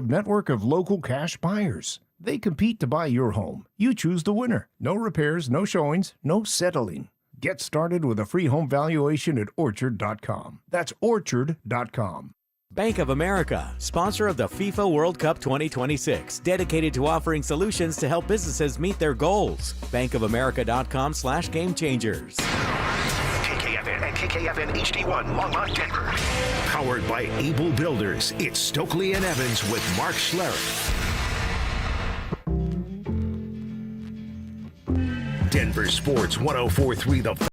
network of local cash buyers. They compete to buy your home. You choose the winner. No repairs, no showings, no settling. Get started with a free home valuation at Orchard.com. That's Orchard.com. Bank of America, sponsor of the FIFA World Cup 2026, dedicated to offering solutions to help businesses meet their goals. bankofamerica.com/gamechangers. KKFN and KKFN HD1 Longmont, Denver. Powered by Able Builders, it's Stokely and Evans with Mark Schlereth. Denver Sports 104.3 The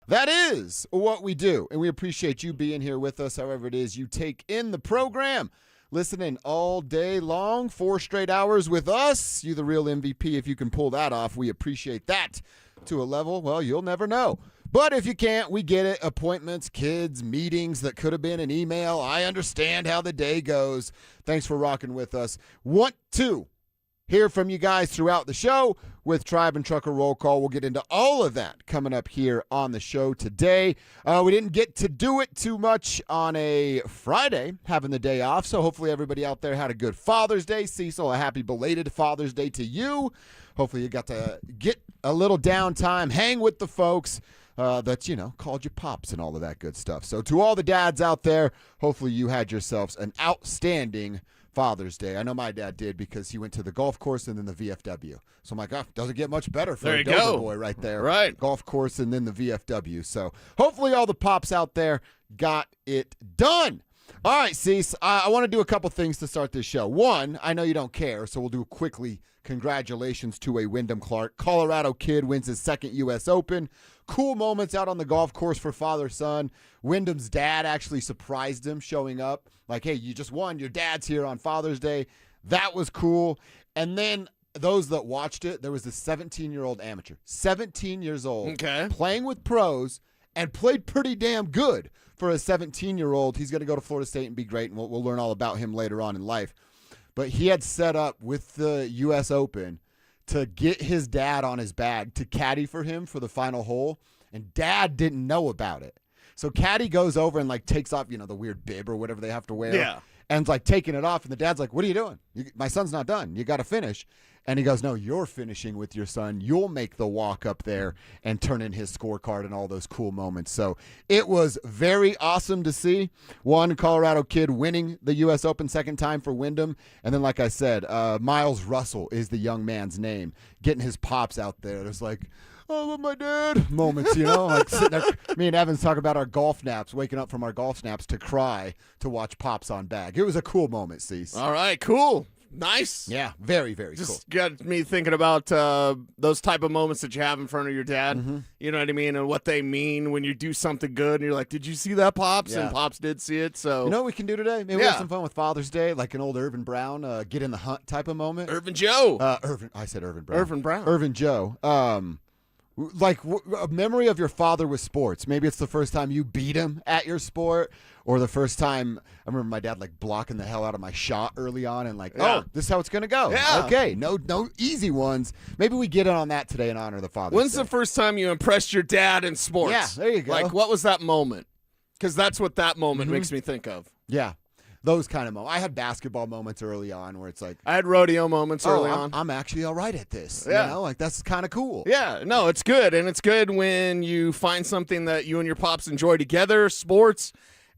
That is what we do, and we appreciate you being here with us, however it is you take in the program. Listening all day long, 4 straight hours with us. You the real MVP if you can pull that off. We appreciate that to a level, well, you'll never know. But if you can't, we get it. Appointments, kids, meetings that could have been an email. I understand how the day goes. Thanks for rocking with us. Want to hear from you guys throughout the show with Tribe and Trucker Roll Call. We'll get into all of that coming up here on the show today. We didn't get to do it too much on a Friday, having the day off, so hopefully everybody out there had a good Father's Day. Cecil, a happy belated Father's Day to you. Hopefully you got to get a little downtime, hang with the folks that, called you pops and all of that good stuff. So to all the dads out there, hopefully you had yourselves an outstanding Father's Day. I know my dad did because he went to the golf course and then the VFW. So I'm like, doesn't get much better for a Dover boy right there. Right. Golf course and then the VFW. So hopefully all the pops out there got it done. All right, Cease, I want to do a couple things to start this show. One, I know you don't care, so we'll do quickly. Congratulations to a Wyndham Clark. Colorado kid wins his second U.S. Open. Cool moments out on the golf course for father-son. Wyndham's dad actually surprised him showing up. Like, hey, you just won. Your dad's here on Father's Day. That was cool. And then those that watched it, there was this 17-year-old amateur. 17 years old. Okay. Playing with pros and played pretty damn good for a 17-year-old. He's going to go to Florida State and be great, and we'll learn all about him later on in life. But he had set up with the U.S. Open to get his dad on his bag to caddy for him for the final hole, and dad didn't know about it. So caddy goes over and, takes off, the weird bib or whatever they have to wear. Yeah. And, taking it off, and the dad's like, what are you doing? My son's not done. You got to finish. And he goes, no, you're finishing with your son. You'll make the walk up there and turn in his scorecard and all those cool moments. So it was very awesome to see. One Colorado kid winning the U.S. Open second time for Wyndham. And then, like I said, Miles Russell is the young man's name. Getting his pops out there. There's oh, I love my dad moments, sitting there. Me and Evans talk about our golf naps, waking up from our golf naps to cry to watch pops on bag. It was a cool moment, Cease. All right, cool. Nice. Yeah, very, very cool. Just got me thinking about those type of moments that you have in front of your dad. Mm-hmm. You know what I mean? And what they mean when you do something good and you're like, did you see that, Pops? Yeah. And Pops did see it. So you know what we can do today? Maybe we have some fun with Father's Day, like an old Irvin Brown, get in the hunt type of moment. Irvin Joe. I said Irvin Brown. Irvin Brown. Irvin Joe. A memory of your father with sports. Maybe it's the first time you beat him at your sport, or the first time I remember my dad blocking the hell out of my shot early on, and oh, this is how it's gonna go. Yeah. Okay, no easy ones. Maybe we get in on that today and honor the father. When's the first time you impressed your dad in sports? Yeah, there you go. What was that moment? Because that's what that moment makes me think of. Yeah. Those kind of moments. I had basketball moments early on where it's I had rodeo moments early on. I'm actually all right at this. Yeah. That's kind of cool. Yeah, no, it's good. And it's good when you find something that you and your pops enjoy together, sports,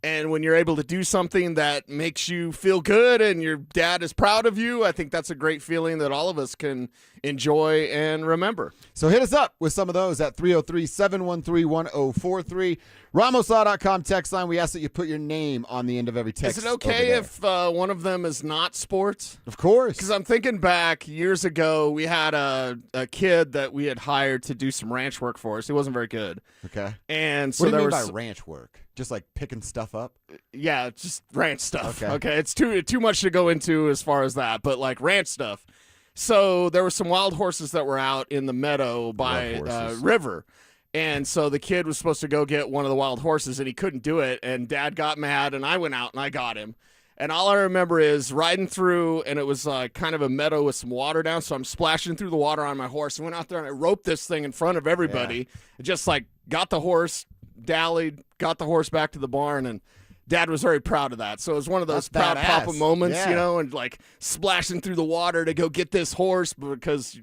And when you're able to do something that makes you feel good and your dad is proud of you, I think that's a great feeling that all of us can enjoy and remember. So hit us up with some of those at 303-713-1043. RamosLaw.com text line. We ask that you put your name on the end of every text. Is it okay if one of them is not sports? Of course. Because I'm thinking back years ago, we had a kid that we had hired to do some ranch work for us. He wasn't very good. Okay. And so what do you there mean was by ranch work? Just like picking stuff up? Yeah, just ranch stuff. Okay. It's too much to go into as far as that, but like ranch stuff. So there were some wild horses that were out in the meadow by river. And so the kid was supposed to go get one of the wild horses, and he couldn't do it. And Dad got mad, and I went out and I got him. And all I remember is riding through, and it was kind of a meadow with some water down. So I'm splashing through the water on my horse. And went out there and I roped this thing in front of everybody. Yeah. Just like got the horse, dallied, got the horse back to the barn, and Dad was very proud of that. So it was one of those proud papa moments, you know, and like splashing through the water to go get this horse because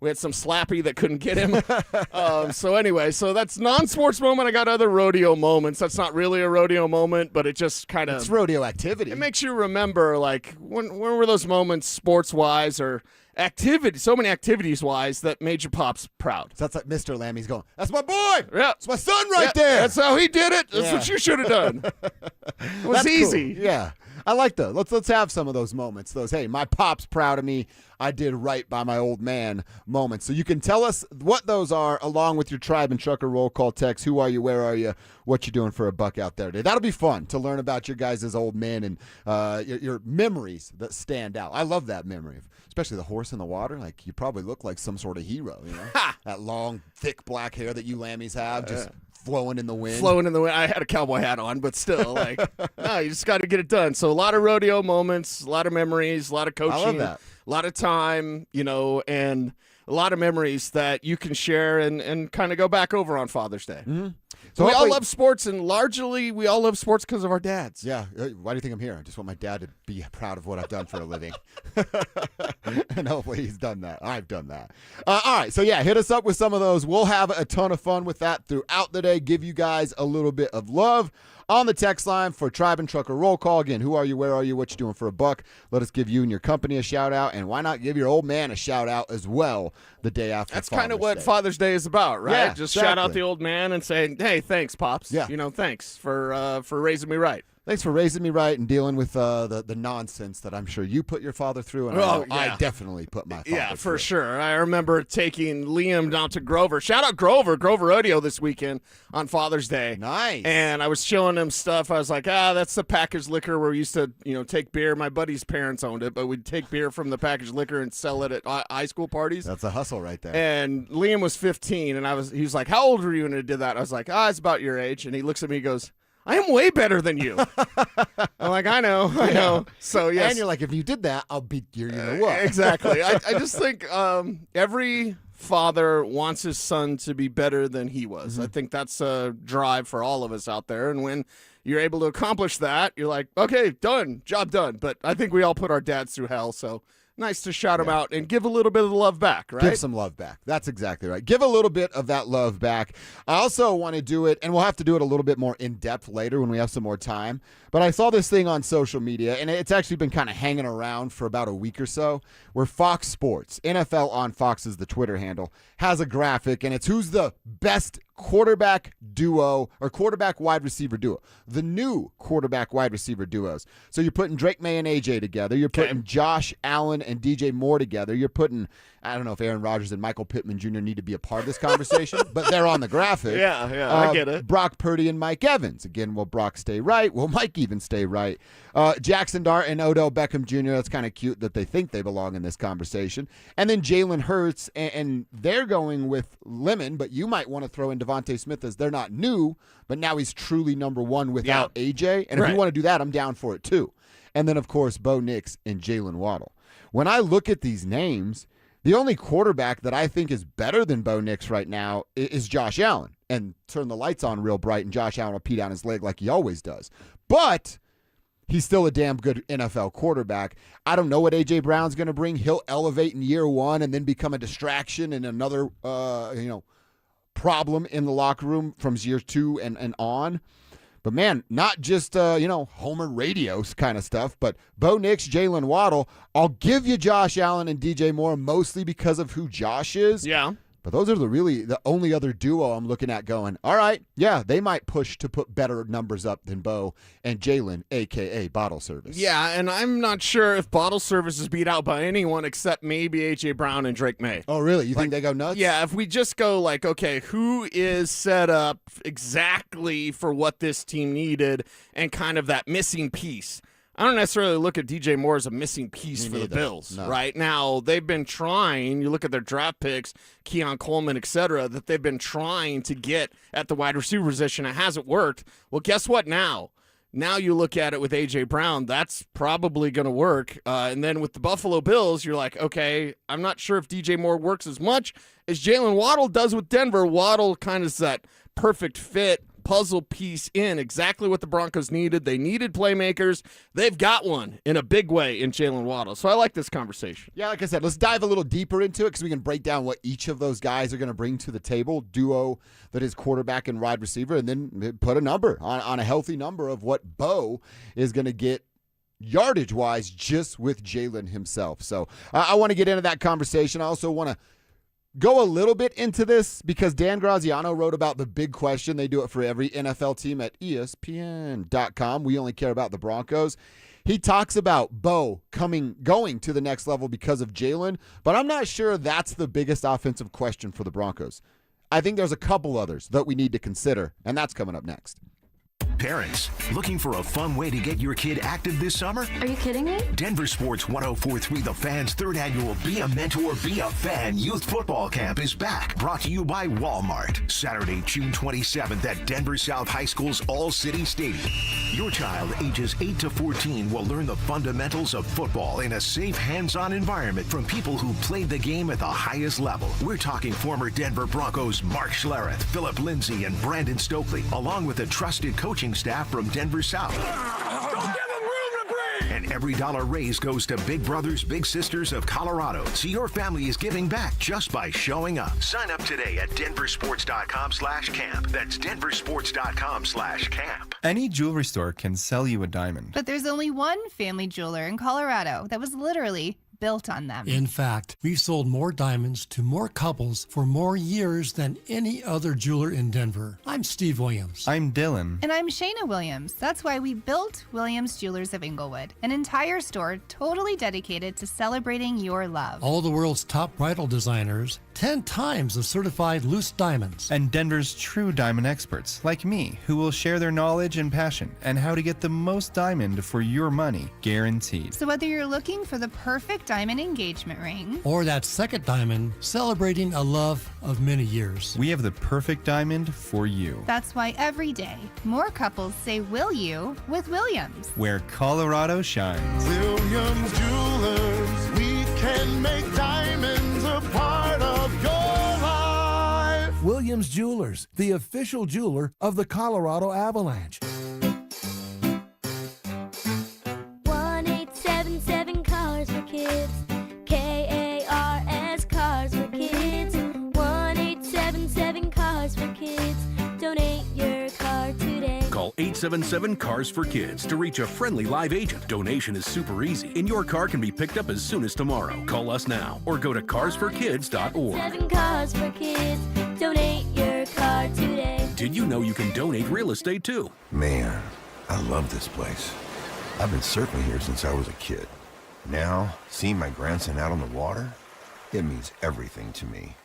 we had some slappy that couldn't get him. So anyway, so that's non-sports moment. I got other rodeo moments. That's not really a rodeo moment, but it just kind of... It's rodeo activity. It makes you remember, like, when were those moments sports-wise or activity, so many activities-wise that made your pops proud? So that's like Mr. Lammy's going, that's my boy. Yeah. That's my son right there. That's how he did it. That's what you should have done. It was easy. Cool. Yeah. I like those. Let's have some of those moments. Those, hey, my pop's proud of me. I did right by my old man moments. So you can tell us what those are along with your Tribe and Trucker roll call text. Who are you? Where are you? What you doing for a buck out there today? That'll be fun to learn about your guys' old men and your memories that stand out. I love that memory, especially the horse in the water. Like, you probably look like some sort of hero, you know? That long, thick black hair that you Lammies have, just flowing in the wind. Flowing in the wind. I had a cowboy hat on, but still, like, no, you just got to get it done. So a lot of rodeo moments, a lot of memories, a lot of coaching. I love that. A lot of time, you know, and a lot of memories that you can share and kind of go back over on Father's Day. Mm-hmm. So we all love sports, and largely we all love sports because of our dads. Yeah. Why do you think I'm here? I just want my dad to be proud of what I've done for a living. And hopefully he's done that. I've done that. All right. So, yeah, hit us up with some of those. We'll have a ton of fun with that throughout the day. Give you guys a little bit of love on the text line for Tribe and Trucker roll call. Again, who are you? Where are you? What you doing for a buck? Let us give you and your company a shout out. And why not give your old man a shout out as well the day after That's Father's kind of what Day. Father's Day is about, right? Yeah, Just exactly. shout out the old man and say, hey, thanks, Pops. Yeah. You know, thanks for raising me right. Thanks for raising me right and dealing with the nonsense that I'm sure you put your father through, and I definitely put my father through. Yeah, for sure. I remember taking Liam down to Grover. Shout out Grover Rodeo this weekend on Father's Day. Nice. And I was showing him stuff. I was like, that's the packaged liquor where we used to, take beer. My buddy's parents owned it, but we'd take beer from the packaged liquor and sell it at high school parties. That's a hustle right there. And Liam was 15, and he was like, how old were you when I did that? I was like, it's about your age. And he looks at me and goes, I am way better than you. I'm like, I know. So, yes. And you're like, if you did that, I'll beat you. You know what? Exactly. I just think every father wants his son to be better than he was. Mm-hmm. I think that's a drive for all of us out there. And when you're able to accomplish that, you're like, okay, done, job done. But I think we all put our dads through hell, so nice to shout them out and give a little bit of the love back, right? Give some love back. That's exactly right. Give a little bit of that love back. I also want to do it, and we'll have to do it a little bit more in-depth later when we have some more time, but I saw this thing on social media, and it's actually been kind of hanging around for about a week or so, where Fox Sports, NFL on Fox is the Twitter handle, has a graphic, and it's who's the best quarterback duo or quarterback wide receiver duo. The new quarterback wide receiver duos. So you're putting Drake May and AJ together. You're putting Josh Allen and DJ Moore together. You're putting, I don't know if Aaron Rodgers and Michael Pittman Jr. need to be a part of this conversation, but they're on the graphic. Yeah, I get it. Brock Purdy and Mike Evans. Again, will Brock stay right? Will Mike even stay right? Jackson Dart and Odell Beckham Jr. That's kind of cute that they think they belong in this conversation. And then Jalen Hurts, and they're going with Lemon, but you might want to throw in Devontae Smith as they're not new, but now he's truly number one without AJ. And if you want to do that, I'm down for it too. And then, of course, Bo Nix and Jalen Waddle. When I look at these names, the only quarterback that I think is better than Bo Nix right now is Josh Allen. And turn the lights on real bright, and Josh Allen will pee down his leg like he always does. But he's still a damn good NFL quarterback. I don't know what A.J. Brown's going to bring. He'll elevate in year one and then become a distraction and another, problem in the locker room from year two and on. But, man, not just, Homer radio kind of stuff, but Bo Nix, Jalen Waddle. I'll give you Josh Allen and DJ Moore mostly because of who Josh is. Yeah. But those are the only other duo I'm looking at going, all right, yeah, they might push to put better numbers up than Bo and Jalen, a.k.a. Bottle Service. Yeah, and I'm not sure if Bottle Service is beat out by anyone except maybe A.J. Brown and Drake May. Oh, really? You think they go nuts? Yeah, if we just go okay, who is set up exactly for what this team needed and kind of that missing piece. I don't necessarily look at DJ Moore as a missing piece for the Bills. No. Right now, they've been trying, you look at their draft picks, Keon Coleman, et cetera, that they've been trying to get at the wide receiver position. It hasn't worked. Well, guess what now? Now you look at it with A.J. Brown, that's probably going to work. And then with the Buffalo Bills, you're like, okay, I'm not sure if DJ Moore works as much as Jalen Waddle does with Denver. Waddle kind of is that perfect fit puzzle piece in exactly what the Broncos needed. They needed playmakers. They've got one in a big way in Jalen Waddle. So I like this conversation. Yeah, like I said, let's dive a little deeper into it because we can break down what each of those guys are going to bring to the table, duo that is quarterback and wide receiver, and then put a number on a healthy number of what Bo is going to get yardage-wise just with Jalen himself. So I want to get into that conversation. I also want to go a little bit into this because Dan Graziano wrote about the big question. They do it for every NFL team at ESPN.com. We only care about the Broncos. He talks about Bo going to the next level because of Jalen, but I'm not sure that's the biggest offensive question for the Broncos. I think there's a couple others that we need to consider, and that's coming up next. Parents, looking for a fun way to get your kid active this summer? Are you kidding me? DenverSports 104.3 The Fan's third annual Be a Mentor, Be a Fan Youth Football Camp is back. Brought to you by Walmart. Saturday, June 27th at Denver South High School's All-City Stadium. Your child, ages 8 to 14, will learn the fundamentals of football in a safe, hands-on environment from people who played the game at the highest level. We're talking former Denver Broncos Mark Schlereth, Philip Lindsay, and Brandon Stokely, along with a trusted coaching staff from Denver South. And every dollar raised goes to Big Brothers Big Sisters of Colorado. So your family is giving back just by showing up. Sign up today at DenverSports.com/camp. That's DenverSports.com/camp. Any jewelry store can sell you a diamond. But there's only one family jeweler in Colorado that was literally built on them. In fact, we've sold more diamonds to more couples for more years than any other jeweler in Denver. I'm Steve Williams. I'm Dylan. And I'm Shayna Williams. That's why we built Williams Jewelers of Inglewood, an entire store totally dedicated to celebrating your love. All the world's top bridal designers, 10 times of certified loose diamonds. And Denver's true diamond experts, like me, who will share their knowledge and passion and how to get the most diamond for your money, guaranteed. So whether you're looking for the perfect diamond engagement ring, or that second diamond celebrating a love of many years, we have the perfect diamond for you. that's why every day more couples say will you with Williams. Where Colorado shines. Williams Jewelers, we can make diamonds a part of your life. Williams Jewelers, the official jeweler of the Colorado Avalanche. 1-877 Cars for Kids. KARS Cars for Kids. 1-877 Cars for Kids. Donate your car today. Call 877-CARS for Kids to reach a friendly live agent. Donation is super easy, and your car can be picked up as soon as tomorrow. Call us now or go to carsforkids.org. 7 Cars for Kids. Donate your car today. Did you know you can donate real estate too? Man, I love this place. I've been surfing here since I was a kid. Now, seeing my grandson out on the water, it means everything to me.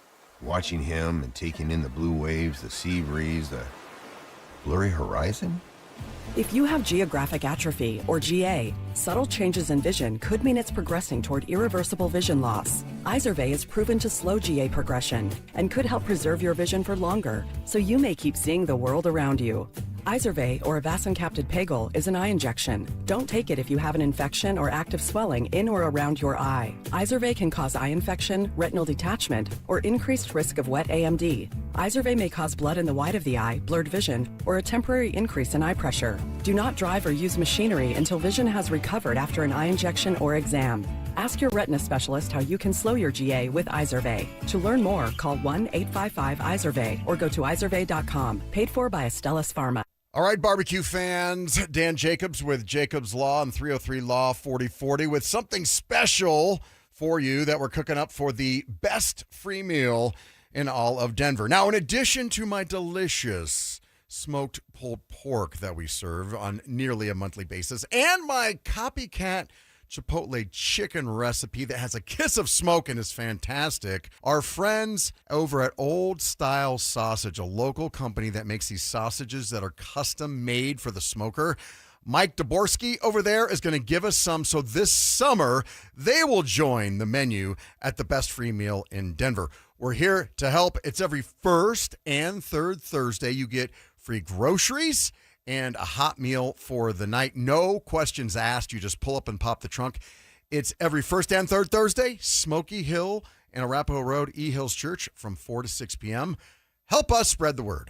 Watching him and taking in the blue waves, the sea breeze, the blurry horizon. If you have geographic atrophy, or GA, subtle changes in vision could mean it's progressing toward irreversible vision loss. Izervay is proven to slow GA progression and could help preserve your vision for longer, so you may keep seeing the world around you. Izervay, or avacincaptad pegol, is an eye injection. Don't take it if you have an infection or active swelling in or around your eye. Izervay can cause eye infection, retinal detachment, or increased risk of wet AMD. Izervay may cause blood in the white of the eye, blurred vision, or a temporary increase in eye pressure. Do not drive or use machinery until vision has recovered after an eye injection or exam. Ask your retina specialist how you can slow your GA with Izervay. To learn more, call 1-855-IZERVAY or go to izervay.com. Paid for by Astellas Pharma. All right, barbecue fans, Dan Jacobs with Jacobs Law and 303 Law 4040 with something special for you that we're cooking up for the best free meal in all of Denver. Now, in addition to my delicious smoked pulled pork that we serve on nearly a monthly basis and my copycat Chipotle chicken recipe that has a kiss of smoke and is fantastic. Our friends over at Old Style Sausage, a local company that makes these sausages that are custom made for the smoker. Mike Daborski over there is going to give us some. So this summer, they will join the menu at the best free meal in Denver. We're here to help. It's every first and third Thursday. You get free groceries and a hot meal for the night. No questions asked. You just pull up and pop the trunk. It's every first and third Thursday, Smoky Hill and Arapahoe Road, E Hills Church from 4 to 6 p.m. Help us spread the word.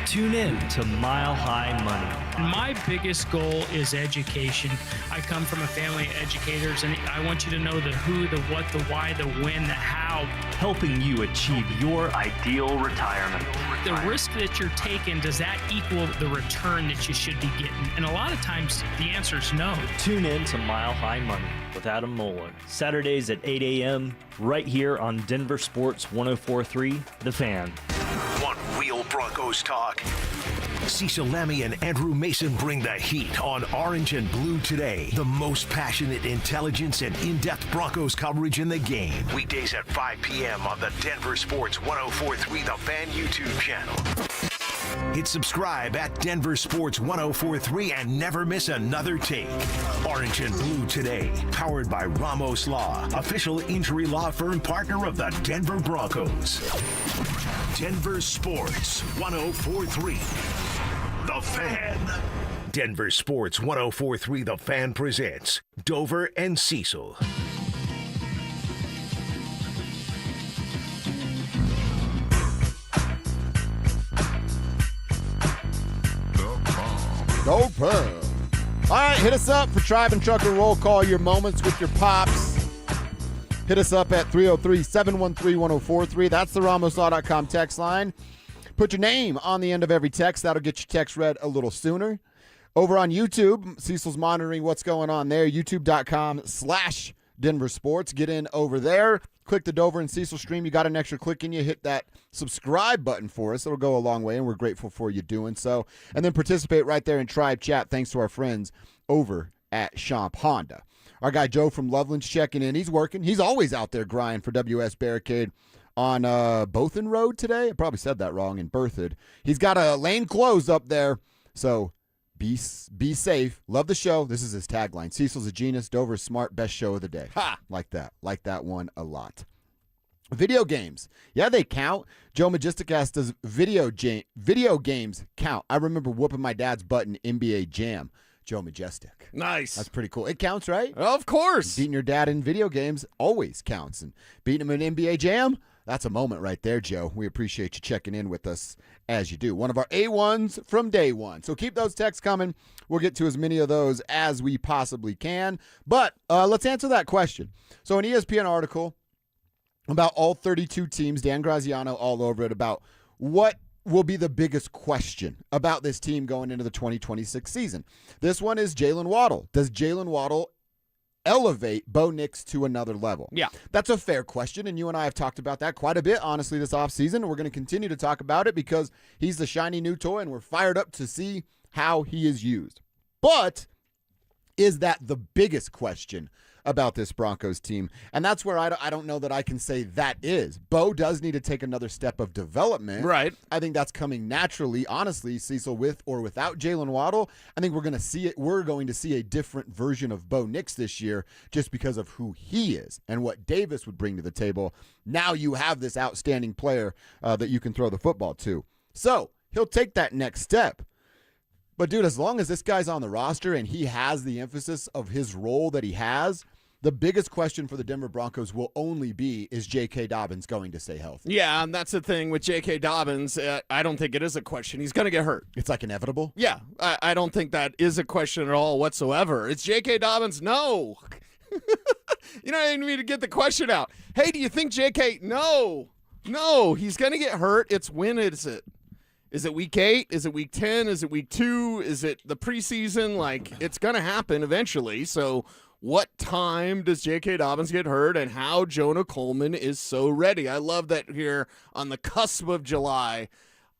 Tune in to Mile High Money. My biggest goal is education. I come from a family of educators, and I want you to know the who, the what, the why, the when, the how. Helping you achieve your ideal retirement. The risk that you're taking, does that equal the return that you should be getting? And a lot of times, the answer is no. Tune in to Mile High Money with Adam Moeller. Saturdays at 8 a.m. right here on DenverSports 104.3, The Fan. Want real Broncos talk? Cecil Lammy and Andrew Mason bring the heat on Orange and Blue Today. The most passionate intelligence and in-depth Broncos coverage in the game. Weekdays at 5 p.m. on the DenverSports 104.3 The Fan YouTube channel. Hit subscribe at DenverSports 104.3 and never miss another take. Orange and Blue Today, powered by Ramos Law, official injury law firm partner of the Denver Broncos. Denver Sports 104.3 The Fan. Denver Sports 104.3 The Fan presents Dover and Cecil. Go Pub. All right, hit us up for Tribe and Trucker Roll Call, your moments with your pops. Hit us up at 303-713-1043. That's the RamosLaw.com text line. Put your name on the end of every text. That'll get your text read a little sooner. Over on YouTube, Cecil's monitoring what's going on there. YouTube.com/DenverSports. Get in over there. Click the Dover and Cecil stream. You got an extra click in you. Hit that subscribe button for us. It'll go a long way, and we're grateful for you doing so. And then participate right there in Tribe Chat thanks to our friends over at Champ Honda. Our guy Joe from Loveland's checking in. He's working. He's always out there grinding for WS Barricade on Bothan Road today. I probably said that wrong, in Berthoud. He's got a lane closed up there, so be safe. Love the show. This is his tagline. Cecil's a genius. Dover's smart. Best show of the day. Ha! Like that. Like that one a lot. Video games. Yeah, they count. Joe Majestic asks, does video games count? I remember whooping my dad's butt in NBA Jam. Joe Majestic. Nice. That's pretty cool. It counts, right? Of course. Beating your dad in video games always counts. And beating him in NBA Jam, that's a moment right there, Joe. We appreciate you checking in with us as you do. One of our A1s from day one. So keep those texts coming. We'll get to as many of those as we possibly can. But let's answer that question. So an ESPN article about all 32 teams, Dan Graziano all over it, about what will be the biggest question about this team going into the 2026 season. This one is Jalen Waddle. Does Jalen Waddle elevate Bo Nix to another level? Yeah. That's a fair question, and you and I have talked about that quite a bit, honestly, this offseason. We're going to continue to talk about it because he's the shiny new toy, and we're fired up to see how he is used. But is that the biggest question about this Broncos team? And that's where I don't know that I can say that is. Bo does need to take another step of development. Right. I think that's coming naturally, honestly, Cecil, with or without Jalen Waddle. I think we're going to see it. We're going to see a different version of Bo Nix this year just because of who he is and what Davis would bring to the table. Now you have this outstanding player that you can throw the football to. So he'll take that next step. But, dude, as long as this guy's on the roster and he has the emphasis of his role that he has, the biggest question for the Denver Broncos will only be, is J.K. Dobbins going to stay healthy? Yeah, and that's the thing with J.K. Dobbins. I don't think it is a question. He's going to get hurt. It's like inevitable? Yeah, I don't think that is a question at all whatsoever. It's J.K. Dobbins? No. You don't even need to get the question out. Hey, do you think J.K.? No, he's going to get hurt. It's when is it? Is it week 8? Is it week 10? Is it week 2? Is it the preseason? Like, it's going to happen eventually. So what time does J.K. Dobbins get hurt, and how Jonah Coleman is so ready? I love that here on the cusp of July,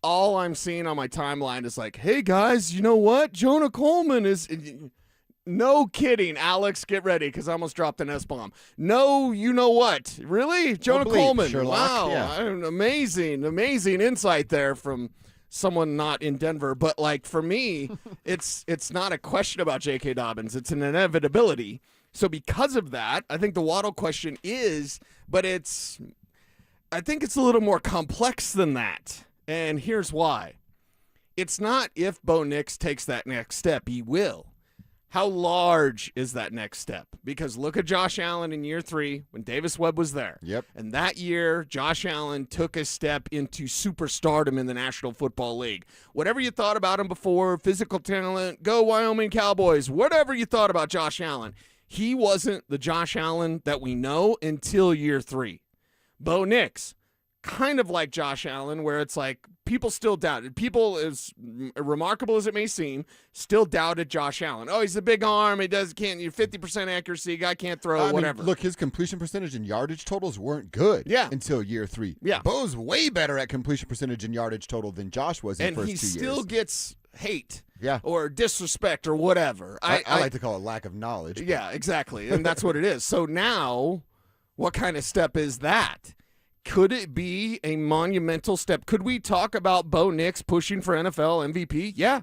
all I'm seeing on my timeline is like, hey, guys, you know what? Jonah Coleman is – no kidding, Alex, get ready, because I almost dropped an S-bomb. No, you know what? Really? Jonah Coleman. Sherlock. Wow. Yeah. Amazing insight there from someone not in Denver. But, like, for me, it's not a question about J.K. Dobbins. It's an inevitability. So because of that, I think the Waddle question is, but I think it's a little more complex than that. And here's why. It's not if Bo Nix takes that next step. He will. How large is that next step? Because look at Josh Allen in year 3 when Davis Webb was there. Yep. And that year, Josh Allen took a step into superstardom in the National Football League. Whatever you thought about him before, physical talent, go Wyoming Cowboys, whatever you thought about Josh Allen, he wasn't the Josh Allen that we know until year 3. Bo Nix, kind of like Josh Allen, where it's like people still doubted. People, as remarkable as it may seem, still doubted Josh Allen. Oh, he's a big arm. He can't 50% accuracy. Guy can't throw. Whatever. Look, his completion percentage and yardage totals weren't good. Until year 3. Yeah. Bo's way better at completion percentage and yardage total than Josh was in the first 2 years. And he still gets hate. Yeah. Or disrespect or whatever. I like to call it lack of knowledge. Yeah, exactly. And that's what it is. So now, what kind of step is that? Could it be a monumental step? Could we talk about Bo Nix pushing for NFL MVP? Yeah.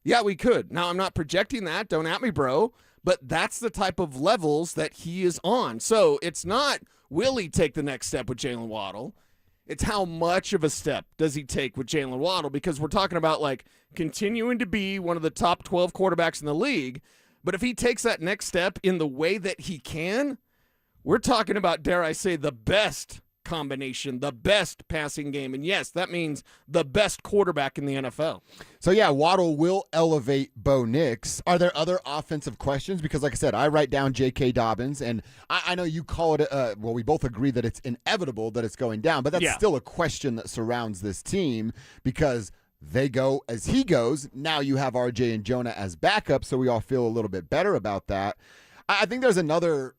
Yeah, we could. Now, I'm not projecting that. Don't at me, bro. But that's the type of levels that he is on. So it's not, will he take the next step with Jalen Waddle? It's how much of a step does he take with Jalen Waddle? Because we're talking about, like, continuing to be one of the top 12 quarterbacks in the league. But if he takes that next step in the way that he can, we're talking about, dare I say, the best combination, the best passing game. And yes, that means the best quarterback in the NFL. So yeah, Waddle will elevate Bo Nix. Are there other offensive questions? Because like I said, I write down J.K. Dobbins, and I know you call it, well, we both agree that it's inevitable that it's going down, but that's still a question that surrounds this team because they go as he goes. Now you have RJ and Jonah as backup, so we all feel a little bit better about that. I think there's another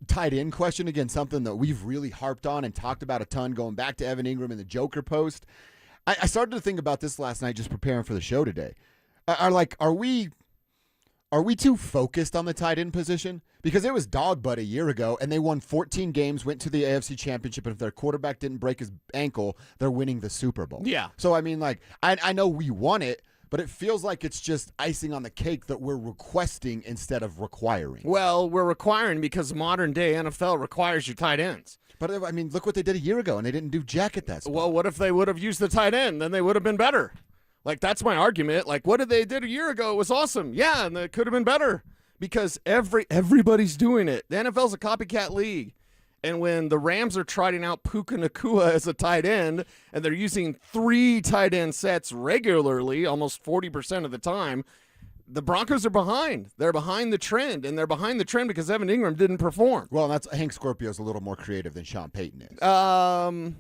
tight end question, again, something that we've really harped on and talked about a ton going back to Evan Ingram and the Joker post. I started to think about this last night just preparing for the show today. Are we too focused on the tight end position? Because it was dog butt a year ago, and they won 14 games, went to the AFC Championship, and if their quarterback didn't break his ankle, they're winning the Super Bowl. Yeah. So, I mean, like, I know we won it, but it feels like it's just icing on the cake that we're requesting instead of requiring. Well, we're requiring because modern-day NFL requires your tight ends. But, I mean, look what they did a year ago, and they didn't do jack at that spot. Well, what if they would have used the tight end? Then they would have been better. Like, that's my argument. Like, what did a year ago? It was awesome. Yeah, and it could have been better because everybody's doing it. The NFL's a copycat league. And when the Rams are trotting out Puka Nacua as a tight end, and they're using 3 tight end sets regularly, almost 40% of the time, the Broncos are behind. They're behind the trend, and they're behind the trend because Evan Ingram didn't perform. Well, that's Hank Scorpio's a little more creative than Sean Payton is.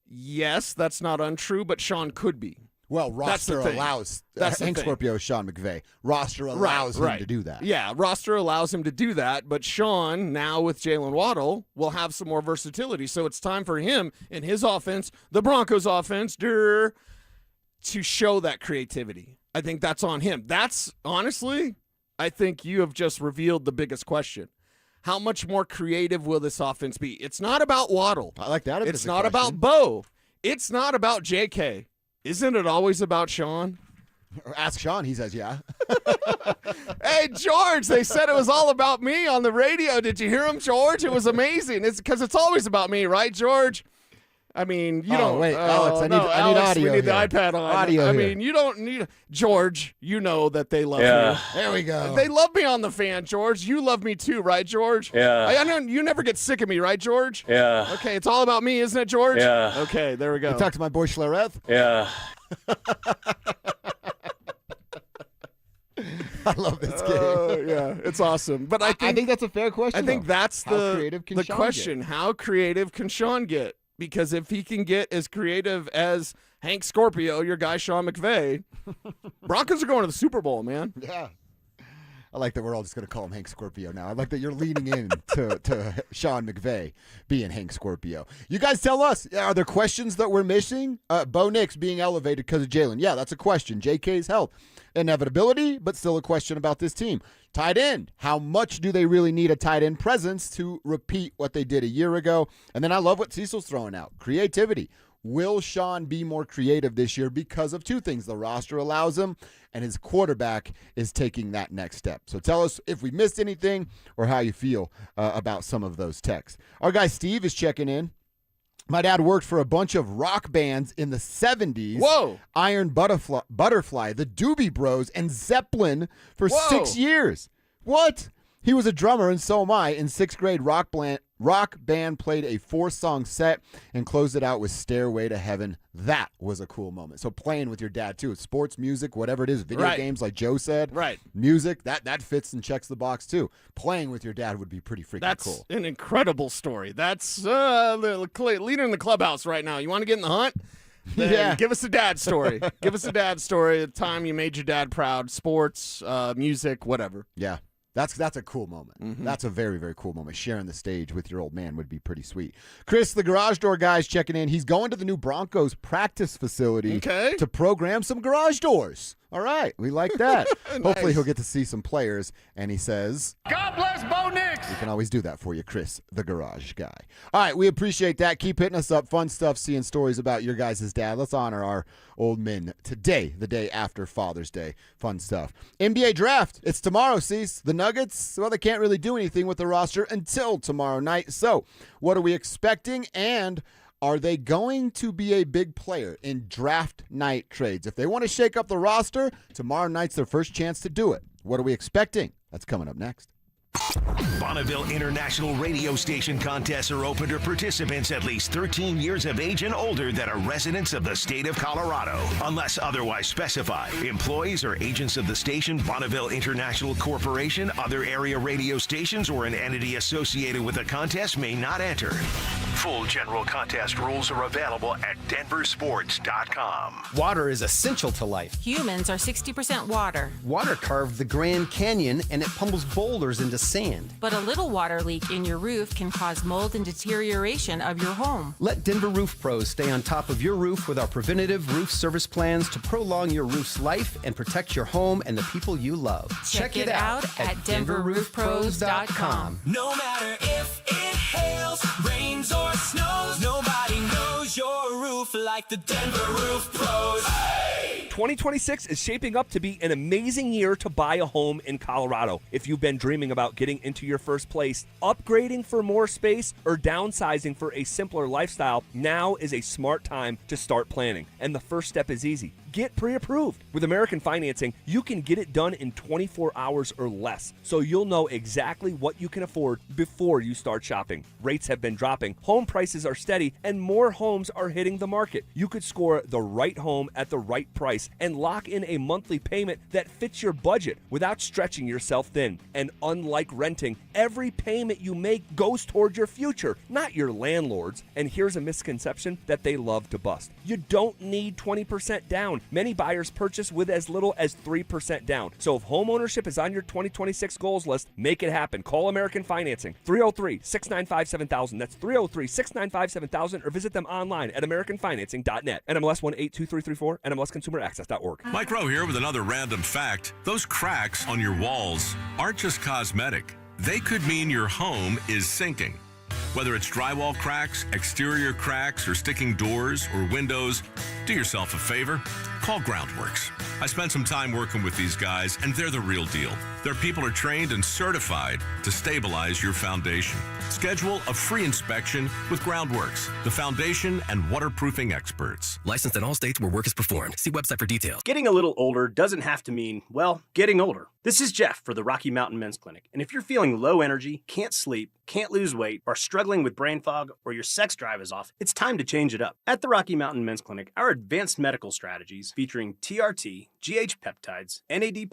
Yes, that's not untrue, but Sean could be. Well, roster allows Hank Scorpio is Sean McVay. Roster allows him to do that. Yeah, roster allows him to do that, but Sean, now with Jalen Waddle, will have some more versatility. So it's time for him in his offense, the Broncos offense, to show that creativity. I think that's on him. That's, honestly, I think you have just revealed the biggest question. How much more creative will this offense be? It's not about Waddle. I like that. It's not about Bo. It's not about JK. Isn't it always about Sean? Ask Sean. He says, yeah. Hey, George, they said it was all about me on the radio. Did you hear him, George? It was amazing. It's because it's always about me, right, George? I mean, you don't. Wait, Alex, I need audio. We need the here. iPad on. Audio. I mean, you don't need George. You know that they love me. There we go. They love me on the fan, George. You love me too, right, George? Yeah. I know you never get sick of me, right, George? Yeah. Okay, it's all about me, isn't it, George? Yeah. Okay, there we go. You talk to my boy Schlereth? Yeah. I love this game. Yeah, it's awesome. But I think that's a fair question. I think that's How the creative can the Sean question. get? How creative can Sean get? because if he can get as creative as Hank Scorpio, your guy Sean McVay, Broncos are going to the Super Bowl, man. Yeah. I like that we're all just going to call him Hank Scorpio now. I like that you're leaning in to Sean McVay being Hank Scorpio. You guys tell us, are there questions that we're missing? Bo Nix being elevated because of Jalen. Yeah, that's a question. JK's health. Inevitability, but still a question about this team. Tight end. How much do they really need a tight end presence to repeat what they did a year ago? And then I love what Cecil's throwing out. Creativity. Will Sean be more creative this year because of two things? The roster allows him, and his quarterback is taking that next step. So tell us if we missed anything or how you feel about some of those texts. Our guy Steve is checking in. My dad worked for a bunch of rock bands in the 70s. Whoa. Iron Butterfly, the Doobie Bros, and Zeppelin for 6 years. What? He was a drummer, and so am I. In 6th grade, rock band played a 4-song set and closed it out with Stairway to Heaven. That was a cool moment. So playing with your dad, too. Sports, music, whatever it is, video games, like Joe said. Right. Music, that fits and checks the box, too. Playing with your dad would be pretty freaking cool. That's an incredible story. That's the leader in the clubhouse right now. You want to get in the hunt? Then give us a dad story. Give us a dad story. The time you made your dad proud. Sports, music, whatever. Yeah. That's a cool moment. Mm-hmm. That's a very, very cool moment. Sharing the stage with your old man would be pretty sweet. Chris, the garage door guy's checking in. He's going to the new Broncos practice facility to program some garage doors. All right. We like that. Nice. Hopefully he'll get to see some players. And he says, God bless Bo Nix. We can always do that for you, Chris, the garage guy. All right. We appreciate that. Keep hitting us up. Fun stuff, seeing stories about your guys' dad. Let's honor our old men today, the day after Father's Day. Fun stuff. NBA draft. It's tomorrow, Cease. The Nuggets, well, they can't really do anything with the roster until tomorrow night. So what are we expecting? And are they going to be a big player in draft night trades? If they want to shake up the roster, tomorrow night's their first chance to do it. What are we expecting? That's coming up next. Bonneville International Radio Station contests are open to participants at least 13 years of age and older that are residents of the state of Colorado. Unless otherwise specified, employees or agents of the station, Bonneville International Corporation, other area radio stations, or an entity associated with the contest may not enter. Full general contest rules are available at DenverSports.com. Water is essential to life. Humans are 60% water. Water carved the Grand Canyon, and it pummels boulders into sand. But a little water leak in your roof can cause mold and deterioration of your home. Let Denver Roof Pros stay on top of your roof with our preventative roof service plans to prolong your roof's life and protect your home and the people you love. Check it out at DenverRoofPros.com. No matter if it hails, rains, or snows, nobody knows your roof like the Denver Roof Pros. Hey! 2026 is shaping up to be an amazing year to buy a home in Colorado. If you've been dreaming about getting into your first place, upgrading for more space, or downsizing for a simpler lifestyle, now is a smart time to start planning. And the first step is easy. Get pre-approved. With American Financing, you can get it done in 24 hours or less, so you'll know exactly what you can afford before you start shopping. Rates have been dropping, home prices are steady, and more homes are hitting the market. You could score the right home at the right price and lock in a monthly payment that fits your budget without stretching yourself thin. And unlike renting, every payment you make goes toward your future, not your landlord's. And here's a misconception that they love to bust. You don't need 20% down. Many buyers purchase with as little as 3% down. So if home ownership is on your 2026 goals list, make it happen. Call American Financing, 303-695-7000. That's 303-695-7000, or visit them online at americanfinancing.net. NMLS 182334, NMLSconsumeraccess.org. Mike Rowe here with another random fact. Those cracks on your walls aren't just cosmetic. They could mean your home is sinking. Whether it's drywall cracks, exterior cracks, or sticking doors or windows, do yourself a favor. Call Groundworks. I spent some time working with these guys, and they're the real deal. Their people are trained and certified to stabilize your foundation. Schedule a free inspection with Groundworks, the foundation and waterproofing experts. Licensed in all states where work is performed. See website for details. Getting a little older doesn't have to mean, well, getting older. This is Jeff for the Rocky Mountain Men's Clinic. And if you're feeling low energy, can't sleep, can't lose weight, are struggling with brain fog, or your sex drive is off, it's time to change it up. At the Rocky Mountain Men's Clinic, our advanced medical strategies featuring TRT, GH peptides, NAD+,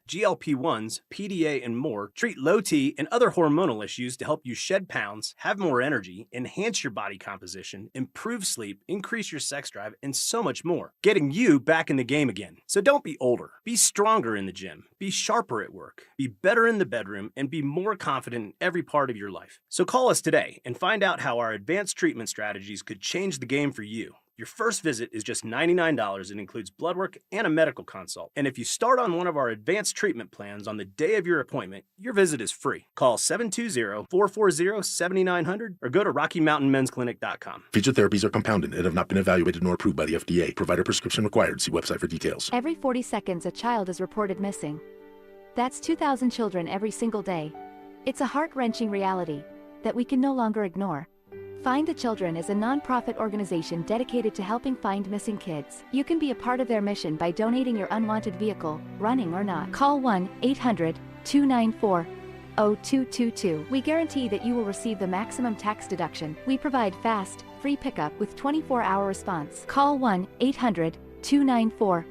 GLP-1s, PDA, and more treat low T and other hormonal issues to help you shed pounds, have more energy, enhance your body composition, improve sleep, increase your sex drive, and so much more, getting you back in the game again. So don't be older. Be stronger in the gym. Be sharper at work. Be better in the bedroom, and be more confident in every part of your life. So call us today and find out how our advanced treatment strategies could change the game for you. Your first visit is just $99 and includes blood work and a medical consult. And if you start on one of our advanced treatment plans on the day of your appointment, your visit is free. Call 720-440-7900 or go to RockyMountainMen'sClinic.com. Featured therapies are compounded and have not been evaluated nor approved by the FDA. Provider prescription required. See website for details. Every 40 seconds, a child is reported missing. That's 2,000 children every single day. It's a heart-wrenching reality that we can no longer ignore. Find the Children is a non-profit organization dedicated to helping find missing kids. You can be a part of their mission by donating your unwanted vehicle, running or not. Call 1-800-294-0222. We guarantee that you will receive the maximum tax deduction. We provide fast, free pickup with 24-hour response. Call 1-800-294-0222.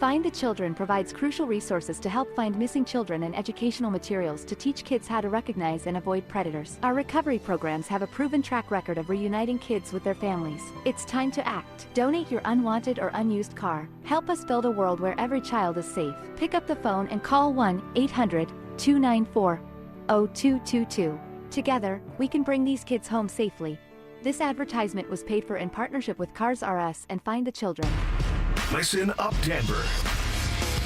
Find the Children provides crucial resources to help find missing children and educational materials to teach kids how to recognize and avoid predators. Our recovery programs have a proven track record of reuniting kids with their families. It's time to act. Donate your unwanted or unused car. Help us build a world where every child is safe. Pick up the phone and call 1-800-294-0222. Together, we can bring these kids home safely. This advertisement was paid for in partnership with Cars R Us and Find the Children. Listen up, Denver.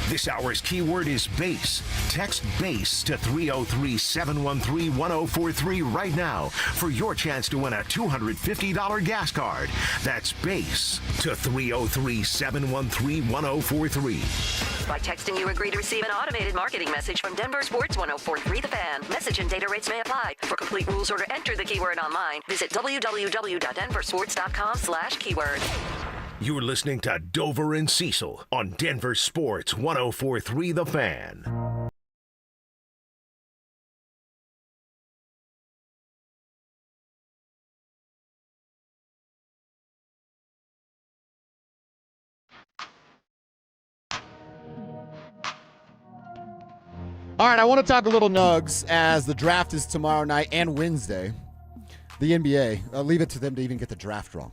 This hour's keyword is BASE. Text BASE to 303-713-1043 right now for your chance to win a $250 gas card. That's BASE to 303-713-1043. By texting, you agree to receive an automated marketing message from DenverSports 104.3 The Fan. Message and data rates may apply. For complete rules or to enter the keyword online, visit www.denversports.com/keyword. You're listening to Dover and Cecil on Denver Sports 104.3 The Fan. All right, I want to talk a little Nugs as the draft is tomorrow night and Wednesday. The NBA, leave it to them to even get the draft wrong.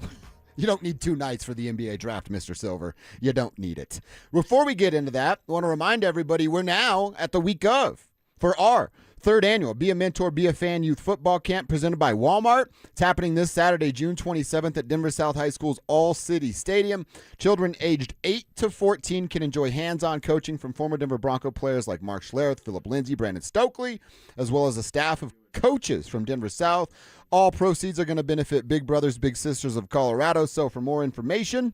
You don't need 2 nights for the NBA draft, Mr. Silver. You don't need it. Before we get into that, I want to remind everybody we're now at the week of for our 3rd annual Be a Mentor, Be a Fan Youth Football Camp presented by Walmart. It's happening this Saturday, June 27th at Denver South High School's All-City Stadium. Children aged 8 to 14 can enjoy hands-on coaching from former Denver Bronco players like Mark Schlereth, Philip Lindsay, Brandon Stokely, as well as a staff of coaches from Denver South. All proceeds are going to benefit Big Brothers Big Sisters of Colorado. So for more information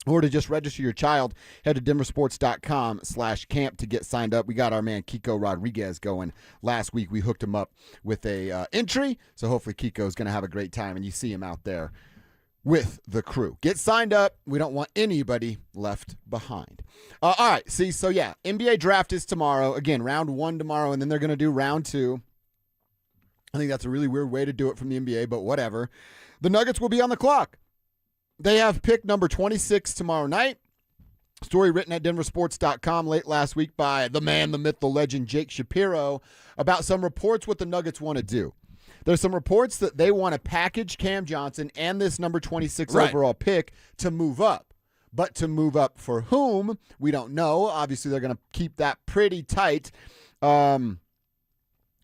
or to just register your child, head to DenverSports.com/camp to get signed up. We got our man Kiko Rodriguez going. Last week we hooked him up with a entry, so hopefully Kiko's going to have a great time, and you see him out there with the crew. Get signed up. We don't want anybody left behind. All right, so yeah, NBA draft is tomorrow. Again, round 1 tomorrow, and then they're going to do round 2. I think that's a really weird way to do it from the NBA, but whatever. The Nuggets will be on the clock. They have pick number 26 tomorrow night. Story written at DenverSports.com late last week by the man, the myth, the legend, Jake Shapiro, about some reports what the Nuggets want to do. There's some reports that they want to package Cam Johnson and this number 26 overall pick to move up. But to move up for whom, we don't know. Obviously, they're going to keep that pretty tight.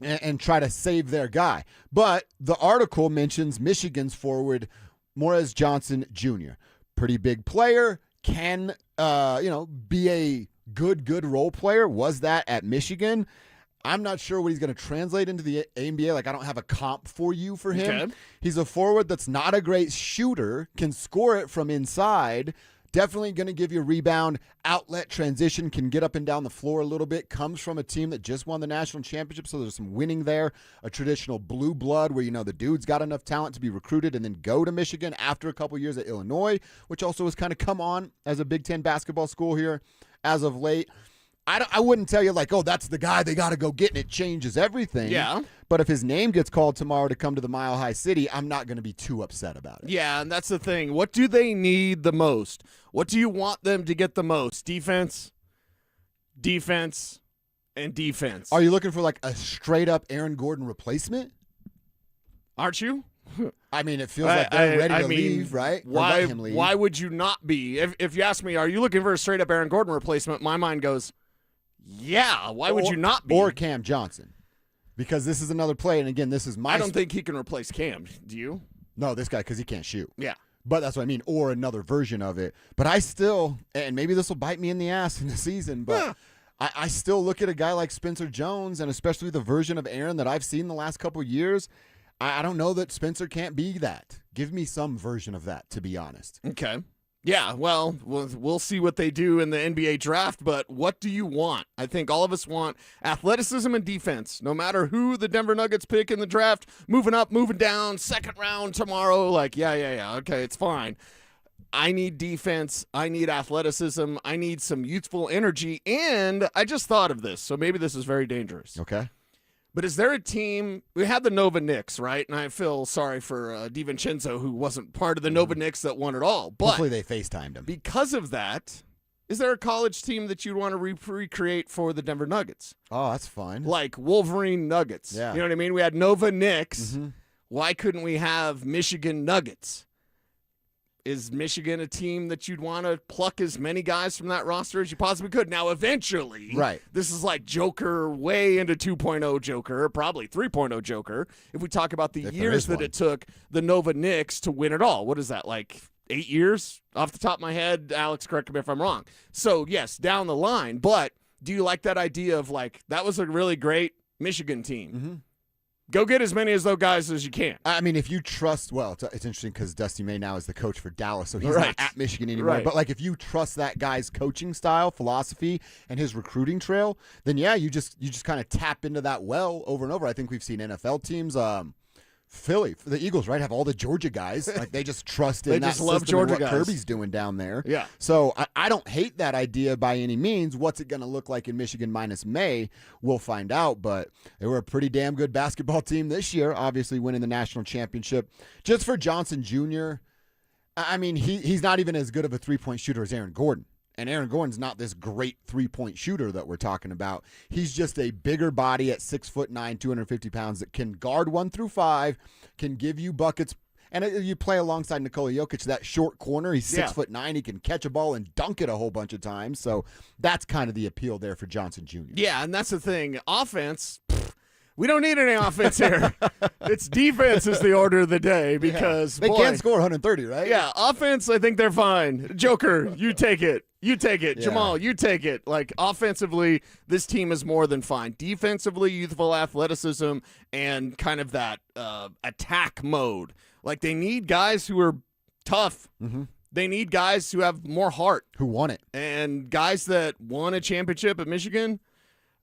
And try to save their guy. But the article mentions Michigan's forward Morez Johnson Jr. Pretty big player, can be a good role player. Was that at Michigan? I'm not sure what he's going to translate into the NBA. Like, I don't have a comp for you for him. Okay. He's a forward that's not a great shooter, can score it from inside. Definitely going to give you a rebound, outlet, transition, can get up and down the floor a little bit, comes from a team that just won the national championship, so there's some winning there, a traditional blue blood where, the dude's got enough talent to be recruited and then go to Michigan after a couple years at Illinois, which also has kind of come on as a Big Ten basketball school here as of late. I wouldn't tell you like, oh, that's the guy they got to go get, and it changes everything. Yeah. But if his name gets called tomorrow to come to the Mile High City, I'm not going to be too upset about it. Yeah, and that's the thing. What do they need the most? What do you want them to get the most? Defense, and defense. Are you looking for like a straight-up Aaron Gordon replacement? Aren't you? I mean, it feels like they're ready to leave, right? Why? Let him leave. Why would you not be? If you ask me, are you looking for a straight-up Aaron Gordon replacement? My mind goes, yeah. Why would you not be? Or Cam Johnson. Because this is another play, and again, this is my... I don't think he can replace Cam. Do you? No, this guy, because he can't shoot. Yeah. But that's what I mean, or another version of it. But I still, and maybe this will bite me in the ass in the season, but I still look at a guy like Spencer Jones, and especially the version of Aaron that I've seen the last couple of years. I don't know that Spencer can't be that. Give me some version of that, to be honest. Okay. Yeah, well, we'll see what they do in the NBA draft, but what do you want? I think all of us want athleticism and defense. No matter who the Denver Nuggets pick in the draft, moving up, moving down, second round tomorrow, like, yeah, okay, it's fine. I need defense. I need athleticism. I need some youthful energy, and I just thought of this, so maybe this is very dangerous. Okay. But is there a team? We had the Nova Knicks, right? And I feel sorry for DiVincenzo, who wasn't part of the Nova Knicks that won it all. But hopefully they FaceTimed him. Because of that, is there a college team that you'd want to recreate for the Denver Nuggets? Oh, that's fun. Like Wolverine Nuggets. Yeah. You know what I mean? We had Nova Knicks. Why couldn't we have Michigan Nuggets? Is Michigan a team that you'd want to pluck as many guys from that roster as you possibly could? Now, eventually, this is like Joker way into 2.0 Joker, probably 3.0 Joker, if we talk about the years that it took the Nova Knicks to win it all. What is that, like 8 years? Off the top of my head, Alex, correct me if I'm wrong. So, yes, down the line, but do you like that idea of like, that was a really great Michigan team? Go get as many of those guys as you can. I mean, if you trust, well, it's interesting because Dusty May now is the coach for Dallas, so he's not at Michigan anymore. Right. But, like, if you trust that guy's coaching style, philosophy, and his recruiting trail, then, yeah, you just kind of tap into that well over and over. I think we've seen NFL teams, Philly, the Eagles, right, have all the Georgia guys. Like, they just trust in They that just love system and Georgia what guys. Kirby's doing down there. Yeah. So I don't hate that idea by any means. What's it going to look like in Michigan minus May? We'll find out. But they were a pretty damn good basketball team this year, obviously winning the national championship. Just for Johnson Jr., I mean, he's not even as good of a three-point shooter as Aaron Gordon. And Aaron Gordon's not this great three-point shooter that we're talking about. He's just a bigger body at 6'9", 250 pounds that can guard 1 through 5, can give you buckets. And you play alongside Nikola Jokic, that short corner. He's 6'9". He can catch a ball and dunk it a whole bunch of times. So that's kind of the appeal there for Johnson Jr. Yeah, and that's the thing. Offense, we don't need any offense here. It's defense is the order of the day because they can't score 130, right? Yeah, offense, I think they're fine. Joker, you take it. You take it. Yeah. Jamal, you take it. Like, offensively, this team is more than fine. Defensively, youthful athleticism and kind of that attack mode. Like, they need guys who are tough. They need guys who have more heart. Who won it. And guys that won a championship at Michigan,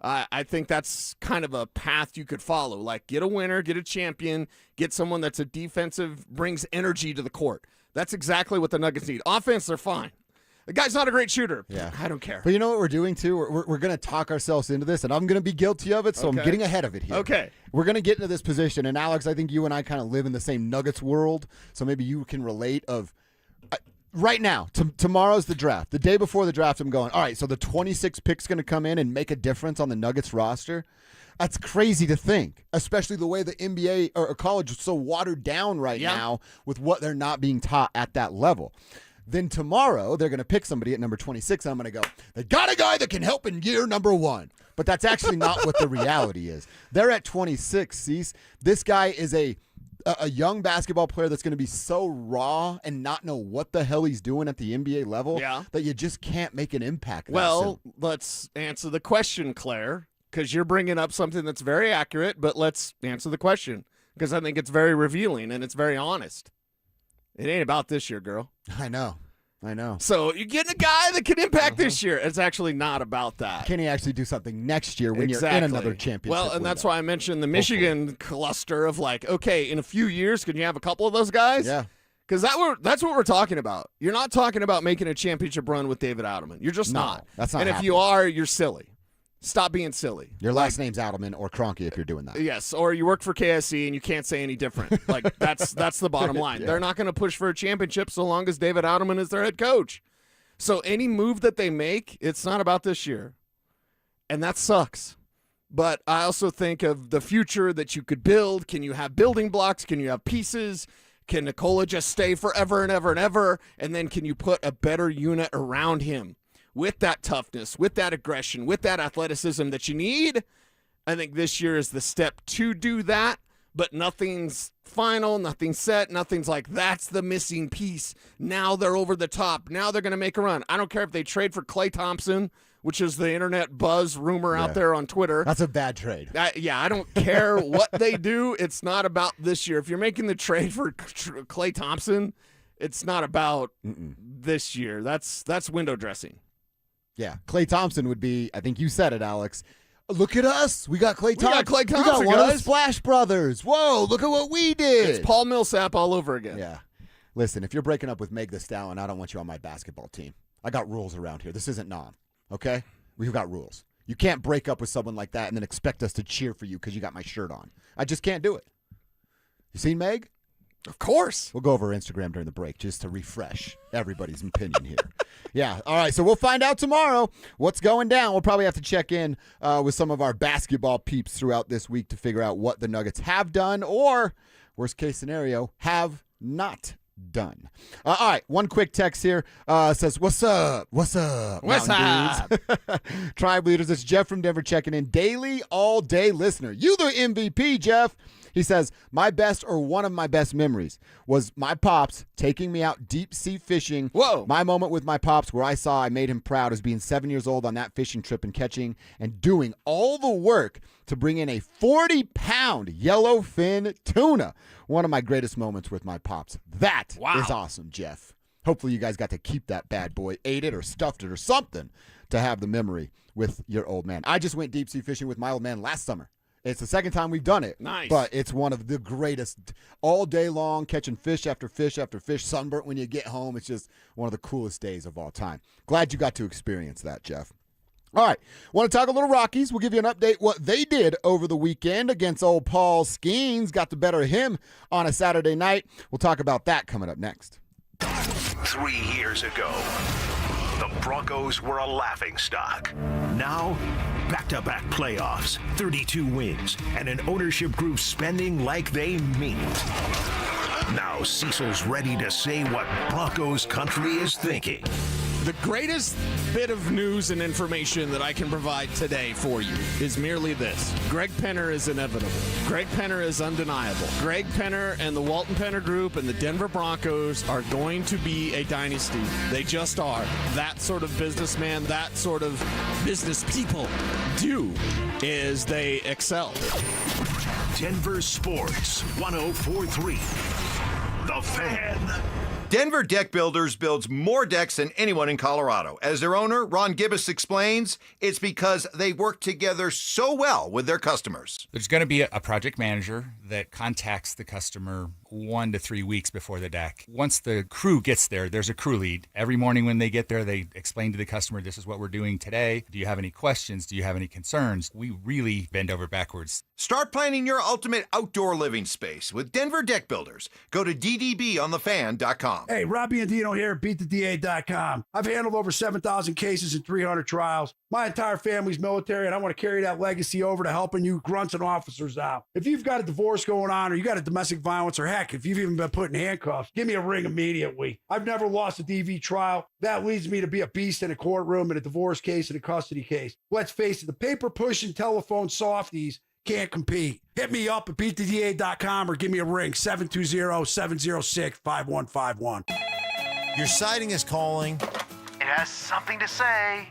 I think that's kind of a path you could follow. Like, get a winner, get a champion, get someone that's a defensive, brings energy to the court. That's exactly what the Nuggets need. Offense, they're fine. The guy's not a great shooter. Yeah. I don't care. But you know what we're doing, too? We're going to talk ourselves into this, and I'm going to be guilty of it, so Okay. I'm getting ahead of it here. Okay. We're going to get into this position, and Alex, I think you and I kind of live in the same Nuggets world, so maybe you can relate of right now, tomorrow's the draft. The day before the draft, I'm going, all right, so the 26 pick's going to come in and make a difference on the Nuggets roster. That's crazy to think, especially the way the NBA or college is so watered down right now with what they're not being taught at that level. Then tomorrow, they're going to pick somebody at number 26, and I'm going to go, they got a guy that can help in year number 1. But that's actually not what the reality is. They're at 26, Cease. This guy is a young basketball player that's going to be so raw and not know what the hell he's doing at the NBA level that you just can't make an impact. Well, let's answer the question, Claire, because you're bringing up something that's very accurate, but let's answer the question because I think it's very revealing and it's very honest. It ain't about this year, girl. I know. So you're getting a guy that can impact this year. It's actually not about that. Can he actually do something next year when you're in another championship? Well, and that's why I mentioned the Michigan cluster of like, okay, in a few years, can you have a couple of those guys? Yeah. Because that's what we're talking about. You're not talking about making a championship run with David Adelman. You're just not. That's not And if happening. you are, you're silly. Stop being silly. Your last name's Adelman or Kroenke if you're doing that. Yes, or you work for KSC and you can't say any different. Like that's the bottom line. Yeah. They're not going to push for a championship so long as David Adelman is their head coach. So any move that they make, it's not about this year. And that sucks. But I also think of the future that you could build. Can you have building blocks? Can you have pieces? Can Nikola just stay forever and ever and ever? And then can you put a better unit around him with that toughness, with that aggression, with that athleticism that you need? I think this year is the step to do that, but nothing's final, nothing's set, nothing's like, that's the missing piece. Now they're over the top. Now they're going to make a run. I don't care if they trade for Klay Thompson, which is the internet buzz rumor out there on Twitter. That's a bad trade. I don't care what they do. It's not about this year. If you're making the trade for Klay Thompson, it's not about this year. That's window dressing. Yeah, Klay Thompson would be, I think you said it, Alex. Look at us. We got Klay Thompson. We got Klay Thompson, We got one of the guys. Splash Brothers. Whoa, look at what we did. It's Paul Millsap all over again. Yeah. Listen, if you're breaking up with Meg Thee Stallion, I don't want you on my basketball team. I got rules around here. This isn't Nam. Okay? We've got rules. You can't break up with someone like that and then expect us to cheer for you because you got my shirt on. I just can't do it. You seen Meg? Of course. We'll go over Instagram during the break just to refresh everybody's opinion here. Yeah. All right. So we'll find out tomorrow what's going down. We'll probably have to check in with some of our basketball peeps throughout this week to figure out what the Nuggets have done or, worst case scenario, have not done. All right, one quick text here says, what's up? What's up? What's Mountain Dudes? Tribe leaders, it's Jeff from Denver checking in. Daily, all day listener. You the MVP, Jeff. He says, my best or one of my best memories was my pops taking me out deep sea fishing. Whoa. My moment with my pops where I made him proud as being 7 years old on that fishing trip and catching and doing all the work to bring in a 40-pound yellowfin tuna. One of my greatest moments with my pops. That is awesome, Jeff. Hopefully you guys got to keep that bad boy, ate it or stuffed it or something to have the memory with your old man. I just went deep sea fishing with my old man last summer. It's the second time we've done it. Nice. But it's one of the greatest all day long, catching fish after fish after fish, sunburnt when you get home. It's just one of the coolest days of all time. Glad you got to experience that, Jeff. All right, want to talk a little Rockies? We'll give you an update what they did over the weekend against old Paul Skeens. Got the better of him on a Saturday night. We'll talk about that coming up next. 3 years ago, the Broncos were a laughingstock. Now, back-to-back playoffs, 32 wins, and an ownership group spending like they mean it. Now Cecil's ready to say what Broncos country is thinking. The greatest bit of news and information that I can provide today for you is merely this. Greg Penner is inevitable. Greg Penner is undeniable. Greg Penner and the Walton Penner Group and the Denver Broncos are going to be a dynasty. They just are. That sort of businessman, that sort of business people do is they excel. Denver Sports 104.3. The Fan. Denver Deck Builders builds more decks than anyone in Colorado. As their owner, Ron Gibbous, explains, it's because they work together so well with their customers. There's going to be a project manager that contacts the customer 1 to 3 weeks before the deck. Once the crew gets there, there's a crew lead. Every morning when they get there, they explain to the customer, this is what we're doing today. Do you have any questions? Do you have any concerns? We really bend over backwards. Start planning your ultimate outdoor living space with Denver Deck Builders. Go to ddbonthefan.com. Hey, Robbie Andino here at BeatTheDA.com. I've handled over 7,000 cases and 300 trials. My entire family's military, and I want to carry that legacy over to helping you grunts and officers out. If you've got a divorce going on, or you got a domestic violence, or heck, if you've even been put in handcuffs, give me a ring immediately. I've never lost a DV trial. That leads me to be a beast in a courtroom, in a divorce case, in a custody case. Let's face it, the paper-pushing telephone softies can't compete. Hit me up at BeatTheDA.com or give me a ring, 720-706-5151. Your siding is calling. It has something to say.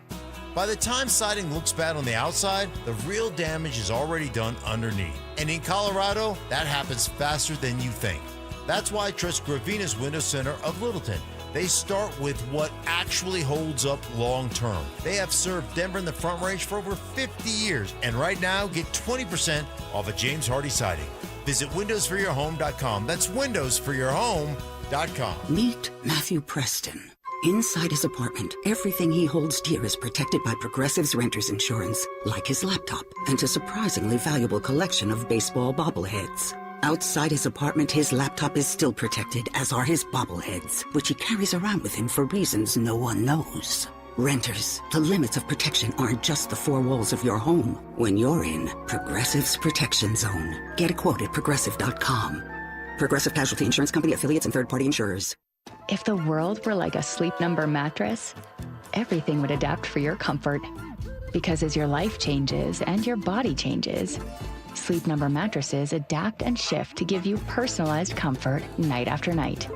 By the time siding looks bad on the outside, the real damage is already done underneath. And in Colorado, that happens faster than you think. That's why I trust Gravina's Window Center of Littleton. They start with what actually holds up long term. They have served Denver in the Front Range for over 50 years. And right now, get 20% off a James Hardy siding. Visit windowsforyourhome.com. That's windowsforyourhome.com. Meet Matthew Preston, Inside his apartment, everything he holds dear is protected by Progressive's Renter's Insurance, like his laptop and a surprisingly valuable collection of baseball bobbleheads. Outside his apartment, his laptop is still protected, as are his bobbleheads, which he carries around with him for reasons no one knows. Renters, the limits of protection aren't just the four walls of your home. When you're in Progressive's Protection Zone. Get a quote at Progressive.com. Progressive Casualty Insurance Company, affiliates, and third-party insurers. If the world were like a Sleep Number mattress, everything would adapt for your comfort. Because as your life changes and your body changes, Sleep Number mattresses adapt and shift to give you personalized comfort night after night.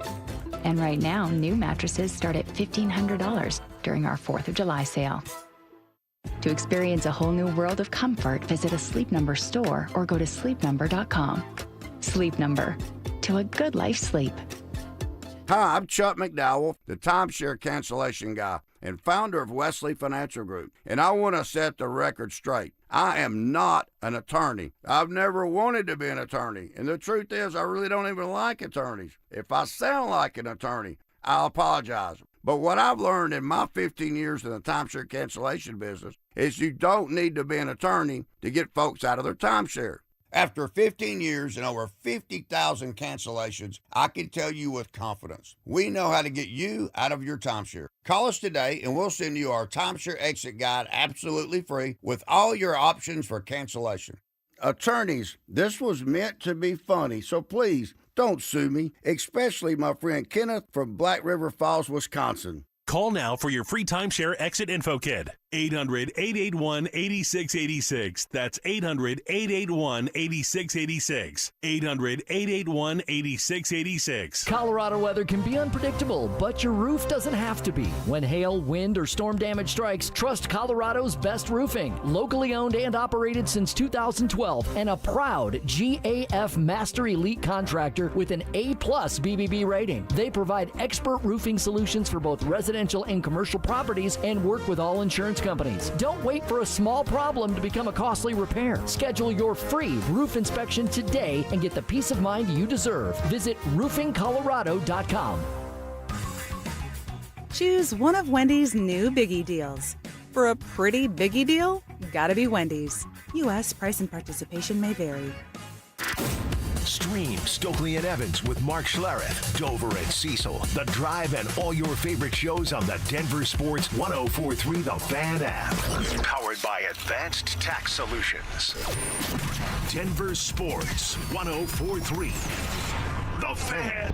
And right now, new mattresses start at $1,500 during our 4th of July sale. To experience a whole new world of comfort, visit a Sleep Number store or go to sleepnumber.com. Sleep Number. To a good night's sleep. Hi, I'm Chuck McDowell, the timeshare cancellation guy and founder of Wesley Financial Group, and I want to set the record straight. I am not an attorney. I've never wanted to be an attorney, and the truth is I really don't even like attorneys. If I sound like an attorney, I'll apologize. But what I've learned in my 15 years in the timeshare cancellation business is you don't need to be an attorney to get folks out of their timeshare. After 15 years and over 50,000 cancellations, I can tell you with confidence, we know how to get you out of your timeshare. Call us today and we'll send you our timeshare exit guide absolutely free with all your options for cancellation. Attorneys, this was meant to be funny, so please don't sue me, especially my friend Kenneth from Black River Falls, Wisconsin. Call now for your free timeshare exit info kit. 800-881-8686. That's 800-881-8686. 800-881-8686. Colorado weather can be unpredictable, but your roof doesn't have to be. When hail, wind, or storm damage strikes, trust Colorado's Best Roofing. Locally owned and operated since 2012 and a proud GAF Master Elite contractor with an A-plus BBB rating. They provide expert roofing solutions for both residential and commercial properties and work with all insurance companies. Don't wait for a small problem to become a costly repair. Schedule your free roof inspection today and get the peace of mind you deserve. Visit roofingcolorado.com. Choose one of Wendy's new Biggie deals. For a pretty Biggie deal, gotta be Wendy's. U.S. price and participation may vary. Stream Stokely and Evans with Mark Schlereth, Dover and Cecil, The Drive, and all your favorite shows on the Denver Sports 104.3 The Fan app. Powered by Advanced Tax Solutions. Denver Sports 104.3 The Fan.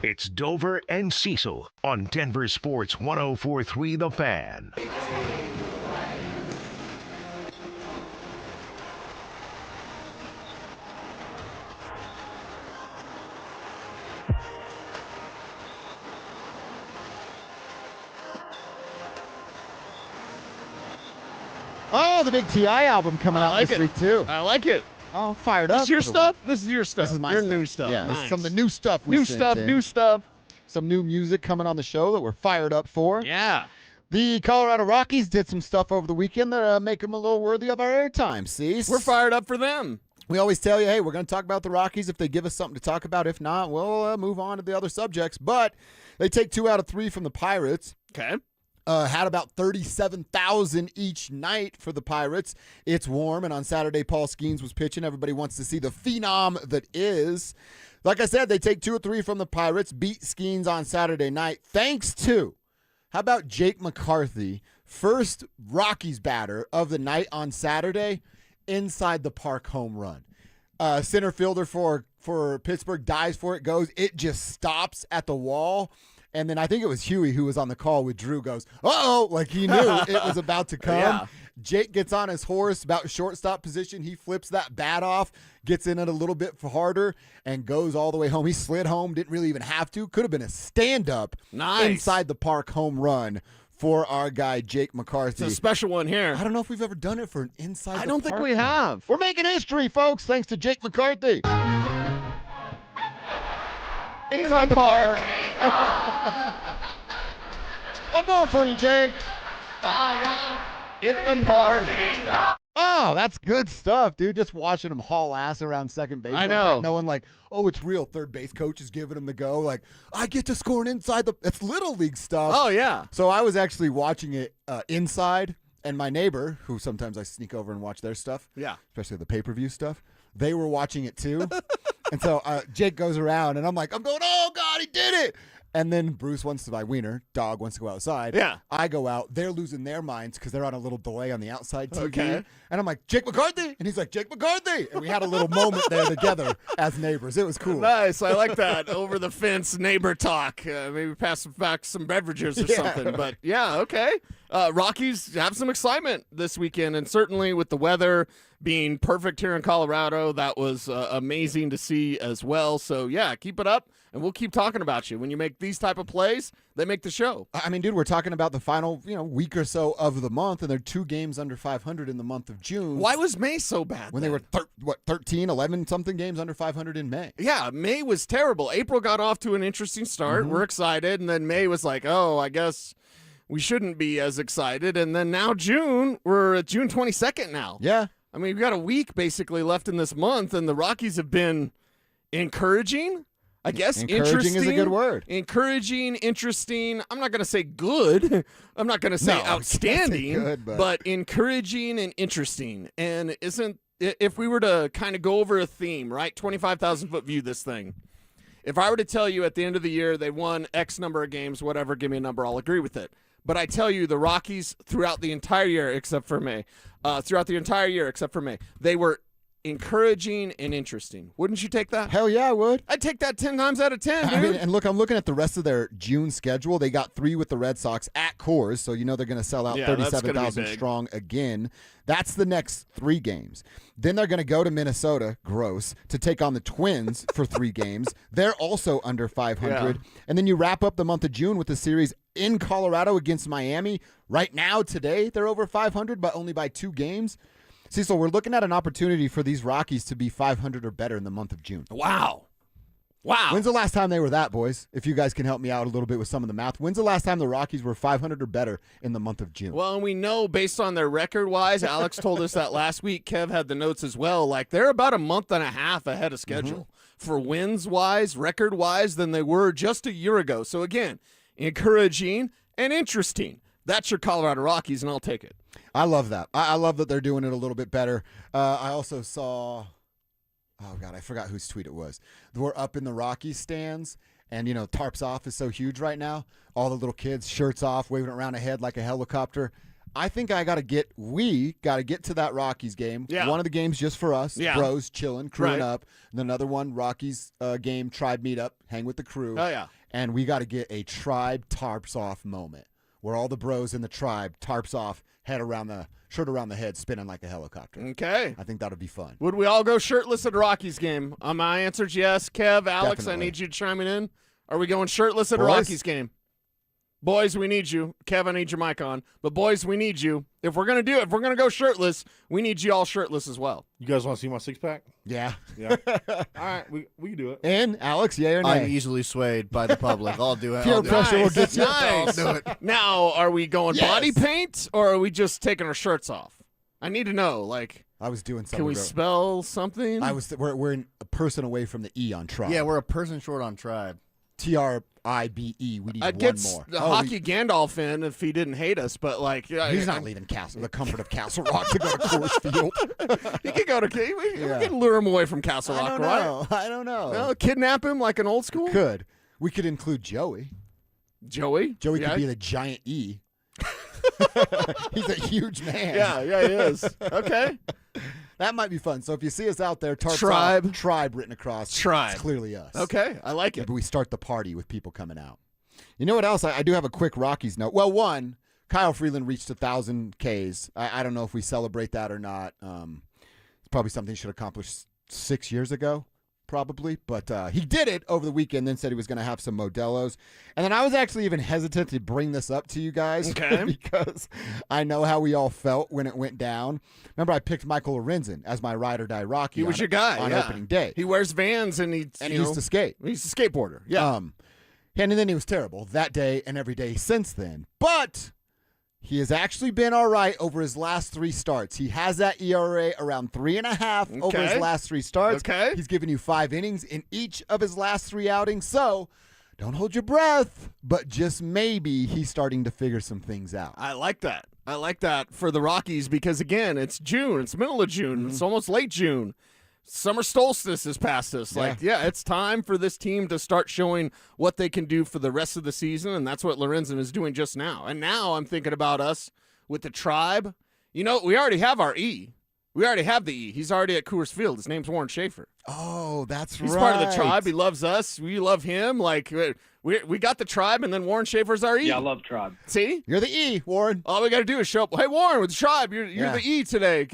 It's Dover and Cecil on Denver Sports 104.3 The Fan. Oh, the big T.I. album coming out this week, too. I like it. Oh, fired up. This is your stuff? This is your stuff. This is my your stuff. new stuff. Yeah, nice. this is some of the new stuff New stuff. Some new music coming on the show that we're fired up for. Yeah. The Colorado Rockies did some stuff over the weekend that make them a little worthy of our airtime, see? We're fired up for them. We always tell you, hey, we're going to talk about the Rockies if they give us something to talk about. If not, we'll move on to the other subjects. But they take 2 out of 3 from the Pirates. Okay. Had about 37,000 each night for the Pirates. It's warm, and on Saturday, Paul Skeens was pitching. Everybody wants to see the phenom that is. Like I said, they take 2 or 3 from the Pirates, beat Skeens on Saturday night, thanks to, how about Jake McCarthy, first Rockies batter of the night on Saturday, inside the park home run. Center fielder for Pittsburgh dives for it, goes. It just stops at the wall. And then I think it was Huey who was on the call with Drew, goes, uh-oh, like he knew it was about to come. Yeah. Jake gets on his horse, about shortstop position. He flips that bat off, gets in it a little bit harder, and goes all the way home. He slid home, didn't really even have to. Could have been a stand-up inside the park home run for our guy, Jake McCarthy. It's a special one here. I don't know if we've ever done it for an inside the park. I don't think we have. We're making history, folks, thanks to Jake McCarthy. Inside the park. I'm going for you, Jake. In the park. Oh, that's good stuff, dude. Just watching him haul ass around second base. I know. Knowing like, oh, it's real. Third base coach is giving him the go. Like, I get to score inside the. It's little league stuff. Oh, yeah. So I was actually watching it inside, and my neighbor, who sometimes I sneak over and watch their stuff. Yeah. Especially the pay-per-view stuff. They were watching it too. And so Jake goes around, and I'm like, I'm going, oh, God, he did it. And then Bruce wants to buy Wiener. Dog wants to go outside. Yeah. I go out. They're losing their minds because they're on a little delay on the outside TV. Okay. And I'm like, Jake McCarthy? And he's like, Jake McCarthy. And we had a little moment there together as neighbors. It was cool. Nice. I like that. Over the fence neighbor talk. Maybe pass back some beverages or something. But yeah, okay. Rockies have some excitement this weekend. And certainly with the weather being perfect here in Colorado, that was amazing to see as well. So yeah, keep it up. And we'll keep talking about you. When you make these type of plays, they make the show. I mean, dude, we're talking about the final, week or so of the month, and they're 2 games under 500 in the month of June. Why was May so bad? When they were 13, 11 something games under 500 in May. Yeah, May was terrible. April got off to an interesting start. We're excited, and then May was like, oh, I guess we shouldn't be as excited. And then now June, we're at June 22nd now. Yeah. I mean, we've got a week basically left in this month, and the Rockies have been encouraging. I guess encouraging is a good word. Encouraging, interesting. I'm not going to say good. I'm not going to say outstanding, good, but encouraging and interesting. And if we were to kind of go over a theme, right? 25,000-foot view this thing. If I were to tell you at the end of the year they won X number of games, whatever, give me a number, I'll agree with it. But I tell you, the Rockies throughout the entire year, except for May, they were encouraging and interesting. Wouldn't you take that? Hell yeah, I would. I'd take that 10 times out of 10, dude. I mean, and look, I'm looking at the rest of their June schedule. They got 3 with the Red Sox at Coors, so they're going to sell out 37,000 strong again. That's the next 3 games. Then they're going to go to Minnesota, gross, to take on the Twins for 3 games. They're also under 500. Yeah. And then you wrap up the month of June with the series in Colorado against Miami. Right now, today, they're over 500, but only by 2 games. Cecil, we're looking at an opportunity for these Rockies to be 500 or better in the month of June. Wow. When's the last time they were that, boys? If you guys can help me out a little bit with some of the math. When's the last time the Rockies were 500 or better in the month of June? Well, and we know based on their record-wise, Alex told us that last week. Kev had the notes as well. Like, they're about a month and a half ahead of schedule for wins-wise, record-wise, than they were just a year ago. So, again, encouraging and interesting. That's your Colorado Rockies, and I'll take it. I love that. I love that they're doing it a little bit better. I also saw, oh, God, I forgot whose tweet it was. We're up in the Rockies stands, and, tarps off is so huge right now. All the little kids, shirts off, waving around a head like a helicopter. I think we got to get to that Rockies game. Yeah. One of the games just for us, bros chilling, crewing up. And another one, Rockies game, tribe meetup, hang with the crew. Oh, yeah. And we got to get a tribe tarps off moment where all the bros in the tribe tarps off, shirt around the head, spinning like a helicopter. Okay. I think that'll be fun. Would we all go shirtless at a Rockies game? My answer's yes. Kev, Alex, Definitely. I need you to chime in. Are we going shirtless at a Rockies game? Boys, we need you. Kev, I need your mic on. But boys, we need you. If we're going to go shirtless, we need you all shirtless as well. You guys want to see my six-pack? Yeah. Yeah. All right, we can do it. And Alex, yay or nay? I'm easily swayed by the public. I'll do it. Peer pressure will get you. Nice. I'll do it. Now, are we going body paint or are we just taking our shirts off? I need to know. Like, I was doing something. Can we spell something? We're a person away from the E on tribe. Yeah, we're a person short on tribe. TRIBE. We need I'd one get more. the hockey Gandalf in if he didn't hate us, but like he's not leaving the comfort of Castle Rock to go to Coors Field. He could go to. We can lure him away from Castle Rock, right? I don't know. No, kidnap him like an old school. We could include Joey. Joey could be the giant E. He's a huge man. Yeah, he is. Okay. That might be fun. So if you see us out there, tribe written across, tribe. It's clearly us. Okay, I like it. But we start the party with people coming out. You know what else? I do have a quick Rockies note. Well, one, Kyle Freeland reached 1,000 Ks. I don't know if we celebrate that or not. It's probably something he should accomplish 6 years ago, probably. But he did it over the weekend, then said he was going to have some Modelo's. And then I was actually even hesitant to bring this up to you guys because I know how we all felt when it went down. Remember, I picked Michael Lorenzen as my ride or die Rocky. He was your guy on opening day. He wears Vans and he used to skate. He's a skateboarder. Yeah. And then he was terrible that day and every day since then. But He has actually been all right over his last 3 starts. He has that ERA around 3.5 over his last 3 starts. Okay. He's given you 5 innings in each of his last 3 outings. So don't hold your breath, but just maybe he's starting to figure some things out. I like that. I like that for the Rockies because, again, it's June. It's middle of June. It's almost late June. Summer solstice is past us. It's time for this team to start showing what they can do for the rest of the season, and that's what Lorenzen is doing just now. And now I'm thinking about us with the Tribe. You know, we already have our E. We already have the E. He's already at Coors Field. His name's Warren Schaefer. Oh, that's He's right. part of the Tribe. He loves us. We love him. Like, we got the Tribe, and then Warren Schaefer's our E. Yeah, I love Tribe. See? You're the E, Warren. All we got to do is show up. Hey, Warren, with the Tribe, you're the E today.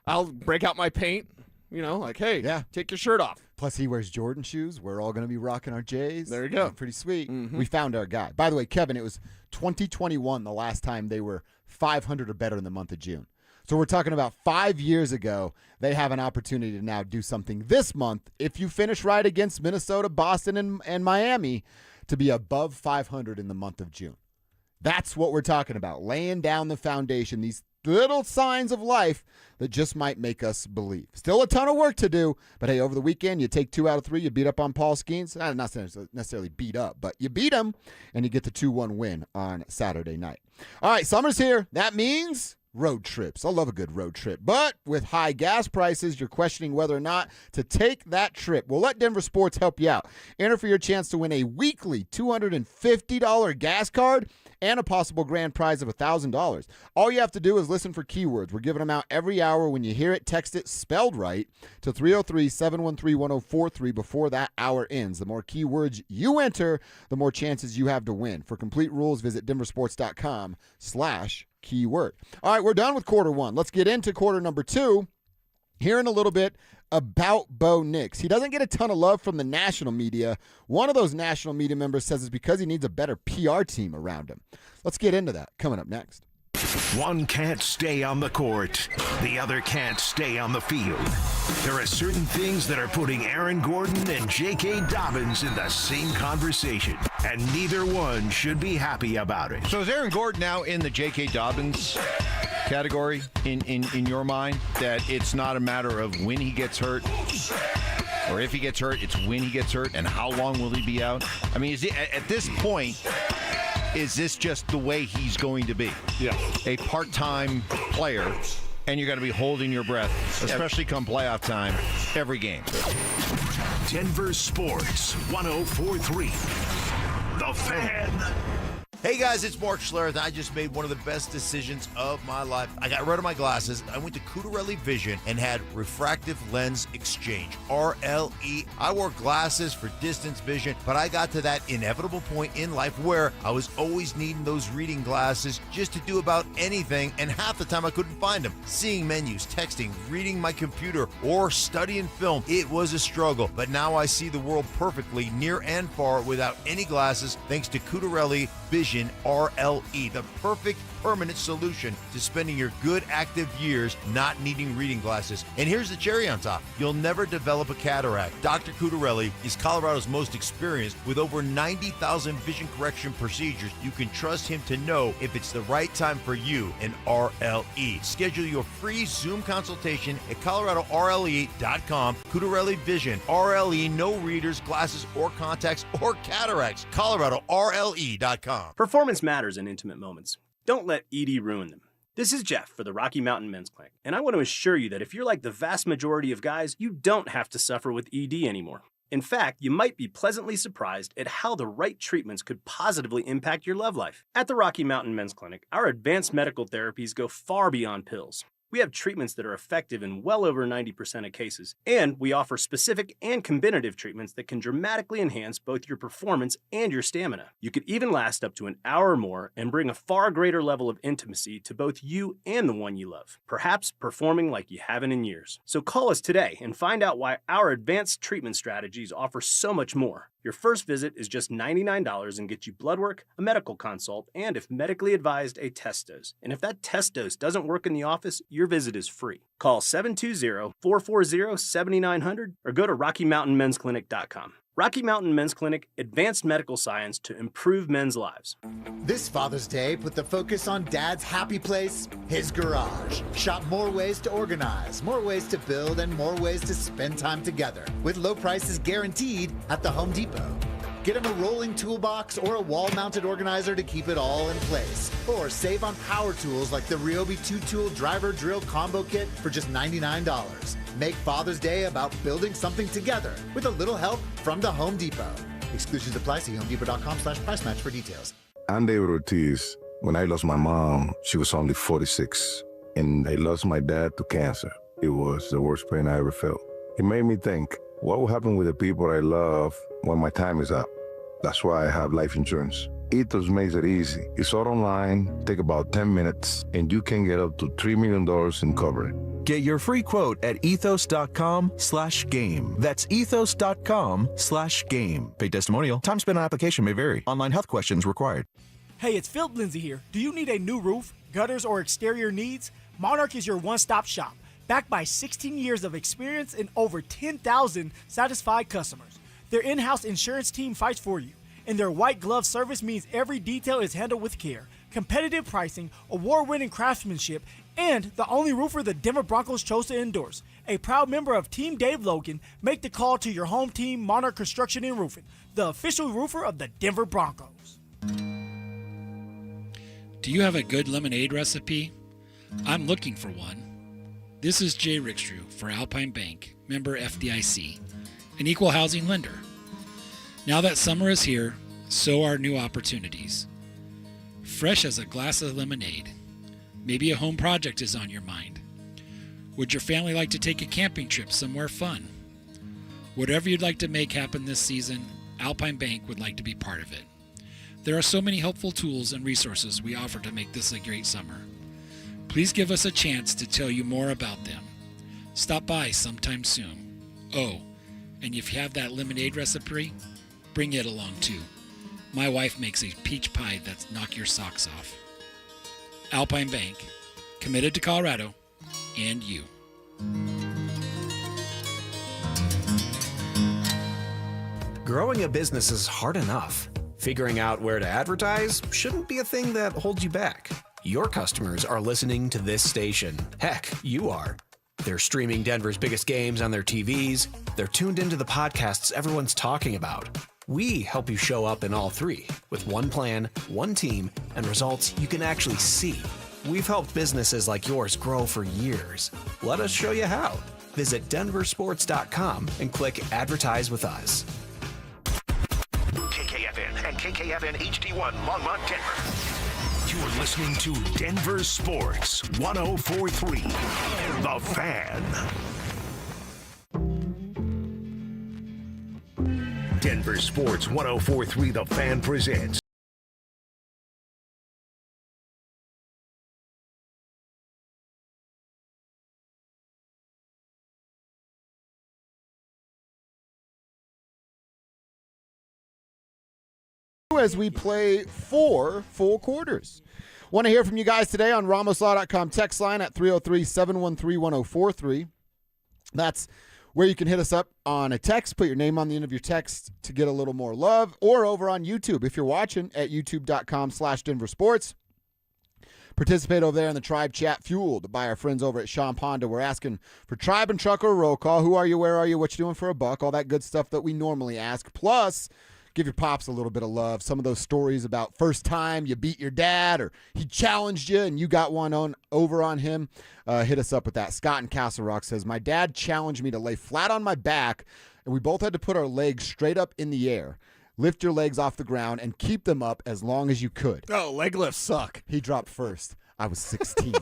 I'll break out my paint. You know, like, hey, take your shirt off. Plus, he wears Jordan shoes. We're all going to be rocking our J's. There you go. Pretty sweet. We found our guy. By the way, Kevin, it was 2021 the last time they were 500 or better in the month of June. So we're talking about 5 years ago. They have an opportunity to now do something this month. If you finish right against Minnesota, Boston, and Miami, to be above 500 in the month of June. That's what we're talking about, laying down the foundation, these little signs of life that just might make us believe. Still a ton of work to do, but hey, over the weekend, you take 2 out of 3, you beat up on Paul Skeens. Not necessarily beat up, but you beat him, and you get the 2-1 win on Saturday night. All right, summer's here. That means road trips. I love a good road trip. But with high gas prices, you're questioning whether or not to take that trip. Well, let Denver Sports help you out. Enter for your chance to win a weekly $250 gas card and a possible grand prize of $1,000. All you have to do is listen for keywords. We're giving them out every hour. When you hear it, text it spelled right to 303-713-1043 before that hour ends. The more keywords you enter, the more chances you have to win. For complete rules, visit denversports.com/keyword. All right, we're done with quarter 1. Let's get into quarter number 2. Hearing a little bit about Bo Nix. He doesn't get a ton of love from the national media. One of those national media members says it's because he needs a better PR team around him. Let's get into that coming up next. One can't stay on the court. The other can't stay on the field. There are certain things that are putting Aaron Gordon and J.K. Dobbins in the same conversation, and neither one should be happy about it. So is Aaron Gordon now in the J.K. Dobbins category in your mind, that it's not a matter of when he gets hurt or if he gets hurt, it's when he gets hurt and how long will he be out? I mean, is it, at this point, is this just the way he's going to be? Yeah. A part-time player, and you're going to be holding your breath, especially come playoff time, every game. Denver Sports 104.3. The Fan. Hey guys, it's Mark Schlereth. I just made one of the best decisions of my life. I got rid of my glasses. I went to Cutarelli Vision and had refractive lens exchange, RLE. I wore glasses for distance vision, but I got to that inevitable point in life where I was always needing those reading glasses just to do about anything, and half the time I couldn't find them. Seeing menus, texting, reading my computer, or studying film, it was a struggle. But now I see the world perfectly, near and far, without any glasses, thanks to Cutarelli Vision RLE, the perfect permanent solution to spending your good active years not needing reading glasses. And here's the cherry on top. You'll never develop a cataract. Dr. Cutarelli is Colorado's most experienced with over 90,000 vision correction procedures. You can trust him to know if it's the right time for you in RLE. Schedule your free Zoom consultation at ColoradoRLE.com. Cutarelli Vision, RLE, no readers, glasses, or contacts, or cataracts. ColoradoRLE.com. Performance matters in intimate moments. Don't let ED ruin them. This is Jeff for the Rocky Mountain Men's Clinic, and I want to assure you that if you're like the vast majority of guys, you don't have to suffer with ED anymore. In fact, you might be pleasantly surprised at how the right treatments could positively impact your love life. At the Rocky Mountain Men's Clinic, our advanced medical therapies go far beyond pills. We have treatments that are effective in well over 90% of cases, and we offer specific and combinative treatments that can dramatically enhance both your performance and your stamina. You could even last up to an hour or more and bring a far greater level of intimacy to both you and the one you love, perhaps performing like you haven't in years. So call us today and find out why our advanced treatment strategies offer so much more. Your first visit is just $99 and gets you blood work, a medical consult, and if medically advised, a test dose. And if that test dose doesn't work in the office, your visit is free. Call 720-440-7900 or go to RockyMountainMen'sClinic.com. Rocky Mountain Men's Clinic, advanced medical science to improve men's lives. This Father's Day, put the focus on Dad's happy place, his garage. Shop more ways to organize, more ways to build, and more ways to spend time together, with low prices guaranteed at the Home Depot. Get him a rolling toolbox or a wall-mounted organizer to keep it all in place. Or save on power tools like the Ryobi 2-tool driver drill combo kit for just $99. Make Father's Day about building something together with a little help from the Home Depot. Exclusions apply. See homedepot.com/price match for details. I'm David Ortiz. When I lost my mom, she was only 46. And I lost my dad to cancer. It was the worst pain I ever felt. It made me think, what will happen with the people I love when my time is up? That's why I have life insurance. Ethos makes it easy. It's all online, take about 10 minutes, and you can get up to $3 million in coverage. Get your free quote at ethos.com/game. That's ethos.com/game. Paid testimonial. Time spent on application may vary. Online health questions required. Hey, it's Philip Lindsay here. Do you need a new roof, gutters, or exterior needs? Monarch is your one-stop shop, backed by 16 years of experience and over 10,000 satisfied customers. Their in-house insurance team fights for you, and their white glove service means every detail is handled with care. Competitive pricing, award-winning craftsmanship, and the only roofer the Denver Broncos chose to endorse. A proud member of Team Dave Logan, make the call to your home team, Monarch Construction and Roofing, the official roofer of the Denver Broncos. Do you have a good lemonade recipe? I'm looking for one. This is Jay Rickstrew for Alpine Bank, member FDIC, an equal housing lender. Now that summer is here, so are new opportunities. Fresh as a glass of lemonade. Maybe a home project is on your mind. Would your family like to take a camping trip somewhere fun? Whatever you'd like to make happen this season, Alpine Bank would like to be part of it. There are so many helpful tools and resources we offer to make this a great summer. Please give us a chance to tell you more about them. Stop by sometime soon. Oh, and if you have that lemonade recipe, bring it along too. My wife makes a peach pie that's knock your socks off. Alpine Bank, committed to Colorado and you. Growing a business is hard enough. Figuring out where to advertise shouldn't be a thing that holds you back. Your customers are listening to this station. Heck, you are. They're streaming Denver's biggest games on their TVs. They're tuned into the podcasts everyone's talking about. We help you show up in all three with one plan, one team, and results you can actually see. We've helped businesses like yours grow for years. Let us show you how. Visit DenverSports.com and click Advertise with Us. KKFN and KKFN HD1 Longmont, Denver. You're listening to Denver Sports 104.3 The Fan. Denver Sports 104.3 The Fan presents as we play 4 full quarters. Want to hear from you guys today on RamosLaw.com text line at 303-713-1043. That's where you can hit us up on a text, put your name on the end of your text to get a little more love, or over on YouTube if you're watching at youtube.com/DenverSports. Participate over there in the Tribe Chat fueled by our friends over at Sean Ponda. We're asking for Tribe and Trucker roll call. Who are you? Where are you? What you doing for a buck? All that good stuff that we normally ask. Plus, give your pops a little bit of love. Some of those stories about first time you beat your dad or he challenged you and you got one on over on him. Hit us up with that. Scott in Castle Rock says, my dad challenged me to lay flat on my back and we both had to put our legs straight up in the air. Lift your legs off the ground and keep them up as long as you could. Oh, leg lifts suck. He dropped first. I was 16.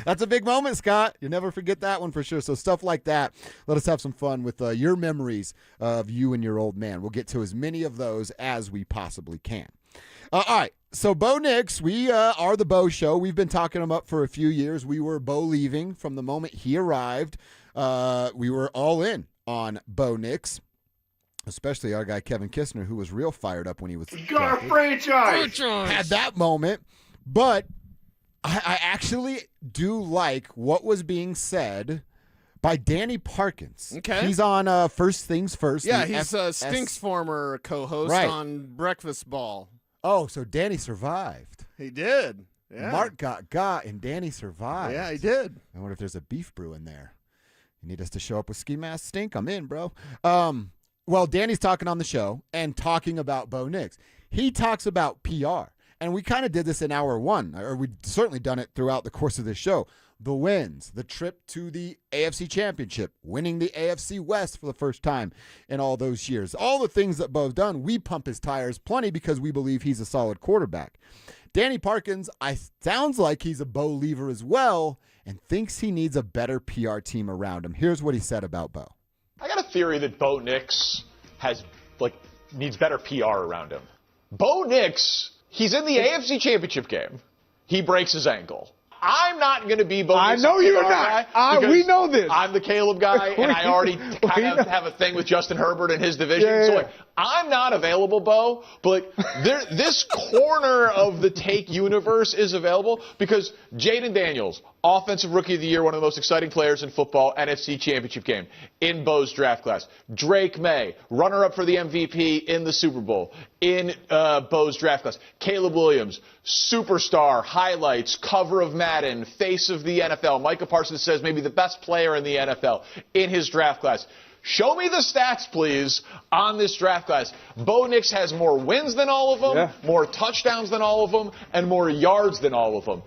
That's a big moment, Scott. You'll never forget that one for sure. So stuff like that. Let us have some fun with your memories of you and your old man. We'll get to as many of those as we possibly can. All right. So Bo Nix, we are the Bo Show. We've been talking him up for a few years. We were Bo leaving from the moment he arrived. We were all in on Bo Nix, especially our guy Kevin Kistner, who was real fired up when he was Got a franchise. Had that moment. But I actually do like what was being said by Danny Parkins. Okay. He's on First Things First. Yeah, he's Stink's former co-host on Breakfast Ball. Oh, so Danny survived. He did. Yeah. Mark got, and Danny survived. Yeah, he did. I wonder if there's a beef brew in there. You need us to show up with ski mask Stink? I'm in, bro. Well, Danny's talking on the show and talking about Bo Nix. He talks about PR, and we kind of did this in hour one, or we've certainly done it throughout the course of this show. The wins, the trip to the AFC Championship, winning the AFC West for the first time in all those years. All the things that Bo's done, we pump his tires plenty because we believe he's a solid quarterback. Danny Parkins, sounds like he's a Bo leaver as well and thinks he needs a better PR team around him. Here's what he said about Bo. I got a theory that Bo Nix needs better PR around him. Bo Nix, he's in the AFC Championship game. He breaks his ankle. I'm not going to be Bo Nix. I know you're not. We know this. I'm the Caleb guy, and I already kind of have a thing with Justin Herbert in his division. Yeah. So, I'm not available, Bo, but this corner of the take universe is available because Jaden Daniels, Offensive Rookie of the Year, one of the most exciting players in football, NFC Championship game in Bo's draft class. Drake May, runner-up for the MVP in the Super Bowl in Bo's draft class. Caleb Williams, superstar, highlights, cover of Madden, face of the NFL. Micah Parsons says maybe the best player in the NFL in his draft class. Show me the stats, please, on this draft class. Bo Nix has more wins than all of them, more touchdowns than all of them, and more yards than all of them.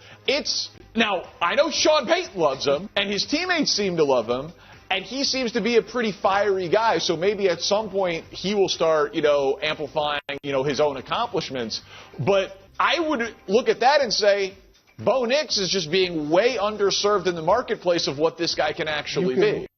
Now, I know Sean Payton loves him, and his teammates seem to love him, and he seems to be a pretty fiery guy, so maybe at some point he will start, amplifying, his own accomplishments. But I would look at that and say, Bo Nix is just being way underserved in the marketplace of what this guy can actually be.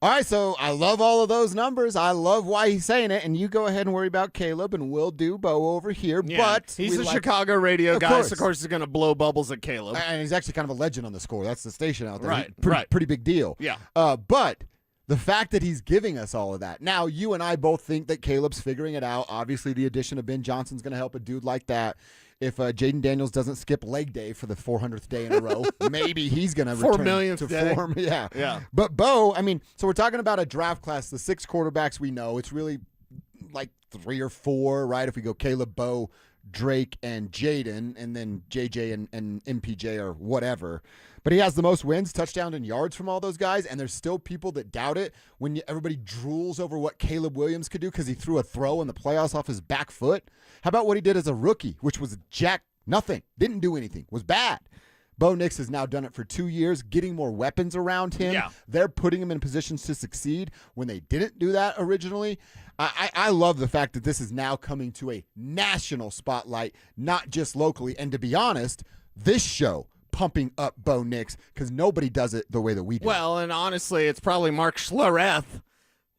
All right, so I love all of those numbers. I love why he's saying it, and you go ahead and worry about Caleb, and we'll do Bo over here. Yeah, but he's a Chicago radio guy, so of course he's going to blow bubbles at Caleb. And he's actually kind of a legend on the score. That's the station out there. Right. Pretty big deal. Yeah. But the fact that he's giving us all of that. Now, you and I both think that Caleb's figuring it out. Obviously, the addition of Ben Johnson's going to help a dude like that. If Jaden Daniels doesn't skip leg day for the 400th day in a row, maybe he's going to return to form. Yeah. But Bo, so we're talking about a draft class, the 6 quarterbacks we know. It's really like 3 or 4, right? If we go Caleb, Bo, Drake, and Jaden, and then JJ and MPJ or whatever. But he has the most wins, touchdowns, and yards from all those guys, and there's still people that doubt it when everybody drools over what Caleb Williams could do because he threw a throw in the playoffs off his back foot. How about what he did as a rookie, which was nothing, didn't do anything, was bad. Bo Nix has now done it for 2 years, getting more weapons around him. Yeah. They're putting him in positions to succeed when they didn't do that originally. I love the fact that this is now coming to a national spotlight, not just locally. And to be honest, this show pumping up Bo Nix because nobody does it the way that we do. Well, and honestly, it's probably Mark Schlereth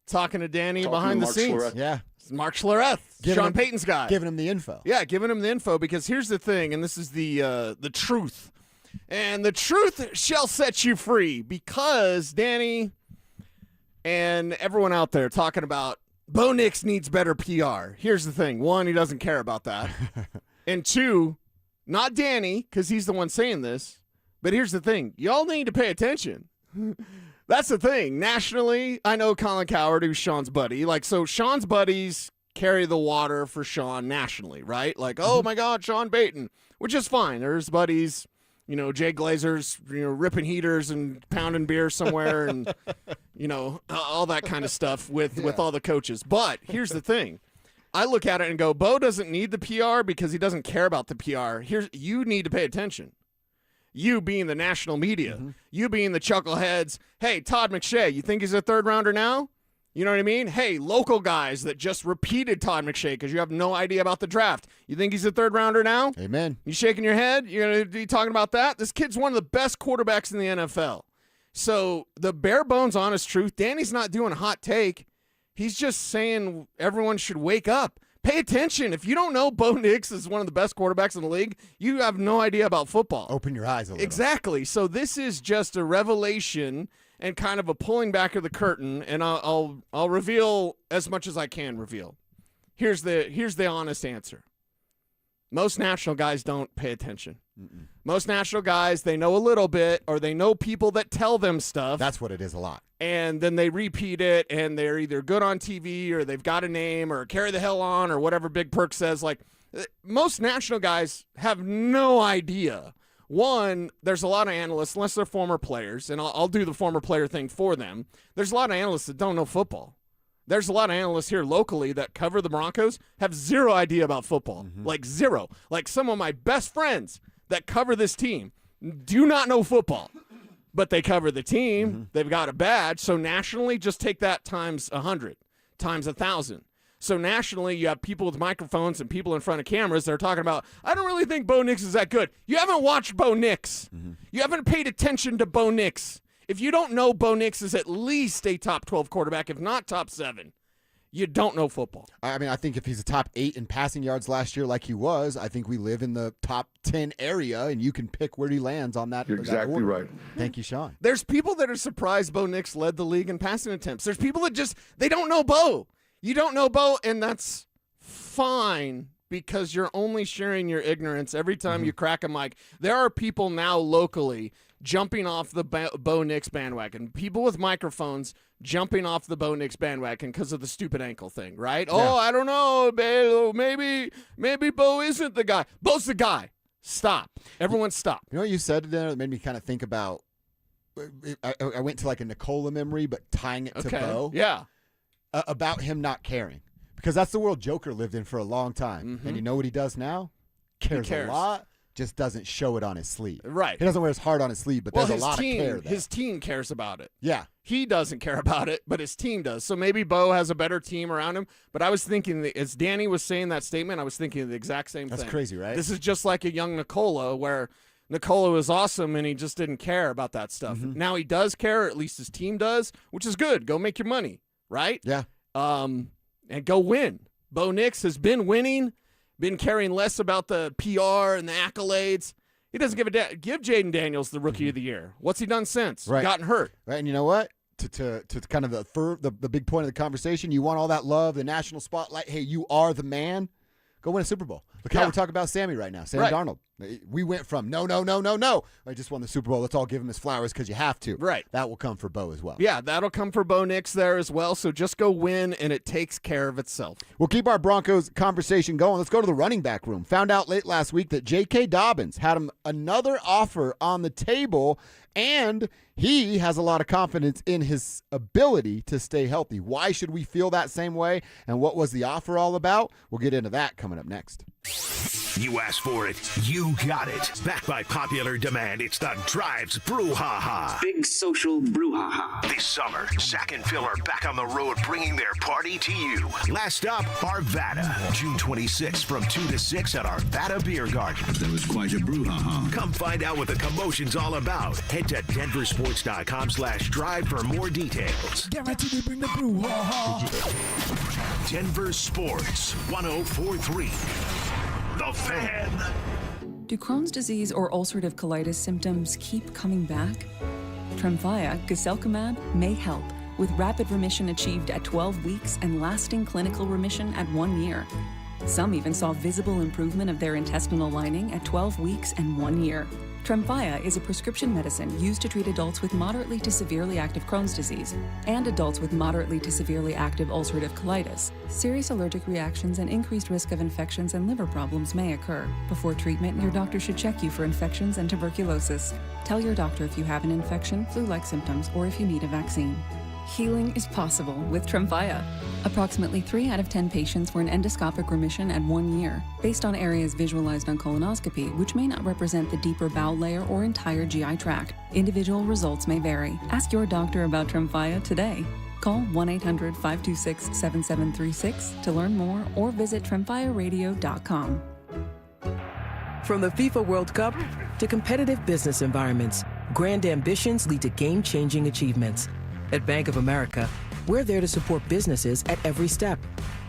talking to Danny behind the scenes. Schlereth. Yeah. It's Mark Schlereth, Sean Payton's guy. Giving him the info. Yeah, giving him the info because here's the thing, and this is the truth. And the truth shall set you free because Danny and everyone out there talking about Bo Nix needs better PR. Here's the thing. 1, he doesn't care about that. And 2, not Danny, because he's the one saying this, but here's the thing. Y'all need to pay attention. That's the thing. Nationally, I know Colin Cowherd, who's Sean's buddy. So Sean's buddies carry the water for Sean nationally, right? Oh, my God, Sean Payton, which is fine. There's buddies, Jay Glazer's, ripping heaters and pounding beer somewhere and, all that kind of stuff with all the coaches. But here's the thing. I look at it and go, Bo doesn't need the PR because he doesn't care about the PR. You need to pay attention. You being the national media, you being the chuckleheads. Hey, Todd McShay, you think he's a 3rd rounder now? You know what I mean? Hey, local guys that just repeated Todd McShay because you have no idea about the draft. You think he's a 3rd rounder now? Amen. You shaking your head? You're going to be talking about that? This kid's one of the best quarterbacks in the NFL. So the bare bones honest truth, Danny's not doing a hot take. He's just saying everyone should wake up. Pay attention. If you don't know Bo Nix is one of the best quarterbacks in the league, you have no idea about football. Open your eyes a little. Exactly. So this is just a revelation and kind of a pulling back of the curtain, and I'll reveal as much as I can reveal. Here's the honest answer. Most national guys don't pay attention. Most national guys, they know a little bit, or they know people that tell them stuff. That's what it is a lot. and then they repeat it, and they're either good on TV or they've got a name or carry the hell on or whatever Big Perk says. Like, most national guys have no idea. One, there's a lot of analysts, unless they're former players, and I'll do the former player thing for them. There's a lot of analysts that don't know football. There's a lot of analysts here locally that cover the Broncos, have zero idea about football. Like zero. Like some of my best friends that cover this team do not know football, but they cover the team. They've got a badge. So nationally, just take that times 100, times 1,000. So nationally, you have people with microphones and people in front of cameras that are talking about, I don't really think Bo Nix is that good. You haven't watched Bo Nix. You haven't paid attention to Bo Nix. If you don't know Bo Nix is at least a top 12 quarterback, if not top 7, you don't know football. I mean, I think if he's a top 8 in passing yards last year like he was, I think we live in the top 10 area, and you can pick where he lands on that. You're exactly right. Thank you, Sean. There's people that are surprised Bo Nix led the league in passing attempts. There's people that just, they don't know Bo. You don't know Bo, and that's fine because you're only sharing your ignorance every time you crack a mic. There are people now locally jumping off the Bo Nix bandwagon. People with microphones jumping off the Bo Nix bandwagon because of the stupid ankle thing, right? Yeah. Oh, I don't know, maybe Bo isn't the guy. Bo's the guy. Stop. Everyone stop. You know what you said there that made me kind of think about, I went to like a Nicola memory, but tying it to Bo. Yeah. About him not caring. Because that's the world Joker lived in for a long time. And you know what he does now? Cares a lot, just doesn't show it on his sleeve. Right. He doesn't wear his heart on his sleeve, but there's a lot of care there. His team cares about it. Yeah. He doesn't care about it, but his team does. So maybe Bo has a better team around him. But I was thinking, as Danny was saying that statement, I was thinking the exact same thing. That's crazy, right? This is just like a young Nicola where Nicola was awesome and he just didn't care about that stuff. Now he does care, or at least his team does, which is good. Go make your money, right? Yeah. And go win. Bo Nix has been winning, been caring less about the PR and the accolades. He doesn't give a damn. Give Jaden Daniels the Rookie of the Year. What's he done since? Right. Gotten hurt. Right, and you know what? To kind of the big point of the conversation, you want all that love, the national spotlight. Hey, you are the man. Go win a Super Bowl. Look how we're talking about Sammy right now. Sam Darnold. We went from no. I just won the Super Bowl. Let's all give him his flowers because you have to. Right. That will come for Bo as well. Yeah, that'll come for Bo Nix there as well. So just go win, and it takes care of itself. We'll keep our Broncos conversation going. Let's go to the running back room. Found out late last week that J.K. Dobbins had him another offer on the table, and he has a lot of confidence in his ability to stay healthy. Why should we feel that same way? And what was the offer all about? We'll get into that coming up next. You asked for it, you got it. Backed by popular demand, it's the Drives Brouhaha. Big social brouhaha. This summer, Zach and Phil are back on the road bringing their party to you. Last stop, Arvada. June 26th from 2 to 6 at Arvada Beer Garden. That was quite a brouhaha. Come find out what the commotion's all about. Head to DenverSports.com/drive for more details. Guaranteed to bring the brouhaha. Denver Sports 104.3. The Fan. Do Crohn's disease or ulcerative colitis symptoms keep coming back? Tremfya, guselkumab, may help, with rapid remission achieved at 12 weeks and lasting clinical remission at 1 year. Some even saw visible improvement of their intestinal lining at 12 weeks and 1 year. Tremfya is a prescription medicine used to treat adults with moderately to severely active Crohn's disease and adults with moderately to severely active ulcerative colitis. Serious allergic reactions and increased risk of infections and liver problems may occur. Before treatment, your doctor should check you for infections and tuberculosis. Tell your doctor if you have an infection, flu-like symptoms, or if you need a vaccine. Healing is possible with Tremfya. Approximately 3 out of 10 patients were in endoscopic remission at 1 year, based on areas visualized on colonoscopy, which may not represent the deeper bowel layer or entire GI tract. Individual results may vary. Ask your doctor about Tremfya today. Call 1-800-526-7736 to learn more or visit tremfyaradio.com. From the FIFA World Cup to competitive business environments, grand ambitions lead to game-changing achievements. At Bank of America, we're there to support businesses at every step,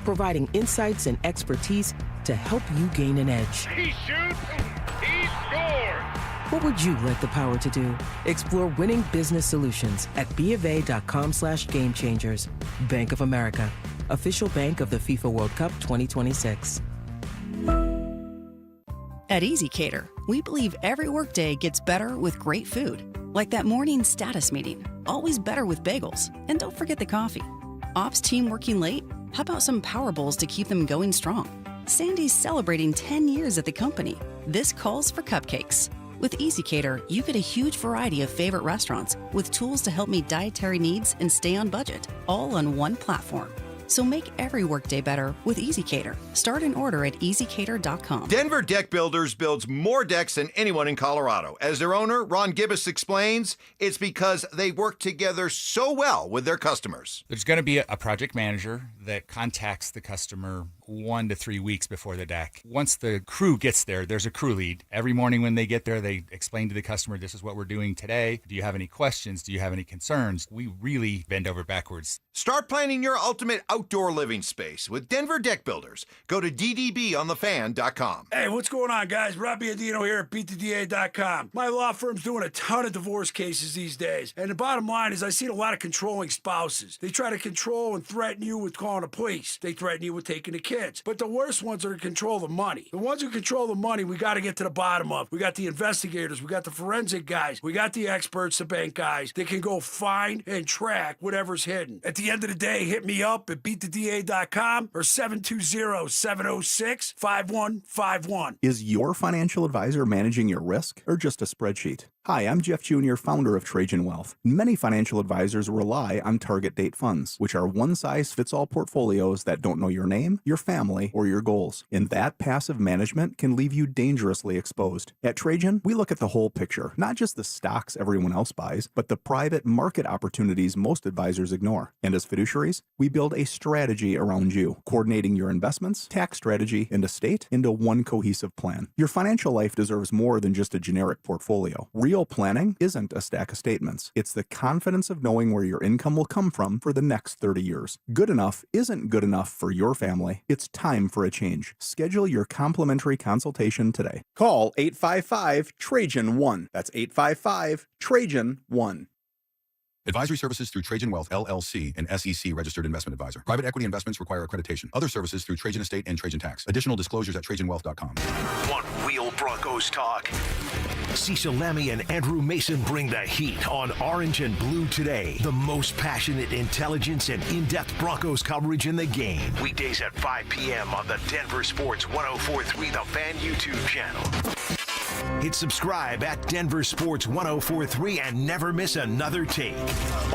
providing insights and expertise to help you gain an edge. He shoots, he scores! What would you like the power to do? Explore winning business solutions at BofA.com/gamechangers. Bank of America, official bank of the FIFA World Cup 2026. At EasyCater, we believe every workday gets better with great food. Like that morning status meeting, always better with bagels. And don't forget the coffee. Ops team working late? How about some Power Bowls to keep them going strong? Sandy's celebrating 10 years at the company. This calls for cupcakes. With EasyCater, you get a huge variety of favorite restaurants with tools to help meet dietary needs and stay on budget, all on one platform. So make every workday better with EasyCater. Start an order at easycater.com. Denver Deck Builders builds more decks than anyone in Colorado. As their owner, Ron Gibbous, explains, it's because they work together so well with their customers. There's going to be a project manager that contacts the customer 1 to 3 weeks before the deck. Once the crew gets there, there's a crew lead. Every morning when they get there, they explain to the customer, this is what we're doing today. Do you have any questions? Do you have any concerns? We really bend over backwards. Start planning your ultimate outdoor living space with Denver Deck Builders. Go to ddbonthefan.com. Hey, what's going on, guys? Rob Biandino here at BeatTheDA.com. My law firm's doing a ton of divorce cases these days. And the bottom line is I see a lot of controlling spouses. They try to control and threaten you with calling the police. They threaten you with taking the kids. But the worst ones are to control the money. The ones who control the money, we got to get to the bottom of. We got the investigators. We got the forensic guys. We got the experts, the bank guys. They can go find and track whatever's hidden. At the end of the day, hit me up at BeatTheDA.com or 720-706-5151. Is your financial advisor managing your risk or just a spreadsheet? Hi, I'm Jeff Jr., founder of Trajan Wealth. Many financial advisors rely on target date funds, which are one-size-fits-all portfolios that don't know your name, your family, or your goals. And that passive management can leave you dangerously exposed. At Trajan, we look at the whole picture, not just the stocks everyone else buys, but the private market opportunities most advisors ignore. And as fiduciaries, we build a strategy around you, coordinating your investments, tax strategy, and estate into one cohesive plan. Your financial life deserves more than just a generic portfolio. Real planning isn't a stack of statements. It's the confidence of knowing where your income will come from for the next 30 years. Good enough isn't good enough for your family. It's time for a change. Schedule your complimentary consultation today. Call 855-TRAJAN-1. That's 855-TRAJAN-1. Advisory services through Trajan Wealth, LLC, an SEC registered investment advisor. Private equity investments require accreditation. Other services through Trajan Estate and Trajan Tax. Additional disclosures at TrajanWealth.com. Want real Broncos talk? Cecil Lammy and Andrew Mason bring the heat on Orange and Blue Today. The most passionate intelligence and in-depth Broncos coverage in the game. Weekdays at 5 p.m. on the Denver Sports 104.3 The Fan YouTube channel. Hit subscribe at Denver Sports 104.3 and never miss another take.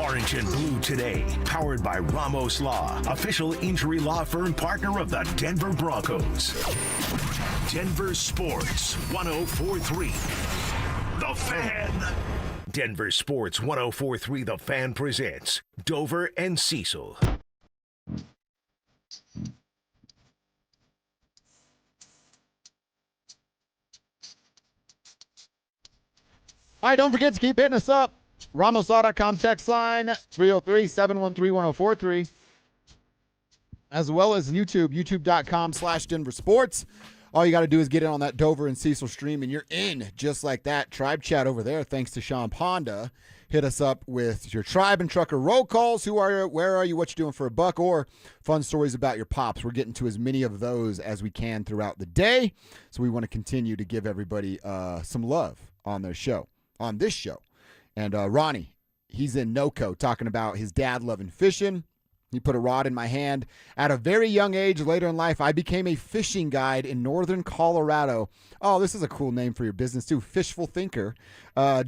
Orange and Blue Today, powered by Ramos Law, official injury law firm partner of the Denver Broncos. Denver Sports 104.3 The Fan. Denver Sports 104.3 The Fan presents Dover and Cecil. All right, don't forget to keep hitting us up. RamosLaw.com text line 303-713-1043. As well as YouTube, youtube.com/DenverSports. All you got to do is get in on that Dover and Cecil stream, and you're in just like that. Tribe chat over there, thanks to Sean Ponda. Hit us up with your tribe and trucker roll calls. Who are you? Where are you? What you doing for a buck? Or fun stories about your pops. We're getting to as many of those as we can throughout the day. So we want to continue to give everybody some love on this show. And Ronnie, he's in NOCO talking about his dad loving fishing. He put a rod in my hand. At a very young age, later in life, I became a fishing guide in northern Colorado. Oh, this is a cool name for your business, too. Fishful Thinker.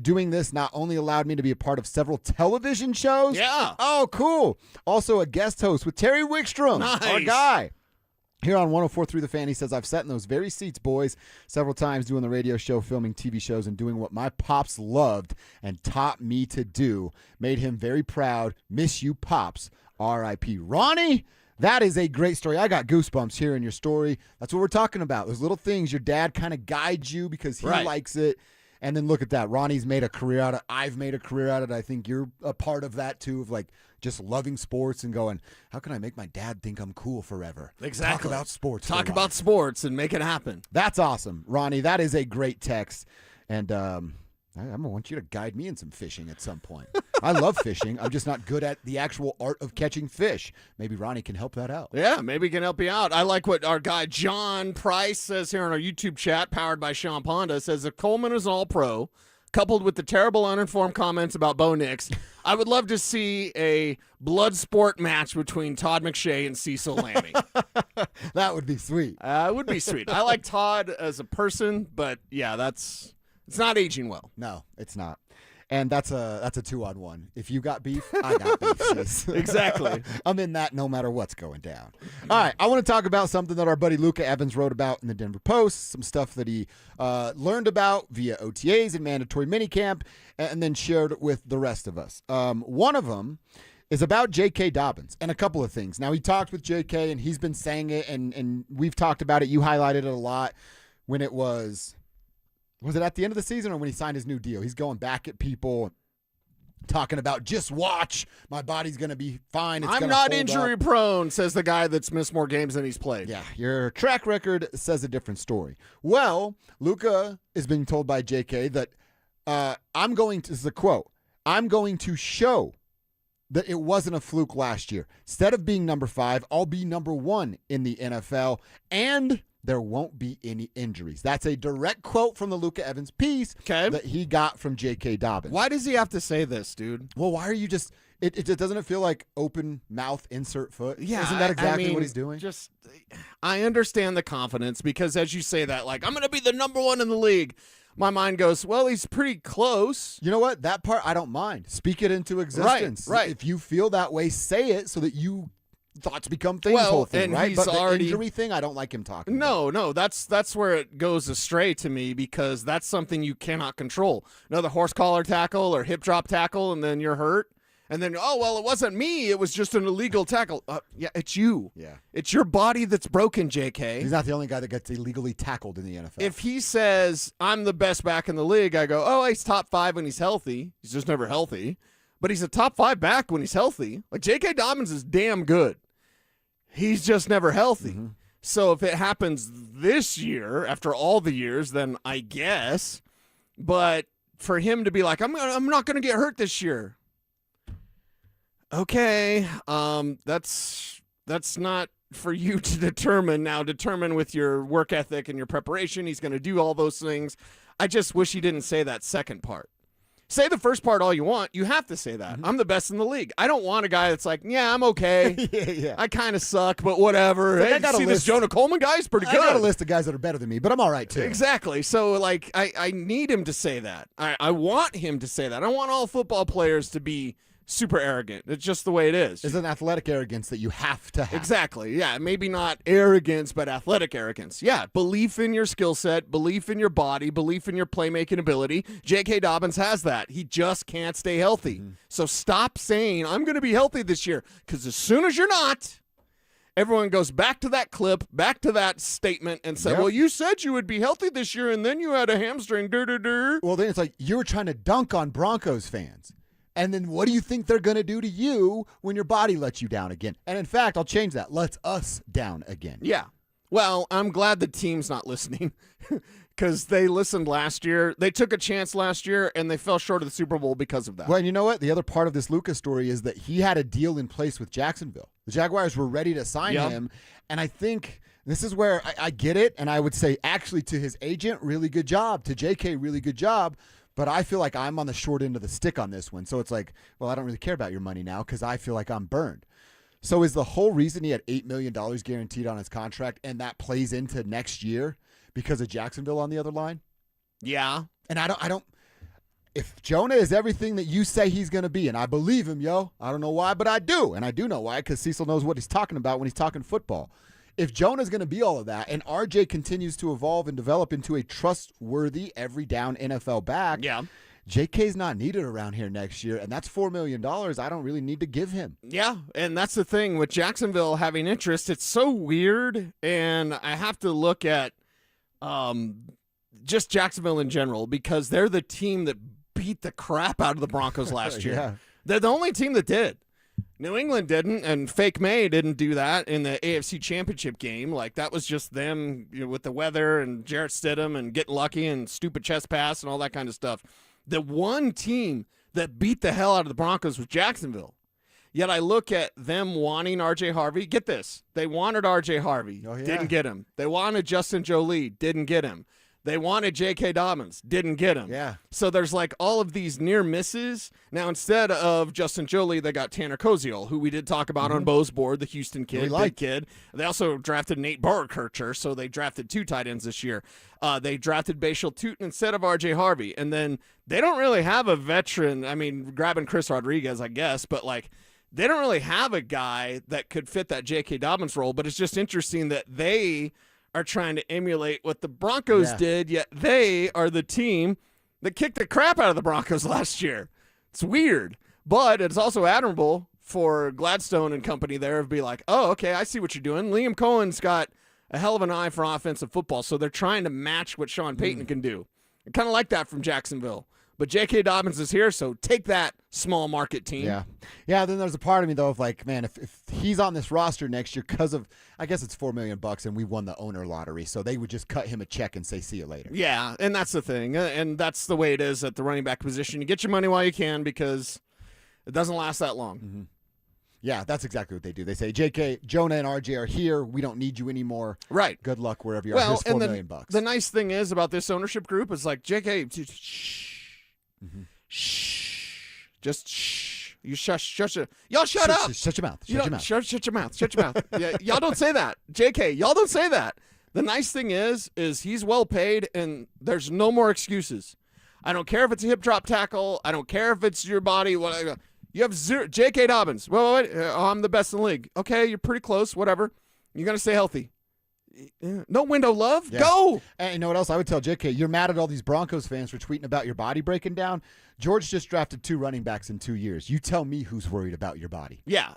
Doing this not only allowed me to be a part of several television shows. Yeah. Oh, cool. Also a guest host with Terry Wickstrom, our guy. Here on 104.3 The Fan, he says, I've sat in those very seats, boys, several times doing the radio show, filming TV shows, and doing what my pops loved and taught me to do. Made him very proud. Miss you, Pops. R.I.P. Ronnie, that is a great story. I got goosebumps hearing your story. That's what we're talking about. Those little things your dad kind of guides you because he likes it. And then look at that. Ronnie's made a career out of it. I've made a career out of it. I think you're a part of that, too, of like just loving sports and going, how can I make my dad think I'm cool forever? Exactly. Talk about sports. Talk about sports and make it happen. That's awesome. Ronnie, that is a great text. And I'm going to want you to guide me in some fishing at some point. I love fishing. I'm just not good at the actual art of catching fish. Maybe Ronnie can help that out. Yeah, maybe he can help you out. I like what our guy John Price says here on our YouTube chat, powered by Sean Ponda. Says, if Coleman is all pro, coupled with the terrible uninformed comments about Bo Nix, I would love to see a blood sport match between Todd McShay and Cecil Lammey. That would be sweet. It would be sweet. I like Todd as a person, but yeah, it's not aging well. No, it's not. And that's a 2-on-1. If you got beef, I got beef. Sis. Exactly. I'm in that no matter what's going down. All right, I want to talk about something that our buddy Luca Evans wrote about in the Denver Post, some stuff that he learned about via OTAs and mandatory minicamp, and then shared with the rest of us. One of them is about J.K. Dobbins and a couple of things. Now, he talked with J.K., and he's been saying it, and we've talked about it. You highlighted it a lot when it was it at the end of the season or when he signed his new deal? He's going back at people talking about, just watch, my body's going to be fine. I'm not injury prone, says the guy that's missed more games than he's played. Yeah, your track record says a different story. Well, Luka is being told by JK that this is a quote, I'm going to show that it wasn't a fluke last year. Instead of being number 5, I'll be number 1 in the NFL, and there won't be any injuries. That's a direct quote from the Luca Evans piece that he got from J.K. Dobbins. Why does he have to say this, dude? Well, why are you just it doesn't it feel like open mouth, insert foot? Yeah. Isn't that exactly what he's doing? I understand the confidence because as you say that, like, I'm going to be the number 1 in the league. My mind goes, well, he's pretty close. You know what? That part I don't mind. Speak it into existence. Right. If you feel that way, say it so that you thoughts become things, well, whole thing, and right? he's But already, the injury thing, I don't like him talking No, about. no, that's where it goes astray to me because that's something you cannot control. Another horse collar tackle or hip drop tackle, and then you're hurt. And then, oh, well, it wasn't me. It was just an illegal tackle. Yeah, it's you. Yeah. It's your body that's broken, JK. He's not the only guy that gets illegally tackled in the NFL. If he says, I'm the best back in the league, I go, oh, he's top 5 when he's healthy. He's just never healthy. But he's a top 5 back when he's healthy. Like, J.K. Dobbins is damn good. He's just never healthy. Mm-hmm. So if it happens this year, after all the years, then I guess. But for him to be like, I'm not going to get hurt this year. Okay, that's not for you to determine. Now, determine with your work ethic and your preparation. He's going to do all those things. I just wish he didn't say that second part. Say the first part all you want. You have to say that. Mm-hmm. I'm the best in the league. I don't want a guy that's like, yeah, I'm okay. yeah. I kind of suck, but whatever. Like, hey, I got this Jonah Coleman guy? He's pretty good. I got a list of guys that are better than me, but I'm all right, too. Exactly. So, like, I need him to say that. I want him to say that. I want all football players to be super arrogant. It's just the way it is. It's an athletic arrogance that you have to have. Exactly. Yeah, maybe not arrogance, but athletic arrogance. Yeah, belief in your skill set, belief in your body, belief in your playmaking ability. J.K. Dobbins has that. He just can't stay healthy. Mm-hmm. So stop saying, I'm going to be healthy this year, because as soon as you're not, everyone goes back to that clip, back to that statement, and say, well, you said you would be healthy this year, and then you had a hamstring. Well, then it's like you were trying to dunk on Broncos fans. And then what do you think they're going to do to you when your body lets you down again? And in fact, I'll change that. Lets us down again. Yeah. Well, I'm glad the team's not listening because they listened last year. They took a chance last year, and they fell short of the Super Bowl because of that. Well, and you know what? The other part of this Lucas story is that he had a deal in place with Jacksonville. The Jaguars were ready to sign him, and I think this is where I get it, and I would say actually to his agent, really good job. To JK, really good job. But I feel like I'm on the short end of the stick on this one. So it's like, well, I don't really care about your money now because I feel like I'm burned. So is the whole reason he had $8 million guaranteed on his contract and that plays into next year because of Jacksonville on the other line? Yeah. And I don't if Jonah is everything that you say he's going to be, and I believe him, I don't know why, but I do. And I do know why because Cecil knows what he's talking about when he's talking football. If Jonah's going to be all of that and RJ continues to evolve and develop into a trustworthy every down NFL back, JK's not needed around here next year, and that's $4 million I don't really need to give him. Yeah, and that's the thing with Jacksonville having interest. It's so weird, and I have to look at just Jacksonville in general because they're the team that beat the crap out of the Broncos last year. Yeah. They're the only team that did. New England didn't, and Fake May didn't do that in the AFC Championship game. Like, that was just them with the weather and Jarrett Stidham and getting lucky and stupid chest pass and all that kind of stuff. The one team that beat the hell out of the Broncos was Jacksonville. Yet I look at them wanting R.J. Harvey. Get this. They wanted R.J. Harvey. Didn't get him. They wanted Justin Jolie. Didn't get him. They wanted J.K. Dobbins, didn't get him. Yeah. So there's like all of these near misses. Now, instead of Justin Jolie, they got Tanner Koziol, who we did talk about on Bo's board, the Houston kid, big kid. They also drafted Nate Burkircher, so they drafted 2 tight ends this year. They drafted Bashal Tootin instead of R.J. Harvey. And then they don't really have a veteran. I mean, grabbing Chris Rodriguez, I guess, but like they don't really have a guy that could fit that J.K. Dobbins role. But it's just interesting that they are trying to emulate what the Broncos did, yet they are the team that kicked the crap out of the Broncos last year. It's weird, but it's also admirable for Gladstone and company there to be like, oh, okay, I see what you're doing. Liam Cohen's got a hell of an eye for offensive football, so they're trying to match what Sean Payton can do. I kind of like that from Jacksonville. But J.K. Dobbins is here, so take that, small market team. Yeah, then there's a part of me, though, of like, man, if he's on this roster next year because of, I guess it's $4 million and we won the owner lottery, so they would just cut him a check and say, see you later. Yeah, and that's the thing. And that's the way it is at the running back position. You get your money while you can because it doesn't last that long. Yeah, that's exactly what they do. They say, JK, Jonah and RJ are here. We don't need you anymore. Right. Good luck wherever you are. Here's $4 million. The nice thing is about this ownership group is like, JK, shh. Just shh. You shush. Y'all shut up. Shut your mouth. Shut your mouth. Shut your mouth. Yeah, y'all don't say that. JK, y'all don't say that. The nice thing is he's well paid and there's no more excuses. I don't care if it's a hip drop tackle. I don't care if it's your body. Whatever. You have zero. J.K. Dobbins. Well, I'm the best in the league. Okay, you're pretty close. Whatever. You're going to stay healthy. No window love. Yeah. Go. And you know what else I would tell J.K.? You're mad at all these Broncos fans for tweeting about your body breaking down. George just drafted 2 running backs in 2 years. You tell me who's worried about your body. Yeah.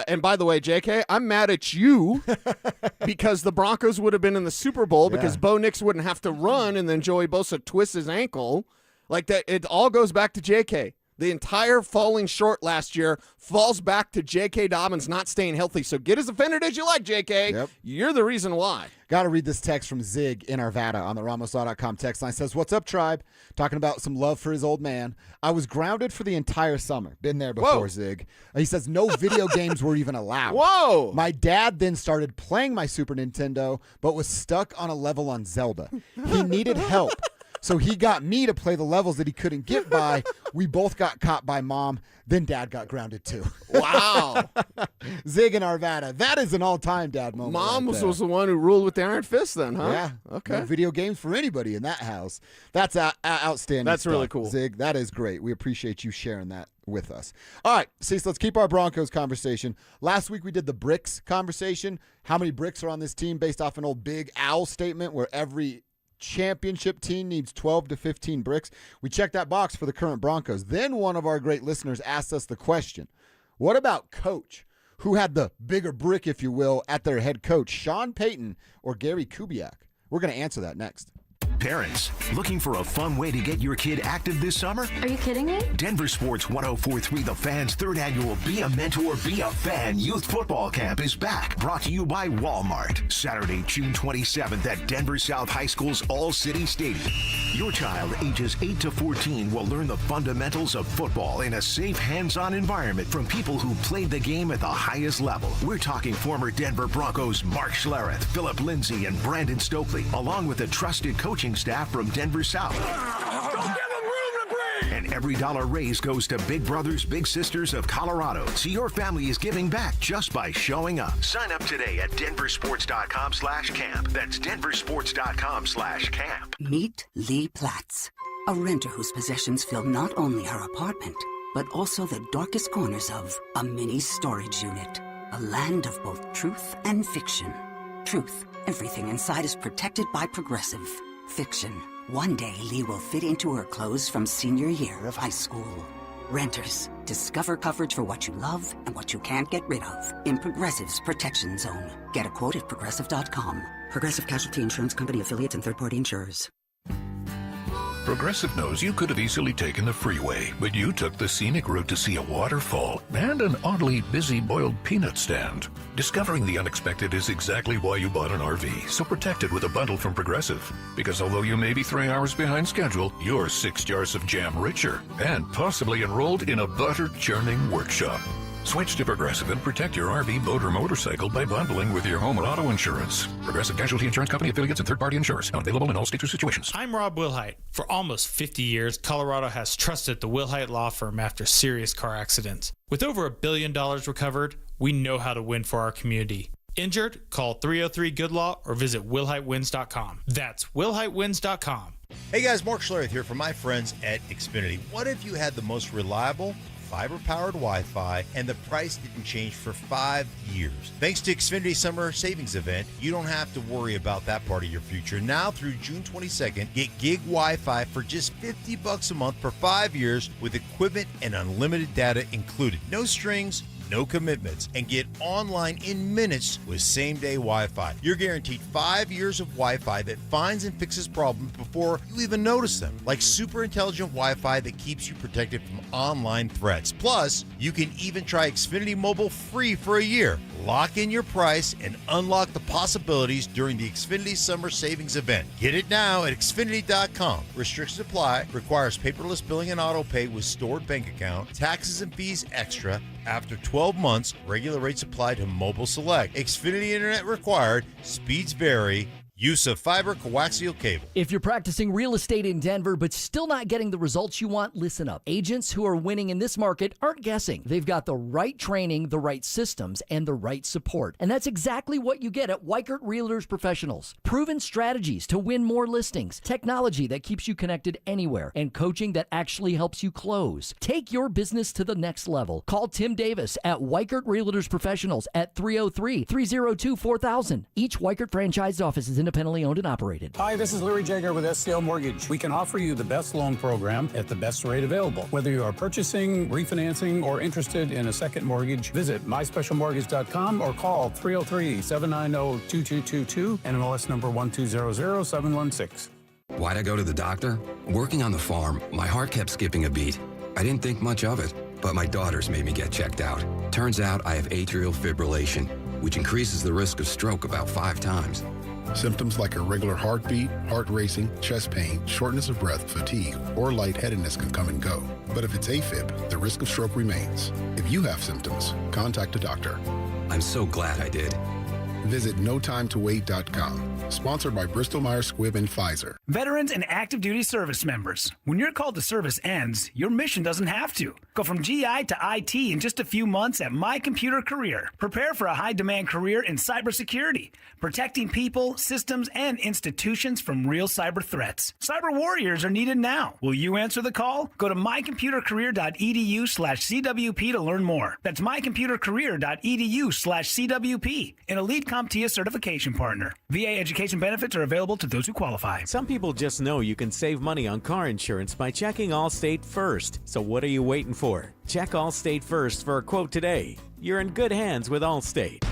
And by the way, J.K., I'm mad at you because the Broncos would have been in the Super Bowl because Bo Nix wouldn't have to run and then Joey Bosa twists his ankle. Like that, it all goes back to J.K. The entire falling short last year falls back to J.K. Dobbins not staying healthy. So get as offended as you like, J.K. Yep. You're the reason why. Got to read this text from Zig in Arvada on the RamosLaw.com text line. Says, what's up, tribe? Talking about some love for his old man. I was grounded for the entire summer. Been there before, Whoa. Zig. He says, no video games were even allowed. Whoa. My dad then started playing my Super Nintendo, but was stuck on a level on Zelda. He needed help. So he got me to play the levels that he couldn't get by. We both got caught by mom. Then dad got grounded too. Wow. Zig and Arvada. That is an all-time dad moment. Mom right was the one who ruled with the iron fist then, huh? Yeah. Okay. No video games for anybody in that house. That's outstanding. That's stuff, really cool. Zig, that is great. We appreciate you sharing that with us. All right, Cecil, let's keep our Broncos conversation. Last week we did the bricks conversation. How many bricks are on this team based off an old Big Owl statement where every championship team needs 12 to 15 bricks. We checked that box for the current Broncos. Then one of our great listeners asked us the question, what about coach? Who had the bigger brick, if you will, at their head coach, Sean Payton or Gary Kubiak? We're going to answer that next. Parents, looking for a fun way to get your kid active this summer? Are you kidding me? DenverSports 104.3 The Fan's 3rd annual Be a Mentor, Be a Fan Youth Football Camp is back. Brought to you by Walmart. Saturday, June 27th at Denver South High School's All-City Stadium. Your child, ages 8 to 14, will learn the fundamentals of football in a safe, hands-on environment from people who played the game at the highest level. We're talking former Denver Broncos Mark Schlereth, Philip Lindsay, and Brandon Stokely, along with a trusted coaching staff from Denver South. And every dollar raised goes to Big Brothers Big Sisters of Colorado. So your family is giving back just by showing up. Sign up today at DenverSports.com/camp. That's DenverSports.com/camp. Meet Lee Platts, a renter whose possessions fill not only her apartment, but also the darkest corners of a mini storage unit. A land of both truth and fiction. Truth, everything inside is protected by Progressive. Fiction, one day Lee will fit into her clothes from senior year of high school. Renters, discover coverage for what you love and what you can't get rid of in Progressive's Protection Zone. Get a quote at Progressive.com. Progressive Casualty Insurance Company affiliates and third-party insurers. Progressive knows you could have easily taken the freeway, but you took the scenic route to see a waterfall and an oddly busy boiled peanut stand. Discovering the unexpected is exactly why you bought an RV, so protect it with a bundle from Progressive. Because although you may be 3 hours behind schedule, you're 6 jars of jam richer and possibly enrolled in a butter churning workshop. Switch to Progressive and protect your RV, boat, or motorcycle by bundling with your home and auto insurance. Progressive Casualty Insurance Company, affiliates, and third-party insurers. Not available in all states or situations. I'm Rob Wilhite. For almost 50 years, Colorado has trusted the Wilhite Law Firm after serious car accidents. With over $1 billion recovered, we know how to win for our community. Injured? Call 303-GOOD-LAW or visit WilhiteWins.com. That's WilhiteWins.com. Hey guys, Mark Schlereth here from my friends at Xfinity. What if you had the most reliable, fiber-powered Wi-Fi and the price didn't change for 5 years? Thanks to Xfinity Summer Savings Event, you don't have to worry about that part of your future. Now through June 22nd, get gig Wi-Fi for just $50 a month for 5 years with equipment and unlimited data included. No strings, no commitments, and get online in minutes with same-day Wi-Fi. You're guaranteed 5 years of Wi-Fi that finds and fixes problems before you even notice them, like super intelligent Wi-Fi that keeps you protected from online threats. Plus, you can even try Xfinity Mobile free for a year. Lock in your price and unlock the possibilities during the Xfinity Summer Savings Event. Get it now at Xfinity.com. Restrictions apply. Requires paperless billing and auto pay with stored bank account. Taxes and fees extra. After 12 months, regular rates apply to Mobile Select. Xfinity Internet required. Speeds vary. Use of fiber coaxial cable. If you're practicing real estate in Denver but still not getting the results you want, listen up. Agents who are winning in this market aren't guessing. They've got the right training, the right systems, and the right support. And that's exactly what you get at Weichert Realtors Professionals. Proven strategies to win more listings, technology that keeps you connected anywhere, and coaching that actually helps you close. Take your business to the next level. Call Tim Davis at Weichert Realtors Professionals at 303-302-4000. Each Weichert franchised office is independently owned and operated. Hi, this is Larry Jager with SCL Mortgage. We can offer you the best loan program at the best rate available. Whether you are purchasing, refinancing, or interested in a second mortgage, visit myspecialmortgage.com or call 303-790-2222 and NMLS number 1200716. Why'd I go to the doctor? Working on the farm, my heart kept skipping a beat. I didn't think much of it, but my daughters made me get checked out. Turns out I have atrial fibrillation, which increases the risk of stroke about 5 times. Symptoms like irregular heartbeat, heart racing, chest pain, shortness of breath, fatigue, or lightheadedness can come and go. But if it's AFib, the risk of stroke remains. If you have symptoms, contact a doctor. I'm so glad I did. Visit NoTimeToWait.com. Sponsored by Bristol-Myers Squibb and Pfizer. Veterans and active duty service members. When your call to service ends, your mission doesn't have to. Go from GI to IT in just a few months at My Computer Career. Prepare for a high-demand career in cybersecurity, protecting people, systems, and institutions from real cyber threats. Cyber warriors are needed now. Will you answer the call? Go to mycomputercareer.edu/CWP to learn more. That's mycomputercareer.edu/CWP. An elite CompTIA certification partner. VA education benefits are available to those who qualify. Some people just know you can save money on car insurance by checking Allstate first. So what are you waiting for? Check Allstate first for a quote today. You're in good hands with Allstate.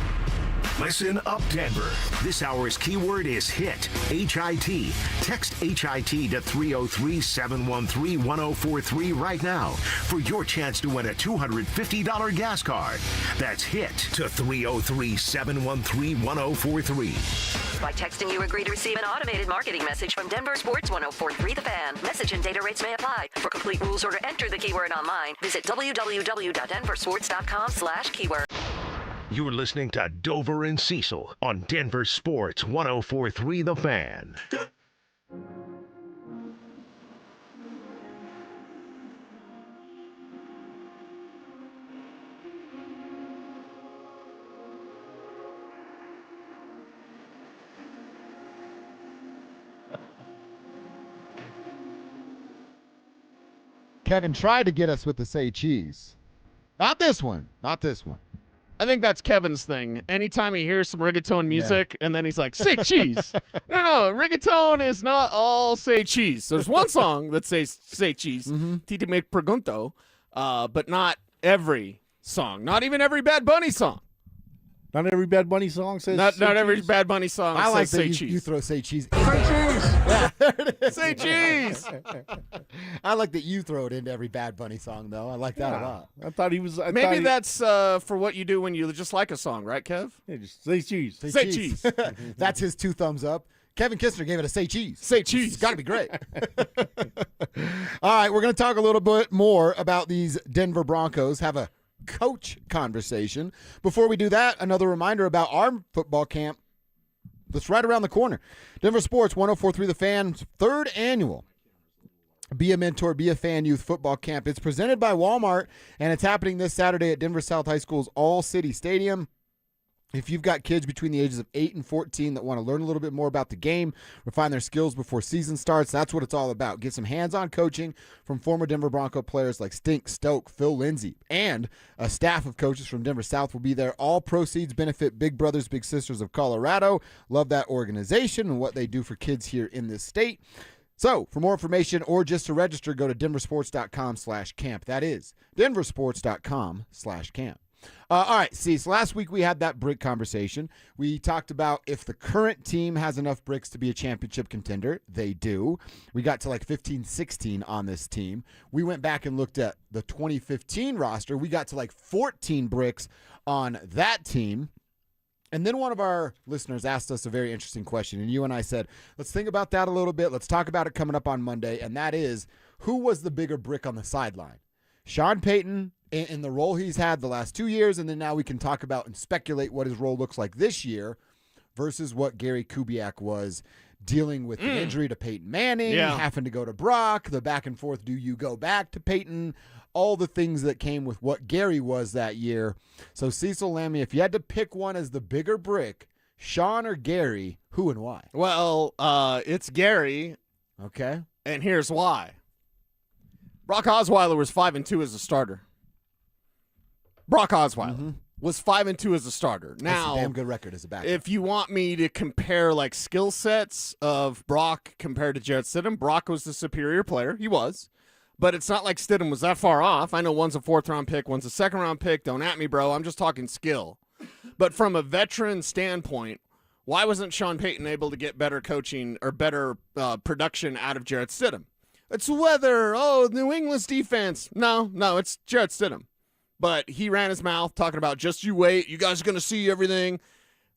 Listen up, Denver. This hour's keyword is HIT, H-I-T. Text HIT to 303-713-1043 right now for your chance to win a $250 gas card. That's HIT to 303-713-1043. By texting, you agree to receive an automated marketing message from DenverSports 1043 The Fan. Message and data rates may apply. For complete rules or to enter the keyword online, visit www.denversports.com/keyword. You're listening to Dover and Cecil on Denver Sports 1043 The Fan. Kevin tried to get us with the say cheese. Not this one. Not this one. I think that's Kevin's thing. Anytime he hears some reggaeton music, and then he's like, say cheese. No, reggaeton is not all say cheese. There's one song that says say cheese, Titi Me Pregunto, but not every song. Not even every Bad Bunny song. Not every Bad Bunny song says Not say every cheese? Bad Bunny song I like says that say cheese. you throw say cheese. Say cheese. Yeah, there it is. Say cheese. I like that you throw it into every Bad Bunny song, though. I like that a lot. I thought he was. Maybe that's for what you do when you just like a song, right, Kev? Yeah, just say cheese. Say cheese. That's his 2 thumbs up. Kevin Kistner gave it a say cheese. Say cheese. It's got to be great. All right, we're going to talk a little bit more about these Denver Broncos. Have a coach conversation. Before we do that, another reminder about our football camp that's right around the corner. Denver Sports 104.3 The Fan's third annual Be a Mentor, Be a Fan Youth Football Camp. It's presented by Walmart, and it's happening this Saturday at Denver South High School's All-City Stadium. If you've got kids between the ages of 8 and 14 that want to learn a little bit more about the game, refine their skills before season starts, that's what it's all about. Get some hands-on coaching from former Denver Bronco players like Stink, Stoke, Phil Lindsay, and a staff of coaches from Denver South will be there. All proceeds benefit Big Brothers Big Sisters of Colorado. Love that organization and what they do for kids here in this state. So, for more information or just to register, go to DenverSports.com/camp. That is DenverSports.com/camp. All right, see, so last week we had that brick conversation. We talked about if the current team has enough bricks to be a championship contender. They do. We got to like 15, 16 on this team. We went back and looked at the 2015 roster. We got to like 14 bricks on that team. And then one of our listeners asked us a very interesting question, and you and I said, let's think about that a little bit. Let's talk about it coming up on Monday, and that is, who was the bigger brick on the sideline? Sean Payton in the role he's had the last 2 years, and then now we can talk about and speculate what his role looks like this year versus what Gary Kubiak was dealing with the injury to Peyton Manning, having to go to Brock, the back and forth, do you go back to Peyton, all the things that came with what Gary was that year. So Cecil Lammy, if you had to pick one as the bigger brick, Sean or Gary, who and why? Well, it's Gary. Okay. And here's why. Brock Osweiler was 5-2 as a starter. Brock Osweiler was 5-2 as a starter. Now, that's a damn good record as a backup. If you want me to compare like skill sets of Brock compared to Jarrett Stidham, Brock was the superior player. He was. But it's not like Stidham was that far off. I know one's a 4th-round pick, one's a 2nd-round pick. Don't at me, bro. I'm just talking skill. But from a veteran standpoint, why wasn't Sean Payton able to get better coaching or better production out of Jarrett Stidham? It's weather. Oh, New England's defense. No, it's Jarrett Stidham. But he ran his mouth talking about just you wait. You guys are going to see everything.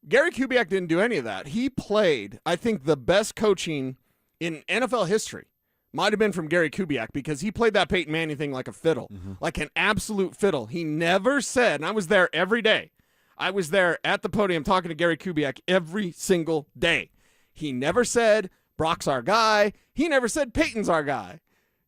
Gary Kubiak didn't do any of that. He played, I think, the best coaching in NFL history. Might have been from Gary Kubiak because he played that Peyton Manning thing like a fiddle, like an absolute fiddle. He never said, and I was there every day. I was there at the podium talking to Gary Kubiak every single day. He never said, Brock's our guy. He never said, Peyton's our guy.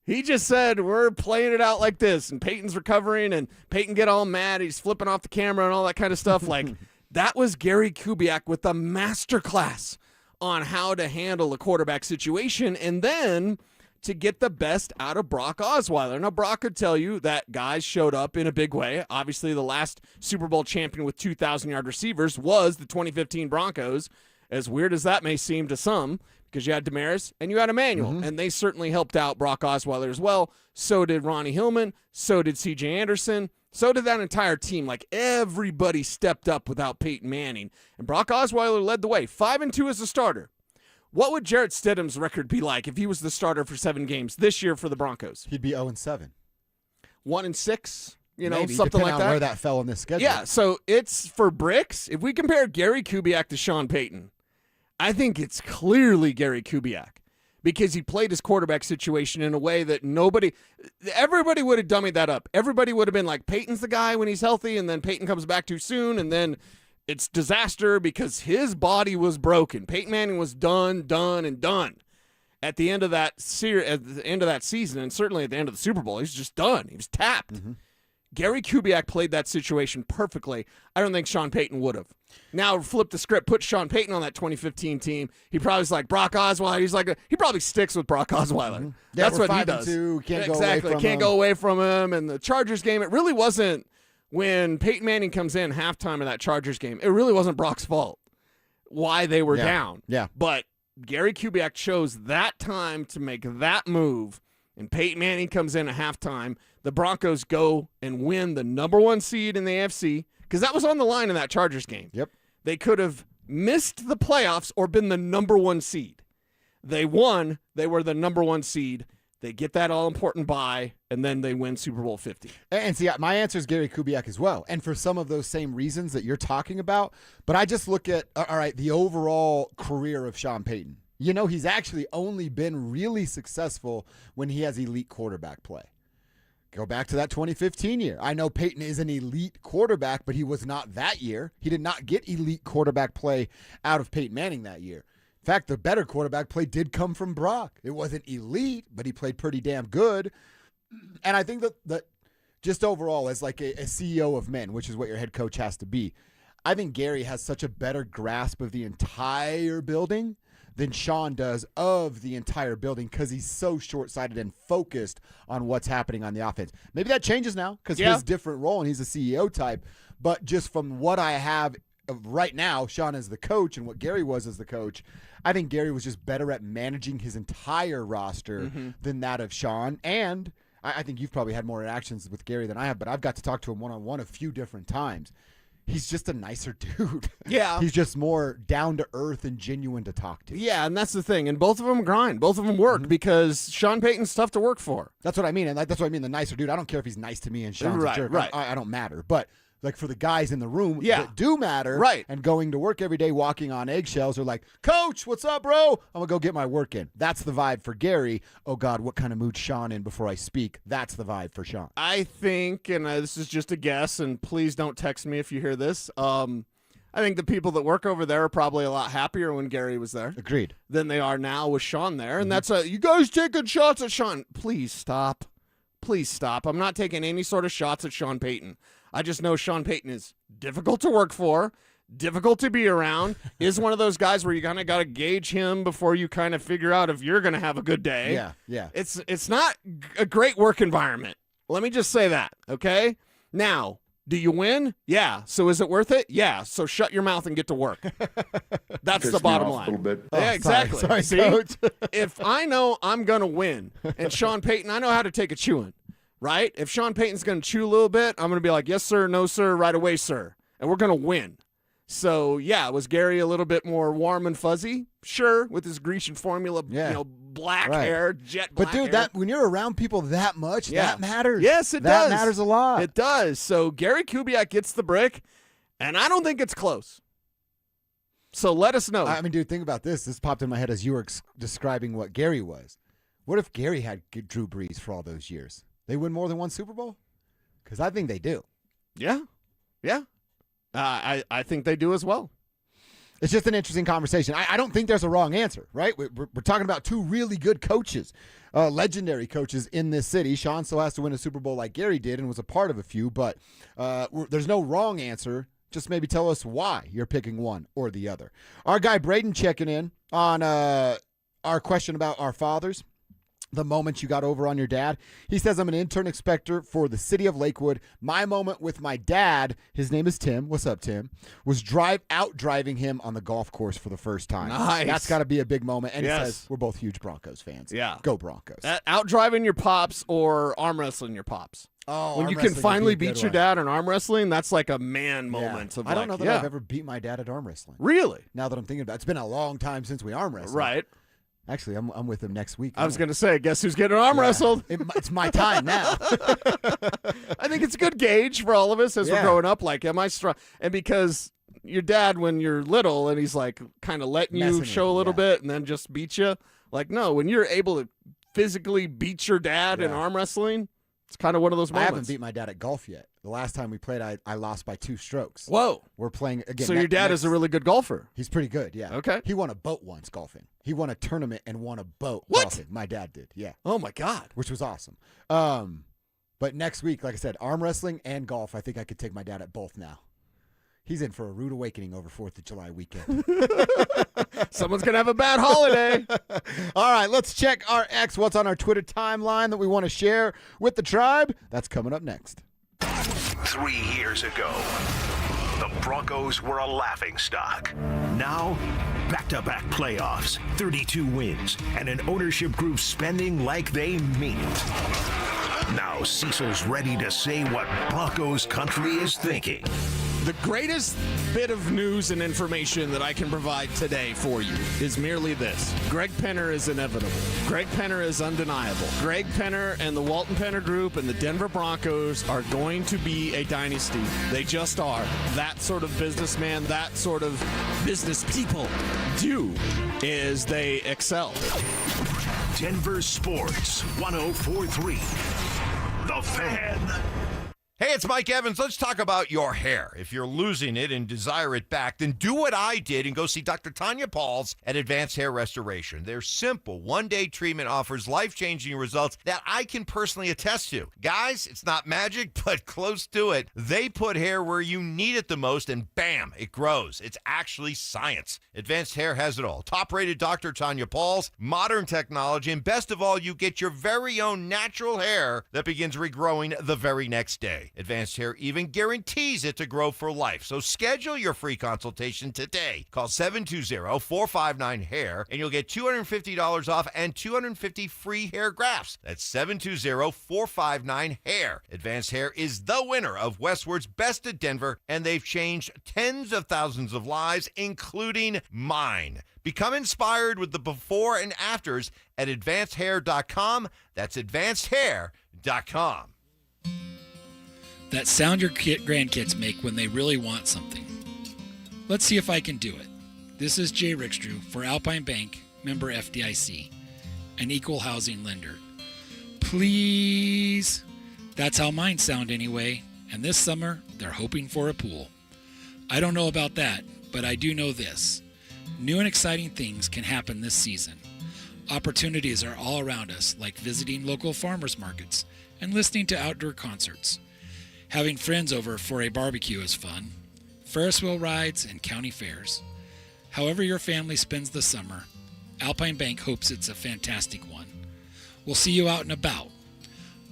He just said, we're playing it out like this, and Peyton's recovering, and Peyton get all mad. He's flipping off the camera and all that kind of stuff. Like, that was Gary Kubiak with a masterclass on how to handle a quarterback situation and then to get the best out of Brock Osweiler. Now, Brock could tell you that guys showed up in a big way. Obviously, the last Super Bowl champion with 2,000-yard receivers was the 2015 Broncos, as weird as that may seem to some, because you had Damaris and you had Emmanuel, and they certainly helped out Brock Osweiler as well. So did Ronnie Hillman. So did C.J. Anderson. So did that entire team. Like, everybody stepped up without Peyton Manning. And Brock Osweiler led the way, 5-2 as a starter. What would Jarrett Stidham's record be like if he was the starter for 7 games this year for the Broncos? He'd be 0-7. 1-6, Maybe, something like on that. Where that fell in this schedule. Yeah, so it's for bricks. If we compare Gary Kubiak to Sean Payton, I think it's clearly Gary Kubiak because he played his quarterback situation in a way that everybody would have dummied that up. Everybody would have been like, Peyton's the guy when he's healthy, and then Peyton comes back too soon, and then it's disaster because his body was broken. Peyton Manning was done at the end of that season, and certainly at the end of the Super Bowl. He's just done. He was tapped. Gary Kubiak played that situation perfectly. I don't think Sean Payton would have. Now flip the script, put Sean Payton on that 2015 team. He probably was like Brock Osweiler. He probably sticks with Brock Osweiler. That's what he does. Can't go away from him. And the Chargers game, it really wasn't when Peyton Manning comes in halftime of that Chargers game. It really wasn't Brock's fault why they were down. Yeah. But Gary Kubiak chose that time to make that move, and Peyton Manning comes in at halftime. The Broncos go and win the number 1 seed in the AFC because that was on the line in that Chargers game. Yep. They could have missed the playoffs or been the number 1 seed. They won. They were the number 1 seed. They get that all-important bye, and then they win Super Bowl 50. And see, my answer is Gary Kubiak as well, and for some of those same reasons that you're talking about. But I just look at, all right, the overall career of Sean Payton. He's actually only been really successful when he has elite quarterback play. Go back to that 2015 year. I know Payton is an elite quarterback, but he was not that year. He did not get elite quarterback play out of Peyton Manning that year. In fact, the better quarterback play did come from Brock. It wasn't elite, but he played pretty damn good. And I think that just overall, as like a CEO of men, which is what your head coach has to be, I think Gary has such a better grasp of the entire building than Sean does of the entire building because he's so short-sighted and focused on what's happening on the offense. Maybe that changes now because his different role and he's a CEO type. But just from what I have right now, Sean as the coach and what Gary was as the coach, I think Gary was just better at managing his entire roster than that of Sean. And I think you've probably had more interactions with Gary than I have, but I've got to talk to him one-on-one a few different times. He's just a nicer dude. Yeah. He's just more down to earth and genuine to talk to. Yeah, and that's the thing. And both of them grind. Both of them work because Sean Payton's tough to work for. That's what I mean. And that's what I mean, the nicer dude. I don't care if he's nice to me and Sean's a jerk. Right. I don't matter. But like for the guys in the room that do matter and going to work every day walking on eggshells are like, Coach, what's up, bro? I'm going to go get my work in. That's the vibe for Gary. Oh, God, what kind of mood Sean in before I speak? That's the vibe for Sean. I think, and this is just a guess, and please don't text me if you hear this, I think the people that work over there are probably a lot happier when Gary was there. Agreed. Than they are now with Sean there. And that's you guys taking shots at Sean. Please stop. Please stop. I'm not taking any sort of shots at Sean Payton. I just know Sean Payton is difficult to work for, difficult to be around, is one of those guys where you kind of got to gauge him before you kind of figure out if you're going to have a good day. Yeah. It's not a great work environment. Let me just say that, okay? Now, do you win? Yeah. So is it worth it? Yeah. So shut your mouth and get to work. That's the bottom line. A little bit. Yeah, exactly. Sorry, See? Coach. If I know I'm going to win, and Sean Payton, I know how to take a chewing. Right? If Sean Payton's going to chew a little bit, I'm going to be like, yes, sir, no, sir, right away, sir. And we're going to win. So, yeah, was Gary a little bit more warm and fuzzy? Sure, with his Grecian formula, black hair, jet black But, dude, hair. when you're around people that much, that matters. Yes, it does. That matters a lot. It does. So, Gary Kubiak gets the brick, and I don't think it's close. So, let us know. I mean, dude, think about this. This popped in my head as you were describing what Gary was. What if Gary had Drew Brees for all those years? They win more than one Super Bowl? Because I think they do. Yeah. I think they do as well. It's just an interesting conversation. I don't think there's a wrong answer, right? We're talking about two really good coaches, legendary coaches in this city. Sean still has to win a Super Bowl like Gary did and was a part of a few, but there's no wrong answer. Just maybe tell us why you're picking one or the other. Our guy Braden checking in on our question about our fathers. The moment you got over on your dad. He says, I'm an intern inspector for the city of Lakewood. My moment with my dad, his name is Tim. What's up, Tim? Was out driving him on the golf course for the first time. Nice. That's got to be a big moment. And he says, we're both huge Broncos fans. Yeah. Go Broncos. Out driving your pops or arm wrestling your pops. Oh, when arm you can wrestling finally would be a good beat your one. dad in arm wrestling, that's like a man moment. I don't know that I've ever beat my dad at arm wrestling. Really? Now that I'm thinking about it. It's been a long time since we arm wrestled. Right. Actually, I'm with him next week. I was going to say, guess who's getting arm wrestled? It's my time now. I think it's a good gauge for all of us as we're growing up. Like, am I strong? And because your dad, when you're little and he's like kind of letting you show a little bit and then just beat you, like, no, when you're able to physically beat your dad in arm wrestling, it's kind of one of those moments. I haven't beat my dad at golf yet. The last time we played, I lost by 2 strokes. Whoa. We're playing again. So your dad is a really good golfer. He's pretty good, yeah. Okay. He won a boat once golfing. He won a tournament and won a boat golfing. My dad did, yeah. Oh, my God. Which was awesome. But next week, like I said, arm wrestling and golf, I think I could take my dad at both now. He's in for a rude awakening over 4th of July weekend. Someone's going to have a bad holiday. All right, let's check our X. What's on our Twitter timeline that we want to share with the tribe? That's coming up next. 3 years ago, the Broncos were a laughingstock. Now, back-to-back playoffs, 32 wins, and an ownership group spending like they mean it. Now Cecil's ready to say what Broncos country is thinking. The greatest bit of news and information that I can provide today for you is merely this. Greg Penner is inevitable. Greg Penner is undeniable. Greg Penner and the Walton Penner Group and the Denver Broncos are going to be a dynasty. They just are. That sort of businessman, that sort of business people do is they excel. Denver Sports 104.3. The Fan. Hey, it's Mike Evans. Let's talk about your hair. If you're losing it and desire it back, then do what I did and go see Dr. Tanya Pauls at Advanced Hair Restoration. Their simple one-day treatment offers life-changing results that I can personally attest to. Guys, it's not magic, but close to it. They put hair where you need it the most, and bam, it grows. It's actually science. Advanced Hair has it all. Top-rated Dr. Tanya Pauls, modern technology, and best of all, you get your very own natural hair that begins regrowing the very next day. Advanced Hair even guarantees it to grow for life. So schedule your free consultation today. Call 720-459-HAIR and you'll get $250 off and 250 free hair grafts. That's 720-459-HAIR. Advanced Hair is the winner of Westward's Best of Denver, and they've changed tens of thousands of lives, including mine. Become inspired with the before and afters at advancedhair.com. That's advancedhair.com. That sound your grandkids make when they really want something. Let's see if I can do it. This is Jay Rickstrew for Alpine Bank, member FDIC, an equal housing lender. Please. That's how mine sound anyway, and this summer they're hoping for a pool. I don't know about that, but I do know this. New and exciting things can happen this season. Opportunities are all around us, like visiting local farmers markets and listening to outdoor concerts. Having friends over for a barbecue is fun. Ferris wheel rides and county fairs. However your family spends the summer, Alpine Bank hopes it's a fantastic one. We'll see you out and about.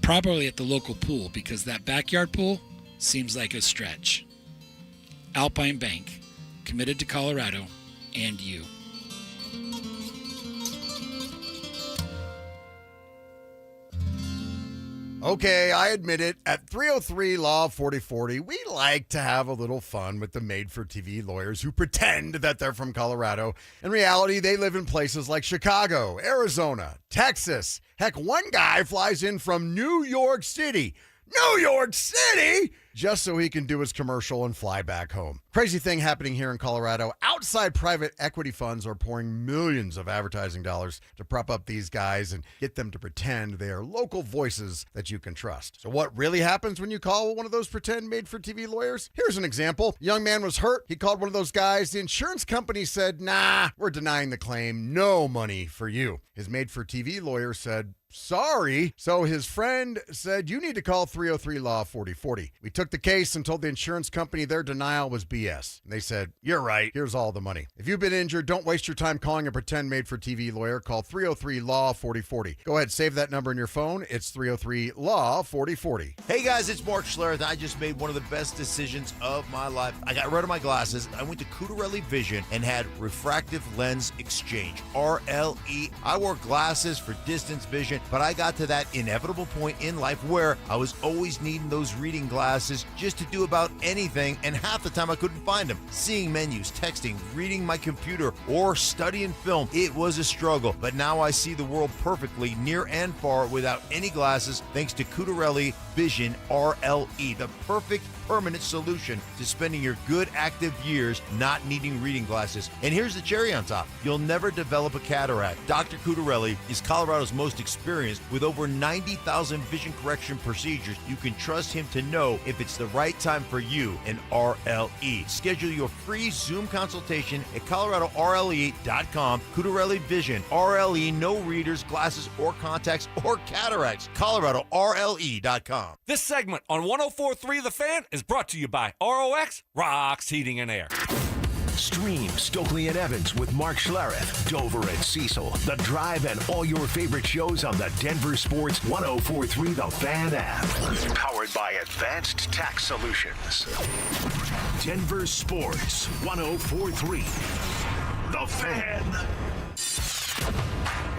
Probably at the local pool, because that backyard pool seems like a stretch. Alpine Bank, committed to Colorado and you. Okay, I admit it. At 303 Law 4040, we like to have a little fun with the made-for-TV lawyers who pretend that they're from Colorado. In reality, they live in places like Chicago, Arizona, Texas. Heck, one guy flies in from New York City. New York City! Just so he can do his commercial and fly back home. Crazy thing happening here in Colorado. Outside private equity funds are pouring millions of advertising dollars to prop up these guys and get them to pretend they are local voices that you can trust. So what really happens when you call one of those pretend made-for-TV lawyers? Here's an example. A young man was hurt. He called one of those guys. The insurance company said, nah, we're denying the claim. No money for you. His made-for-TV lawyer said, sorry. So his friend said, you need to call 303 Law 4040. We took the case and told the insurance company their denial was BS. And they said, you're right. Here's all the money. If you've been injured, don't waste your time calling a pretend made-for-TV lawyer. Call 303 Law 4040. Go ahead, save that number in your phone. It's 303 Law 4040. Hey guys, it's Mark Schlereth. I just made one of the best decisions of my life. I got rid of my glasses. I went to Cutarelli Vision and had refractive lens exchange, RLE. I wore glasses for distance vision, but I got to that inevitable point in life where I was always needing those reading glasses just to do about anything, and half the time I couldn't find them. Seeing menus, texting, reading my computer, or studying film, it was a struggle. But now I see the world perfectly, near and far, without any glasses, thanks to Cutarelli Vision RLE, the perfect permanent solution to spending your good active years not needing reading glasses. And here's the cherry on top. You'll never develop a cataract. Dr. Cutarelli is Colorado's most experienced with over 90,000 vision correction procedures. You can trust him to know if it's the right time for you and RLE. Schedule your free Zoom consultation at coloradorle.com. Cutarelli Vision RLE, no readers, glasses, or contacts, or cataracts. coloradorle.com. This segment on 104.3 The Fan is brought to you by ROX Rocks Heating and Air. Stream Stokely and Evans with Mark Schlereth, Dover and Cecil, The Drive, and all your favorite shows on the Denver Sports 104.3 The Fan app. Powered by Advanced Tax Solutions. Denver Sports 104.3 The Fan.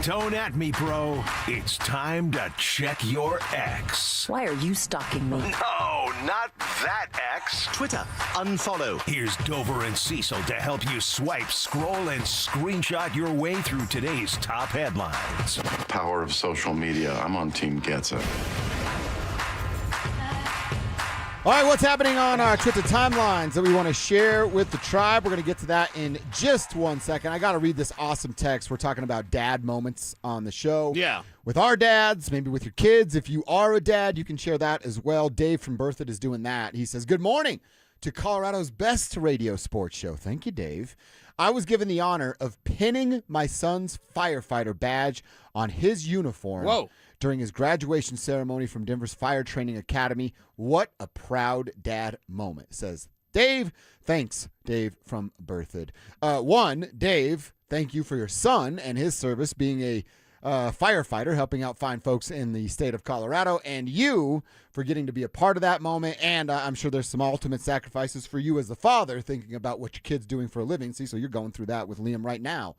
Don't at me, bro. It's time to check your ex. Why are you stalking me? No, not that ex. Twitter, unfollow. Here's Dover and Cecil to help you swipe, scroll, and screenshot your way through today's top headlines. Power of social media. I'm on Team Gets It. All right, what's happening on our Twitter timelines that we want to share with the tribe? We're going to get to that in just 1 second. I got to read this awesome text. We're talking about dad moments on the show. Yeah. With our dads, maybe with your kids. If you are a dad, you can share that as well. Dave from Berthoud is doing that. He says, good morning to Colorado's best radio sports show. Thank you, Dave. I was given the honor of pinning my son's firefighter badge on his uniform during his graduation ceremony from Denver's Fire Training Academy. What a proud dad moment, says Dave. Thanks, Dave from Berthoud. Dave, thank you for your son and his service being a firefighter, helping out fine folks in the state of Colorado, and you for getting to be a part of that moment. And I'm sure there's some ultimate sacrifices for you as a father, thinking about what your kid's doing for a living. See, so you're going through that with Liam right now.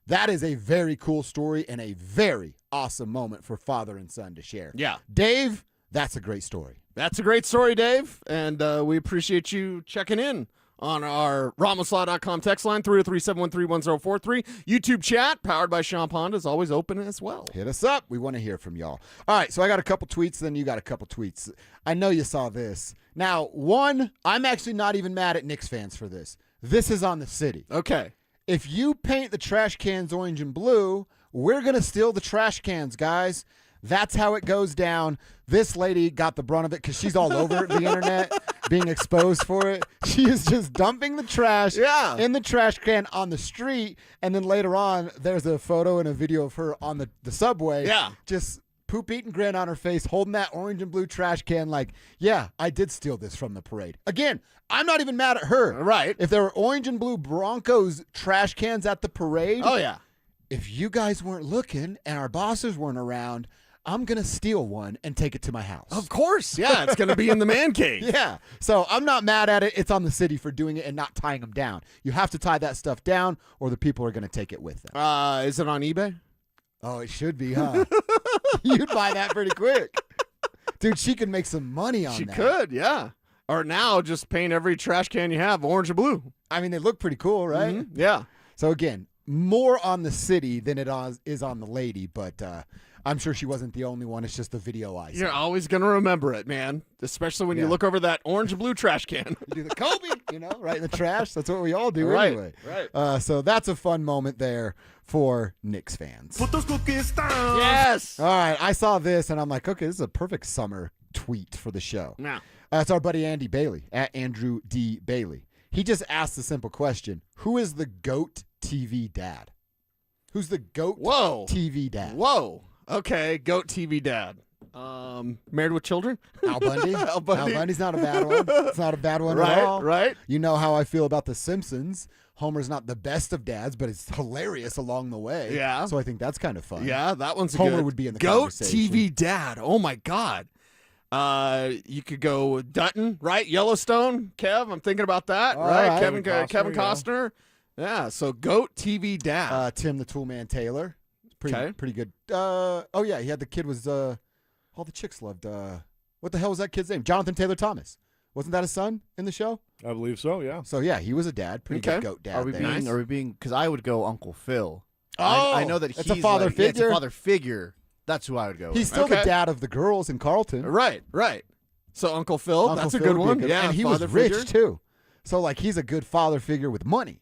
That is a very cool story and a very awesome moment for father and son to share. Yeah. Dave, that's a great story. That's a great story, Dave, and we appreciate you checking in on our RamosLaw.com text line, 303-713-1043. YouTube chat, powered by Sean Pond, is always open as well. Hit us up. We want to hear from y'all. All right, so I got a couple tweets, then you got a couple tweets. I know you saw this. Now, one, I'm actually not even mad at Knicks fans for this. This is on the city. Okay. If you paint the trash cans orange and blue, we're going to steal the trash cans, guys. That's how it goes down. This lady got the brunt of it because she's all over the internet being exposed for it. She is just dumping the trash in the trash can on the street. And then later on, there's a photo and a video of her on the subway. Yeah. Just poop-eating grin on her face, holding that orange and blue trash can like, yeah, I did steal this from the parade. Again, I'm not even mad at her. Right. If there were orange and blue Broncos trash cans at the parade. Oh, yeah. If you guys weren't looking and our bosses weren't around, I'm going to steal one and take it to my house. Of course. Yeah, it's going to be in the man cave. Yeah. So I'm not mad at it. It's on the city for doing it and not tying them down. You have to tie that stuff down or the people are going to take it with them. Is it on eBay? Oh, it should be, huh? You'd buy that pretty quick. Dude, she could make some money on that. She could, yeah. Or now just paint every trash can you have orange or blue. I mean, they look pretty cool, right? Mm-hmm. Yeah. So again, more on the city than it is on the lady, but I'm sure she wasn't the only one. It's just the video I saw. You're always going to remember it, man, especially when you look over that orange and blue trash can. You do the Kobe, right in the trash. That's what we all do right, anyway. Right. So that's a fun moment there for Knicks fans. Put those cookies down. Yes. All right, I saw this, and I'm like, okay, this is a perfect summer tweet for the show. Yeah. It's our buddy Andy Bailey, at Andrew D. Bailey. He just asked the simple question, who is the GOAT TV dad? Who's the GOAT TV dad? Whoa. Okay, GOAT TV dad. Married with Children? Al Bundy. Al Bundy's not a bad one. It's not a bad one at all. Right. You know how I feel about The Simpsons. Homer's not the best of dads, but it's hilarious along the way. Yeah. So I think that's kind of fun. Yeah, that one's Homer good. would be in the GOAT conversation. TV dad. Oh, my God. You could go Dutton, right? Yellowstone, Kev. I'm thinking about that, right? Kevin Costner. Yeah, so GOAT TV dad. Tim the Toolman Taylor. Pretty good. Oh, yeah, he had the kid was, all the chicks loved, what the hell was that kid's name? Jonathan Taylor Thomas. Wasn't that his son in the show? I believe so, yeah. So, yeah, he was a dad. Pretty good GOAT dad. Are we being, because I would go Uncle Phil. Oh, I know that it's he's a father figure. Yeah, it's a father figure. That's who I would go with. He's still the dad of the girls in Carlton. Right. So Uncle Phil, that's a good one. Yeah, and he was rich, too. So, like, he's a good father figure with money.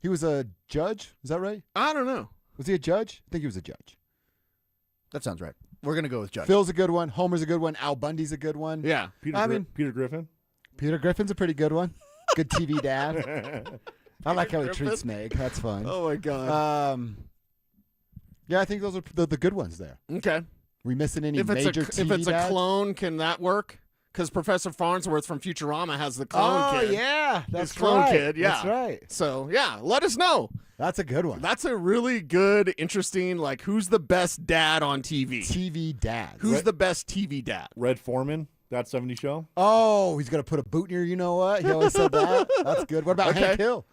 He was a judge. Is that right? I don't know. Was he a judge? I think he was a judge. That sounds right. We're going to go with judge. Phil's a good one. Homer's a good one. Al Bundy's a good one. Yeah. Peter Griffin. Peter Griffin's a pretty good one. Good TV dad. I like how he treats Meg. That's fun. Oh, my God. Yeah, I think those are the good ones there. Okay. We missing any major TV If it's dads? a clone, can that work? Because Professor Farnsworth from Futurama has the clone kid. Oh, yeah. That's His clone right. kid, yeah. That's right. So, yeah, let us know. That's a good one. That's a really good, interesting, like, who's the best dad on TV? TV dad. Who's the best TV dad? Red Foreman, That 70s Show. Oh, he's going to put a boot near you know what? He always said that. That's good. What about Hank Hill?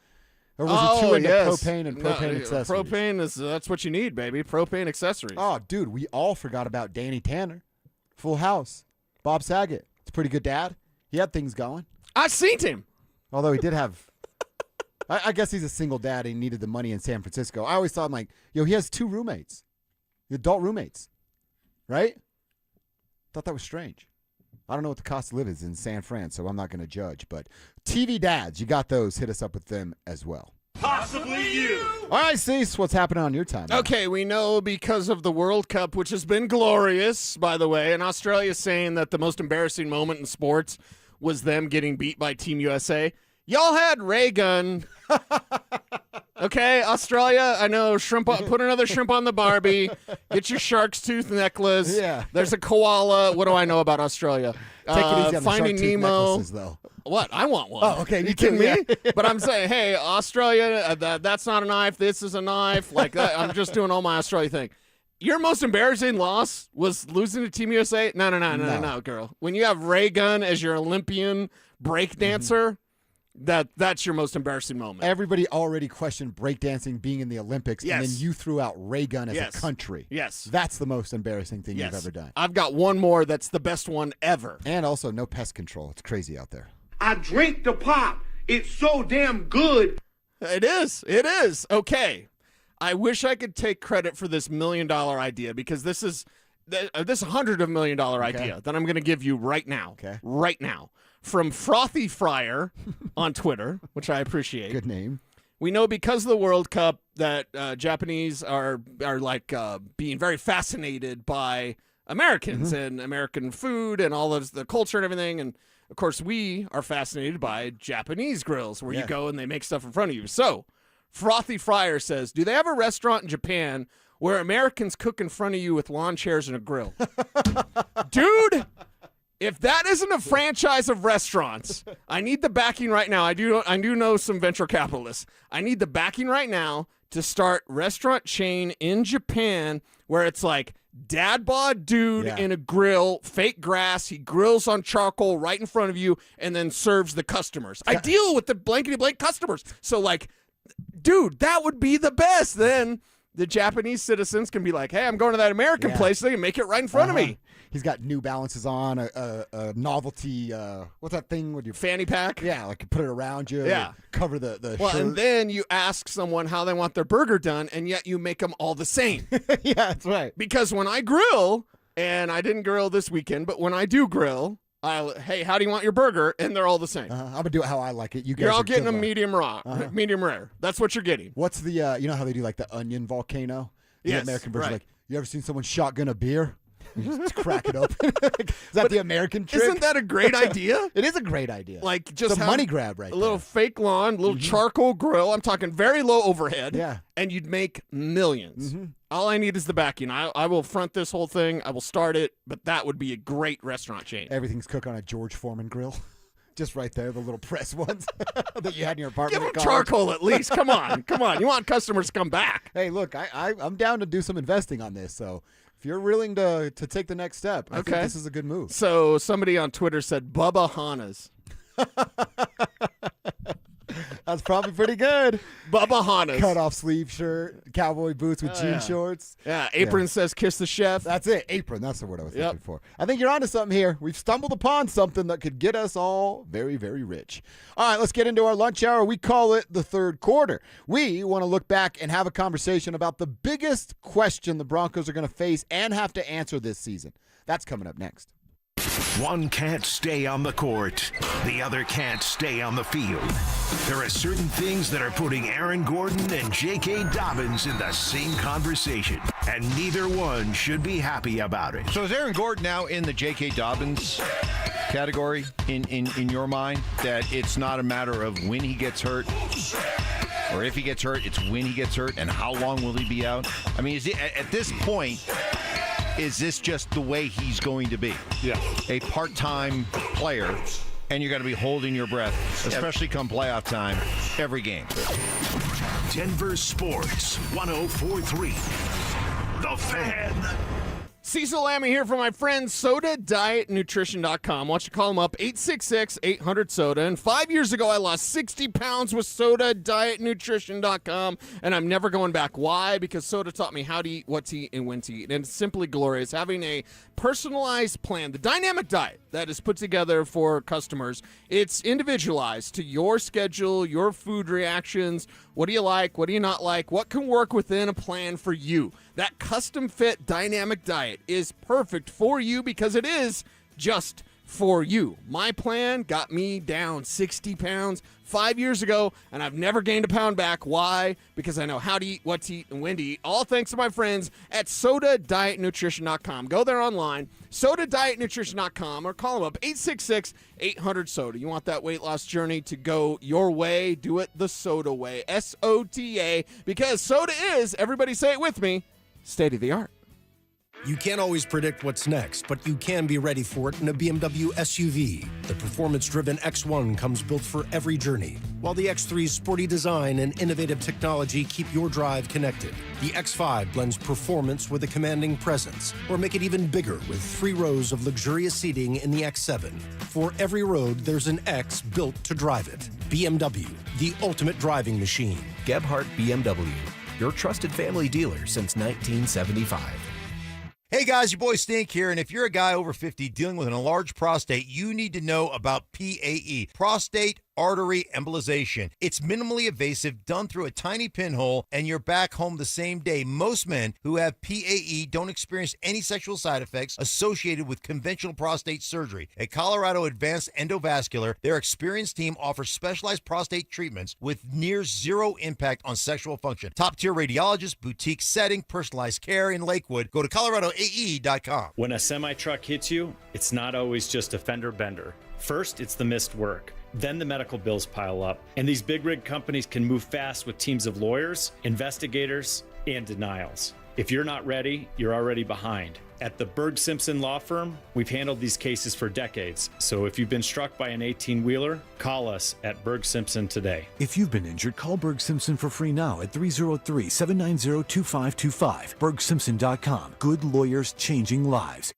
Or was he too into propane and propane accessories? Propane, that's what you need, baby. Propane accessories. Oh, dude, we all forgot about Danny Tanner. Full House. Bob Saget. It's a pretty good dad. He had things going. I seen him. Although he did have... I guess he's a single dad and he needed the money in San Francisco. I always thought, I'm like, he has 2 roommates. Adult roommates. Right? Thought that was strange. I don't know what the cost of living is in San Fran, so I'm not going to judge. But TV dads, you got those. Hit us up with them as well. Possibly you. All right, Cease, what's happening on your time? Okay, we know because of the World Cup, which has been glorious, by the way, and Australia's saying that the most embarrassing moment in sports was them getting beat by Team USA. Y'all had ray gun. Okay, Australia, I know, put another shrimp on the Barbie. Get your shark's tooth necklace. Yeah. There's a koala. What do I know about Australia? Take it easy on the Finding shark tooth Nemo. necklaces, though. What? I want one. Oh, okay. You kidding me? But I'm saying, hey, Australia, that's not a knife. This is a knife. Like that. I'm just doing all my Australia thing. Your most embarrassing loss was losing to Team USA? No, girl. When you have Ray Gun as your Olympian break dancer, that's your most embarrassing moment. Everybody already questioned breakdancing being in the Olympics, Yes. and then you threw out ray gun as Yes. a country. Yes. That's the most embarrassing thing Yes. you've ever done. I've got one more that's the best one ever. And also, no pest control. It's crazy out there. I drink the pop. It's so damn good. It is. It is. Okay. I wish I could take credit for this $1 million idea because this is this $100 million idea that I'm going to give you right now. Okay. Right now. From Frothy Fryer on Twitter, which I appreciate. Good name. We know because of the World Cup that Japanese are like being very fascinated by Americans and American food and all of the culture and everything. And, of course, we are fascinated by Japanese grills where you go and they make stuff in front of you. So, Frothy Fryer says, do they have a restaurant in Japan where Americans cook in front of you with lawn chairs and a grill? Dude, if that isn't a franchise of restaurants, I need the backing right now. I do know some venture capitalists. I need the backing right now to start restaurant chain in Japan where it's like dad bod dude in a grill, fake grass. He grills on charcoal right in front of you and then serves the customers. I deal with the blankety blank customers. So like, dude, that would be the best. Then the Japanese citizens can be like, hey, I'm going to that American place. They can make it right in front of me. He's got New Balances on, a novelty, what's that thing with your fanny pack? Yeah, like you put it around you. Yeah. Cover the Well, shirt. and then you ask someone how they want their burger done, and yet you make them all the same. Yeah, that's right. Because when I grill, and I didn't grill this weekend, but when I do grill, hey, how do you want your burger? And they're all the same. I'm going to do it how I like it. You're all getting a medium raw, medium rare. That's what you're getting. What's the, you know how they do like the onion volcano? The Yes, American version. right. Like, you ever seen someone shotgun a beer? You just crack it open. Is that the American trick? Isn't that a great idea? It is a great idea. Like just it's a have money grab right a little fake lawn, little charcoal grill. I'm talking very low overhead. Yeah. And you'd make millions. All I need is the backing. I will front this whole thing. I will start it, but that would be a great restaurant chain. Everything's cooked on a George Foreman grill. Just right there, the little press ones that you had in your apartment. Give them charcoal at least. Come on. Come on. You want customers to come back. Hey, look, I'm down to do some investing on this, so if you're willing to take the next step, I think this is a good move. So somebody on Twitter said Bubba Hanas. That's probably pretty good. Bubba Hanas. Cut off sleeve shirt, cowboy boots with jean shorts. Yeah, apron says kiss the chef. That's it. Apron. That's the word I was looking for. I think you're onto something here. We've stumbled upon something that could get us all very, very rich. All right, let's get into our lunch hour. We call it the third quarter. We want to look back and have a conversation about the biggest question the Broncos are going to face and have to answer this season. That's coming up next. One can't stay on the court. The other can't stay on the field. There are certain things that are putting Aaron Gordon and J.K. Dobbins in the same conversation, and neither one should be happy about it. So is Aaron Gordon now in the J.K. Dobbins category in your mind, that it's not a matter of when he gets hurt or if he gets hurt, it's when he gets hurt and how long will he be out? I mean, is it, at this point, is this just the way he's going to be? Yeah. A part-time player, and you're going to be holding your breath, especially come playoff time, every game. Denver Sports 104.3. The Fan. Cecil Lammy here from my friend SodaDietNutrition.com. Why don't you call them up, 866-800-SODA. And 5 years ago, I lost 60 pounds with SodaDietNutrition.com, and I'm never going back. Why? Because Soda taught me how to eat, what to eat, and when to eat. And it's simply glorious. Having a personalized plan, the dynamic diet that is put together for customers, it's individualized to your schedule, your food reactions. What do you like? What do you not like? What can work within a plan for you? That custom fit dynamic diet is perfect for you because it is just for you. My plan got me down 60 pounds 5 years ago, and I've never gained a pound back. Why? Because I know how to eat, what to eat, and when to eat, all thanks to my friends at SodaDietNutrition.com. Go there online, SodaDietNutrition.com, or call them up, 866-800-SODA. You want that weight loss journey to go your way? Do it the Soda way, SOTA, because soda is, everybody say it with me, state of the art. You can't always predict what's next, but you can be ready for it in a BMW SUV. The performance-driven X1 comes built for every journey, while the X3's sporty design and innovative technology keep your drive connected. The X5 blends performance with a commanding presence, or make it even bigger with 3 rows of luxurious seating in the X7. For every road, there's an X built to drive it. BMW, the ultimate driving machine. Gebhardt BMW, your trusted family dealer since 1975. Hey guys, your boy Stink here, and if you're a guy over 50 dealing with an enlarged prostate, you need to know about PAE, prostate artery embolization. It's minimally invasive, done through a tiny pinhole, and you're back home the same day. Most men who have PAE don't experience any sexual side effects associated with conventional prostate surgery. At Colorado Advanced Endovascular, their experienced team offers specialized prostate treatments with near zero impact on sexual function. Top-tier radiologists, boutique setting, personalized care in Lakewood. Go to coloradoae.com. When a semi-truck hits you, it's not always just a fender bender. First, it's the missed work. Then the medical bills pile up. And these big rig companies can move fast with teams of lawyers, investigators, and denials. If you're not ready, you're already behind. At the Berg Simpson Law Firm, we've handled these cases for decades. So if you've been struck by an 18-wheeler, call us at Berg Simpson today. If you've been injured, call Berg Simpson for free now at 303-790-2525. BergSimpson.com. Good lawyers changing lives.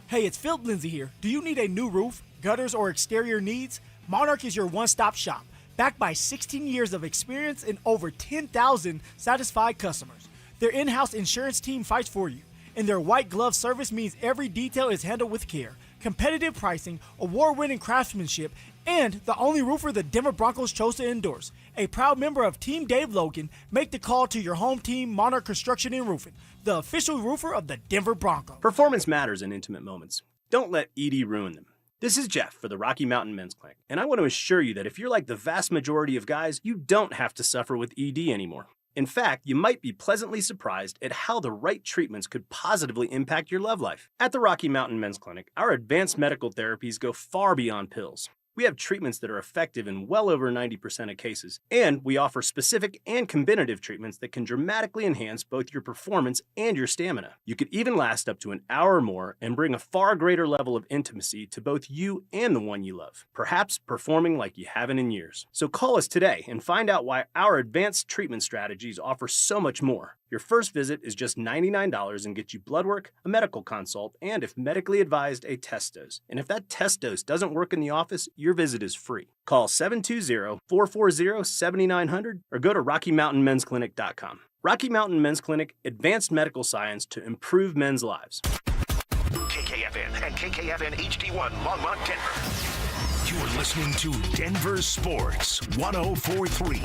Hey, it's Phil Lindsay here. Do you need a new roof, gutters, or exterior needs? Monarch is your one-stop shop, backed by 16 years of experience and over 10,000 satisfied customers. Their in-house insurance team fights for you, and their white glove service means every detail is handled with care. Competitive pricing, award-winning craftsmanship, and the only roofer the Denver Broncos chose to endorse. A proud member of Team Dave Logan, make the call to your home team, Monarch Construction and Roofing, the official roofer of the Denver Broncos. Performance matters in intimate moments. Don't let ED ruin them. This is Jeff for the Rocky Mountain Men's Clinic, and I want to assure you that if you're like the vast majority of guys, you don't have to suffer with ED anymore. In fact, you might be pleasantly surprised at how the right treatments could positively impact your love life. At the Rocky Mountain Men's Clinic, our advanced medical therapies go far beyond pills. We have treatments that are effective in well over 90% of cases, and we offer specific and combinative treatments that can dramatically enhance both your performance and your stamina. You could even last up to an hour or more and bring a far greater level of intimacy to both you and the one you love, perhaps performing like you haven't in years. So call us today and find out why our advanced treatment strategies offer so much more. Your first visit is just $99 and gets you blood work, a medical consult, and if medically advised, a test dose. And if that test dose doesn't work in the office, your visit is free. Call 720-440-7900 or go to RockyMountainMen'sClinic.com. Rocky Mountain Men's Clinic, advanced medical science to improve men's lives. KKFN and KKFN HD1 Longmont, Denver. You're listening to Denver Sports 104.3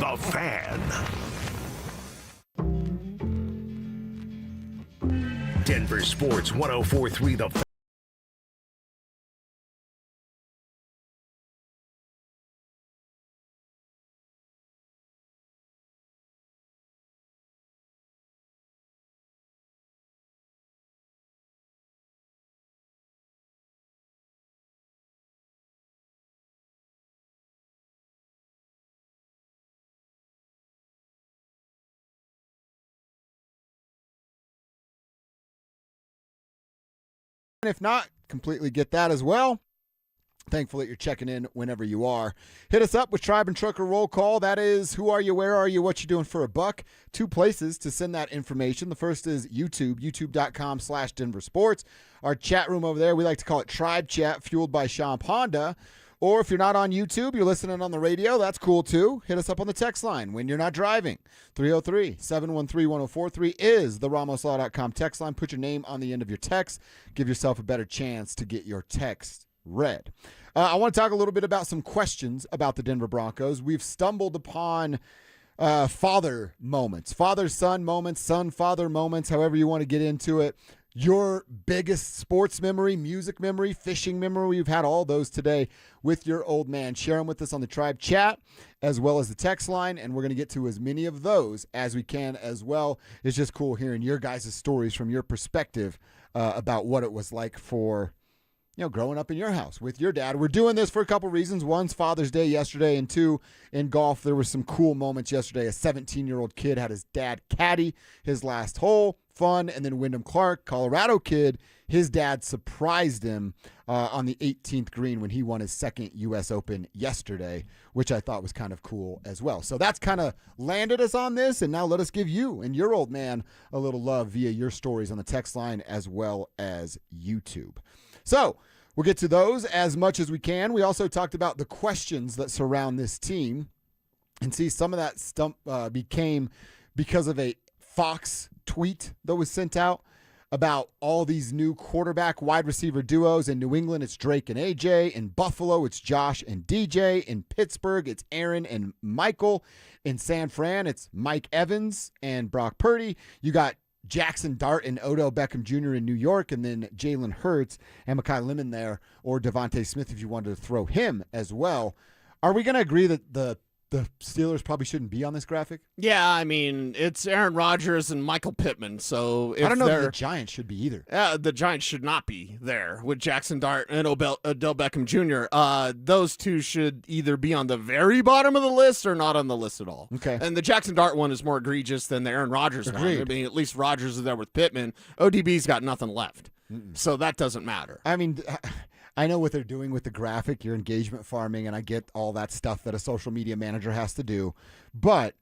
The Fan. Denver Sports 104.3 The Fan. And if not, completely get that as well. Thankful that you're checking in whenever you are. Hit us up with Tribe and Trucker Roll Call. That is, who are you, where are you, what you doing for a buck. 2 places to send that information. The first is YouTube, youtube.com/DenverSports. Our chat room over there, we like to call it Tribe Chat, fueled by Sean Honda. Or if you're not on YouTube, you're listening on the radio, that's cool too. Hit us up on the text line when you're not driving. 303-713-1043 is the RamosLaw.com text line. Put your name on the end of your text. Give yourself a better chance to get your text read. I want to talk a little bit about some questions about the Denver Broncos. We've stumbled upon father moments, father-son moments, son-father moments, however you want to get into it. your biggest sports memory, music memory, fishing memory. We've had all those today with your old man. Share them with us on the Tribe chat as well as the text line, and we're going to get to as many of those as we can as well. It's just cool hearing your guys' stories from your perspective about what it was like for, growing up in your house with your dad. We're doing this for a couple reasons. One's Father's Day yesterday, and two, in golf, there were some cool moments yesterday. A 17-year-old kid had his dad caddy his last hole. Fun. And then Wyndham Clark, Colorado kid, his dad surprised him on the 18th green when he won his second U.S. Open yesterday, which I thought was kind of cool as well. So that's kind of landed us on this, and now let us give you and your old man a little love via your stories on the text line as well as YouTube. So we'll get to those as much as we can. We also talked about the questions that surround this team, and see some of that stump became because of a Fox tweet that was sent out about all these new quarterback wide receiver duos. In New England, it's Drake and AJ. In Buffalo, it's Josh and DJ. In Pittsburgh, it's Aaron and Michael. In San Fran, it's Mike Evans and Brock Purdy. You got Jackson Dart and Odell Beckham Jr. in New York, and then Jalen Hurts and Mekhi Lemon there, or Devontae Smith if you wanted to throw him as well. Are we going to agree that the Steelers probably shouldn't be on this graphic? Yeah, I mean, it's Aaron Rodgers and Michael Pittman. So if I don't know if the Giants should be either. The Giants should not be there with Jackson Dart and Odell Beckham Jr. Those two should either be on the very bottom of the list or not on the list at all. Okay. And the Jackson Dart one is more egregious than the Aaron Rodgers Agreed. one. I mean, at least Rodgers is there with Pittman. ODB's got nothing left. So that doesn't matter. I mean, I know what they're doing with the graphic, your engagement farming, and I get all that stuff that a social media manager has to do. But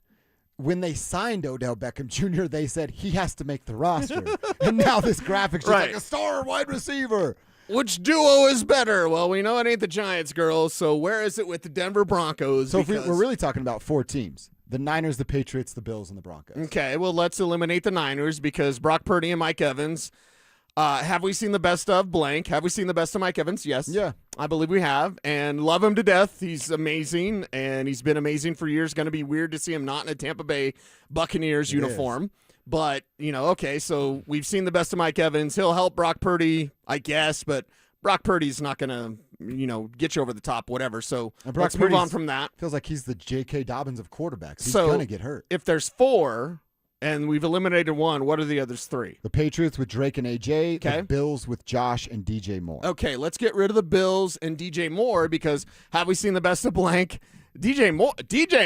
when they signed Odell Beckham Jr., they said he has to make the roster. And now this graphic's just like a star wide receiver. Which duo is better? Well, we know it ain't the Giants, girls, so where is it with the Denver Broncos? So if we're really talking about four teams. The Niners, the Patriots, the Bills, and the Broncos. Okay, well, let's eliminate the Niners because Brock Purdy and Mike Evans. Have we seen the best of blank? Have we seen the best of Mike Evans? Yes. Yeah. I believe we have, and love him to death. He's amazing, and he's been amazing for years. Going to be weird to see him not in a Tampa Bay Buccaneers uniform. But, okay, so we've seen the best of Mike Evans. He'll help Brock Purdy, I guess, but Brock Purdy's not going to, get you over the top, whatever. So let's move on from that. Feels like he's the J.K. Dobbins of quarterbacks. He's going to get hurt. If there's four and we've eliminated one, what are the others three? The Patriots with Drake and AJ. Okay. The Bills with Josh and DJ Moore. Okay, let's get rid of the Bills and DJ Moore because have we seen the best of blank? DJ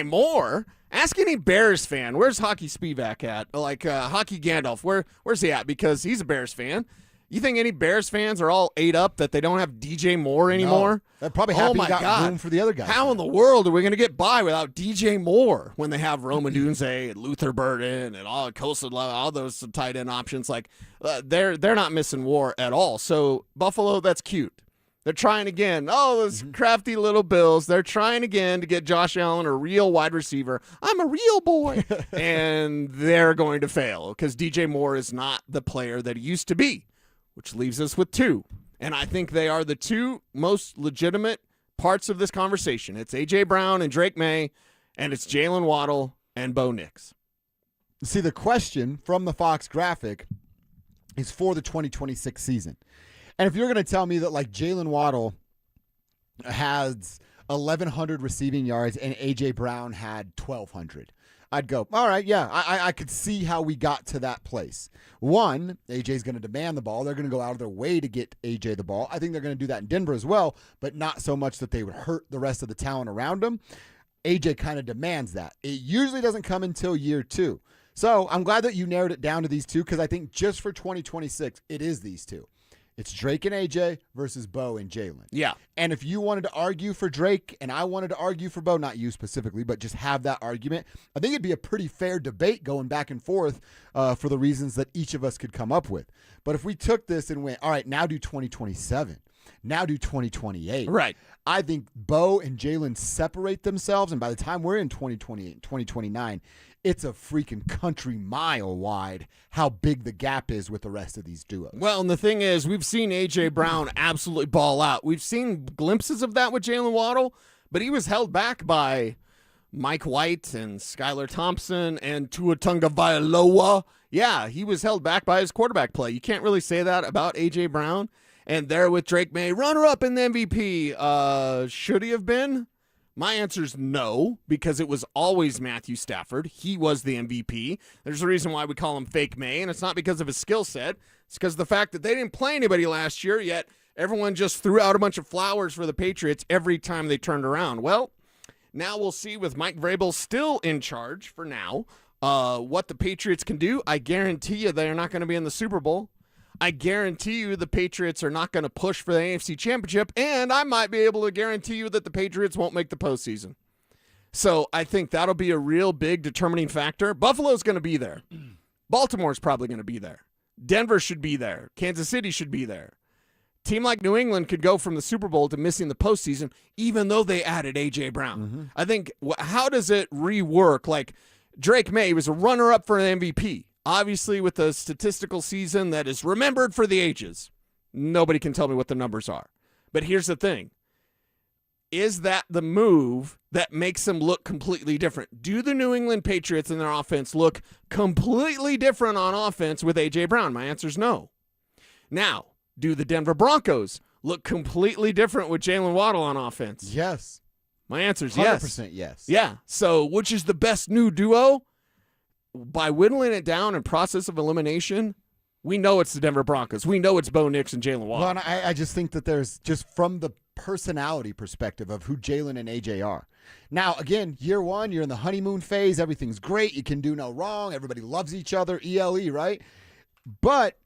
Moore? Ask any Bears fan. Where's Hockey Spivak at? Like Hockey Gandalf. Where's he at? Because he's a Bears fan. You think any Bears fans are all ate up that they don't have DJ Moore anymore? No. They're probably happy he got room for the other guys. How in the world are we going to get by without DJ Moore when they have Roman Dunze and Luther Burden and all those tight end options? Like they're not missing War at all. So Buffalo, that's cute. They're trying again. Oh, those crafty little Bills. They're trying again to get Josh Allen a real wide receiver. I'm a real boy. And they're going to fail because DJ Moore is not the player that he used to be, which leaves us with two. And I think they are the two most legitimate parts of this conversation. It's A.J. Brown and Drake May, and it's Jalen Waddle and Bo Nix. See, the question from the Fox graphic is for the 2026 season. And if you're going to tell me that, like, Jalen Waddle has 1,100 receiving yards and A.J. Brown had 1,200, I'd go, all right, yeah, I could see how we got to that place. One, AJ's going to demand the ball. They're going to go out of their way to get AJ the ball. I think they're going to do that in Denver as well, but not so much that they would hurt the rest of the talent around them. AJ kind of demands that. It usually doesn't come until year two. So I'm glad that you narrowed it down to these two because I think just for 2026, it is these two. It's Drake and AJ versus Bo and Jalen. Yeah. And if you wanted to argue for Drake and I wanted to argue for Bo, not you specifically, but just have that argument, I think it'd be a pretty fair debate going back and forth for the reasons that each of us could come up with. But if we took this and went, all right, now do 2027, now do 2028. Right. I think Bo and Jalen separate themselves, and by the time we're in 2028, 2029, it's a freaking country mile wide how big the gap is with the rest of these duos. Well, and the thing is, we've seen A.J. Brown absolutely ball out. We've seen glimpses of that with Jalen Waddle, but he was held back by Mike White and Skylar Thompson and Tua Tagovailoa. Yeah, he was held back by his quarterback play. You can't really say that about A.J. Brown. And there with Drake May, runner-up in the MVP. Should he have been? My answer is no, because it was always Matthew Stafford. He was the MVP. There's a reason why we call him Fake May, and it's not because of his skill set. It's because of the fact that they didn't play anybody last year, yet everyone just threw out a bunch of flowers for the Patriots every time they turned around. Well, now we'll see with Mike Vrabel still in charge for now what the Patriots can do. I guarantee you they're not going to be in the Super Bowl. I guarantee you the Patriots are not going to push for the AFC Championship, and I might be able to guarantee you that the Patriots won't make the postseason. So I think that'll be a real big determining factor. Buffalo's going to be there. Baltimore's probably going to be there. Denver should be there. Kansas City should be there. Team like New England could go from the Super Bowl to missing the postseason, even though they added A.J. Brown. Mm-hmm. I think, how does it rework? Like, Drake May was a runner-up for an MVP. Obviously, with a statistical season that is remembered for the ages, nobody can tell me what the numbers are. But here's the thing. Is that the move that makes them look completely different? Do the New England Patriots and their offense look completely different on offense with A.J. Brown? My answer is no. Now, do the Denver Broncos look completely different with Jalen Waddle on offense? Yes. My answer is yes. 100% yes. Yeah. So, which is the best new duo? By whittling it down in process of elimination, we know it's the Denver Broncos. We know it's Bo Nix and Jalen Waddle. Well, and I just think that there's just from the personality perspective of who Jalen and AJ are. Now, again, year one, you're in the honeymoon phase. Everything's great. You can do no wrong. Everybody loves each other. ELE, right? But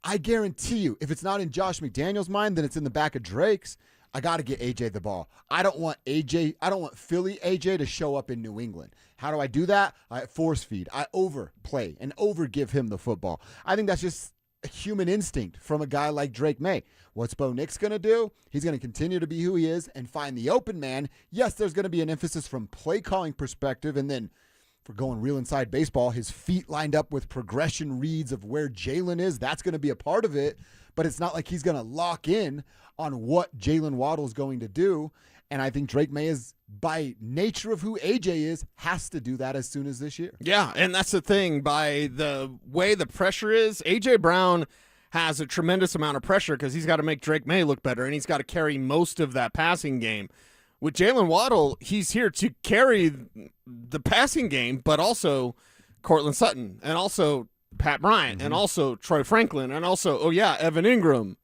I guarantee you, if it's not in Josh McDaniels' mind, then it's in the back of Drake's. I got to get AJ the ball. I don't want Philly AJ to show up in New England. How do I do that? I force feed. I overplay and overgive him the football. I think that's just a human instinct from a guy like Drake May. What's Bo Nix going to do? He's going to continue to be who he is and find the open man. Yes, there's going to be an emphasis from play calling perspective, and then for going real inside baseball, his feet lined up with progression reads of where Jalen is. That's going to be a part of it, but it's not like he's going to lock in on what Jalen Waddle is going to do. And I think Drake May is, by nature of who AJ is, has to do that as soon as this year. Yeah, and that's the thing. By the way the pressure is, AJ Brown has a tremendous amount of pressure because he's got to make Drake May look better, and he's got to carry most of that passing game. With Jalen Waddle, he's here to carry the passing game, but also Cortland Sutton, and also Pat Bryant, and also Troy Franklin, and also, Evan Ingram.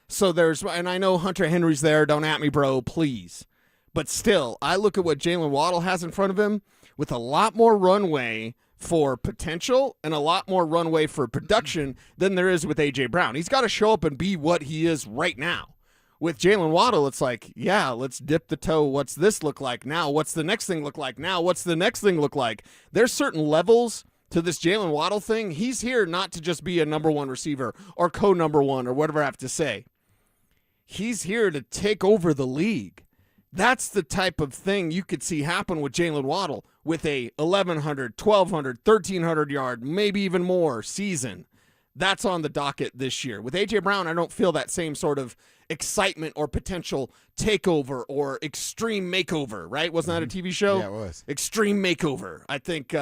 So and I know Hunter Henry's there. Don't at me, bro, please. But still, I look at what Jalen Waddle has in front of him with a lot more runway for potential and a lot more runway for production than there is with A.J. Brown. He's got to show up and be what he is right now. With Jalen Waddle, it's like, let's dip the toe. What's this look like now? What's the next thing look like now? What's the next thing look like? There's certain levels to this Jalen Waddle thing. He's here not to just be a number one receiver or co-number one or whatever I have to say. He's here to take over the league. That's the type of thing you could see happen with Jalen Waddle with a 1,100, 1,200, 1,300 yard, maybe even more season. That's on the docket this year. With A.J. Brown, I don't feel that same sort of excitement or potential takeover or extreme makeover, right? Wasn't that a TV show? Yeah, it was. Extreme makeover. I think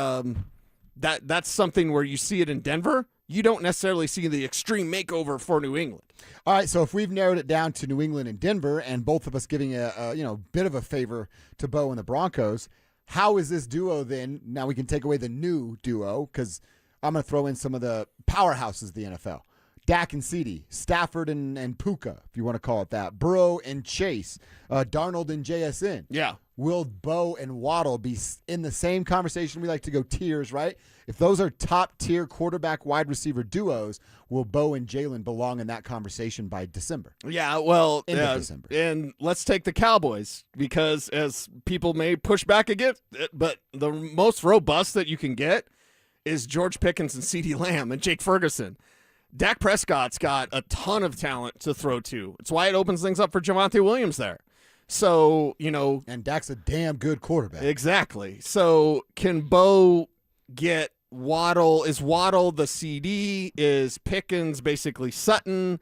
that's something where you see it in Denver. You don't necessarily see the extreme makeover for New England. All right, so if we've narrowed it down to New England and Denver, and both of us giving a bit of a favor to Bo and the Broncos, how is this duo then? Now we can take away the new duo because I'm going to throw in some of the powerhouses of the NFL. Dak and CeeDee, Stafford and Puka, if you want to call it that, Burrow and Chase, Darnold and JSN. Yeah. Will Bo and Waddle be in the same conversation? We like to go tiers, right? If those are top-tier quarterback wide receiver duos, will Bo and Jalen belong in that conversation by December? Yeah, well, December. And let's take the Cowboys because as people may push back against it, but the most robust that you can get is George Pickens and CeeDee Lamb and Jake Ferguson. Dak Prescott's got a ton of talent to throw to. It's why it opens things up for Javonte Williams there. So, And Dak's a damn good quarterback. Exactly. So can Bo get Waddle? Is Waddle the CD? Is Pickens basically Sutton?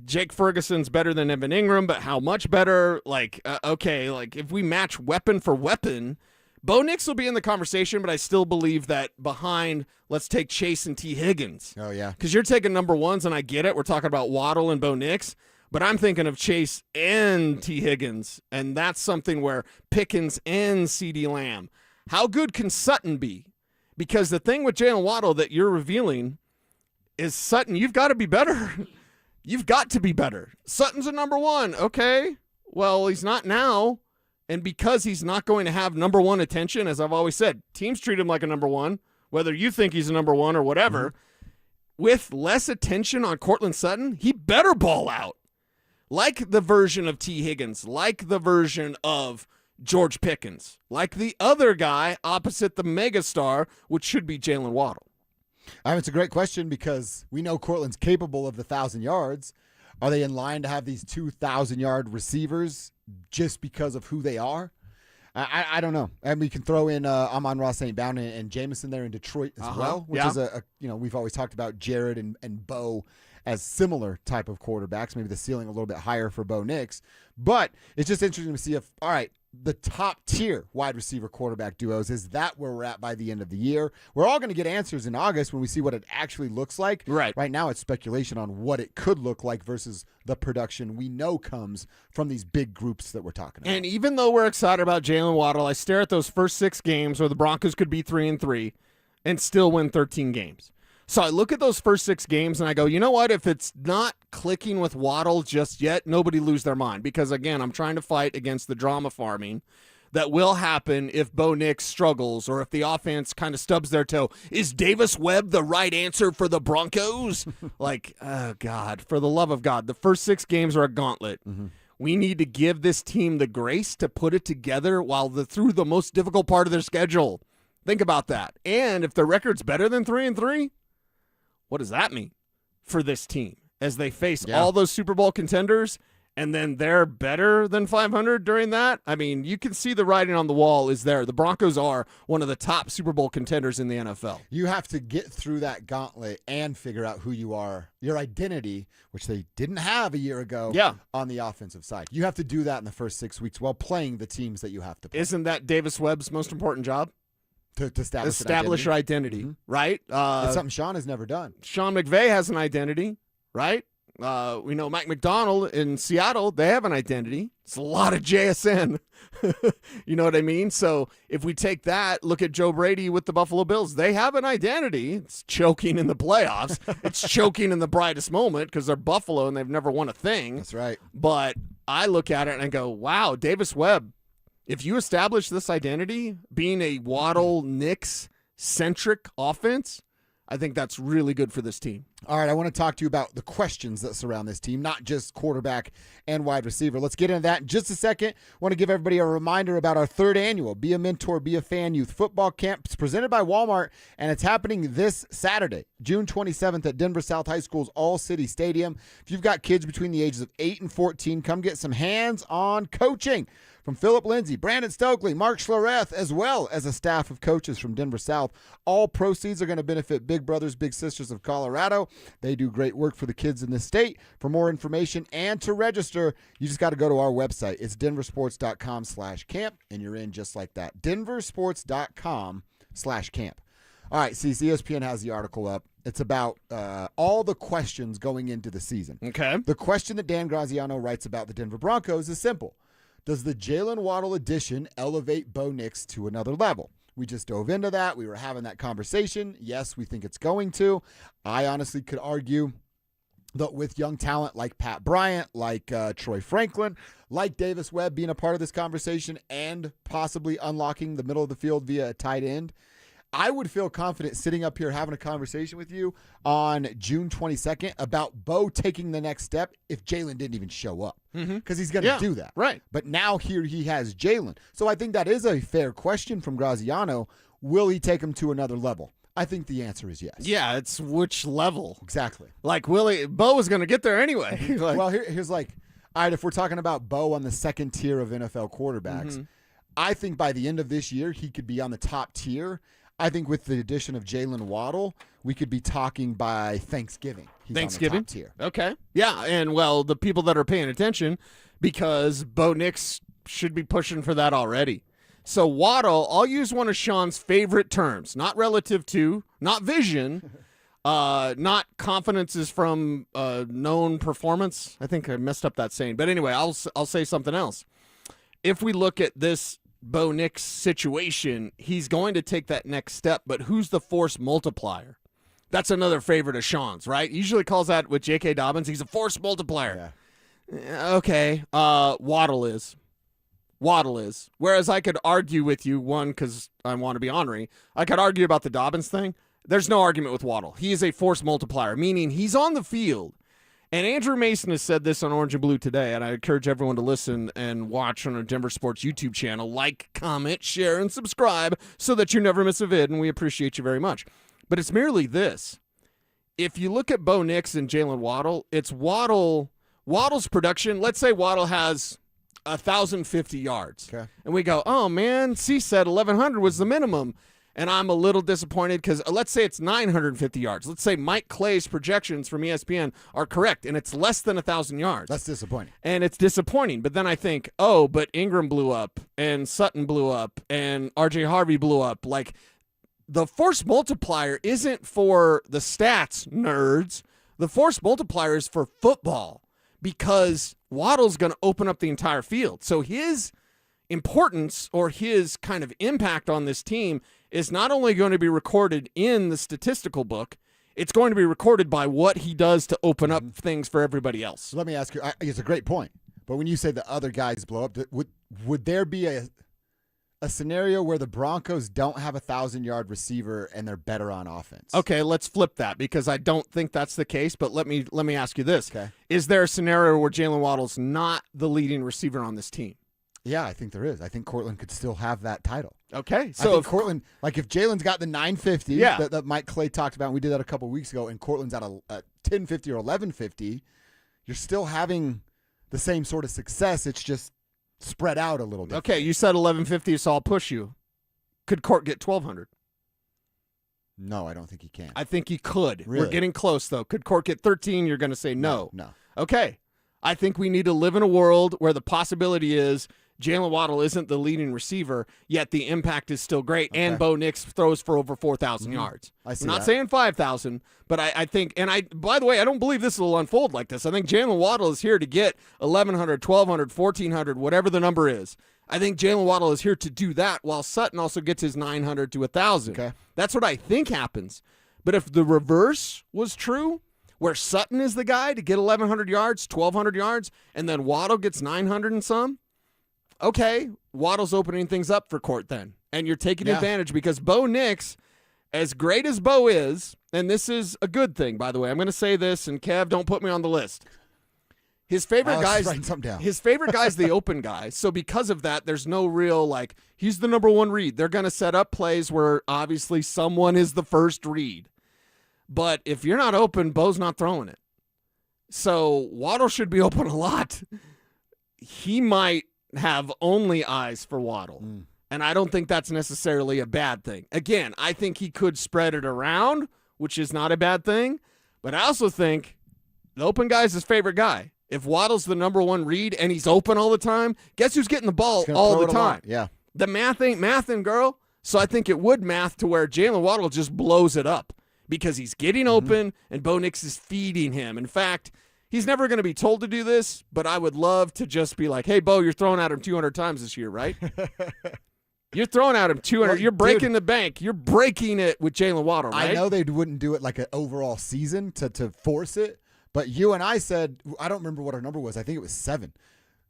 Jake Ferguson's better than Evan Ingram, but how much better? If we match weapon for weapon, Bo Nix will be in the conversation, but I still believe that behind, let's take Chase and T. Higgins. Oh, yeah. Because you're taking number ones, and I get it. We're talking about Waddle and Bo Nix. But I'm thinking of Chase and T. Higgins, and that's something where Pickens and CeeDee Lamb. How good can Sutton be? Because the thing with Jalen Waddle that you're revealing is Sutton, you've got to be better. You've got to be better. Sutton's a number one. Okay. Well, he's not now. And because he's not going to have number one attention, as I've always said, teams treat him like a number one, whether you think he's a number one or whatever. With less attention on Cortland Sutton, he better ball out. Like the version of T. Higgins, like the version of George Pickens, like the other guy opposite the megastar, which should be Jalen Waddle. It's a great question because we know Cortland's capable of the 1,000 yards. Are they in line to have these 2,000-yard receivers just because of who they are? I don't know. And we can throw in Amon-Ra St. Brown and Jameson there in Detroit as well, which is we've always talked about Jared and Bo as similar type of quarterbacks, maybe the ceiling a little bit higher for Bo Nix. But it's just interesting to see if, all right, the top tier wide receiver quarterback duos, is that where we're at by the end of the year? We're all going to get answers in August when we see what it actually looks like. Right now it's speculation on what it could look like versus the production we know comes from these big groups that we're talking about. And even though we're excited about Jalen Waddle, I stare at those first 6 games where the Broncos could be 3-3 and still win 13 games. So I look at those first 6 games and I go, you know what? If it's not clicking with Waddle just yet, nobody lose their mind. Because, again, I'm trying to fight against the drama farming that will happen if Bo Nix struggles or if the offense kind of stubs their toe. Is Davis Webb the right answer for the Broncos? Oh, God, for the love of God. The first 6 games are a gauntlet. We need to give this team the grace to put it together through the most difficult part of their schedule. Think about that. And if the record's better than 3-3, what does that mean for this team as they face all those Super Bowl contenders and then they're better than 500 during that? I mean, you can see the writing on the wall is there. The Broncos are one of the top Super Bowl contenders in the NFL. You have to get through that gauntlet and figure out who you are, your identity, which they didn't have a year ago on the offensive side. You have to do that in the first 6 weeks while playing the teams that you have to play. Isn't that Davis Webb's most important job? To establish your identity, right? It's something Sean has never done. Sean McVay has an identity, right? We know Mike McDonald in Seattle, they have an identity. It's a lot of JSN. You know what I mean? So if we take that, look at Joe Brady with the Buffalo Bills. They have an identity. It's choking in the playoffs. It's choking in the brightest moment because they're Buffalo and they've never won a thing. That's right. But I look at it and I go, wow, Davis Webb, if you establish this identity, being a Waddle-Nix-centric offense, I think that's really good for this team. All right, I want to talk to you about the questions that surround this team, not just quarterback and wide receiver. Let's get into that in just a second. I want to give everybody a reminder about our 3rd annual Be a Mentor, Be a Fan Youth Football Camp. It's presented by Walmart, and it's happening this Saturday, June 27th at Denver South High School's All-City Stadium. If you've got kids between the ages of 8 and 14, come get some hands-on coaching from Philip Lindsay, Brandon Stokely, Mark Schlereth, as well as a staff of coaches from Denver South. All proceeds are going to benefit Big Brothers Big Sisters of Colorado. They do great work for the kids in this state. For more information and to register, you just got to go to our website. It's DenverSports.com/camp, and you're in just like that. DenverSports.com/camp. All right, see, ESPN has the article up. It's about all the questions going into the season. Okay. The question that Dan Graziano writes about the Denver Broncos is simple. Does the Jalen Waddle addition elevate Bo Nix to another level? We just dove into that. We were having that conversation. Yes, we think it's going to. I honestly could argue that with young talent like Pat Bryant, like Troy Franklin, like Davis Webb being a part of this conversation and possibly unlocking the middle of the field via a tight end, I would feel confident sitting up here having a conversation with you on June 22nd about Bo taking the next step if Jalen didn't even show up. Because he's going to do that. Right. But now here he has Jalen. So I think that is a fair question from Graziano. Will he take him to another level? I think the answer is yes. Yeah, it's which level. Exactly. Like, Bo was going to get there anyway. Well, here's all right, if we're talking about Bo on the second tier of NFL quarterbacks, I think by the end of this year, he could be on the top tier. I think with the addition of Jalen Waddle, we could be talking by Thanksgiving. He's on the top tier. Okay. Yeah, and, the people that are paying attention, because Bo Nix should be pushing for that already. So Waddle, I'll use one of Sean's favorite terms, not relative to, not vision, not confidence is from known performance. I think I messed up that saying. But anyway, I'll say something else. If we look at this Bo Nix situation, he's going to take that next step, but who's the force multiplier? That's another favorite of Sean's, right? He usually calls that with J.K. Dobbins. He's a force multiplier. Yeah. Okay. Waddle is. Whereas I could argue with you, one, because I want to be ornery. I could argue about the Dobbins thing. There's no argument with Waddle. He is a force multiplier, meaning he's on the field. And Andrew Mason has said this on Orange and Blue today, and I encourage everyone to listen and watch on our Denver Sports YouTube channel. Like, comment, share, and subscribe so that you never miss a vid, and we appreciate you very much. But it's merely this. If you look at Bo Nix and Jalen Waddle, it's Waddle's production. Let's say Waddle has 1,050 yards. Okay. And we go, oh, man, C said 1,100 was the minimum. And I'm a little disappointed because let's say it's 950 yards. Let's say Mike Clay's projections from ESPN are correct, and it's less than 1,000 yards. That's disappointing. And it's disappointing. But then I think, oh, but Ingram blew up, and Sutton blew up, and R.J. Harvey blew up. Like, the force multiplier isn't for the stats, nerds. The force multiplier is for football because Waddle's going to open up the entire field. So his importance or his kind of impact on this team is not only going to be recorded in the statistical book, it's going to be recorded by what he does to open up things for everybody else. So let me ask you, it's a great point, but when you say the other guys blow up, would there be a scenario where the Broncos don't have a 1,000-yard receiver and they're better on offense? Okay, let's flip that because I don't think that's the case, but let me ask you this. Okay. Is there a scenario where Jalen Waddle's not the leading receiver on this team? Yeah, I think there is. I think Cortland could still have that title. Okay. So if Cortland, like if Jalen's got the 950 that Mike Clay talked about, and we did that a couple of weeks ago, and Cortland's at a 1050 or 1150, you're still having the same sort of success. It's just spread out a little bit. Okay, you said 1150, so I'll push you. Could Court get 1,200? No, I don't think he can. I think he could. Really? We're getting close, though. Could Court get 13? You're going to say no. No. Okay. I think we need to live in a world where the possibility is Jalen Waddle isn't the leading receiver, yet the impact is still great, and Bo Nix throws for over 4,000 yards. I see I'm not that. saying 5,000, but I think, and by the way, I don't believe this will unfold like this. I think Jalen Waddle is here to get 1,100, 1,200, 1,400, whatever the number is. I think Jalen Waddle is here to do that, while Sutton also gets his 900 to 1,000. Okay. That's what I think happens. But if the reverse was true, where Sutton is the guy to get 1,100 yards, 1,200 yards, and then Waddle gets 900 and some, okay, Waddle's opening things up for Court then. And you're taking advantage because Bo Nix, as great as Bo is, and this is a good thing, by the way. I'm going to say this, and Kev, don't put me on the list. His favorite guy's the open guy. So because of that, there's no real, like, he's the number one read. They're going to set up plays where obviously someone is the first read. But if you're not open, Bo's not throwing it. So Waddle should be open a lot. He might have only eyes for Waddle. And I don't think that's necessarily a bad thing. Again, I think he could spread it around, which is not a bad thing. But I also think the open guy's his favorite guy. If Waddle's the number one read and he's open all the time, guess who's getting the ball all the time? Yeah. The math ain't mathing, girl. So I think it would math to where Jalen Waddle just blows it up because he's getting open and Bo Nix is feeding him. In fact, he's never going to be told to do this, but I would love to just be like, hey, Bo, you're throwing at him 200 times this year, right? You're throwing at him 200. Well, you're breaking the bank. You're breaking it with Jalen Waddle, right? I know they wouldn't do it like an overall season to force it, but you and I said, I don't remember what our number was. I think it was 7.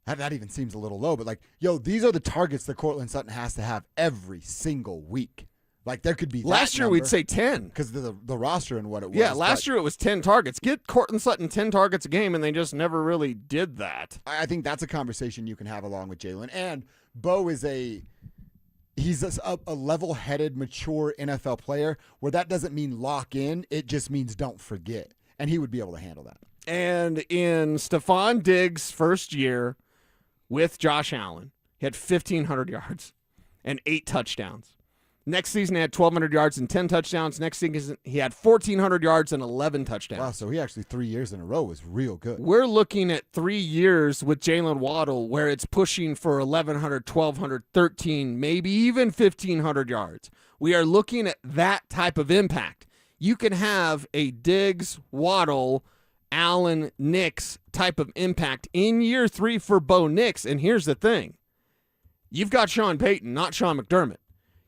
That even seems a little low, but like, yo, these are the targets that Cortland Sutton has to have every single week. Like, there could be last year we'd say 10 because the roster and what it was. Yeah, last year it was 10 targets. Get Cortland Sutton 10 targets a game, and they just never really did that. I think that's a conversation you can have along with Jalen. And Bo is he's a level-headed, mature NFL player where that doesn't mean lock in. It just means don't forget. And he would be able to handle that. And in Stephon Diggs' first year with Josh Allen, he had 1,500 yards and 8 touchdowns. Next season, he had 1,200 yards and 10 touchdowns. Next season, he had 1,400 yards and 11 touchdowns. Wow, so he actually 3 years in a row was real good. We're looking at 3 years with Jalen Waddle where it's pushing for 1,100, 1,200, 13, maybe even 1,500 yards. We are looking at that type of impact. You can have a Diggs, Waddle, Allen, Nix type of impact in year 3 for Bo Nix. And here's the thing. You've got Sean Payton, not Sean McDermott.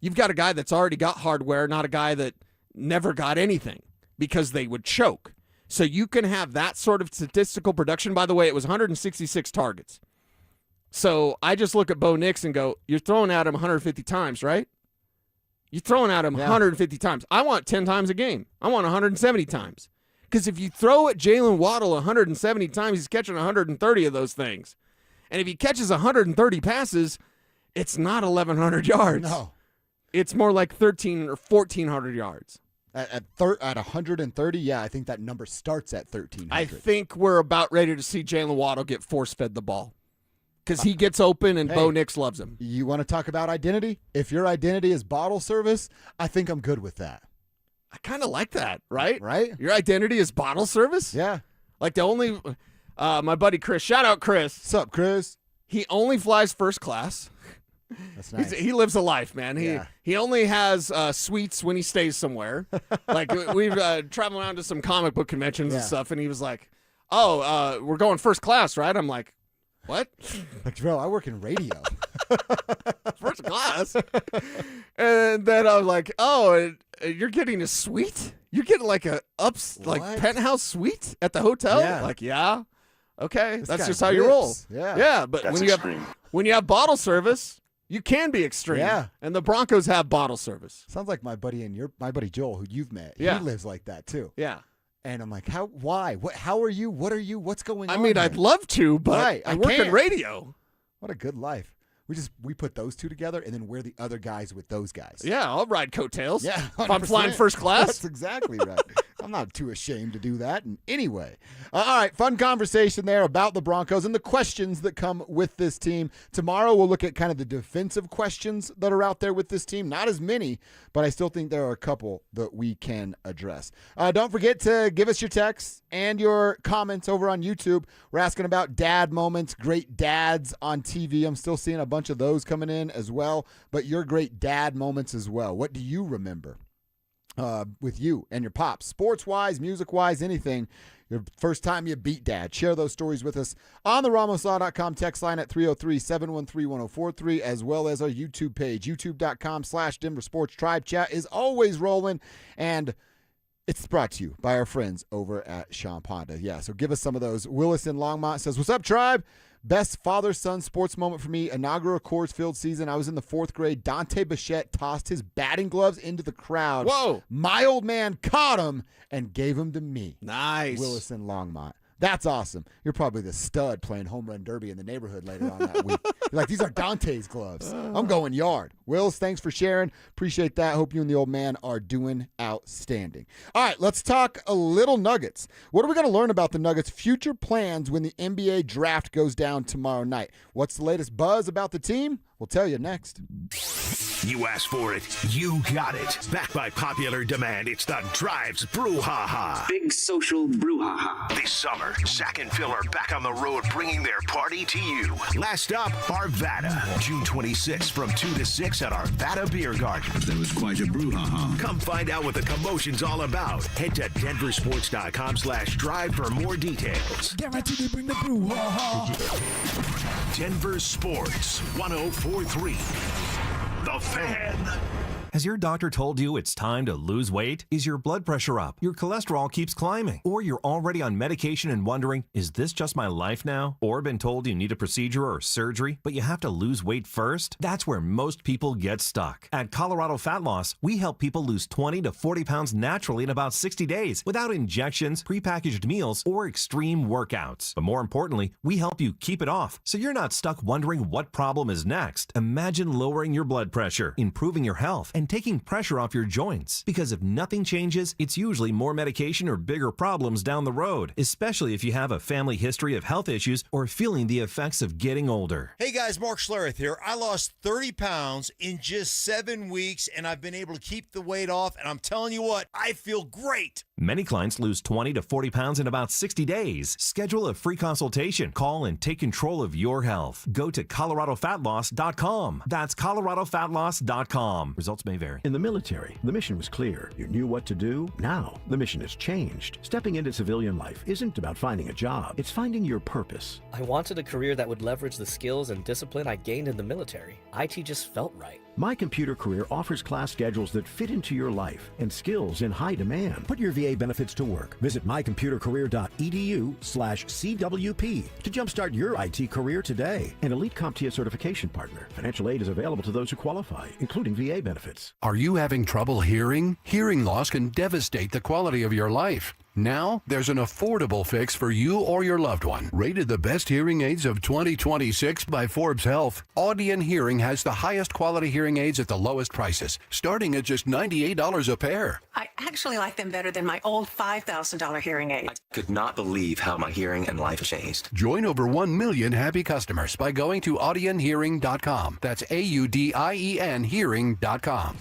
You've got a guy that's already got hardware, not a guy that never got anything because they would choke. So you can have that sort of statistical production. By the way, it was 166 targets. So I just look at Bo Nix and go, you're throwing at him 150 times, right? You're throwing at him 150 times. I want 10 times a game. I want 170 times. Because if you throw at Jalen Waddle 170 times, he's catching 130 of those things. And if he catches 130 passes, it's not 1,100 yards. No. It's more like 1,300 or 1,400 yards. At 130, yeah, I think that number starts at 1,300. I think we're about ready to see Jalen Waddle get force-fed the ball because he gets open and Bo Nix loves him. You want to talk about identity? If your identity is bottle service, I think I'm good with that. I kind of like that, right? Right? Your identity is bottle service? Yeah. Like the only my buddy Chris, shout out Chris. What's up, Chris? He only flies first class. That's nice. He lives a life, man. He only has suites when he stays somewhere. Like we've traveled around to some comic book conventions and stuff, and he was like, "Oh, we're going first class, right?" I'm like, "What?" Like, bro, I work in radio. First class. And then I was like, "Oh, you're getting a suite? You're getting like a penthouse suite at the hotel?" Yeah. Like, yeah. Okay, This that's guy just how you roll. rips. Yeah. Yeah, but That's when you have bottle service, you can be extreme. Yeah. And the Broncos have bottle service. Sounds like my buddy Joel, who you've met. Yeah. He lives like that too. Yeah. And I'm like, why? How are you? What are you? What's going on? I mean, I'd love to, but Right, I work in can't. radio. What a good life. We put those two together, and then we're the other guys with those guys. Yeah, I'll ride coattails. Yeah, if I'm 100%. flying first class. That's exactly right. I'm not too ashamed to do that in any way. All right, fun conversation there about the Broncos and the questions that come with this team. Tomorrow we'll look at kind of the defensive questions that are out there with this team. Not as many, but I still think there are a couple that we can address. Don't forget to give us your texts and your comments over on YouTube. We're asking about dad moments, great dads on TV. I'm still seeing a bunch of those coming in as well, but your great dad moments as well. What do you remember with you and your pops, sports-wise, music-wise, anything? Your first time you beat dad. Share those stories with us on the RamosLaw.com text line at 303-713-1043, as well as our YouTube page, youtube.com/DenverSports. Tribe chat is always rolling, and it's brought to you by our friends over at Sean Ponda. Yeah, so give us some of those. Willis in Longmont says, "What's up, Tribe? Best father-son sports moment for me, inaugural Coors Field season. I was in the 4th grade. Dante Bichette tossed his batting gloves into the crowd. Whoa. My old man caught him and gave them to me." Nice. Willis in Longmont. That's awesome. You're probably the stud playing home run derby in the neighborhood later on that week. You're like, these are Dante's gloves. I'm going yard. Wills, thanks for sharing. Appreciate that. Hope you and the old man are doing outstanding. All right, let's talk a little Nuggets. What are we going to learn about the Nuggets' future plans when the NBA draft goes down tomorrow night? What's the latest buzz about the team? We'll tell you next. You asked for it, you got it. Backed by popular demand, it's the Drives Brouhaha. Big social brouhaha. This summer, Zach and Phil are back on the road bringing their party to you. Last up, Arvada. June 26th from 2 to 6 at Arvada Beer Garden. That was quite a brouhaha. Come find out what the commotion's all about. Head to DenverSports.com/drive for more details. Guaranteed to bring the brouhaha. Denver Sports 104.3. The Fan. Has your doctor told you it's time to lose weight? Is your blood pressure up? Your cholesterol keeps climbing? Or you're already on medication and wondering, is this just my life now? Or been told you need a procedure or surgery, but you have to lose weight first? That's where most people get stuck. At Colorado Fat Loss, we help people lose 20 to 40 pounds naturally in about 60 days without injections, prepackaged meals, or extreme workouts. But more importantly, we help you keep it off so you're not stuck wondering what problem is next. Imagine lowering your blood pressure, improving your health, and and taking pressure off your joints. Because if nothing changes, it's usually more medication or bigger problems down the road, especially if you have a family history of health issues or feeling the effects of getting older. Hey guys, Mark Schlereth here. I lost 30 pounds in just 7 weeks, and I've been able to keep the weight off, and I'm telling you what, I feel great. Many clients lose 20 to 40 pounds in about 60 days. Schedule a free consultation. Call and take control of your health. Go to ColoradoFatLoss.com. That's ColoradoFatLoss.com. Results may vary. In the military, the mission was clear. You knew what to do. Now, the mission has changed. Stepping into civilian life isn't about finding a job. It's finding your purpose. I wanted a career that would leverage the skills and discipline I gained in the military. IT just felt right. My Computer Career offers class schedules that fit into your life and skills in high demand. Put your VA benefits to work. Visit mycomputercareer.edu/CWP to jumpstart your IT career today. An elite CompTIA certification partner. Financial aid is available to those who qualify, including VA benefits. Are you having trouble hearing? Hearing loss can devastate the quality of your life. Now, there's an affordable fix for you or your loved one. Rated the best hearing aids of 2026 by Forbes Health, Audion Hearing has the highest quality hearing aids at the lowest prices, starting at just $98 a pair. I actually like them better than my old $5,000 hearing aid. I could not believe how my hearing and life changed. Join over 1 million happy customers by going to audionhearing.com. That's AUDIEN hearing.com.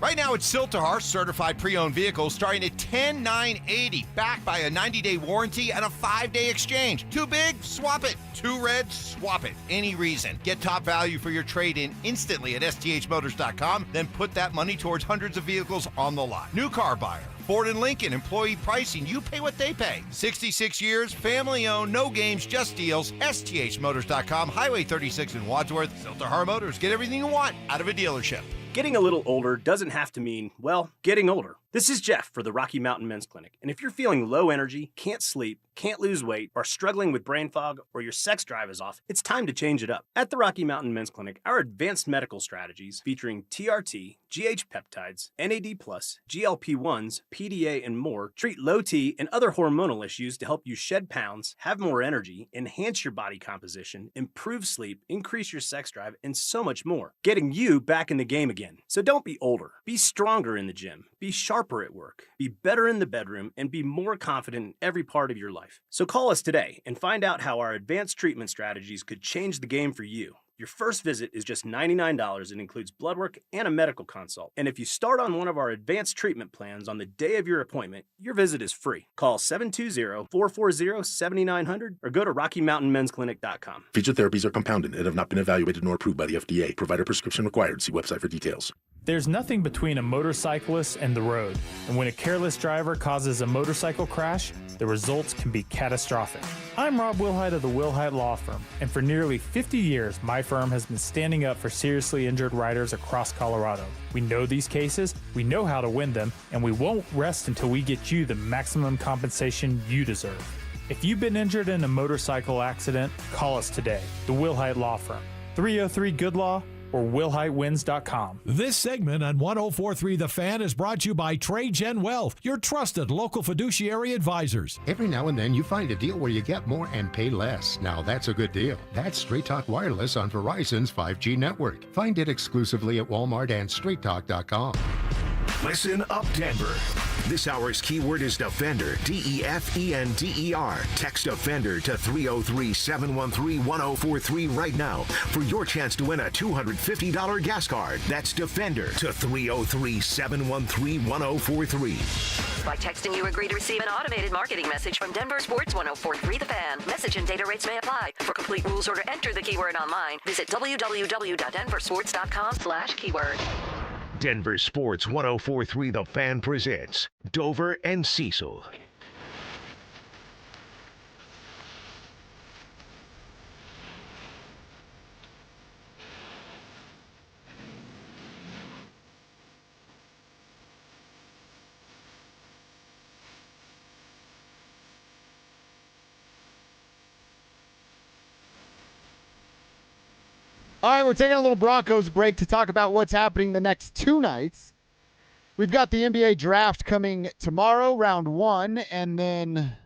Right now, it's Siltahar certified pre-owned vehicles starting at $10,980, backed by a 90-day warranty and a 5-day exchange. Too big? Swap it. Too red? Swap it. Any reason. Get top value for your trade-in instantly at sthmotors.com, then put that money towards hundreds of vehicles on the lot. New car buyer. Ford and Lincoln employee pricing. You pay what they pay. 66 years, family-owned, no games, just deals. sthmotors.com, Highway 36 in Wadsworth. Siltahar Motors. Get everything you want out of a dealership. Getting a little older doesn't have to mean, well, getting older. This is Jeff for the Rocky Mountain Men's Clinic, and if you're feeling low energy, can't sleep, can't lose weight, are struggling with brain fog, or your sex drive is off, it's time to change it up. At the Rocky Mountain Men's Clinic, our advanced medical strategies featuring TRT, GH peptides, NAD+, GLP-1s, PDA, and more treat low T and other hormonal issues to help you shed pounds, have more energy, enhance your body composition, improve sleep, increase your sex drive, and so much more, getting you back in the game again. So don't be older. Be stronger in the gym. Be sharper at work. Be better in the bedroom, and be more confident in every part of your life. So call us today and find out how our advanced treatment strategies could change the game for you. Your first visit is just $99 and includes blood work and a medical consult. And if you start on one of our advanced treatment plans on the day of your appointment, your visit is free. Call 720-440-7900 or go to RockyMountainMen'sClinic.com. Featured therapies are compounded and have not been evaluated nor approved by the FDA. Provider prescription required. See website for details. There's nothing between a motorcyclist and the road. And when a careless driver causes a motorcycle crash, the results can be catastrophic. I'm Rob Wilhite of the Wilhite Law Firm, and for nearly 50 years, my firm has been standing up for seriously injured riders across Colorado. We know these cases, we know how to win them, and we won't rest until we get you the maximum compensation you deserve. If you've been injured in a motorcycle accident, call us today, the Wilhite Law Firm, 303-GOOD-LAW, or WillHiteWins.com. This segment on 104.3 The Fan is brought to you by TradeGen Wealth, your trusted local fiduciary advisors. Every now and then you find a deal where you get more and pay less. Now that's a good deal. That's Straight Talk Wireless on Verizon's 5G network. Find it exclusively at Walmart and StraightTalk.com. Listen up, Denver. This hour's keyword is Defender, DEFENDER. Text Defender to 303-713-1043 right now for your chance to win a $250 gas card. That's Defender to 303-713-1043. By texting, you agree to receive an automated marketing message from Denver Sports 104.3 The Fan. Message and data rates may apply. For complete rules or to enter the keyword online, visit www.denversports.com/keyword. Denver Sports 104.3 The Fan presents Dover and Cecil. All right, we're taking a little Broncos break to talk about what's happening the next two nights. We've got the NBA draft coming tomorrow, round 1, and then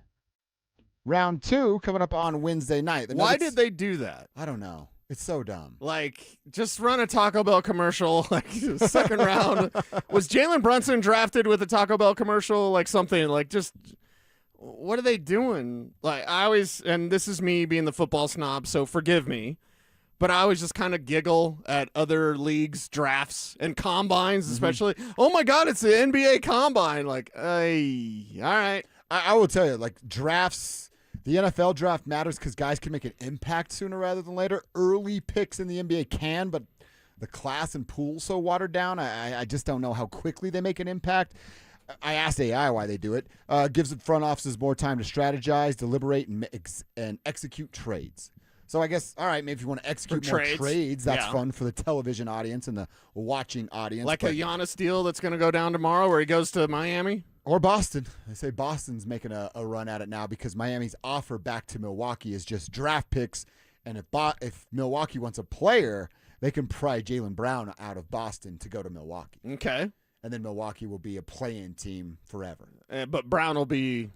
round 2 coming up on Wednesday night. Why did they do that? I don't know. It's so dumb. Like, just run a Taco Bell commercial, like, second round. Was Jalen Brunson drafted with a Taco Bell commercial? Like, something, like, just, what are they doing? Like, I always, and this is me being the football snob, so forgive me, but I always just kind of giggle at other leagues' drafts and combines, especially. Oh, my God, it's the NBA combine. Like, hey, all right. I will tell you, like, drafts, the NFL draft matters because guys can make an impact sooner rather than later. Early picks in the NBA can, but the class and pool's so watered down, I just don't know how quickly they make an impact. I asked AI why they do it. Gives the front offices more time to strategize, deliberate, and execute trades. So I guess, all right, maybe if you want to execute more trades, that's fun for the television audience and the watching audience. Like a Giannis deal that's going to go down tomorrow where he goes to Miami? Or Boston. They say Boston's making a run at it now because Miami's offer back to Milwaukee is just draft picks. And if Milwaukee wants a player, they can pry Jaylen Brown out of Boston to go to Milwaukee. Okay. And then Milwaukee will be a play-in team forever. But Brown will be...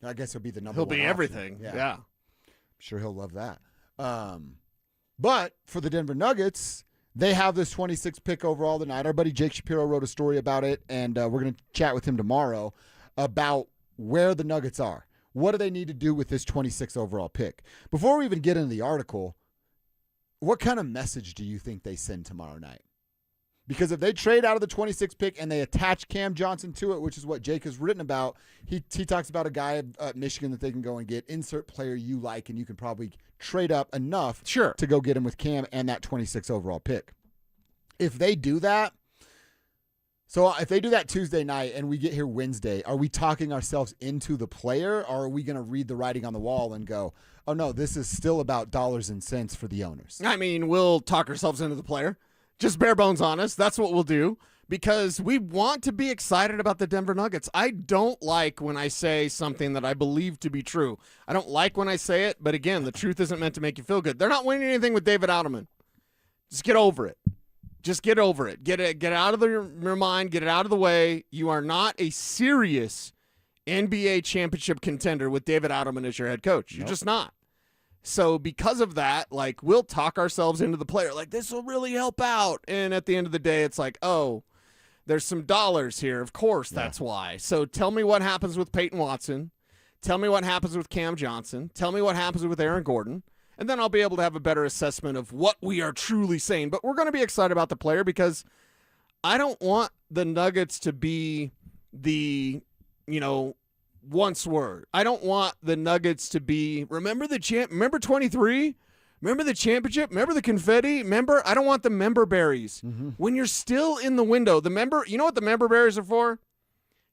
I guess he'll be the number He'll one be option. everything. Yeah. I'm sure he'll love that. But for the Denver Nuggets... They have this 26th pick overall tonight. Our buddy Jake Shapiro wrote a story about it, and we're going to chat with him tomorrow about where the Nuggets are. What do they need to do with this 26th overall pick? Before we even get into the article, what kind of message do you think they send tomorrow night? Because if they trade out of the 26th pick and they attach Cam Johnson to it, which is what Jake has written about, he talks about a guy at Michigan that they can go and get, insert player you like, and you can probably trade up enough to go get him with Cam and that 26th overall pick. If they do that, so if they do that Tuesday night and we get here Wednesday, are we talking ourselves into the player, or are we going to read the writing on the wall and go, oh, no, this is still about dollars and cents for the owners? I mean, we'll talk ourselves into the player. Just bare bones honest. That's what we'll do because we want to be excited about the Denver Nuggets. I don't like when I say something that I believe to be true. I don't like when I say it, but again, the truth isn't meant to make you feel good. They're not winning anything with David Adelman. Just get over it. Just get over it. Get it out of your mind. Get it out of the way. You are not a serious NBA championship contender with David Adelman as your head coach. You're just not. So because of that, like, we'll talk ourselves into the player. Like, this will really help out. And at the end of the day, it's like, oh, there's some dollars here. Of course, that's why. So tell me what happens with Payton Watson. Tell me what happens with Cam Johnson. Tell me what happens with Aaron Gordon. And then I'll be able to have a better assessment of what we are truly saying. But we're going to be excited about the player because I don't want the Nuggets to be the, once were. I don't want the Nuggets to be, remember 23? Remember the championship? Remember the confetti? I don't want the member berries. Mm-hmm. When you're still in the window, you know what the member berries are for?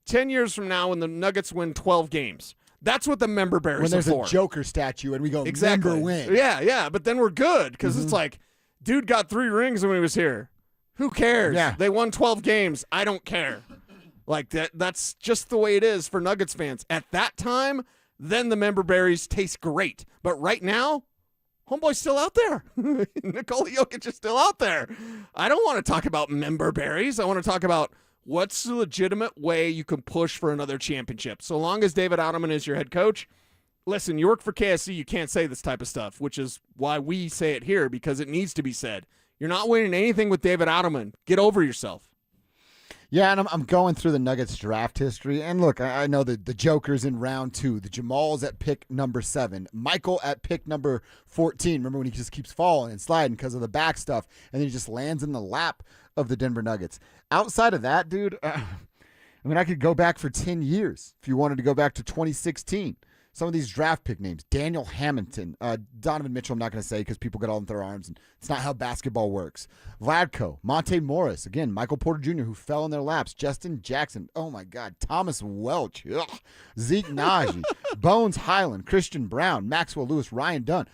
10 years from now when the Nuggets win 12 games. That's what the member berries are for. When there's a Joker statue and we go, exactly. Member win. Yeah, but then we're good because it's like, dude got 3 rings when he was here. Who cares? Yeah. They won 12 games. I don't care. Like that's just the way it is for Nuggets fans. At that time, then the member berries taste great. But right now, homeboy's still out there. Nikola Jokic is still out there. I don't want to talk about member berries. I want to talk about what's the legitimate way you can push for another championship. So long as David Adelman is your head coach, listen, you work for KSC, you can't say this type of stuff, which is why we say it here because it needs to be said. You're not winning anything with David Adelman. Get over yourself. Yeah, and I'm going through the Nuggets draft history. And look, I know that the Joker's in round 2. The Jamal's at pick number 7. Michael at pick number 14. Remember when he just keeps falling and sliding because of the back stuff, and then he just lands in the lap of the Denver Nuggets. Outside of that, dude, I could go back for 10 years if you wanted to go back to 2016. Some of these draft pick names, Daniel Hamilton, Donovan Mitchell, I'm not going to say because people get all in their arms, and it's not how basketball works. Vladko, Monte Morris, again, Michael Porter Jr., who fell in their laps, Justin Jackson, oh my God, Thomas Welch, Zeke Naji, Bones Highland, Christian Brown, Maxwell Lewis, Ryan Dunn.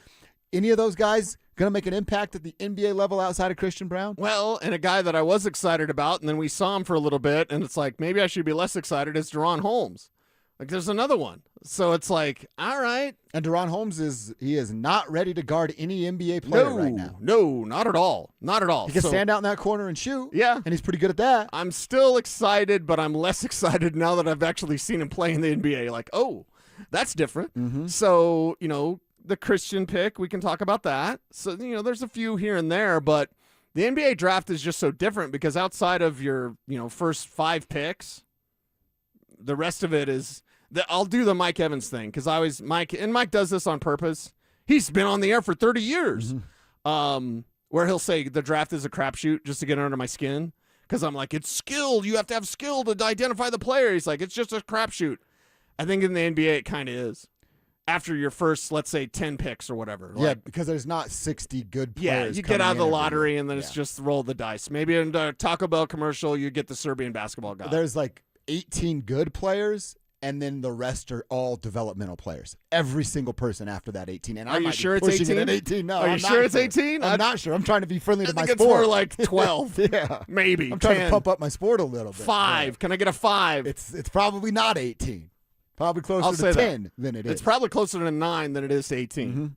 Any of those guys going to make an impact at the NBA level outside of Christian Brown? Well, and a guy that I was excited about, and then we saw him for a little bit, and it's like, maybe I should be less excited, is De'Ron Holmes. Like, there's another one. So it's like, all right. And De'Ron Holmes is not ready to guard any NBA player right now. No, not at all. Not at all. He can stand out in that corner and shoot. Yeah. And he's pretty good at that. I'm still excited, but I'm less excited now that I've actually seen him play in the NBA. Like, oh, that's different. Mm-hmm. So, the Christian pick. We can talk about that. So, there's a few here and there, but the NBA draft is just so different because outside of your, first 5 picks, the rest of it is I'll do the Mike Evans thing because Mike does this on purpose. He's been on the air for 30 years, where he'll say the draft is a crapshoot just to get under my skin because I'm like, it's skill. You have to have skill to identify the player. He's like, it's just a crapshoot. I think in the NBA it kind of is. After your first, let's say, 10 picks or whatever. Yeah, because there's not 60 good players. Yeah, you get out of the lottery, and then it's just roll the dice. Maybe in the Taco Bell commercial, you get the Serbian basketball guy. There's like 18 good players, and then the rest are all developmental players. Every single person after that 18. And are you sure it's 18? At 18? No, are you sure it's 18? I'm not sure. I'm trying to be friendly to my sport. I think it's more like 12. Yeah. Maybe. I'm trying to pump up my sport a little bit. 5. Yeah. Can I get a 5? It's probably not 18. Probably closer to 10 than it is. It's probably closer to 9 than it is to 18. Mm-hmm.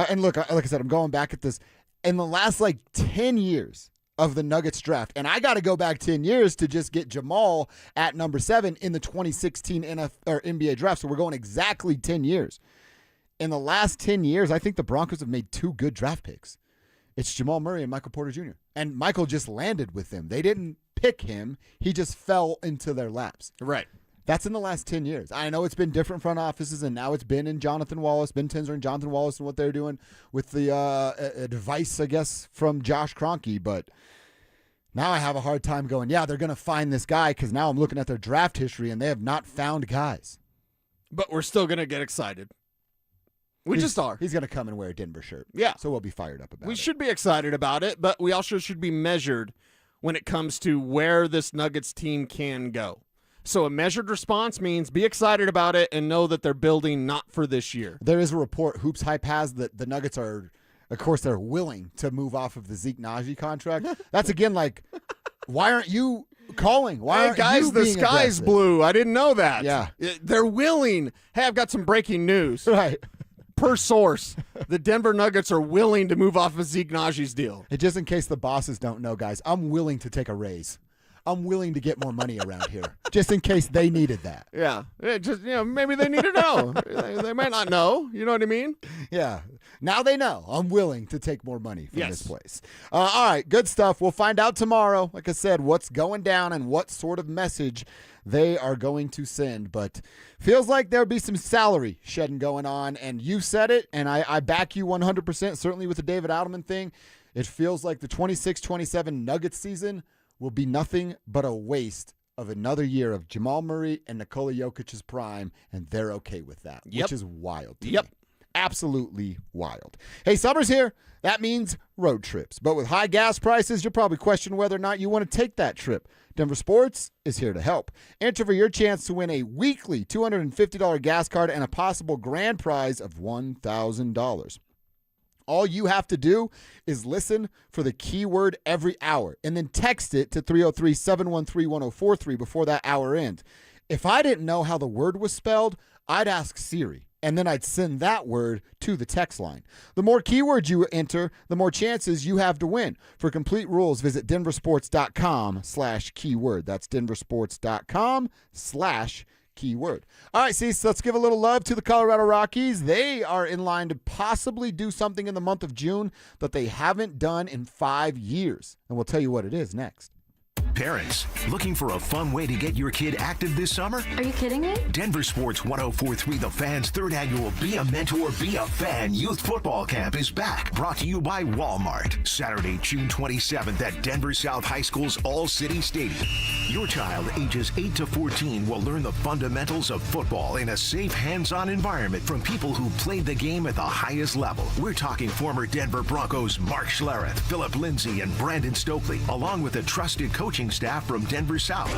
And look, like I said, I'm going back at this. In the last 10 years of the Nuggets draft, and I got to go back 10 years to just get Jamal at number 7 in the 2016 NBA draft. So we're going exactly 10 years. In the last 10 years, I think the Broncos have made 2 good draft picks. It's Jamal Murray and Michael Porter Jr. And Michael just landed with them. They didn't pick him. He just fell into their laps. Right. That's in the last 10 years. I know it's been different front offices, and now it's been in Ben Tinzer and Jonathan Wallace and what they're doing with the advice, I guess, from Josh Kroenke. But now I have a hard time going, they're going to find this guy because now I'm looking at their draft history, and they have not found guys. But we're still going to get excited. We just are. He's going to come and wear a Denver shirt. Yeah. So we'll be fired up about it. We should be excited about it, but we also should be measured when it comes to where this Nuggets team can go. So a measured response means be excited about it and know that they're building not for this year. There is a report Hoops Hype has that the Nuggets are, of course, they're willing to move off of the Zeke Naji contract. That's again why aren't you calling? Why aren't guys, you the being sky's aggressive? blue. I didn't know that. Yeah. They're willing. Hey, I've got some breaking news. Right. Per source, the Denver Nuggets are willing to move off of Zeke Naji's deal. And just in case the bosses don't know, guys, I'm willing to take a raise. I'm willing to get more money around here, just in case they needed that. Yeah, just maybe they need to know. They might not know. You know what I mean? Yeah. Now they know. I'm willing to take more money from this place. All right, good stuff. We'll find out tomorrow, like I said, what's going down and what sort of message they are going to send. But feels like there'll be some salary shedding going on, and you said it, and I back you 100%, certainly with the David Adelman thing. It feels like the 26-27 Nuggets season will be nothing but a waste of another year of Jamal Murray and Nikola Jokic's prime, and they're okay with that, which is wild to me. Absolutely wild. Hey, summer's here. That means road trips. But with high gas prices, you'll probably question whether or not you want to take that trip. Denver Sports is here to help. Enter for your chance to win a weekly $250 gas card and a possible grand prize of $1,000. All you have to do is listen for the keyword every hour and then text it to 303-713-1043 before that hour ends. If I didn't know how the word was spelled, I'd ask Siri, and then I'd send that word to the text line. The more keywords you enter, the more chances you have to win. For complete rules, visit DenverSports.com/keyword. That's DenverSports.com/keyword. All right, Cecil, let's give a little love to the Colorado Rockies. They are in line to possibly do something in the month of June that they haven't done in 5 years. And we'll tell you what it is next. Parents, looking for a fun way to get your kid active this summer? Are you kidding me? Denver Sports 104.3 The Fan's 3rd annual Be a Mentor, Be a Fan Youth Football Camp is back. Brought to you by Walmart. Saturday, June 27th at Denver South High School's All-City Stadium. Your child, ages 8 to 14, will learn the fundamentals of football in a safe, hands-on environment from people who played the game at the highest level. We're talking former Denver Broncos Mark Schlereth, Philip Lindsay, and Brandon Stokely, along with a trusted coaching staff from Denver South.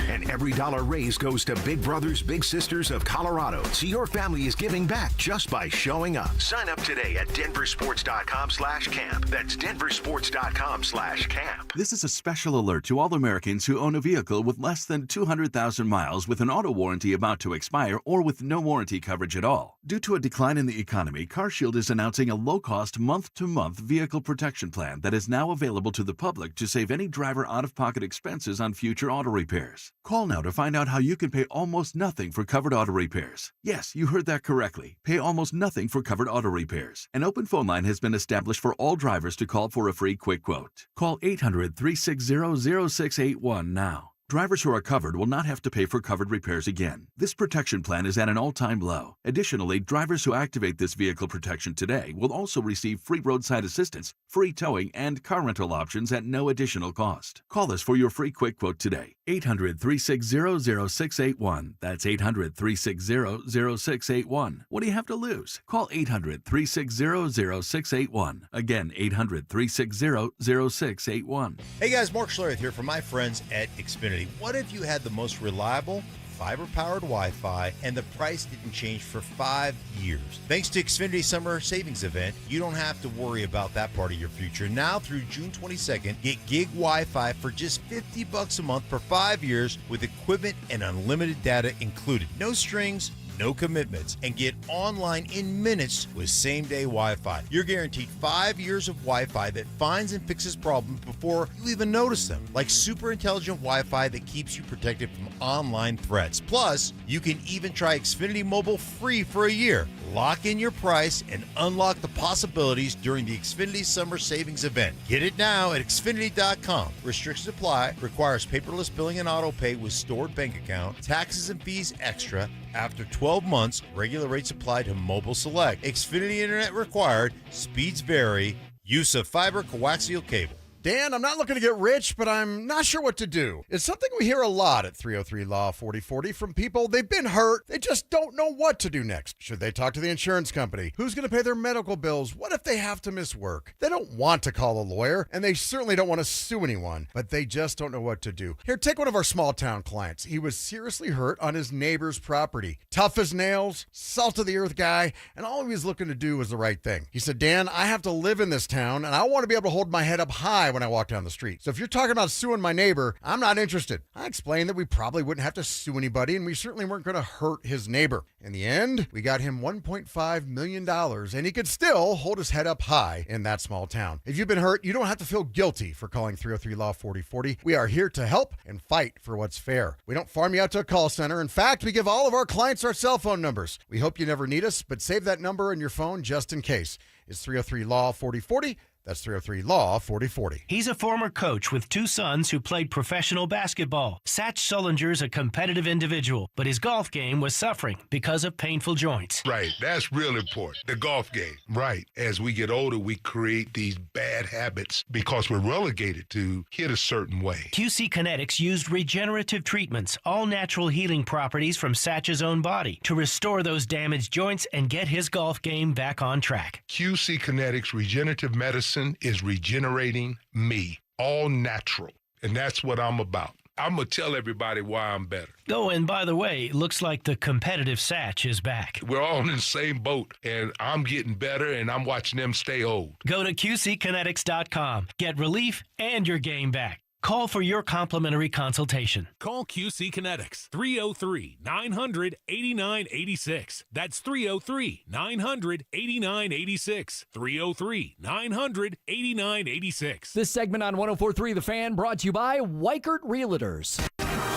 And every dollar raised goes to Big Brothers Big Sisters of Colorado. So your family is giving back just by showing up. Sign up today at DenverSports.com/camp. That's DenverSports.com/camp. This is a special alert to all Americans who own a vehicle with less than 200,000 miles with an auto warranty about to expire or with no warranty coverage at all. Due to a decline in the economy, CarShield is announcing a low-cost month-to-month vehicle protection plan that is now available to the public to save any driver out-of-pocket expenses on future auto repairs. Call Call now to find out how you can pay almost nothing for covered auto repairs. Yes, you heard that correctly. Pay almost nothing for covered auto repairs. An open phone line has been established for all drivers to call for a free quick quote. Call 800-360-0681 now. Drivers who are covered will not have to pay for covered repairs again. This protection plan is at an all-time low. Additionally, drivers who activate this vehicle protection today will also receive free roadside assistance, free towing, and car rental options at no additional cost. Call us for your free quick quote today. 800-360-0681. That's 800-360-0681. What do you have to lose? Call 800-360-0681. Again, 800-360-0681. Hey guys, Mark Schlereth here from my friends at Xfinity. What if you had the most reliable fiber-powered Wi-Fi and the price didn't change for 5 years? Thanks to Xfinity Summer Savings Event, you don't have to worry about that part of your future. Now through June 22nd, get gig Wi-Fi for just $50 a month for 5 years with equipment and unlimited data included. No strings, no commitments, and get online in minutes with same-day Wi-Fi. You're guaranteed 5 years of Wi-Fi that finds and fixes problems before you even notice them, like super intelligent Wi-Fi that keeps you protected from online threats. Plus, you can even try Xfinity Mobile free for a year. Lock in your price and unlock the possibilities during the Xfinity Summer Savings Event. Get it now at Xfinity.com. Restrictions apply. Requires paperless billing and auto pay with stored bank account. Taxes and fees extra. After 12 months, regular rates apply to Mobile Select. Xfinity Internet required. Speeds vary. Use of fiber coaxial cable. Dan, I'm not looking to get rich, but I'm not sure what to do. It's something we hear a lot at 303 Law 4040 from people. They've been hurt. They just don't know what to do next. Should they talk to the insurance company? Who's going to pay their medical bills? What if they have to miss work? They don't want to call a lawyer, and they certainly don't want to sue anyone, but they just don't know what to do. Here, take one of our small town clients. He was seriously hurt on his neighbor's property. Tough as nails, salt of the earth guy, and all he was looking to do was the right thing. He said, Dan, I have to live in this town, and I want to be able to hold my head up high when I walk down the street. So if you're talking about suing my neighbor, I'm not interested. I explained that we probably wouldn't have to sue anybody, and we certainly weren't going to hurt his neighbor. In the end, we got him $1.5 million, and he could still hold his head up high in that small town. If you've been hurt, you don't have to feel guilty for calling 303 Law 4040. We are here to help and fight for what's fair. We don't farm you out to a call center. In fact, we give all of our clients our cell phone numbers. We hope you never need us, but save that number in your phone just in case. It's 303 Law 4040. That's 303 Law 4040. He's a former coach with two sons who played professional basketball. Satch Sullinger's a competitive individual, but his golf game was suffering because of painful joints. Right, that's real important. The golf game. Right. As we get older, we create these bad habits because we're relegated to hit a certain way. QC Kinetics used regenerative treatments, all natural healing properties from Satch's own body, to restore those damaged joints and get his golf game back on track. QC Kinetics regenerative medicine is regenerating me, all natural. And that's what I'm about. I'm going to tell everybody why I'm better. Oh, and by the way, looks like the competitive Satch is back. We're all in the same boat, and I'm getting better, and I'm watching them stay old. Go to QCkinetics.com. Get relief and your game back. Call for your complimentary consultation. Call QC Kinetics, 303-900-8986. That's 303-900-8986. 303-900-8986. This segment on 104.3 The Fan brought to you by Weichert Realtors.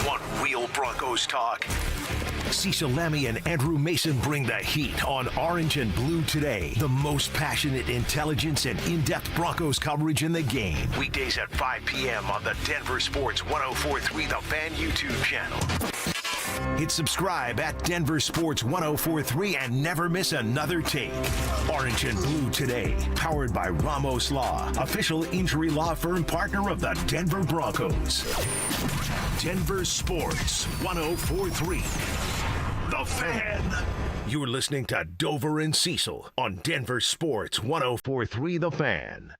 Want real Broncos talk? Cecil Lammy and Andrew Mason bring the heat on Orange and Blue Today. The most passionate intelligence and in-depth Broncos coverage in the game. Weekdays at 5 p.m. on the Denver Sports 104.3 The Fan YouTube channel. Hit subscribe at Denver Sports 104.3 and never miss another take. Orange and Blue Today, powered by Ramos Law, official injury law firm partner of the Denver Broncos. Denver Sports 104.3. The Fan. You're listening to Dover and Cecil on Denver Sports 104.3 The Fan.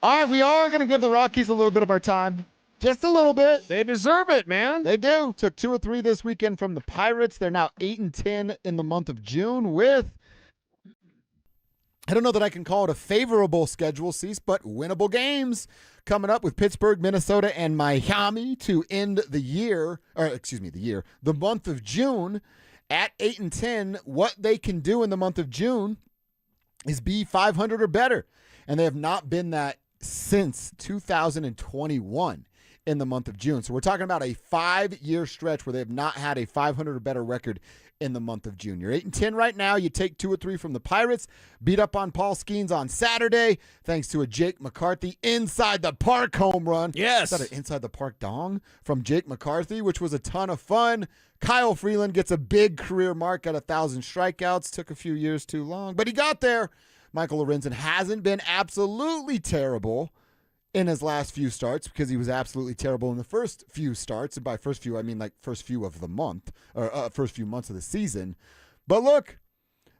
All right, we are going to give the Rockies a little bit of our time. Just a little bit. They deserve it, man. They do. Took 2 or 3 this weekend from the Pirates. They're now 8-10 in the month of June with I don't know that I can call it a favorable schedule, Cease, but winnable games coming up with Pittsburgh, Minnesota, and Miami to end the month of June at 8-10. What they can do in the month of June is be 500 or better, and they have not been that since 2021 in the month of June. So we're talking about a 5-year stretch where they have not had a 500 or better record in the month of June. You're 8-10 right now. You take 2 or 3 from the Pirates. Beat up on Paul Skeens on Saturday thanks to a Jake McCarthy inside the park home run. Yes. Is that an inside the park dong from Jake McCarthy, which was a ton of fun. Kyle Freeland gets a big career mark at 1,000 strikeouts. Took a few years too long, but he got there. Michael Lorenzen hasn't been absolutely terrible in his last few starts because he was absolutely terrible in the first few starts. And by first few, I mean like first few of the month or first few months of the season. But look,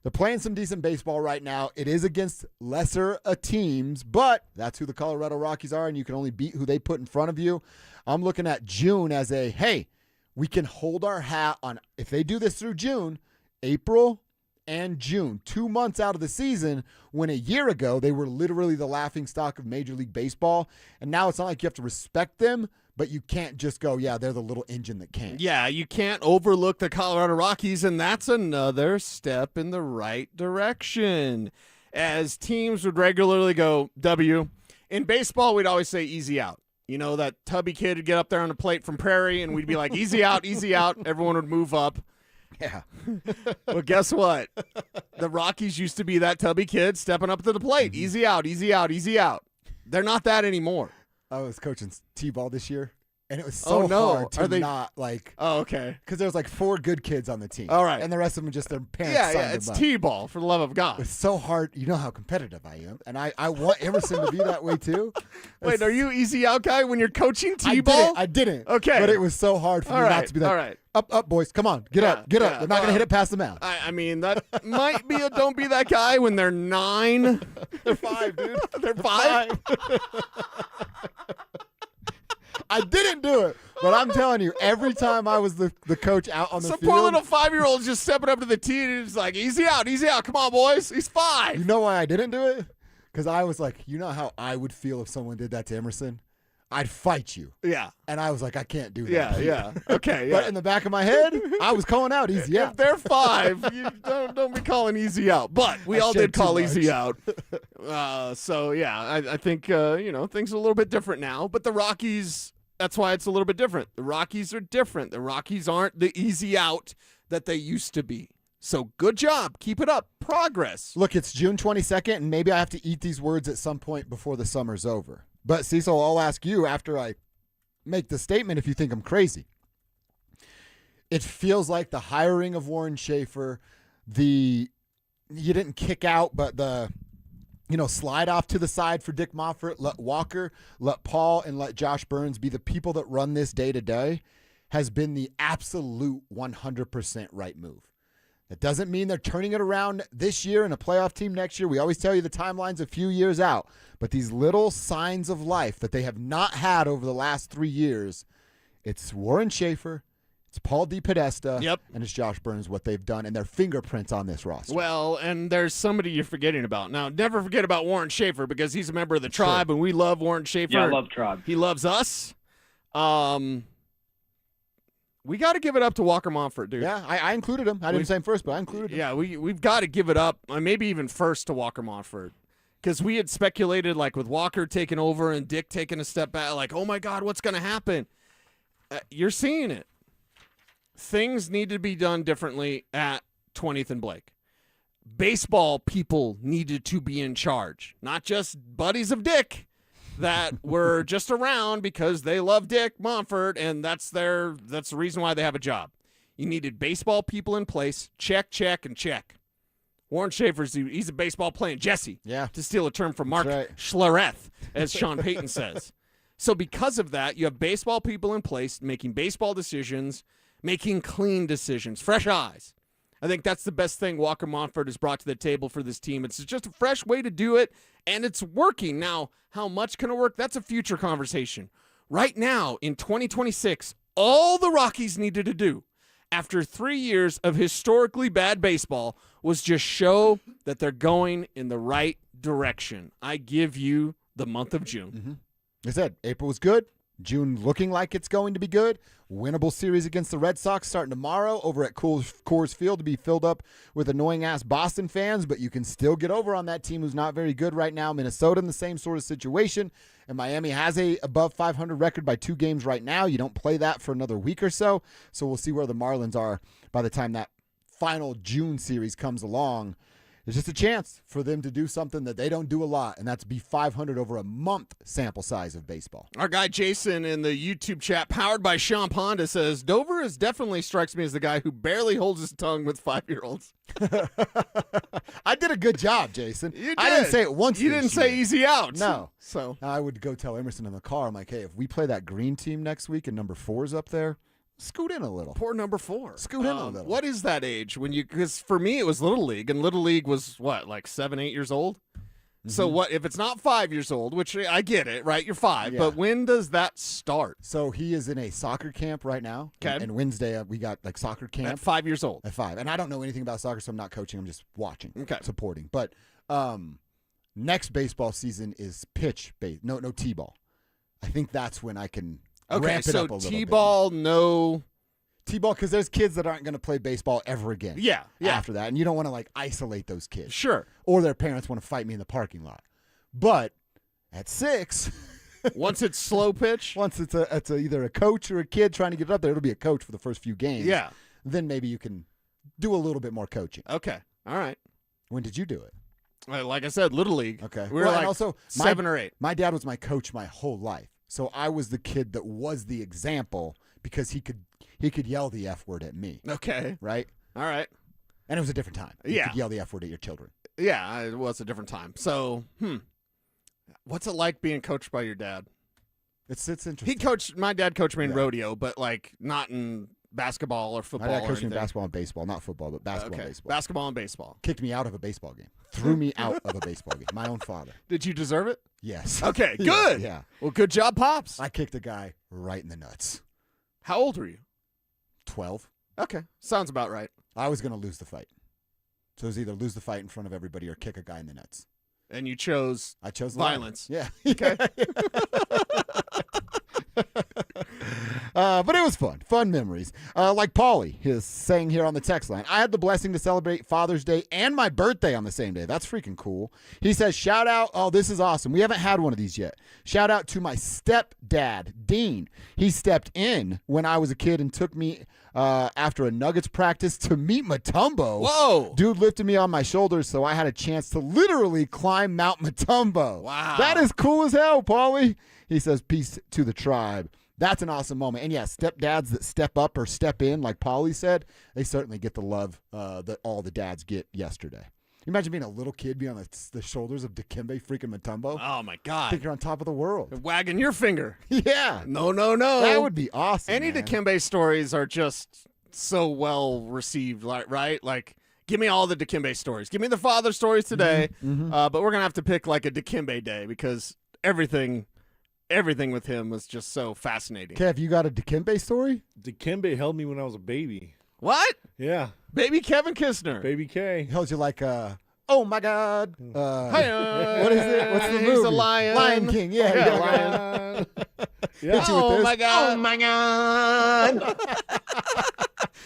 they're playing some decent baseball right now. It is against lesser teams, but that's who the Colorado Rockies are, and you can only beat who they put in front of you. I'm looking at June as a, hey, we can hold our hat on, if they do this through June, April and June, 2 months out of the season, when a year ago they were literally the laughingstock of Major League Baseball. And now it's not like you have to respect them, but you can't just go, yeah, they're the little engine that can't. Yeah, you can't overlook the Colorado Rockies, and that's another step in the right direction. As teams would regularly go, W. In baseball, we'd always say easy out. You know, that tubby kid would get up there on the plate from Prairie, and we'd be like, easy out, easy out. Everyone would move up. Yeah. Well, guess what? The Rockies used to be that tubby kid stepping up to the plate. Easy out, easy out, easy out. They're not that anymore. I was coaching T-ball this year, and it was so hard to not like. Oh, okay. Because there's like 4 good kids on the team. All right. And the rest of them just their parents. Yeah, it's T-ball, for the love of God. It's so hard. You know how competitive I am, and I want Emerson to be that way too. Wait, are you easy out guy when you're coaching T-ball? I didn't. Okay. But it was so hard for me not to be like, all right. Up, boys, come on, get up. They're not going to hit it past the mound. I mean, that might be a don't be that guy when they're 9. They're 5, dude. They're 5? I didn't do it, but I'm telling you, every time I was the coach out on the field. Some poor little 5-year-old just stepping up to the tee and he's like, easy out, come on, boys. He's 5. You know why I didn't do it? Because I was like, you know how I would feel if someone did that to Emerson? I'd fight you. Yeah. And I was like, I can't do that. Yeah. Okay, But in the back of my head, I was calling out easy out. If they're 5, you don't be calling easy out. But we all did call easy out. So, yeah, I think, things are a little bit different now. But the Rockies, that's why it's a little bit different. The Rockies are different. The Rockies aren't the easy out that they used to be. So good job. Keep it up. Progress. Look, it's June 22nd, and maybe I have to eat these words at some point before the summer's over. But, Cecil, I'll ask you after I make the statement if you think I'm crazy. It feels like the hiring of Warren Schaefer, you didn't kick out, but the slide off to the side for Dick Moffett, let Walker, let Paul, and let Josh Burns be the people that run this day to day has been the absolute 100% right move. That doesn't mean they're turning it around this year and a playoff team next year. We always tell you the timeline's a few years out. But these little signs of life that they have not had over the last 3 years, it's Warren Schaefer, it's Paul DePodesta, and it's Josh Burns, what they've done, and their fingerprints on this roster. Well, and there's somebody you're forgetting about. Now, never forget about Warren Schaefer because he's a member of the Tribe, and we love Warren Schaefer. Yeah, I love Tribe. He loves us. We got to give it up to Walker Monfort, dude. Yeah, I included him. I didn't say him first, but I included him. Yeah, we've got to give it up, maybe even first to Walker Monfort. Because we had speculated, like, with Walker taking over and Dick taking a step back, like, oh, my God, what's going to happen? You're seeing it. Things need to be done differently at 20th and Blake. Baseball people needed to be in charge, not just buddies of Dick that were just around because they love Dick Monfort, and that's the reason why they have a job. You needed baseball people in place, check, and check. Warren Schaefer's he's a baseball playing Jesse, to steal a term from Mark Schlereth, as Sean Payton says. So because of that, you have baseball people in place making baseball decisions, making clean decisions, fresh eyes. I think that's the best thing Walker Monfort has brought to the table for this team. It's just a fresh way to do it, and it's working. Now, how much can it work? That's a future conversation. Right now, in 2026, all the Rockies needed to do after 3 years of historically bad baseball was just show that they're going in the right direction. I give you the month of June. Mm-hmm. I said April was good. June looking like it's going to be good. Winnable series against the Red Sox starting tomorrow over at Coors Field to be filled up with annoying-ass Boston fans, but you can still get over on that team who's not very good right now. Minnesota in the same sort of situation, and Miami has a above 500 record by 2 games right now. You don't play that for another week or so, so we'll see where the Marlins are by the time that final June series comes along. There's just a chance for them to do something that they don't do a lot, and that's be 500 over a month sample size of baseball. Our guy Jason in the YouTube chat, powered by Sean Ponda, says, Dover definitely strikes me as the guy who barely holds his tongue with 5-year-olds. I did a good job, Jason. You did. I didn't say it once. You didn't say easy out. No. So I would go tell Emerson in the car, I'm like, hey, if we play that green team next week and number 4's up there, scoot in a little. Poor number 4. Scoot in a little. What is that age when you? Because for me it was Little League, and Little League was what, like 7, 8 years old. Mm-hmm. So what if it's not 5 years old? Which I get it, right? You're 5, Yeah. but when does that start? So he is in a soccer camp right now. Okay. And Wednesday we got like soccer camp At 5 years old. At 5, and I don't know anything about soccer, so I'm not coaching. I'm just watching, supporting. But next baseball season is pitch base. No t-ball. I think that's when I can. Ramp it up a little T-ball, bit. no. T-ball, because there's kids that aren't going to play baseball ever again. Yeah. After that, and you don't want to like isolate those kids. Sure. Or their parents want to fight me in the parking lot. But at 6, once it's slow pitch, once it's either a coach or a kid trying to get it up there, it'll be a coach for the first few games. Yeah. Then maybe you can do a little bit more coaching. Okay. All right. When did you do it? Like I said, Little League. Okay. We were like also 7 or 8. My dad was my coach my whole life. So I was the kid that was the example because he could yell the F word at me. Okay. Right? All right. And it was a different time. You could yell the F word at your children. Yeah, it was a different time. So, what's it like being coached by your dad? It's interesting. My dad coached me in rodeo, but like not in basketball or football. My dad coached me in basketball and baseball, not football, but basketball and baseball. Basketball and baseball. Kicked me out of a baseball game. Threw me out of a baseball game. My own father. Did you deserve it? Yes. Okay, good. Yeah. Well, good job, Pops. I kicked a guy right in the nuts. How old were you? 12. Okay. Sounds about right. I was going to lose the fight. So it was either lose the fight in front of everybody or kick a guy in the nuts. And you chose I chose violence. Yeah. Okay. But it was fun. Fun memories. Like Paulie is saying here on the text line, I had the blessing to celebrate Father's Day and my birthday on the same day. That's freaking cool. He says, shout out. Oh, this is awesome. We haven't had one of these yet. Shout out to my stepdad, Dean. He stepped in when I was a kid and took me after a Nuggets practice to meet Matumbo. Whoa. Dude lifted me on my shoulders, so I had a chance to literally climb Mount Matumbo. Wow. That is cool as hell, Paulie. He says, peace to the tribe. That's an awesome moment. And, yeah, stepdads that step up or step in, like Paulie said, they certainly get the love that all the dads get yesterday. Imagine being a little kid being on the shoulders of Dikembe freaking Matumbo. Oh, my God. I think you're on top of the world. Wagging your finger. Yeah. No. That would be awesome, Any man. Dikembe stories are just so well received, right? Like, give me all the Dikembe stories. Give me the father stories today. Mm-hmm. But we're going to have to pick, like, a Dikembe day because everything with him was just so fascinating. Kev, you got a Dikembe story? Dikembe held me when I was a baby. What? Yeah. Baby Kevin Kistner. Baby K. He held you like, oh, my God. Hi-ya. What is it? What's the movie? He's a lion. Lion King. Yeah. Lion. Yeah. Hit you with Oh, this. my God. Oh, my God.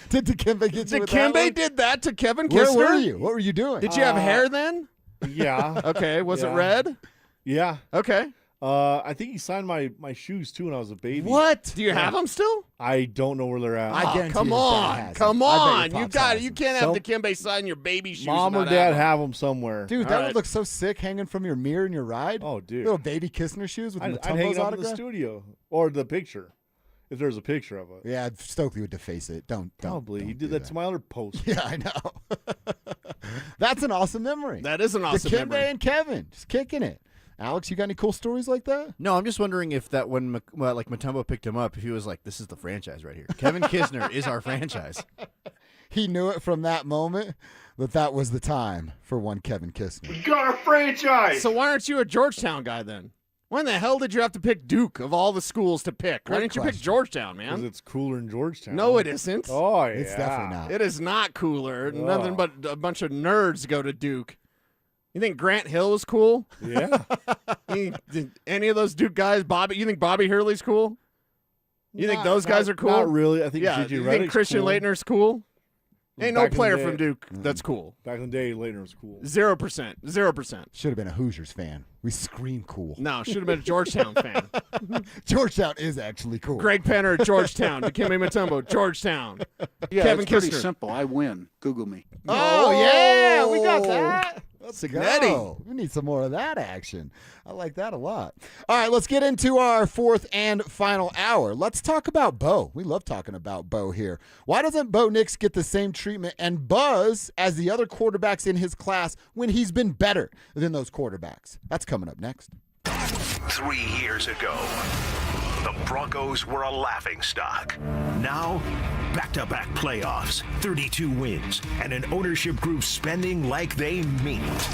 Did Dikembe get you with that Dikembe one? did that to Kevin Where Kistner? were you? What were you doing? Did you have hair then? Yeah. Okay. Was it Yeah. red? Yeah. Okay. I think he signed my shoes, too, when I was a baby. What? Do you have them still? I don't know where they're at. I guarantee Come his dad on. has Come them. I bet on. your You pops got has it. You them. can't have Some- Dikembe sign your baby shoes. Mom and or not dad them. have them somewhere. Dude, All that right. would look so sick hanging from your mirror in your ride. Oh, dude. Little baby Kistner shoes with I'd hang Matumbo's it up in the autograph. studio. Or the picture. If there's a picture of it. Yeah, Stokely would deface it. Don't. Probably. He don't did do that to my other post. Yeah, I know. That's an awesome memory. That is an awesome Dikembe memory. and Kevin just kicking it. Alex, you got any cool stories like that? No, I'm just wondering if that when Matumbo picked him up, if he was like, "This is the franchise right here. Kevin Kistner is our franchise." He knew it from that moment that was the time for one Kevin Kistner. We got our franchise. So why aren't you a Georgetown guy then? Why in the hell did you have to pick Duke of all the schools to pick? Why Great didn't you pick question. Georgetown, man? Because it's cooler in Georgetown. No, it isn't. Oh, yeah. It's definitely not. It is not cooler. Oh. Nothing but a bunch of nerds go to Duke. You think Grant Hill is cool? Yeah. Any of those Duke guys, Bobby? You think Bobby Hurley's cool? You think those guys are cool? Not really. I think yeah. J.J. You Redick's think Christian cool. Leitner's cool? Ain't no Back in the player day- from Duke that's cool. Back in the day, Leitner was cool. 0%. 0%. Should have been a Hoosiers fan. We scream cool. No, should have been a Georgetown fan. Georgetown is actually cool. Greg Penner, Georgetown. Dikembe Mutombo, Georgetown. Yeah, Kevin it's pretty Kistner. simple. I win. Google me. Oh, yeah, we got that. Let's Signetti. go. We need some more of that action. I like that a lot. All right, let's get into our fourth and final hour. Let's talk about Bo. We love talking about Bo here. Why doesn't Bo Nix get the same treatment and buzz as the other quarterbacks in his class when he's been better than those quarterbacks? That's coming up next. 3 years ago, the Broncos were a laughingstock. Now, back-to-back playoffs, 32 wins, and an ownership group spending like they mean it.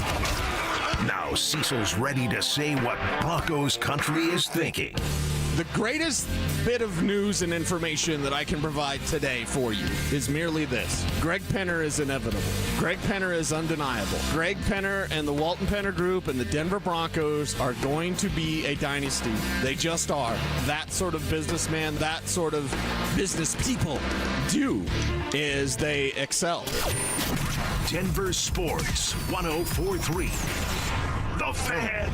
Now Cecil's ready to say what Broncos country is thinking. The greatest bit of news and information that I can provide today for you is merely this. Greg Penner is inevitable. Greg Penner is undeniable. Greg Penner and the Walton Penner Group and the Denver Broncos are going to be a dynasty. They just are. That sort of businessman, that sort of business people do is they excel. Denver Sports 104.3. The Fan.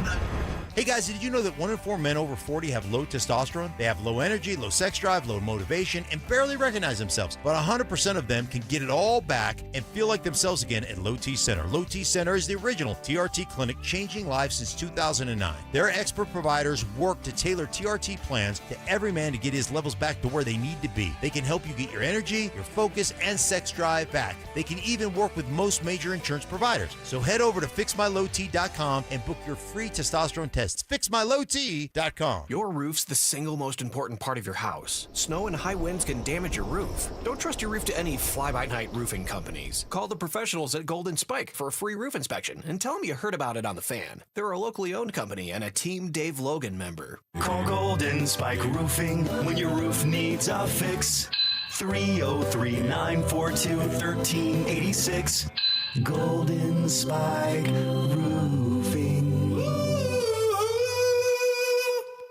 Hey guys, did you know that 1 in 4 men over 40 have low testosterone? They have low energy, low sex drive, low motivation, and barely recognize themselves. But 100% of them can get it all back and feel like themselves again at Low T Center. Low T Center is the original TRT clinic changing lives since 2009. Their expert providers work to tailor TRT plans to every man to get his levels back to where they need to be. They can help you get your energy, your focus, and sex drive back. They can even work with most major insurance providers. So head over to fixmylowt.com and book your free testosterone test. Fixmylowt.com. Your roof's the single most important part of your house. Snow and high winds can damage your roof. Don't trust your roof to any fly-by-night roofing companies. Call the professionals at Golden Spike for a free roof inspection and tell them you heard about it on The Fan. They're a locally owned company and a Team Dave Logan member. Call Golden Spike Roofing when your roof needs a fix. 303-942-1386. Golden Spike Roofing.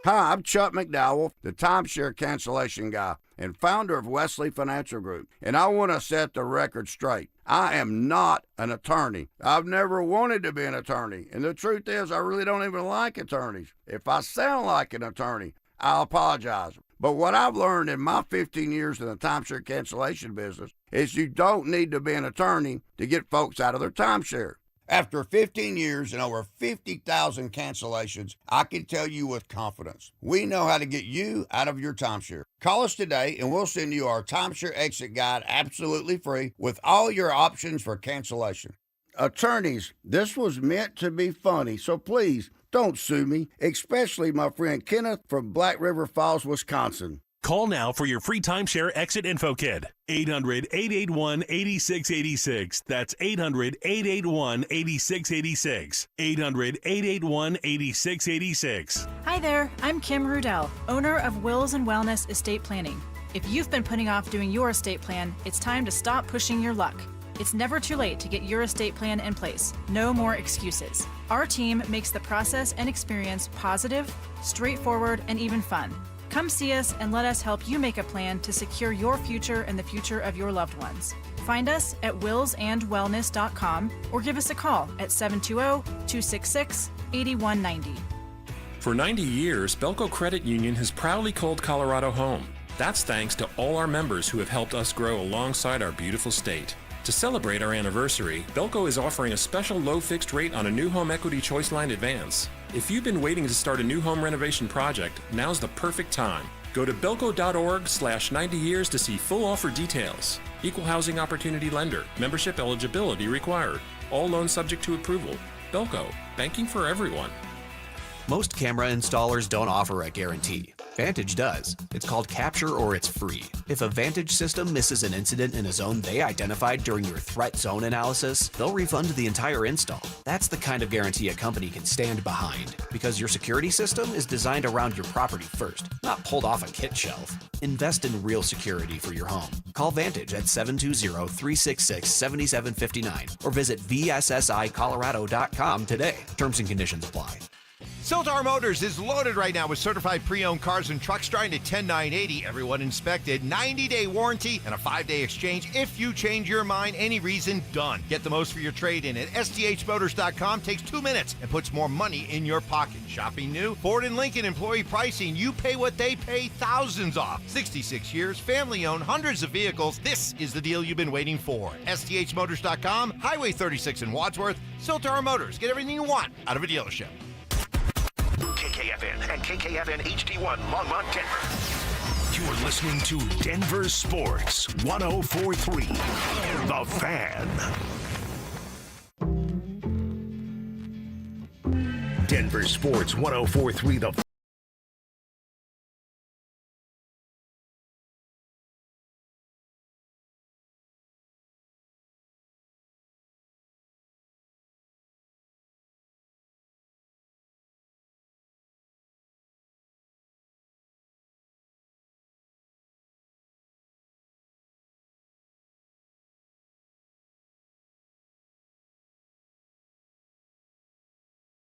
Hi, I'm Chuck McDowell, the timeshare cancellation guy and founder of Wesley Financial Group, and I want to set the record straight. I am not an attorney. I've never wanted to be an attorney, and the truth is I really don't even like attorneys. If I sound like an attorney, I apologize. But what I've learned in my 15 years in the timeshare cancellation business is you don't need to be an attorney to get folks out of their timeshare. After 15 years and over 50,000 cancellations, I can tell you with confidence, we know how to get you out of your timeshare. Call us today and we'll send you our timeshare exit guide absolutely free with all your options for cancellation. Attorneys, this was meant to be funny, so please don't sue me, especially my friend Kenneth from Black River Falls, Wisconsin. Call now for your free timeshare exit info kit. 800-881-8686. That's 800-881-8686. 800-881-8686. Hi there, I'm Kim Rudell, owner of Wills and Wellness Estate Planning. If you've been putting off doing your estate plan, it's time to stop pushing your luck. It's never too late to get your estate plan in place. No more excuses. Our team makes the process and experience positive, straightforward, and even fun. Come see us and let us help you make a plan to secure your future and the future of your loved ones. Find us at willsandwellness.com or give us a call at 720-266-8190. For 90 years, Belco Credit Union has proudly called Colorado home. That's thanks to all our members who have helped us grow alongside our beautiful state. To celebrate our anniversary, Belco is offering a special low fixed rate on a new home equity choice line advance. If you've been waiting to start a new home renovation project, now's the perfect time. Go to belco.org/90 years to see full offer details. Equal housing opportunity lender. Membership eligibility required. All loans subject to approval. Belco, banking for everyone. Most camera installers don't offer a guarantee. Vantage does. It's called Capture or it's free. If a Vantage system misses an incident in a zone they identified during your threat zone analysis, they'll refund the entire install. That's the kind of guarantee a company can stand behind, because your security system is designed around your property first, not pulled off a kit shelf. Invest in real security for your home. Call Vantage at 720-366-7759 or visit vssicolorado.com today. Terms and conditions apply. Siltar Motors is loaded right now with certified pre-owned cars and trucks starting at $10,980. Everyone inspected, 90-day warranty, and a 5-day exchange. If you change your mind, any reason, done. Get the most for your trade-in at sthmotors.com. Takes 2 minutes and puts more money in your pocket. Shopping new? Ford and Lincoln employee pricing. You pay what they pay, thousands off. 66 years, family-owned, hundreds of vehicles. This is the deal you've been waiting for. sthmotors.com, Highway 36 in Wadsworth. Siltar Motors. Get everything you want out of a dealership. KKFN and KKFN HD1 Longmont, Denver. You're listening to Denver Sports 104.3. The Fan. Denver Sports 104.3. The Fan.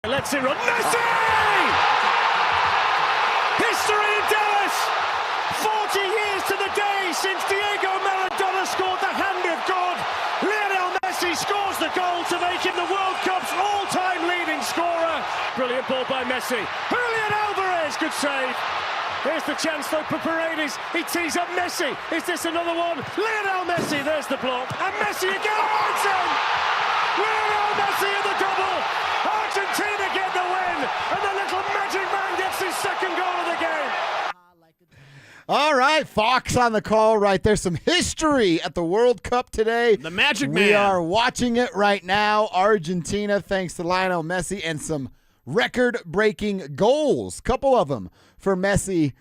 Let's see, Messi! History in Dallas! 40 years to the day since Diego Maradona scored the hand of God. Lionel Messi scores the goal to make him the World Cup's all-time leading scorer. Brilliant ball by Messi. Julian Alvarez, good save. Here's the chance though for Paredes. He tees up Messi. Is this another one? Lionel Messi, there's the block. And Messi again, it's in! Lionel Messi in the double! Argentina get the win, and the little magic man gets his second goal of the game. All right, Fox on the call right there. Some history at the World Cup today. The Magic Man. We are watching it right now. Argentina, thanks to Lionel Messi, and some record-breaking goals. Couple of them for Messi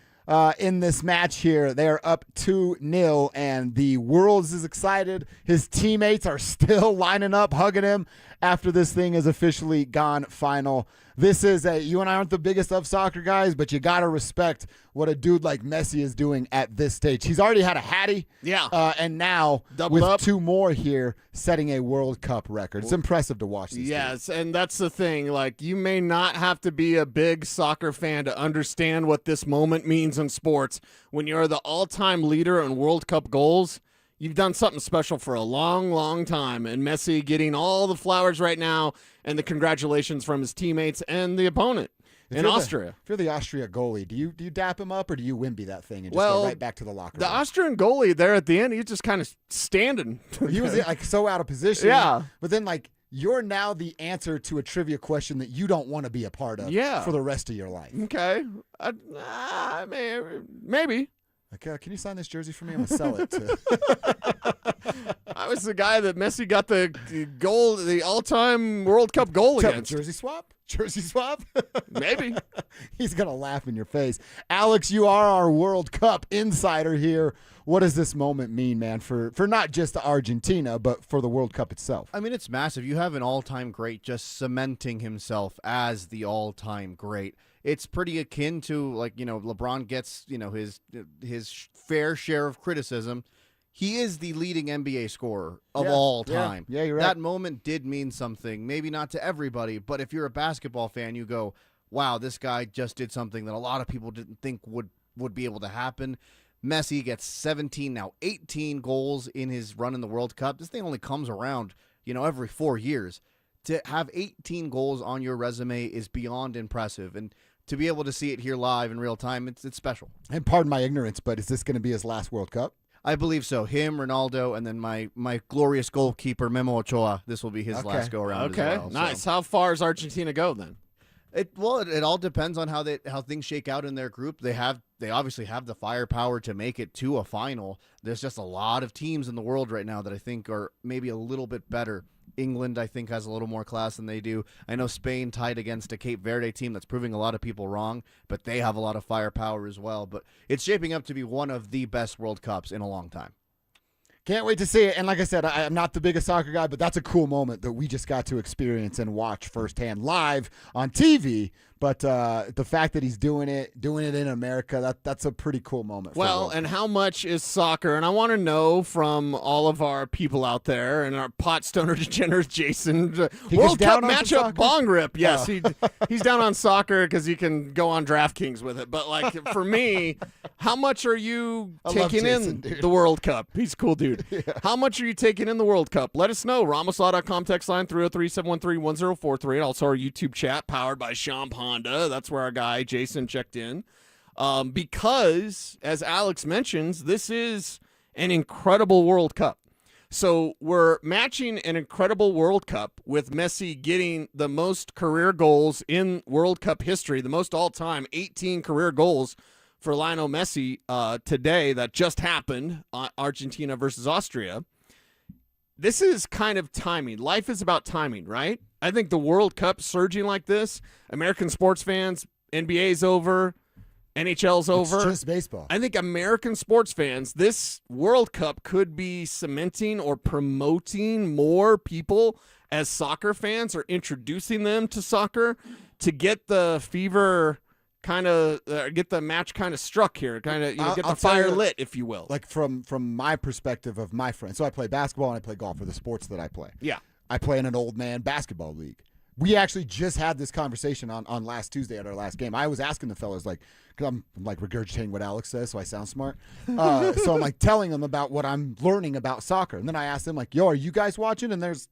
in this match here. They're up 2-0, and the world is excited. His teammates are still lining up, hugging him after this thing is officially gone final. This is you and I aren't the biggest of soccer guys, but you got to respect what a dude like Messi is doing at this stage. He's already had a hattie. Yeah. And now Doubled with up. 2 more here, setting a World Cup record. It's impressive to watch these Yes, and that's the thing. Like, you may not have to be a big soccer fan to understand what this moment means in sports. When you're the all-time leader in World Cup goals, you've done something special for a long, long time. And Messi getting all the flowers right now and the congratulations from his teammates and the opponent in Austria. If you're the Austria goalie, do you dap him up or do you Wimby that thing and just go right back to the locker room? The Austrian goalie there at the end, he was just kind of standing. He was like so out of position. Yeah. But then like you're now the answer to a trivia question that you don't want to be a part of for the rest of your life. Okay. Maybe. Okay, can you sign this jersey for me? I'm going to sell it to... I was the guy that Messi got the goal, the all-time World Cup goal against. Jersey swap? Jersey swap? Maybe. He's going to laugh in your face. Alex, you are our World Cup insider here. What does this moment mean, man, for not just Argentina, but for the World Cup itself? I mean, it's massive. You have an all-time great just cementing himself as the all-time great. It's pretty akin to, like, LeBron gets, his fair share of criticism. He is the leading NBA scorer of all time. Yeah, you're right. That moment did mean something. Maybe not to everybody, but if you're a basketball fan, you go, wow, this guy just did something that a lot of people didn't think would be able to happen. Messi gets 17, now 18 goals in his run in the World Cup. This thing only comes around, every 4 years. To have 18 goals on your resume is beyond impressive. And to be able to see it here live in real time, it's special. And pardon my ignorance, but is this going to be his last World Cup? I believe so. Him, Ronaldo, and then my glorious goalkeeper, Memo Ochoa. This will be his last go-around as well. Nice. So. How far does Argentina go then? It all depends on how things shake out in their group. They obviously have the firepower to make it to a final. There's just a lot of teams in the world right now that I think are maybe a little bit better England, I think, has a little more class than they do. I know Spain tied against a Cape Verde team that's proving a lot of people wrong, but they have a lot of firepower as well. But it's shaping up to be one of the best World Cups in a long time. Can't wait to see it. And like I said, I'm not the biggest soccer guy, but that's a cool moment that we just got to experience and watch firsthand live on TV. But the fact that he's doing it in America, that's a pretty cool moment. Well, and how much is soccer? And I want to know from all of our people out there and our pot stoner degenerate Jason. World Cup matchup bong rip. Yes, he's down on soccer because he can go on DraftKings with it. But like for me, how much are you taking in the World Cup? He's a cool dude. Yeah. How much are you taking in the World Cup? Let us know. RamosLaw.com text line 303-713-1043. And also our YouTube chat powered by Sean Honda. That's where our guy Jason checked in. Because, as Alex mentions, this is an incredible World Cup. So we're matching an incredible World Cup with Messi getting the most career goals in World Cup history, the most all-time, 18 career goals for Lionel Messi today that just happened, Argentina versus Austria. This is kind of timing. Life is about timing, right? I think the World Cup surging like this, American sports fans, NBA's over, NHL's over. It's just baseball. I think American sports fans, this World Cup could be cementing or promoting more people as soccer fans or introducing them to soccer to get the fever kind of get the match kind of struck here, kind of get the fire lit, if you will. Like from my perspective of my friends. So I play basketball and I play golf, for the sports that I play. Yeah. I play in an old man basketball league. We actually just had this conversation on last Tuesday at our last game. I was asking the fellas, like, because I'm like regurgitating what Alex says, so I sound smart. So I'm like telling them about what I'm learning about soccer. And then I asked them, like, yo, are you guys watching? And there's,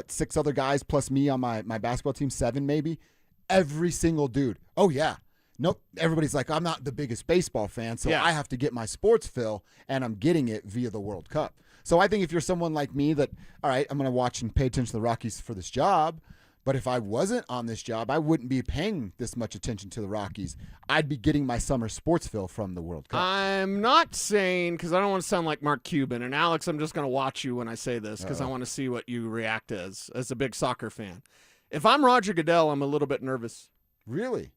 6 other guys plus me on my basketball team, 7 maybe. Every single dude. Oh, yeah. Nope. Everybody's like, I'm not the biggest baseball fan, so I have to get my sports fill, and I'm getting it via the World Cup. So I think if you're someone like me that, all right, I'm going to watch and pay attention to the Rockies for this job, but if I wasn't on this job, I wouldn't be paying this much attention to the Rockies. I'd be getting my summer sports fill from the World Cup. I'm not saying, because I don't want to sound like Mark Cuban, and Alex, I'm just going to watch you when I say this because I want to see what you react as a big soccer fan. If I'm Roger Goodell, I'm a little bit nervous. Really?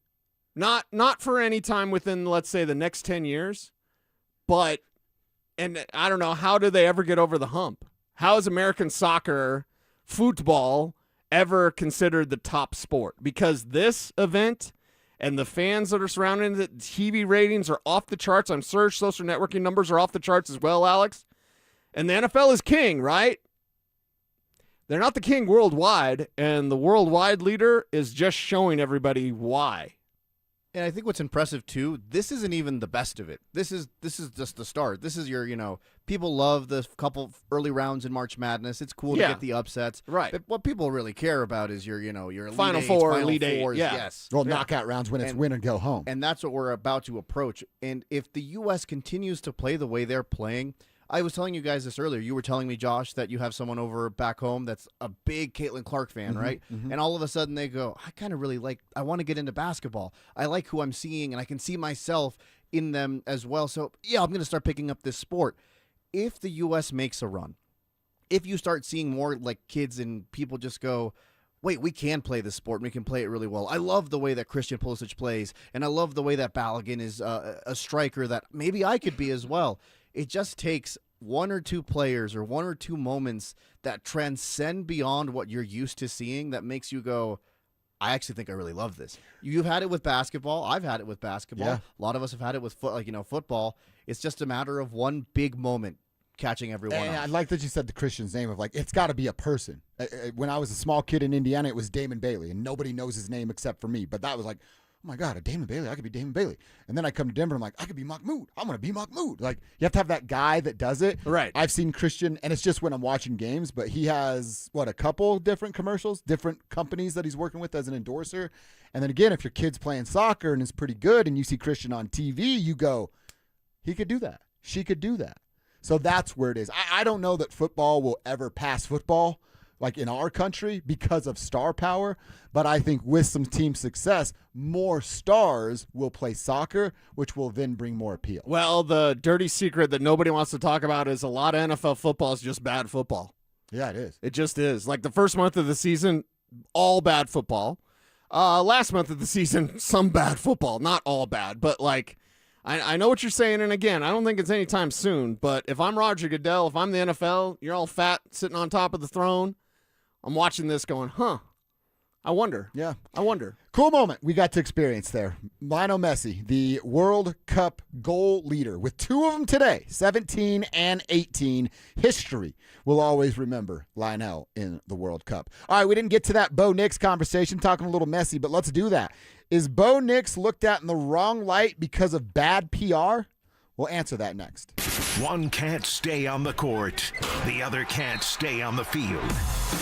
Not for any time within, let's say, the next 10 years, but, and I don't know, how do they ever get over the hump? How is American soccer, football, ever considered the top sport? Because this event and the fans that are surrounding it, TV ratings are off the charts. I'm sure social networking numbers are off the charts as well, Alex. And the NFL is king, right? They're not the king worldwide, and the worldwide leader is just showing everybody why. And I think what's impressive, too, this isn't even the best of it. This is just the start. This is your, people love the couple early rounds in March Madness. It's cool to get the upsets. Right. But what people really care about is your Final Four, Elite Eight. Yeah. Yes. Well, knockout rounds when it's win and go home. And that's what we're about to approach. And if the U.S. continues to play the way they're playing, I was telling you guys this earlier. You were telling me, Josh, that you have someone over back home that's a big Caitlin Clark fan, right? Mm-hmm. And all of a sudden they go, I kind of really I want to get into basketball. I like who I'm seeing, and I can see myself in them as well. So, yeah, I'm going to start picking up this sport. If the U.S. makes a run, if you start seeing more like kids and people just go, wait, we can play this sport and we can play it really well. I love the way that Christian Pulisic plays, and I love the way that Balogun is a striker that maybe I could be as well. It just takes 1 or 2 players or 1 or 2 moments that transcend beyond what you're used to seeing that makes you go, I actually think I really love this. You've had it with basketball. I've had it with basketball. Yeah. A lot of us have had it with football. It's just a matter of one big moment catching everyone and off. I like that you said the Christian's name of it's got to be a person. When I was a small kid in Indiana, it was Damon Bailey, and nobody knows his name except for me. But that was like, oh my God, a Damon Bailey. I could be Damon Bailey. And then I come to Denver. I'm like, I could be Mahmoud. I'm going to be Mahmoud. Like, you have to have that guy that does it. Right. I've seen Christian, and it's just when I'm watching games, but he has, a couple different commercials, different companies that he's working with as an endorser. And then again, if your kid's playing soccer and is pretty good and you see Christian on TV, you go, he could do that. She could do that. So that's where it is. I don't know that football will ever pass football, like in our country, because of star power. But I think with some team success, more stars will play soccer, which will then bring more appeal. Well, the dirty secret that nobody wants to talk about is a lot of NFL football is just bad football. Yeah, it is. It just is. Like the first month of the season, all bad football. Last month of the season, some bad football. Not all bad, but like I know what you're saying. And again, I don't think it's anytime soon. But if I'm Roger Goodell, if I'm the NFL, you're all fat sitting on top of the throne. I'm watching this going, I wonder. Yeah. I wonder. Cool moment we got to experience there. Lionel Messi, the World Cup goal leader, with 2 of them today, 17 and 18. History will always remember Lionel in the World Cup. All right, we didn't get to that Bo Nix conversation, talking a little Messi, but let's do that. Is Bo Nix looked at in the wrong light because of bad PR? We'll answer that next. One can't stay on the court. The other can't stay on the field.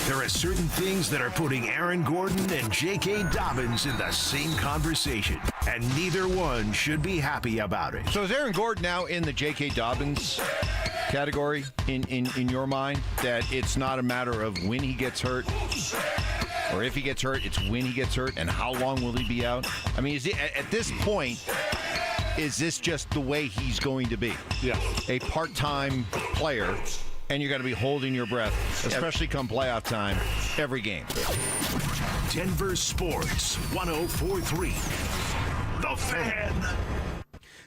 There are certain things that are putting Aaron Gordon and J.K. Dobbins in the same conversation, and neither one should be happy about it. So is Aaron Gordon now in the J.K. Dobbins category in your mind, that it's not a matter of when he gets hurt or if he gets hurt, it's when he gets hurt and how long will he be out? I mean, is it, at this point, is this just the way he's going to be? Yeah. A part-time player, and you're going to be holding your breath, especially come playoff time, every game. Denver Sports 104.3. The Fan.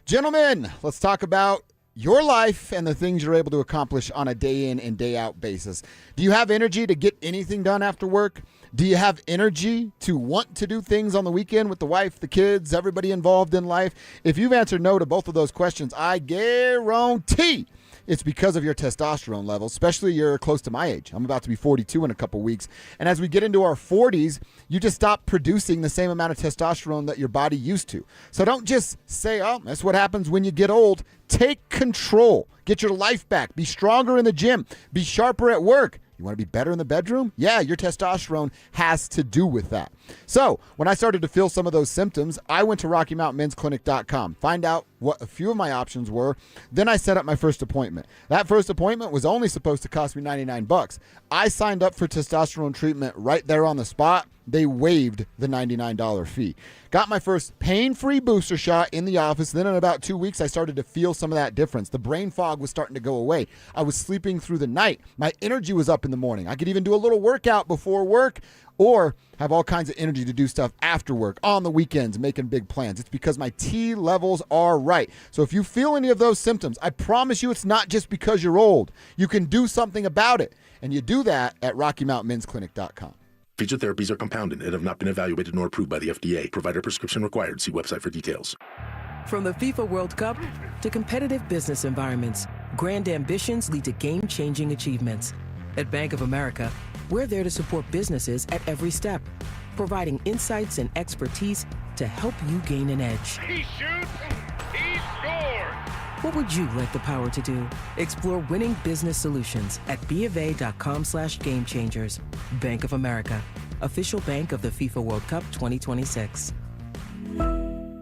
Gentlemen, let's talk about your life and the things you're able to accomplish on a day in and day out basis. Do you have energy to get anything done after work? Do you have energy to want to do things on the weekend with the wife, the kids, everybody involved in life? If you've answered no to both of those questions, I guarantee it's because of your testosterone levels, especially you're close to my age. I'm about to be 42 in a couple weeks. And as we get into our 40s, you just stop producing the same amount of testosterone that your body used to. So don't just say, oh, that's what happens when you get old. Take control. Get your life back. Be stronger in the gym. Be sharper at work. You want to be better in the bedroom? Yeah, your testosterone has to do with that. So when I started to feel some of those symptoms, I went to RockyMountainMen'sClinic.com, find out what a few of my options were. Then I set up my first appointment. That first appointment was only supposed to cost me $99. I signed up for testosterone treatment right there on the spot. They waived the $99 fee. Got my first pain-free booster shot in the office. Then in about 2 weeks, I started to feel some of that difference. The brain fog was starting to go away. I was sleeping through the night. My energy was up in the morning. I could even do a little workout before work or have all kinds of energy to do stuff after work, on the weekends, making big plans. It's because my T levels are right. So if you feel any of those symptoms, I promise you it's not just because you're old. You can do something about it. And you do that at RockyMountainMen'sClinic.com. Featured therapies are compounded and have not been evaluated nor approved by the FDA. Provider prescription required. See website for details. From the FIFA World Cup to competitive business environments, grand ambitions lead to game-changing achievements. At Bank of America, we're there to support businesses at every step, providing insights and expertise to help you gain an edge. He shoots, he scores! What would you like the power to do? Explore winning business solutions at BofA.com/gamechangers. Bank of America, official bank of the FIFA World Cup 2026.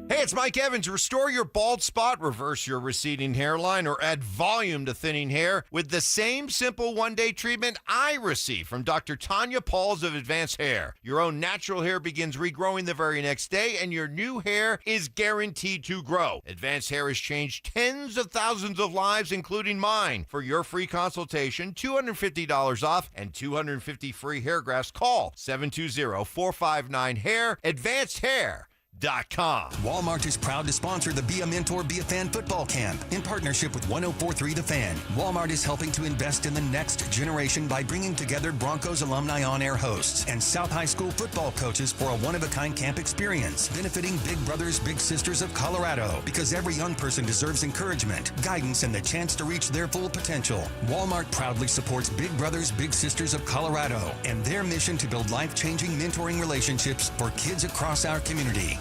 Hey, it's Mike Evans. Restore your bald spot, reverse your receding hairline, or add volume to thinning hair with the same simple one-day treatment I receive from Dr. Tanya Pauls of Advanced Hair. Your own natural hair begins regrowing the very next day, and your new hair is guaranteed to grow. Advanced Hair has changed tens of thousands of lives, including mine. For your free consultation, $250 off and 250 free hair grafts, call 720-459-HAIR. Advanced Hair. Walmart is proud to sponsor the Be a Mentor, Be a Fan football camp in partnership with 104.3 The Fan. Walmart is helping to invest in the next generation by bringing together Broncos alumni on-air hosts and South High School football coaches for a one-of-a-kind camp experience, benefiting Big Brothers, Big Sisters of Colorado, because every young person deserves encouragement, guidance, and the chance to reach their full potential. Walmart proudly supports Big Brothers, Big Sisters of Colorado and their mission to build life-changing mentoring relationships for kids across our community.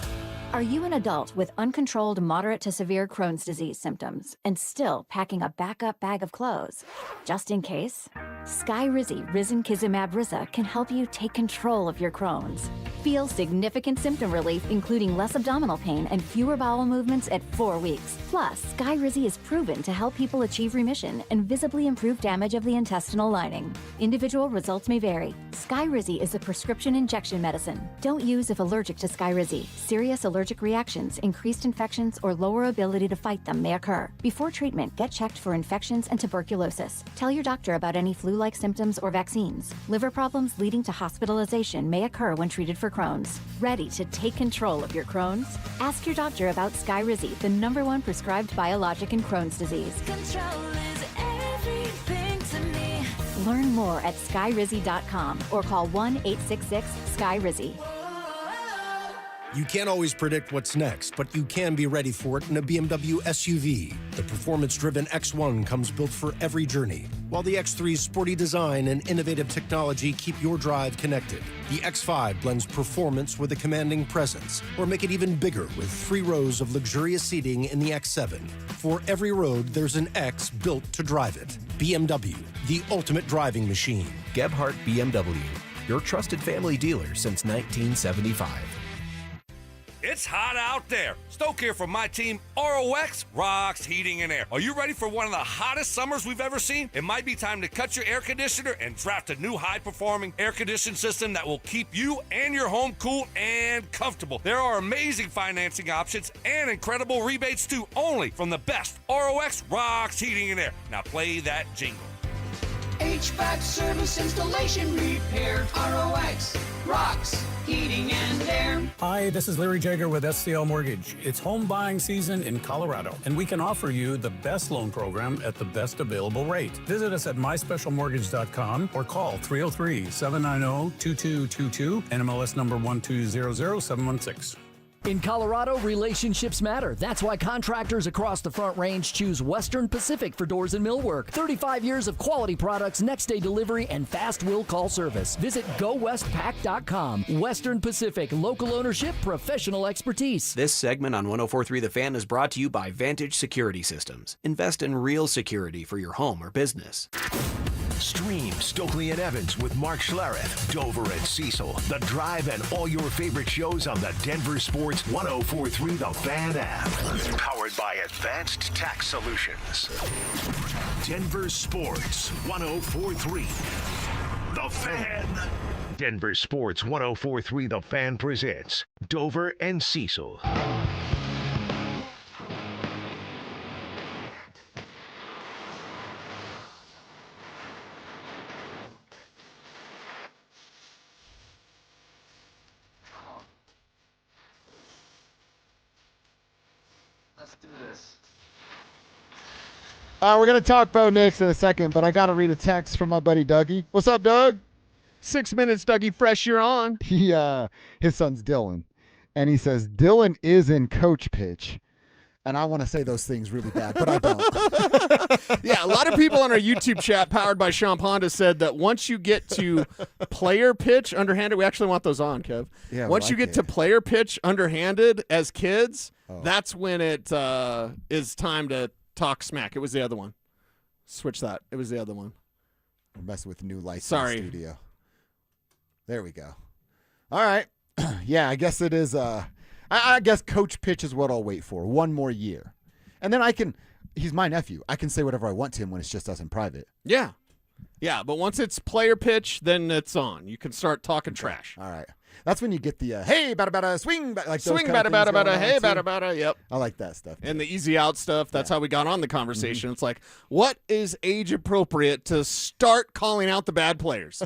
Are you an adult with uncontrolled moderate to severe Crohn's disease symptoms and still packing a backup bag of clothes? Just in case? Skyrizi Risankizumab Riza can help you take control of your Crohn's. Feel significant symptom relief, including less abdominal pain and fewer bowel movements at 4 weeks. Plus, Skyrizi is proven to help people achieve remission and visibly improve damage of the intestinal lining. Individual results may vary. Skyrizi is a prescription injection medicine. Don't use if allergic to Skyrizi. Serious allergic allergic reactions, increased infections, or lower ability to fight them may occur. Before treatment, get checked for infections and tuberculosis. Tell your doctor about any flu-like symptoms or vaccines. Liver problems leading to hospitalization may occur when treated for Crohn's. Ready to take control of your Crohn's? Ask your doctor about Skyrizi, the #1 prescribed biologic in Crohn's disease. Control is everything to me. Learn more at skyrizi.com or call 1-866-SKYRIZI. You can't always predict what's next, but you can be ready for it in a BMW SUV. The performance-driven X1 comes built for every journey, while the X3's sporty design and innovative technology keep your drive connected. The X5 blends performance with a commanding presence, or make it even bigger with 3 rows of luxurious seating in the X7. For every road, there's an X built to drive it. BMW, the ultimate driving machine. Gebhardt BMW, your trusted family dealer since 1975. It's hot out there. Stoke here from my team, ROX Rocks Heating and Air. Are you ready for one of the hottest summers we've ever seen? It might be time to cut your air conditioner and draft a new high-performing air conditioning system that will keep you and your home cool and comfortable. There are amazing financing options and incredible rebates too, only from the best ROX Rocks Heating and Air. Now play that jingle. HVAC service, installation, repair. ROX Rocks Heating and Air. Hi, this is Larry Jagger with SCL Mortgage. It's home buying season in Colorado, and we can offer you the best loan program at the best available rate. Visit us at myspecialmortgage.com or call 303-790-2222, NMLS number 1200716. In Colorado, relationships matter. That's why contractors across the Front Range choose Western Pacific for doors and millwork. 35 years of quality products, next-day delivery, and fast will call service. Visit GoWestPack.com. Western Pacific, local ownership, professional expertise. This segment on 104.3 The Fan is brought to you by Vantage Security Systems. Invest in real security for your home or business. Stream Stokely and Evans with Mark Schlereth, Dover and Cecil, The Drive, and all your favorite shows on the Denver Sports 104.3 The Fan app. Powered by Advanced Tax Solutions. Denver Sports 104.3 The Fan. Denver Sports 104.3 The Fan presents Dover and Cecil. We're going to talk Bo Nix in a second, but I got to read a text from my buddy Dougie. What's up, Doug? 6 minutes, Dougie. Fresh, you're on. His son's Dylan, and he says, Dylan is in coach pitch. And I want to say those things really bad, but I don't. Yeah, a lot of people on our YouTube chat, powered by Sean Honda, said that once you get to player pitch underhanded, we actually want those on, Kev. Yeah, once you get to player pitch underhanded as kids, that's when it is time to talk smack. It was the other one. Switch that. It was the other one. We're messing with the new lights Sorry. in the studio. There we go. All right. Yeah, I guess it is. I guess coach pitch is what I'll wait for. One more year. And then he's my nephew. I can say whatever I want to him when it's just us in private. Yeah. Yeah, but once it's player pitch, then it's on. You can start talking trash. All right. That's when you get the, hey, bada, swing, like swing, bada, hey, bada, yep. I like that stuff. And the easy out stuff, that's how we got on the conversation. It's like, what is age appropriate to start calling out the bad players?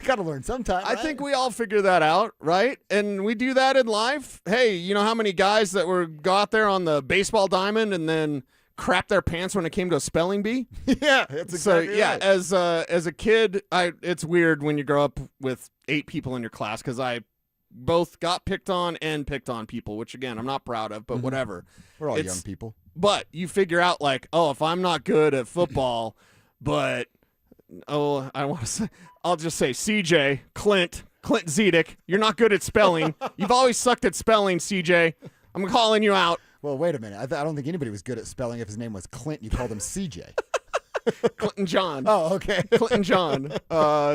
Got to learn sometime. I think we all figure that out, right? And we do that in life. Hey, you know how many guys that go out there on the baseball diamond and then crap their pants when it came to a spelling bee? Yeah, that's exactly right. As a kid, it's weird when you grow up with 8 people in your class because I both got picked on and picked on people, which again I'm not proud of, but whatever. We're all young people. But you figure out like, if I'm not good at football, but I'll just say CJ, Clint Zedek, you're not good at spelling. You've always sucked at spelling, CJ. I'm calling you out. Well, wait a minute. I don't think anybody was good at spelling if his name was Clint. You called him CJ. Clinton John. Oh, okay. Clinton John.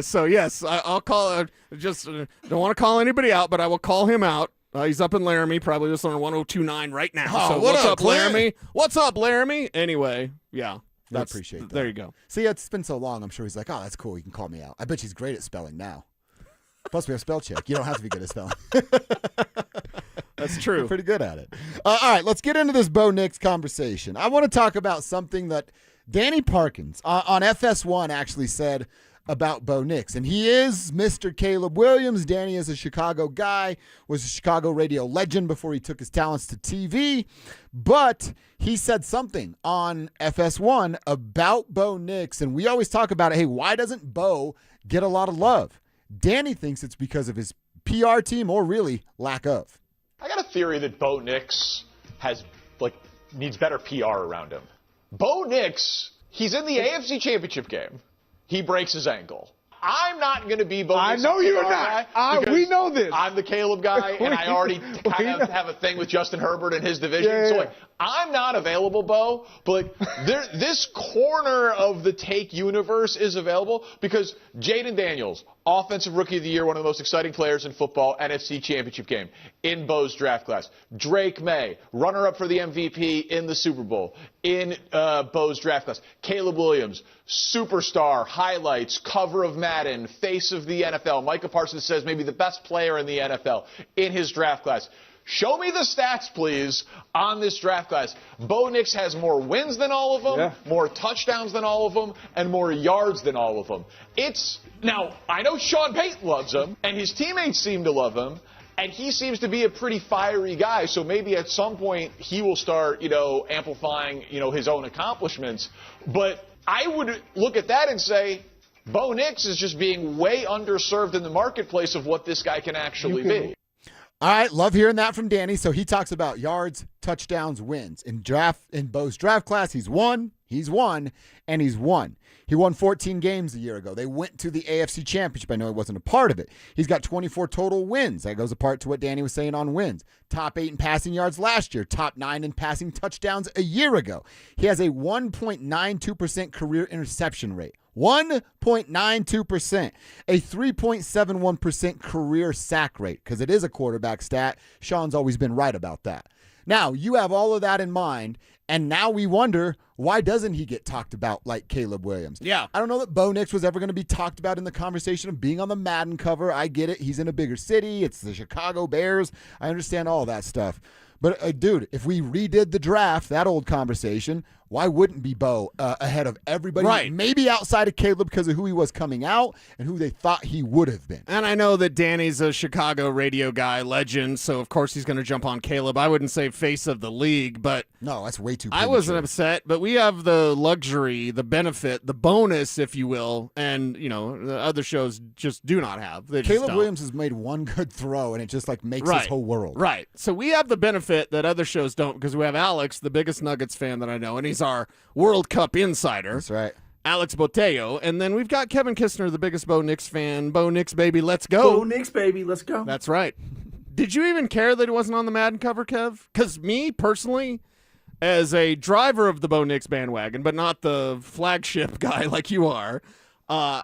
So, yes, I'll call just don't want to call anybody out, but I will call him out. He's up in Laramie, probably listening on 102.9 right now. Oh, so what's up, Laramie? What's up, Laramie? Anyway, yeah. I appreciate that. There you go. See, it's been so long, I'm sure he's like, that's cool. You can call me out. I bet he's great at spelling now. Plus, we have spell check. You don't have to be good at spelling. That's true. You're pretty good at it. All right, let's get into this Bo Nix conversation. I want to talk about something that Danny Parkins on FS1 actually said about Bo Nix. And he is Mr. Caleb Williams. Danny is a Chicago guy, was a Chicago radio legend before he took his talents to TV. But he said something on FS1 about Bo Nix. And we always talk about it. Hey, why doesn't Bo get a lot of love? Danny thinks it's because of his PR team or really lack of. I got a theory that Bo Nix needs better PR around him. Bo Nix, he's in the AFC Championship game. He breaks his ankle. I'm not going to be Bo Nix. I know you're not. We know this. I'm the Caleb guy, and I already kind of have a thing with Justin Herbert and his division. Yeah. So, I'm not available, Bo, but this corner of the take universe is available because Jaden Daniels, Offensive Rookie of the Year, one of the most exciting players in football, NFC Championship game in Bo's draft class. Drake May, runner-up for the MVP in the Super Bowl in Bo's draft class. Caleb Williams, superstar, highlights, cover of Madden, face of the NFL. Micah Parsons says maybe the best player in the NFL in his draft class. Show me the stats, please, on this draft class. Bo Nix has more wins than all of them, more touchdowns than all of them, and more yards than all of them. Now, I know Sean Payton loves him, and his teammates seem to love him, and he seems to be a pretty fiery guy, so maybe at some point he will start, amplifying, his own accomplishments. But I would look at that and say, Bo Nix is just being way underserved in the marketplace of what this guy can actually be. All right, love hearing that from Danny. So he talks about yards, touchdowns, wins. In Bo's draft class, he's won, and he's won. He won 14 games a year ago. They went to the AFC Championship. I know he wasn't a part of it. He's got 24 total wins. That goes apart to what Danny was saying on wins. Top 8 in passing yards last year. Top 9 in passing touchdowns a year ago. He has a 1.92% career interception rate. 1.92%, a 3.71% career sack rate, because it is a quarterback stat. Sean's always been right about that. Now, you have all of that in mind, and now we wonder, why doesn't he get talked about like Caleb Williams? Yeah. I don't know that Bo Nix was ever going to be talked about in the conversation of being on the Madden cover. I get it. He's in a bigger city. It's the Chicago Bears. I understand all that stuff. But, dude, if we redid the draft, that old conversation, why wouldn't be Bo ahead of everybody? Right. Maybe outside of Caleb because of who he was coming out and who they thought he would have been. And I know that Danny's a Chicago radio guy, legend, so of course he's going to jump on Caleb. I wouldn't say face of the league, but no, that's way too I wasn't upset, but we have the luxury, the benefit, the bonus, if you will, and, the other shows just do not have. Caleb Williams has made one good throw, and it just, makes his whole world. Right. So we have the benefit that other shows don't because we have Alex, the biggest Nuggets fan that I know, and he's our World Cup insider. That's right. Alex Botello. And then we've got Kevin Kistner, the biggest Bo Nix fan. Bo Nix, baby, let's go. Bo Nix, baby, let's go. That's right. Did you even care that it wasn't on the Madden cover, Kev? Because me, personally, as a driver of the Bo Nix bandwagon, but not the flagship guy like you are, I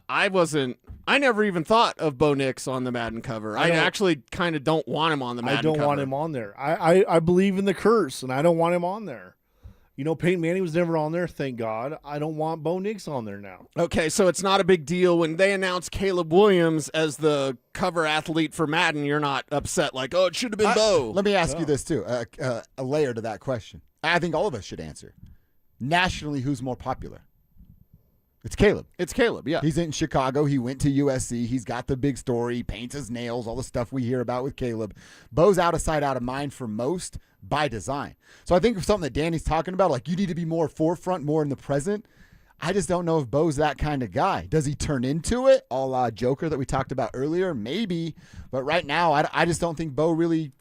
never even thought of Bo Nix on the Madden cover. I actually kind of don't want him on the Madden cover. I don't want him on there. I believe in the curse, and I don't want him on there. Peyton Manning was never on there, thank God. I don't want Bo Nix on there now. Okay, so it's not a big deal. When they announced Caleb Williams as the cover athlete for Madden, you're not upset like, oh, it should have been Bo. Let me ask you this, too, a layer to that question. I think all of us should answer. Nationally, who's more popular? It's Caleb. It's Caleb, yeah. He's in Chicago. He went to USC. He's got the big story. He paints his nails, all the stuff we hear about with Caleb. Bo's out of sight, out of mind for most by design. So I think of something that Danny's talking about, like you need to be more forefront, more in the present. I just don't know if Bo's that kind of guy. Does he turn into it, a la Joker that we talked about earlier? Maybe. But right now, I just don't think Bo really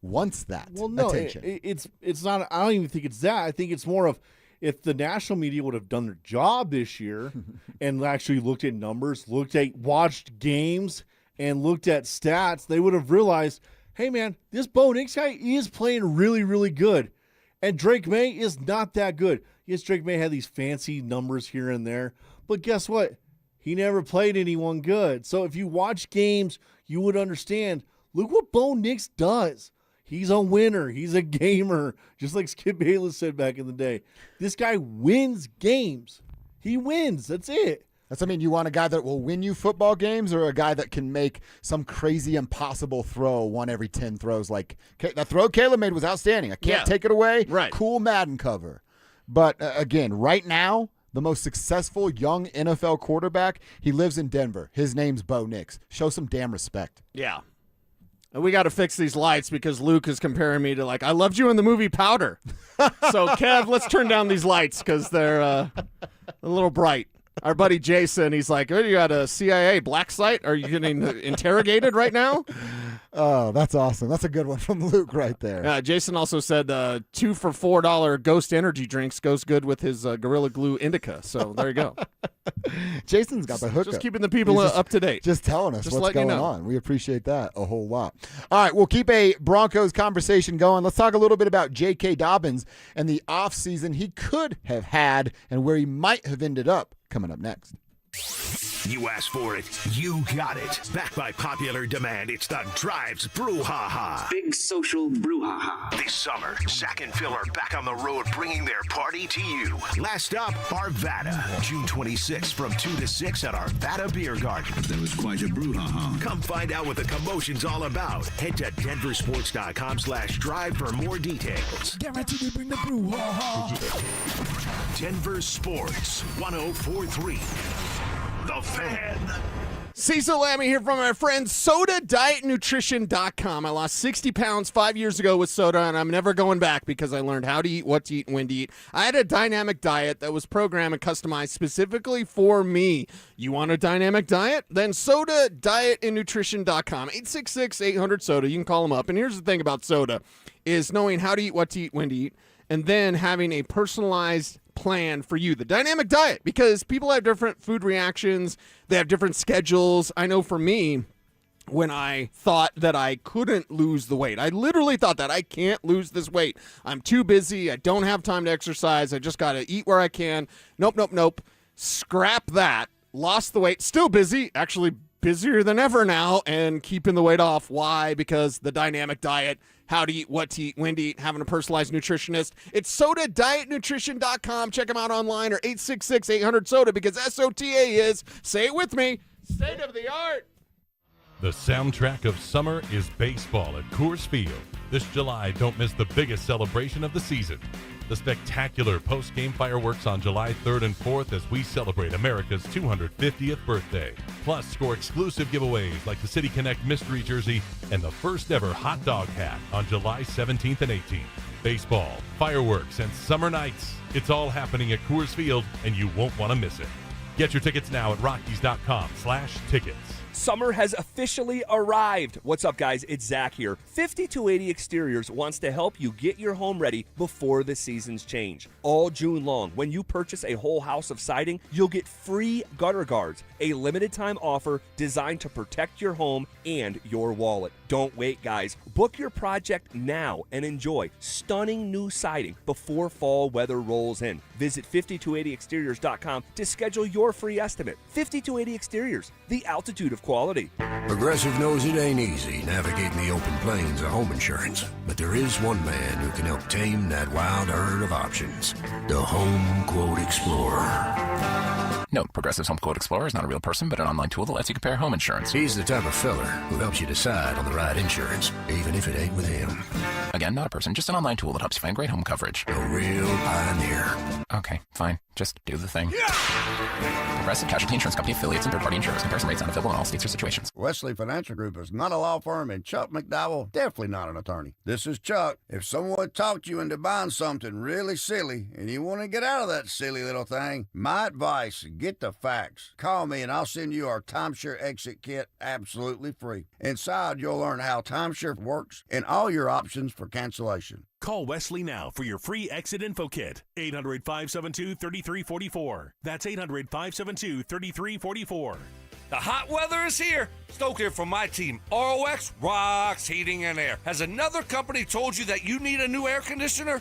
wants that attention. It's not. I don't even think it's that. I think it's more of, if the national media would have done their job this year and actually looked at numbers, watched games, and looked at stats, they would have realized, hey, man, this Bo Nix guy is playing really, really good. And Drake May is not that good. Yes, Drake May had these fancy numbers here and there, but guess what? He never played anyone good. So if you watch games, you would understand, look what Bo Nix does. He's a winner. He's a gamer, just like Skip Bayless said back in the day. This guy wins games. He wins. That's it. You want a guy that will win you football games or a guy that can make some crazy impossible throw one every 10 throws? Like that throw Caleb made was outstanding. I can't take it away. Right. Cool Madden cover. But again, right now, the most successful young NFL quarterback, he lives in Denver. His name's Bo Nix. Show some damn respect. Yeah. And we got to fix these lights because Luke is comparing me to, I loved you in the movie Powder. So, Kev, let's turn down these lights because they're a little bright. Our buddy Jason, he's like, you got a CIA black site? Are you getting interrogated right now? Oh, that's awesome. That's a good one from Luke right there. Jason also said 2 for $4 Ghost energy drinks goes good with his Gorilla Glue Indica. So there you go. Jason's got the hookup. Just keeping the people up to date. Just telling us what's going on. We appreciate that a whole lot. All right, we'll keep a Broncos conversation going. Let's talk a little bit about J.K. Dobbins and the offseason he could have had and where he might have ended up coming up next. You asked for it, you got it. Backed by popular demand, it's the Drives Brouhaha. Big social brouhaha. This summer, Zach and Phil are back on the road bringing their party to you. Last up, Arvada. June 26th from 2 to 6 at Arvada Beer Garden. That was quite a brouhaha. Come find out what the commotion's all about. Head to DenverSports.com/drive for more details. Guaranteed to bring the brouhaha. Denver Sports 104.3. The Fan. Cecil Lammy here from my friend SodaDietNutrition.com. I lost 60 pounds 5 years ago with soda, and I'm never going back because I learned how to eat, what to eat, and when to eat. I had a dynamic diet that was programmed and customized specifically for me. You want a dynamic diet? Then SodaDietNutrition.com. 866-800-SODA. You can call them up. And here's the thing about soda is knowing how to eat, what to eat, when to eat, and then having a personalized plan for you, the dynamic diet, because people have different food reactions. They have different schedules. I know for me, when I thought that I couldn't lose the weight, I literally thought that I can't lose this weight. I'm too busy. I don't have time to exercise. I just got to eat where I can. Nope. Scrap that. Lost the weight. Still busy. Actually busier than ever now and keeping the weight off. Why? Because the dynamic diet, how to eat, what to eat, when to eat, having a personalized nutritionist. It's SodaDietNutrition.com. Check them out online or 866-800-SODA because SOTA is, say it with me, state of the art. The soundtrack of summer is baseball at Coors Field. This July, don't miss the biggest celebration of the season. The spectacular post-game fireworks on July 3rd and 4th as we celebrate America's 250th birthday. Plus, score exclusive giveaways like the City Connect mystery jersey and the first ever hot dog hat on July 17th and 18th. Baseball, fireworks, and summer nights. It's all happening at Coors Field, and you won't want to miss it. Get your tickets now at Rockies.com/tickets. Summer has officially arrived. What's up, guys? It's Zach here. 5280 Exteriors wants to help you get your home ready before the seasons change. All June long, when you purchase a whole house of siding, you'll get free gutter guards, a limited time offer designed to protect your home and your wallet. Don't wait, guys. Book your project now and enjoy stunning new siding before fall weather rolls in. Visit 5280exteriors.com to schedule your free estimate. 5280 Exteriors, the altitude of quality. Progressive knows it ain't easy navigating the open plains of home insurance, but there is one man who can help tame that wild herd of options. The Home Quote Explorer. Note, Progressive's Home Quote Explorer is not a real person, but an online tool that lets you compare home insurance. He's the type of fella who helps you decide on the right insurance, even if it ain't with him. Again, not a person, just an online tool that helps you find great home coverage. A real pioneer. Okay, fine. Just do the thing. Progressive Casualty Insurance Company affiliates and third-party insurers. Comparison rates not available in all states or situations. Wesley Financial Group is not a law firm, and Chuck McDowell definitely not an attorney. This is Chuck. If someone talked you into buying something really silly and you want to get out of that silly little thing, my advice, get the facts. Call me and I'll send you our timeshare exit kit absolutely free. Inside, you'll learn how timeshare works and all your options for cancellation. Call Wesley now for your free exit info kit. 800-572-3344. That's 800-572-3344. The hot weather is here. Stoke here from my team. ROX Rocks Heating and Air. Has another company told you that you need a new air conditioner?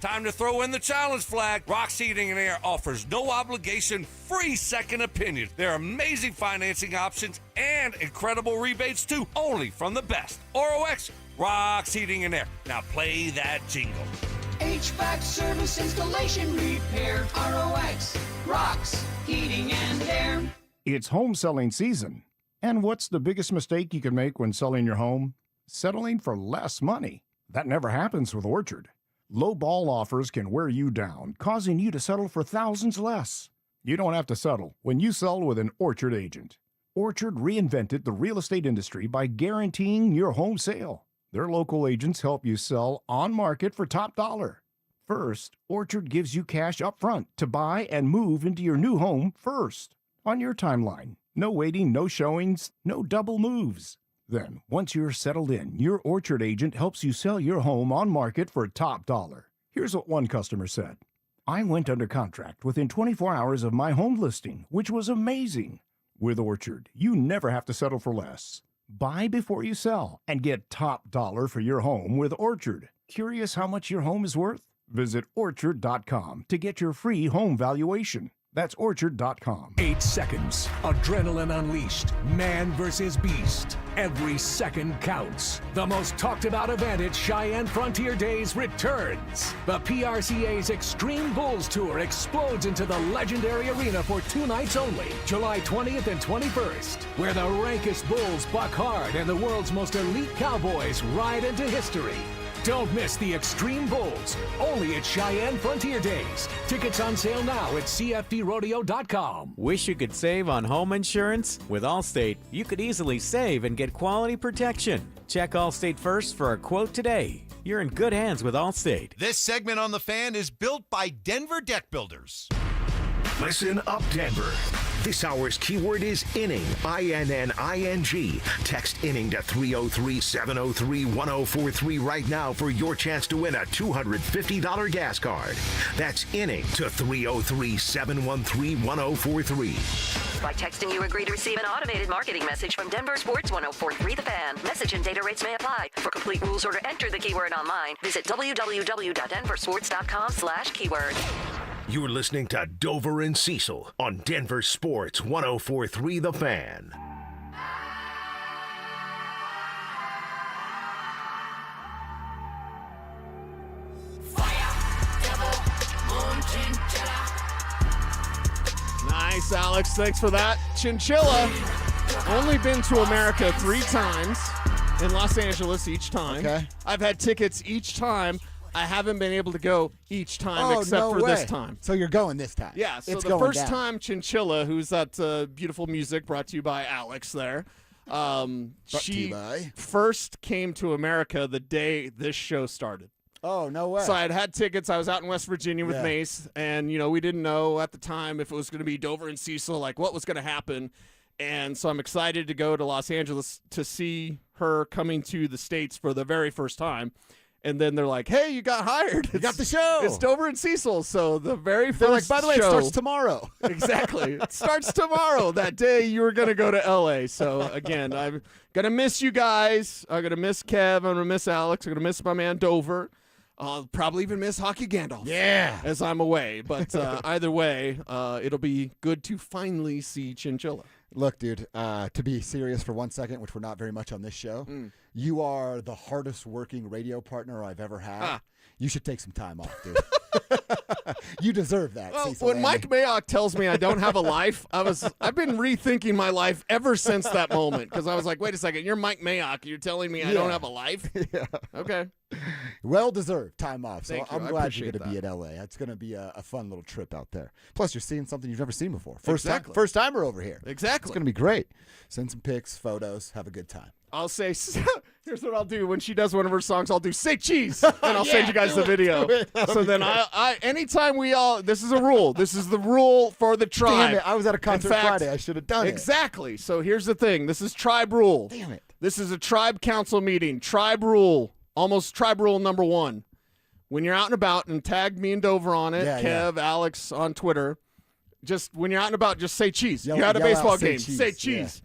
Time to throw in the challenge flag. Rocks Heating and Air offers no obligation, free second opinion. There are amazing financing options and incredible rebates too, only from the best. ROX Rocks Heating and Air. Now play that jingle. HVAC service, installation, repair. ROX rocks heating and air. It's home selling season. And what's the biggest mistake you can make when selling your home? Settling for less money. That never happens with Orchard. Low ball offers can wear you down, causing you to settle for thousands less. You don't have to settle when you sell with an Orchard agent. Orchard reinvented the real estate industry by guaranteeing your home sale. Their local agents help you sell on market for top dollar. First, Orchard gives you cash up front to buy and move into your new home first, on your timeline. No waiting, no showings, no double moves. Then, once you're settled in, your Orchard agent helps you sell your home on market for top dollar. Here's what one customer said. I went under contract within 24 hours of my home listing, which was amazing. With Orchard, you never have to settle for less. Buy before you sell and get top dollar for your home with Orchard. Curious how much your home is worth? Visit Orchard.com to get your free home valuation. That's Orchard.com. 8 seconds. Adrenaline unleashed. Man versus beast. Every second counts. The most talked about event at Cheyenne Frontier Days returns. The PRCA's Extreme Bulls Tour explodes into the legendary arena for 2 nights only, July 20th and 21st, where the rankest bulls buck hard and the world's most elite cowboys ride into history. Don't miss the Extreme Bulls, only at Cheyenne Frontier Days. Tickets on sale now at CFDrodeo.com. Wish you could save on home insurance? With Allstate, you could easily save and get quality protection. Check Allstate first for a quote today. You're in good hands with Allstate. This segment on The Fan is built by Denver Deck Builders. Listen up, Denver. This hour's keyword is inning, I-N-N-I-G. Text inning to 303-703-1043 right now for your chance to win a $250 gas card. That's inning to 303-713-1043. By texting, you agree to receive an automated marketing message from DenverSports 1043 The Fan. Message and data rates may apply. For complete rules or to enter the keyword online, visit www.denversports.com/keyword. You're listening to Dover and Cecil on Denver Sports 1043 The Fan. Nice, Alex. Thanks for that. Chinchilla. Only been to America 3 times. In Los Angeles each time. Okay. I've had tickets each time. I haven't been able to go each time except for this time. So you're going this time? Yeah, so it's the going first down. time Chinchilla, who's that beautiful music brought to you by Alex there, she first came to America the day this show started. Oh, no way. So I had tickets. I was out in West Virginia with Mace, and, we didn't know at the time if it was going to be Dover and Cecil, like what was going to happen. And so I'm excited to go to Los Angeles to see her coming to the States for the very first time. And then they're like, hey, you got hired. You got the show. It's Dover and Cecil. So the very first They're like, by the way, show, it starts tomorrow. Exactly. It starts tomorrow. That day you were going to go to L.A. So, again, I'm going to miss you guys. I'm going to miss Kev. I'm going to miss Alex. I'm going to miss my man Dover. I'll probably even miss Hockey Gandalf. Yeah. As I'm away. But either way, it'll be good to finally see Chinchilla. Look, dude, to be serious for 1 second, which we're not very much on this show, you are the hardest working radio partner I've ever had. You should take some time off, dude. You deserve that. Well, Cecil when Andy. Mike Mayock tells me I don't have a life, I've been rethinking my life ever since that moment, because I was like, wait a second, you're Mike Mayock, you're telling me I don't have a life? Yeah. Okay. Well deserved time off. So Thank you. I'm I glad you're appreciate going to be at LA. It's going to be a fun little trip out there. Plus, you're seeing something you've never seen before. Exactly. First timer over here. Exactly. It's going to be great. Send some pics, photos, have a good time. I'll say, here's what I'll do. When she does one of her songs, I'll do "Say Cheese," and I'll send you guys the video. So then anytime this is a rule. This is the rule for the tribe. Damn it, I was at a concert Friday. I should have done it. Exactly. So here's the thing. This is tribe rule. Damn it. This is a tribe council meeting. Tribe rule. Almost tribe rule number 1. When you're out and about, and tag me and Dover on it, Kev, Alex on Twitter, just when you're out and about, just say cheese. You're at a baseball game, say cheese.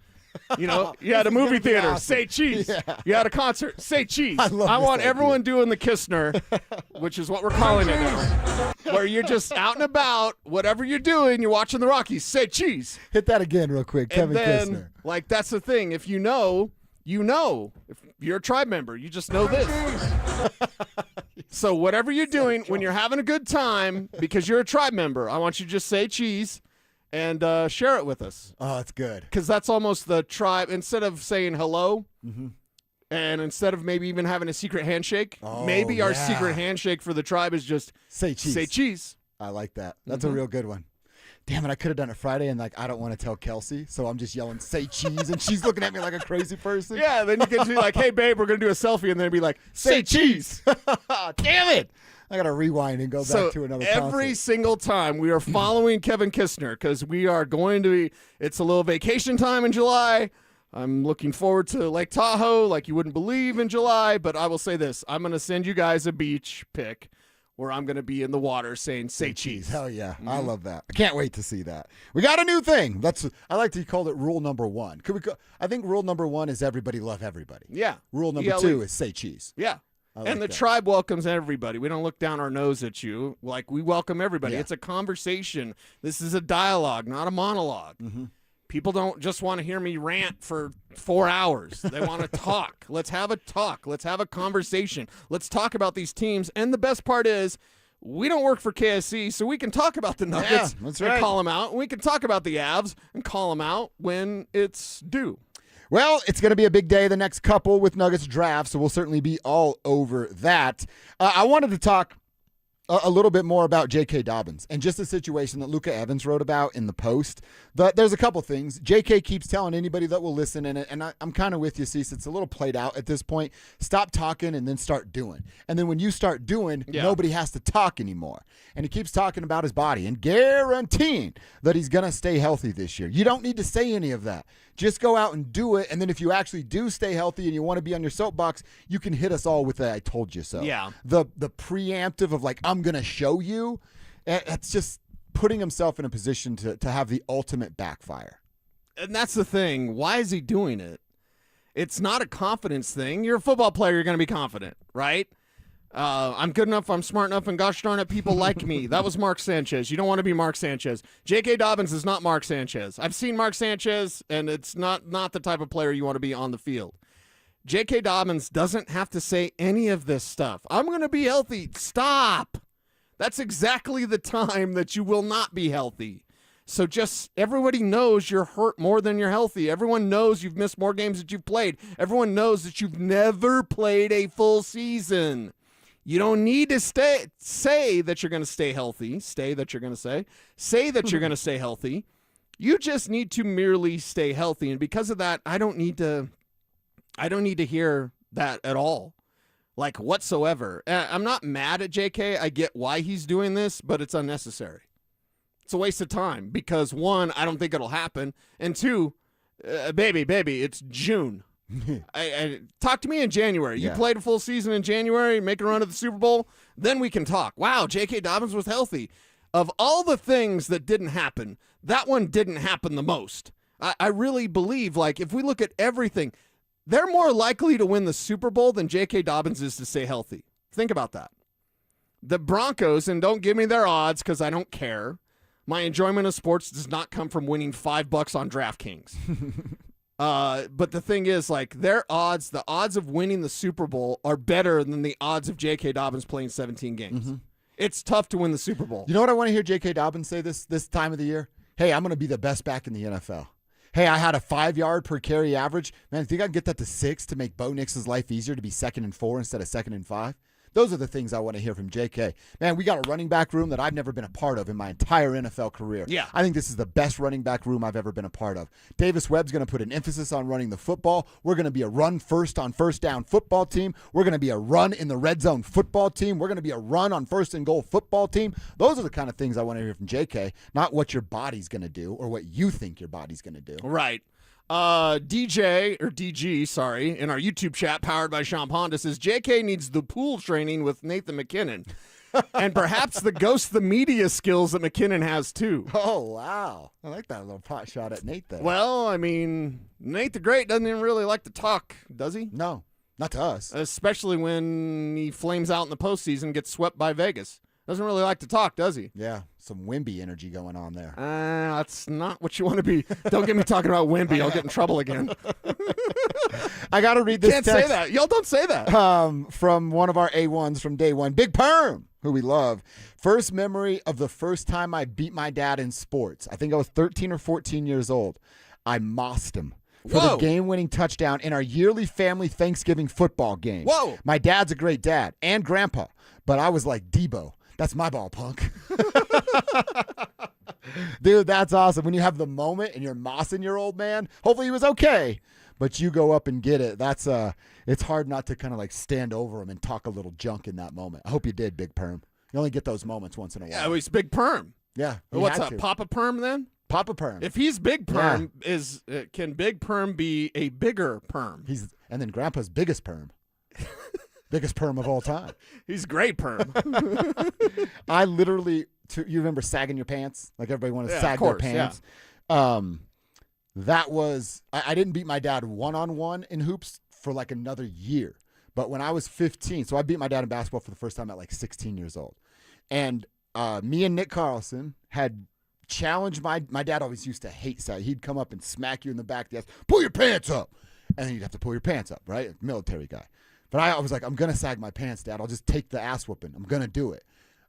Yeah. You had a movie theater, awesome. say cheese. Yeah. You had a concert, say cheese. I want everyone doing the Kistner, which is what we're calling it now, where you're just out and about, whatever you're doing, you're watching the Rockies, say cheese. Hit that again real quick, Kevin And then, Kistner. that's the thing. If you know. If you're a tribe member, you just know this. So whatever you're doing, when you're having a good time, because you're a tribe member, I want you to just say cheese and share it with us. Oh, that's good. Because that's almost the tribe. Instead of saying hello, and instead of maybe even having a secret handshake, maybe our secret handshake for the tribe is just say cheese. Say cheese. I like that. That's a real good one. Damn it, I could have done it Friday, and I don't want to tell Kelsey, so I'm just yelling, say cheese, and she's looking at me like a crazy person. Yeah, then you can be like, hey, babe, we're going to do a selfie, and then be like, say cheese. Damn it. I got to rewind and go back to another every concert. single time we are following Kevin Kistner because we are going to be, it's a little vacation time in July. I'm looking forward to Lake Tahoe like you wouldn't believe in July, but I will say this. I'm going to send you guys a beach pic where I'm going to be in the water saying, say cheese. Hell yeah. I love that. I can't wait to see that. We got a new thing. I like to call it rule number 1. I think rule number 1 is everybody love everybody. Yeah. Rule number 2 is say cheese. Yeah. Like and the that. tribe welcomes everybody. We don't look down our nose at you. Like, we welcome everybody. Yeah. It's a conversation. This is a dialogue, not a monologue. People don't just want to hear me rant for 4 hours. They want to talk. Let's have a talk. Let's have a conversation. Let's talk about these teams. And the best part is we don't work for KSC, so we can talk about the Nuggets that's and right. call them out. And we can talk about the Avs and call them out when it's due. Well, it's going to be a big day the next couple with Nuggets draft, so we'll certainly be all over that. I wanted to talk a little bit more about J.K. Dobbins and just the situation that Luca Evans wrote about in the Post. There's a couple things. J.K. keeps telling anybody that will listen, and I'm kind of with you, Cecil. It's a little played out at this point. Stop talking and then start doing. And then when you start doing, nobody has to talk anymore. And he keeps talking about his body and guaranteeing that he's going to stay healthy this year. You don't need to say any of that. Just go out and do it, and then if you actually do stay healthy and you want to be on your soapbox, you can hit us all with a I told you so. Yeah. The preemptive of I'm going to show you, it's just putting himself in a position to have the ultimate backfire. And that's the thing. Why is he doing it? It's not a confidence thing. You're a football player. You're going to be confident, right? I'm good enough, I'm smart enough, and gosh darn it, people like me. That was Mark Sanchez. You don't want to be Mark Sanchez. J.K. Dobbins is not Mark Sanchez. I've seen Mark Sanchez, and it's not the type of player you want to be on the field. J.K. Dobbins doesn't have to say any of this stuff. I'm going to be healthy. Stop. That's exactly the time that you will not be healthy. So just everybody knows you're hurt more than you're healthy. Everyone knows you've missed more games that you've played. Everyone knows that you've never played a full season. You don't need to say that you're going to stay healthy. Say that you're going to stay healthy. You just need to merely stay healthy. And because of that, I don't need to hear that at all, like whatsoever. I'm not mad at JK. I get why he's doing this, but it's unnecessary. It's a waste of time because 1, I don't think it'll happen. And 2, baby, it's June. I talk to me in January. You played a full season in January, make a run at the Super Bowl, then we can talk. Wow, J.K. Dobbins was healthy. Of all the things that didn't happen, that one didn't happen the most. I really believe, if we look at everything, they're more likely to win the Super Bowl than J.K. Dobbins is to stay healthy. Think about that. The Broncos, and don't give me their odds because I don't care. My enjoyment of sports does not come from winning $5 on DraftKings. But the thing is, their odds, the odds of winning the Super Bowl are better than the odds of J.K. Dobbins playing 17 games. Mm-hmm. It's tough to win the Super Bowl. You know what I want to hear J.K. Dobbins say this time of the year? Hey, I'm going to be the best back in the NFL. Hey, I had a 5-yard per carry average. Man, I think I can get that to 6 to make Bo Nix's life easier to be 2nd and 4 instead of 2nd and 5. Those are the things I want to hear from JK. Man, we got a running back room that I've never been a part of in my entire NFL career. Yeah. I think this is the best running back room I've ever been a part of. Davis Webb's going to put an emphasis on running the football. We're going to be a run first on first down football team. We're going to be a run in the red zone football team. We're going to be a run on first and goal football team. Those are the kind of things I want to hear from JK, not what your body's going to do or what you think your body's going to do. Right. DG, in our YouTube chat powered by Sean Honda says JK needs the pool training with Nathan McKinnon and perhaps the ghost the media skills that McKinnon has too. Oh, wow. I like that little pot shot at Nate there. Well, I mean, Nate the Great doesn't even really like to talk, does he? No, not to us. Especially when he flames out in the postseason and gets swept by Vegas. Doesn't really like to talk, does he? Yeah. some Wimby energy going on there. That's not what you want to be. Don't get me talking about Wimby. I'll get in trouble again. I got to read this Can't text. say that. Y'all don't say that. From one of our A1s from day one, Big Perm, who we love. First memory of the first time I beat my dad in sports. I think I was 13 or 14 years old. I mossed him for the game-winning touchdown in our yearly family Thanksgiving football game. Whoa. My dad's a great dad and grandpa, but I was like, Debo, that's my ball, punk. Dude, that's awesome. When you have the moment and you're mossing your old man, hopefully he was okay, but you go up and get it. That's it's hard not to kind of like stand over him and talk a little junk in that moment. I hope you did, Big Perm. You only get those moments once in a while. Yeah, he's Big Perm. Yeah. What's up, Papa Perm then? Papa Perm. If he's Big Perm, can Big Perm be a bigger Perm? And then Grandpa's biggest Perm. Biggest Perm of all time. He's great Perm. I literally, you remember sagging your pants? Like everybody wanted to sag their pants. Yeah. That was, I didn't beat my dad one-on-one in hoops for like another year. But when I was 15, so I beat my dad in basketball for the first time at like 16 years old. And me and Nick Carlson had challenged my dad always used to hate sag. He'd come up and smack you in the back of the ass, pull your pants up. And then you'd have to pull your pants up, right? Military guy. But I was like, I'm going to sag my pants, Dad. I'll just take the ass whooping. I'm going to do it.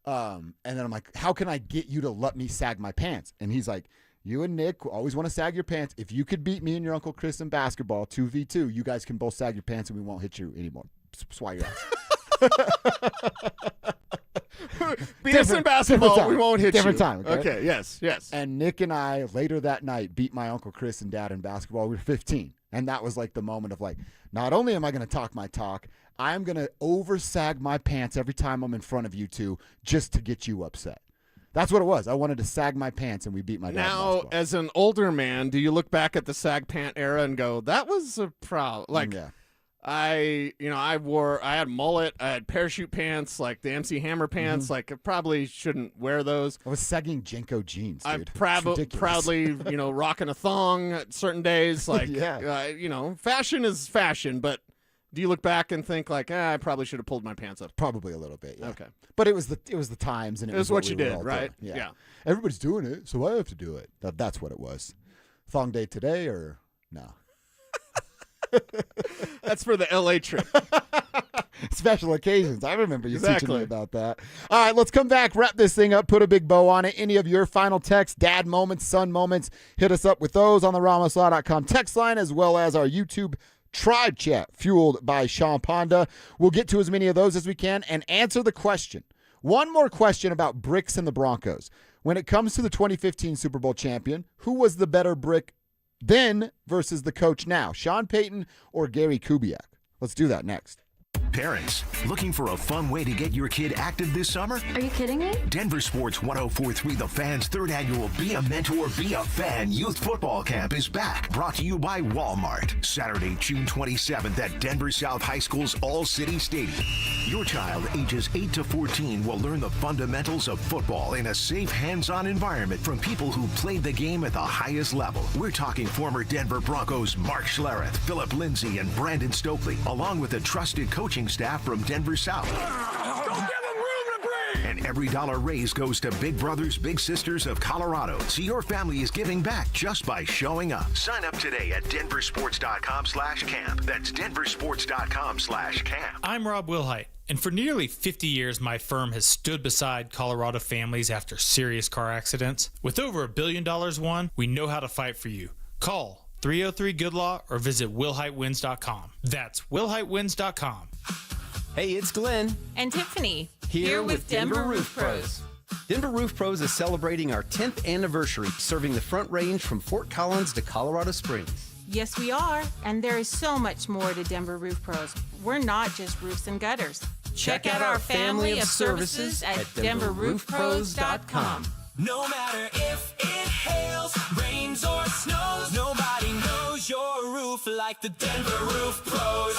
And then I'm like, how can I get you to let me sag my pants? And he's like, you and Nick always want to sag your pants. If you could beat me and your Uncle Chris in basketball 2v2, you guys can both sag your pants and we won't hit you anymore. Swat your ass. Beat us in basketball, we won't hit different you. Time. Okay, yes. And Nick and I, later that night, beat my Uncle Chris and Dad in basketball. We were 15. And that was like the moment of like, not only am I going to talk my talk, I'm going to over-sag my pants every time I'm in front of you two just to get you upset. That's what it was. I wanted to sag my pants, and we beat my dad. Now, as an older man, do you look back at the sag pant era and go, that was a problem? Like, yeah. I had mullet, I had parachute pants, like the MC Hammer pants. Like, I probably shouldn't wear those. I was sagging Jenko jeans, dude. I'm proudly, rocking a thong at certain days. Like, fashion is fashion, but do you look back and think like, I probably should have pulled my pants up? Probably a little bit, yeah. Okay. But it was the times, and it was what we you were did, all right? doing. Yeah. Everybody's doing it, so I have to do it. That's what it was. Thong day today or no? That's for the LA trip. Special occasions. I remember you teaching me about that. All right, let's come back, wrap this thing up, put a big bow on it. Any of your final texts, dad moments, son moments, hit us up with those on the RamosLaw.com text line, as well as our YouTube Tribe Chat, fueled by Sean Ponda. We'll get to as many of those as we can and answer the question. One more question about bricks and the Broncos. When it comes to the 2015 Super Bowl champion, who was the better brick then versus the coach now? Sean Payton or Gary Kubiak? Let's do that next. Parents, looking for a fun way to get your kid active this summer? Are you kidding me? DenverSports 104.3 The Fan's third annual Be a Mentor, Be a Fan Youth Football Camp is back. Brought to you by Walmart. Saturday, June 27th at Denver South High School's All-City Stadium. Your child, ages 8 to 14, will learn the fundamentals of football in a safe, hands-on environment from people who played the game at the highest level. We're talking former Denver Broncos Mark Schlereth, Philip Lindsay, and Brandon Stokely, along with a trusted coaching staff from Denver South. And every dollar raised goes to Big Brothers Big Sisters of Colorado. So your family is giving back just by showing up. Sign up today at DenverSports.com/camp. That's DenverSports.com/camp. I'm Rob Wilhite, and for nearly 50 years, my firm has stood beside Colorado families after serious car accidents. With over $1 billion won, we know how to fight for you. Call 303-GOOD-LAW or visit WillHiteWins.com. That's WillHiteWins.com. Hey, it's Glenn. And Tiffany. Here with Denver Roof Pros. Denver Roof Pros is celebrating our 10th anniversary, serving the Front Range from Fort Collins to Colorado Springs. Yes, we are. And there is so much more to Denver Roof Pros. We're not just roofs and gutters. Check out our family of services at DenverRoofPros.com. No matter if it hails, rains, or snows, nobody knows your your roof like the Denver Roof Pros.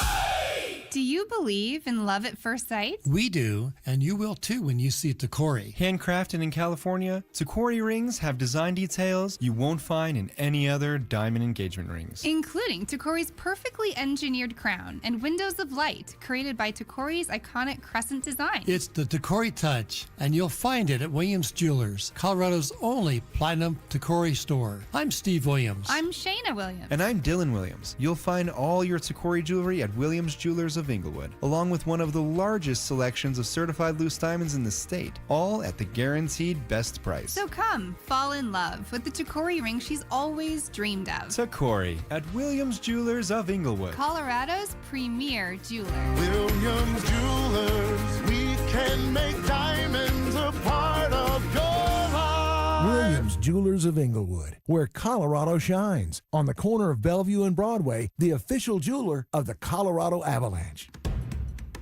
Do you believe in love at first sight? We do, and you will too when you see Tacori. Handcrafted in California, Tacori rings have design details you won't find in any other diamond engagement rings. Including Tacori's perfectly engineered crown and windows of light created by Tacori's iconic crescent design. It's the Tacori touch, and you'll find it at Williams Jewelers, Colorado's only platinum Tacori store. I'm Steve Williams. I'm Shayna Williams. And I'm Dylan Williams. You'll find all your Tacori jewelry at Williams Jewelers of Inglewood, along with one of the largest selections of certified loose diamonds in the state, all at the guaranteed best price. So come, fall in love with the Tacori ring she's always dreamed of. Tacori at Williams Jewelers of Inglewood, Colorado's premier jeweler. Williams Jewelers, we can make diamonds a part of your life. Williams Jewelers of Inglewood, where Colorado shines. On the corner of Bellevue and Broadway, the official jeweler of the Colorado Avalanche.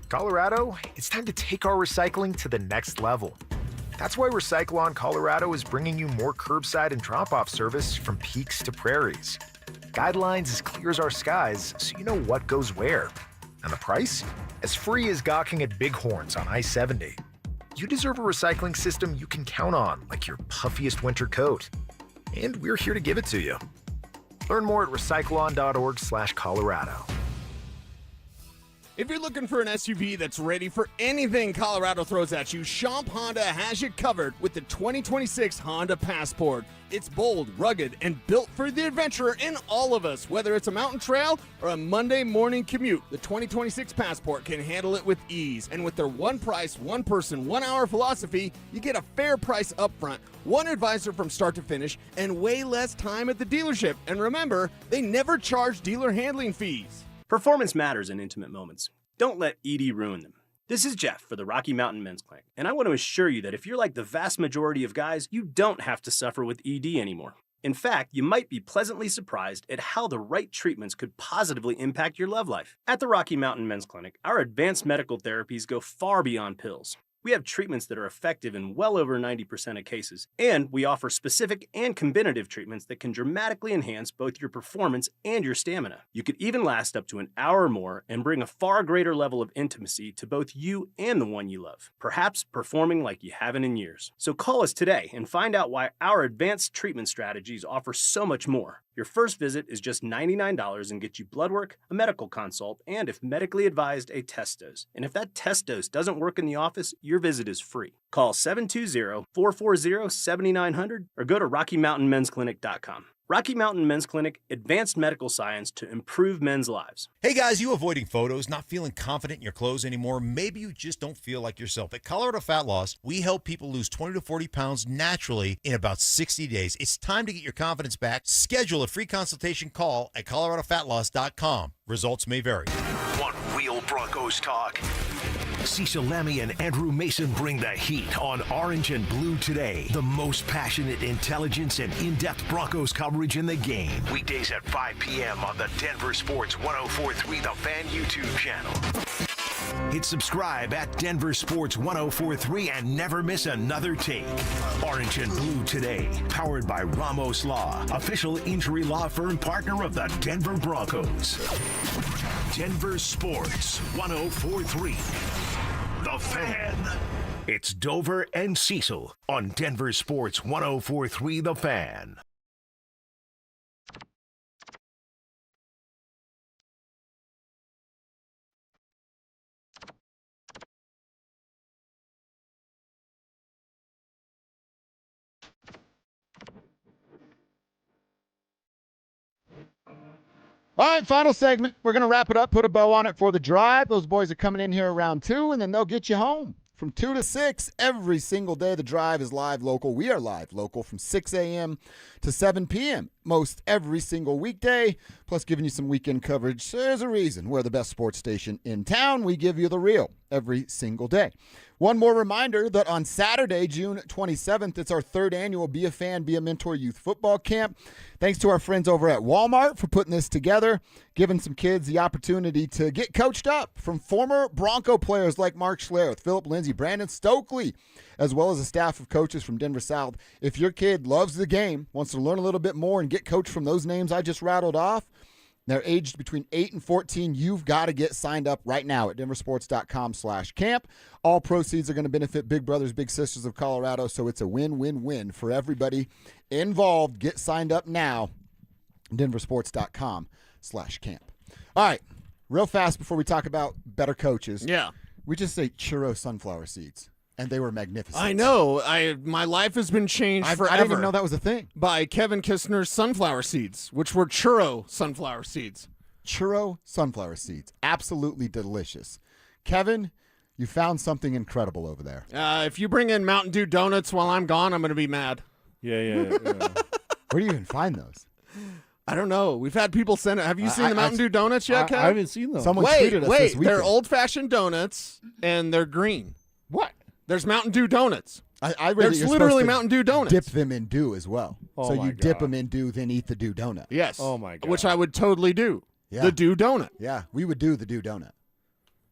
Colorado, it's time to take our recycling to the next level. That's why Recycle-On Colorado is bringing you more curbside and drop-off service from peaks to prairies. Guidelines as clear as our skies, so you know what goes where. And the price? As free as gawking at Bighorns on I-70. You deserve a recycling system you can count on, like your puffiest winter coat. And we're here to give it to you. Learn more at recycleon.org/Colorado. If you're looking for an SUV that's ready for anything Colorado throws at you, Schomp Honda has you covered with the 2026 Honda Passport. It's bold, rugged, and built for the adventurer in all of us. Whether it's a mountain trail or a Monday morning commute, the 2026 Passport can handle it with ease. And with their one price, one person, 1 hour philosophy, you get a fair price up front, one advisor from start to finish, and way less time at the dealership. And remember, they never charge dealer handling fees. Performance matters in intimate moments. Don't let ED ruin them. This is Jeff for the Rocky Mountain Men's Clinic, and I want to assure you that if you're like the vast majority of guys, you don't have to suffer with ED anymore. In fact, you might be pleasantly surprised at how the right treatments could positively impact your love life. At the Rocky Mountain Men's Clinic, our advanced medical therapies go far beyond pills. We have treatments that are effective in well over 90% of cases, and we offer specific and combinative treatments that can dramatically enhance both your performance and your stamina. You could even last up to an hour or more and bring a far greater level of intimacy to both you and the one you love, perhaps performing like you haven't in years. So call us today and find out why our advanced treatment strategies offer so much more. Your first visit is just $99 and gets you blood work, a medical consult, and if medically advised, a test dose. And if that test dose doesn't work in the office, your visit is free. Call 720-440-7900 or go to RockyMountainMen'sClinic.com. Rocky Mountain Men's Clinic, advanced medical science to improve men's lives. Hey guys, you avoiding photos, not feeling confident in your clothes anymore? Maybe you just don't feel like yourself. At Colorado Fat Loss, we help people lose 20 to 40 pounds naturally in about 60 days. It's time to get your confidence back. Schedule a free consultation call at coloradofatloss.com. Results may vary. Want real Broncos talk? Cecil Lemmy and Andrew Mason bring the heat on Orange and Blue Today. The most passionate intelligence and in-depth Broncos coverage in the game. Weekdays at 5 p.m. on the Denver Sports 104.3 The Fan YouTube channel. Hit subscribe at Denver Sports 104.3 and never miss another take. Orange and Blue Today, powered by Ramos Law, official injury law firm partner of the Denver Broncos. Denver Sports 104.3 The Fan. It's Dover and Cecil on Denver Sports 104.3 The Fan. All right, final segment. We're going to wrap it up, put a bow on it for the drive. Those boys are coming in here around 2, and then they'll get you home. From 2 to 6 every single day, the drive is live local. We are live local from 6 a.m. to 7 p.m. most every single weekday, plus giving you some weekend coverage. There's a reason we're the best sports station in town. We give you the real every single day. One more reminder that on Saturday, June 27th, it's our 3rd annual Be a Fan, Be a Mentor Youth Football Camp. Thanks to our friends over at Walmart for putting this together, giving some kids the opportunity to get coached up from former Bronco players like Mark Schlereth, Philip Lindsay, Brandon Stokely, as well as a staff of coaches from Denver South. If your kid loves the game, wants to learn a little bit more and get coached from those names I just rattled off, They're aged between 8 and 14. You've got to get signed up right now at DenverSports.com/camp. All proceeds are going to benefit Big Brothers Big Sisters of Colorado, so it's a win-win-win for everybody involved. Get signed up now, DenverSports.com/camp. All right, real fast before we talk about better coaches. Yeah. We just ate churro sunflower seeds, and they were magnificent. I know. My life has been changed forever. I didn't even know that was a thing. By Kevin Kistner's sunflower seeds, which were churro sunflower seeds. Churro sunflower seeds. Absolutely delicious. Kevin, you found something incredible over there. If you bring in Mountain Dew donuts while I'm gone, I'm going to be mad. Yeah. Where do you even find those? I don't know. We've had people send it. Have you seen the Mountain Dew donuts yet, Kev? I haven't seen those. Someone tweeted us this weekend. They're old-fashioned donuts, and they're green. What? There's Mountain Dew donuts. I read There's that you're literally supposed to Mountain Dew donuts. Dip them in dew as well. Oh so my you dip God. them in dew, then eat the dew donut. Yes. Oh, my God. Which I would totally do. Yeah. The Dew donut. Yeah, we would do the dew donut.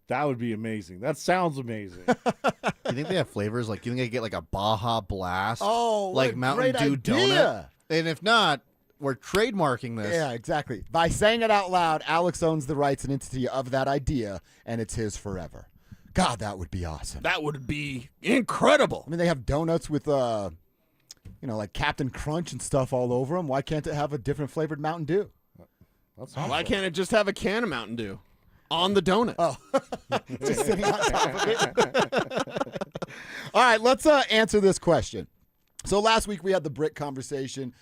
That would be amazing. That sounds amazing. You think they have flavors? Like, you think I get like a Baja Blast? Oh, like what a Mountain great Dew idea. donut? And if not, we're trademarking this. Yeah, exactly. By saying it out loud, Alex owns the rights and entity of that idea, and it's his forever. God, that would be awesome. That would be incredible. I mean, they have donuts with, like Captain Crunch and stuff all over them. Why can't it have a different flavored Mountain Dew? Why can't it just have a can of Mountain Dew on the donut? Oh, just sitting on top of it. All right, let's answer this question. So last week we had the brick conversation.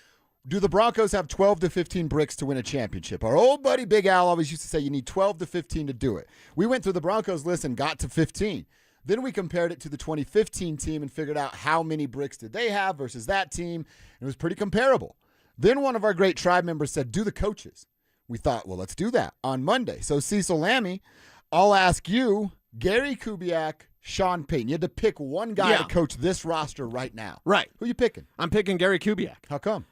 Do the Broncos have 12 to 15 bricks to win a championship? Our old buddy Big Al always used to say you need 12 to 15 to do it. We went through the Broncos list and got to 15. Then we compared it to the 2015 team and figured out how many bricks did they have versus that team. It was pretty comparable. Then one of our great tribe members said, do the coaches. We thought, well, let's do that on Monday. So Cecil Lammy, I'll ask you, Gary Kubiak, Sean Payton. You had to pick one guy to coach this roster right now. Right. Who you picking? I'm picking Gary Kubiak. How come?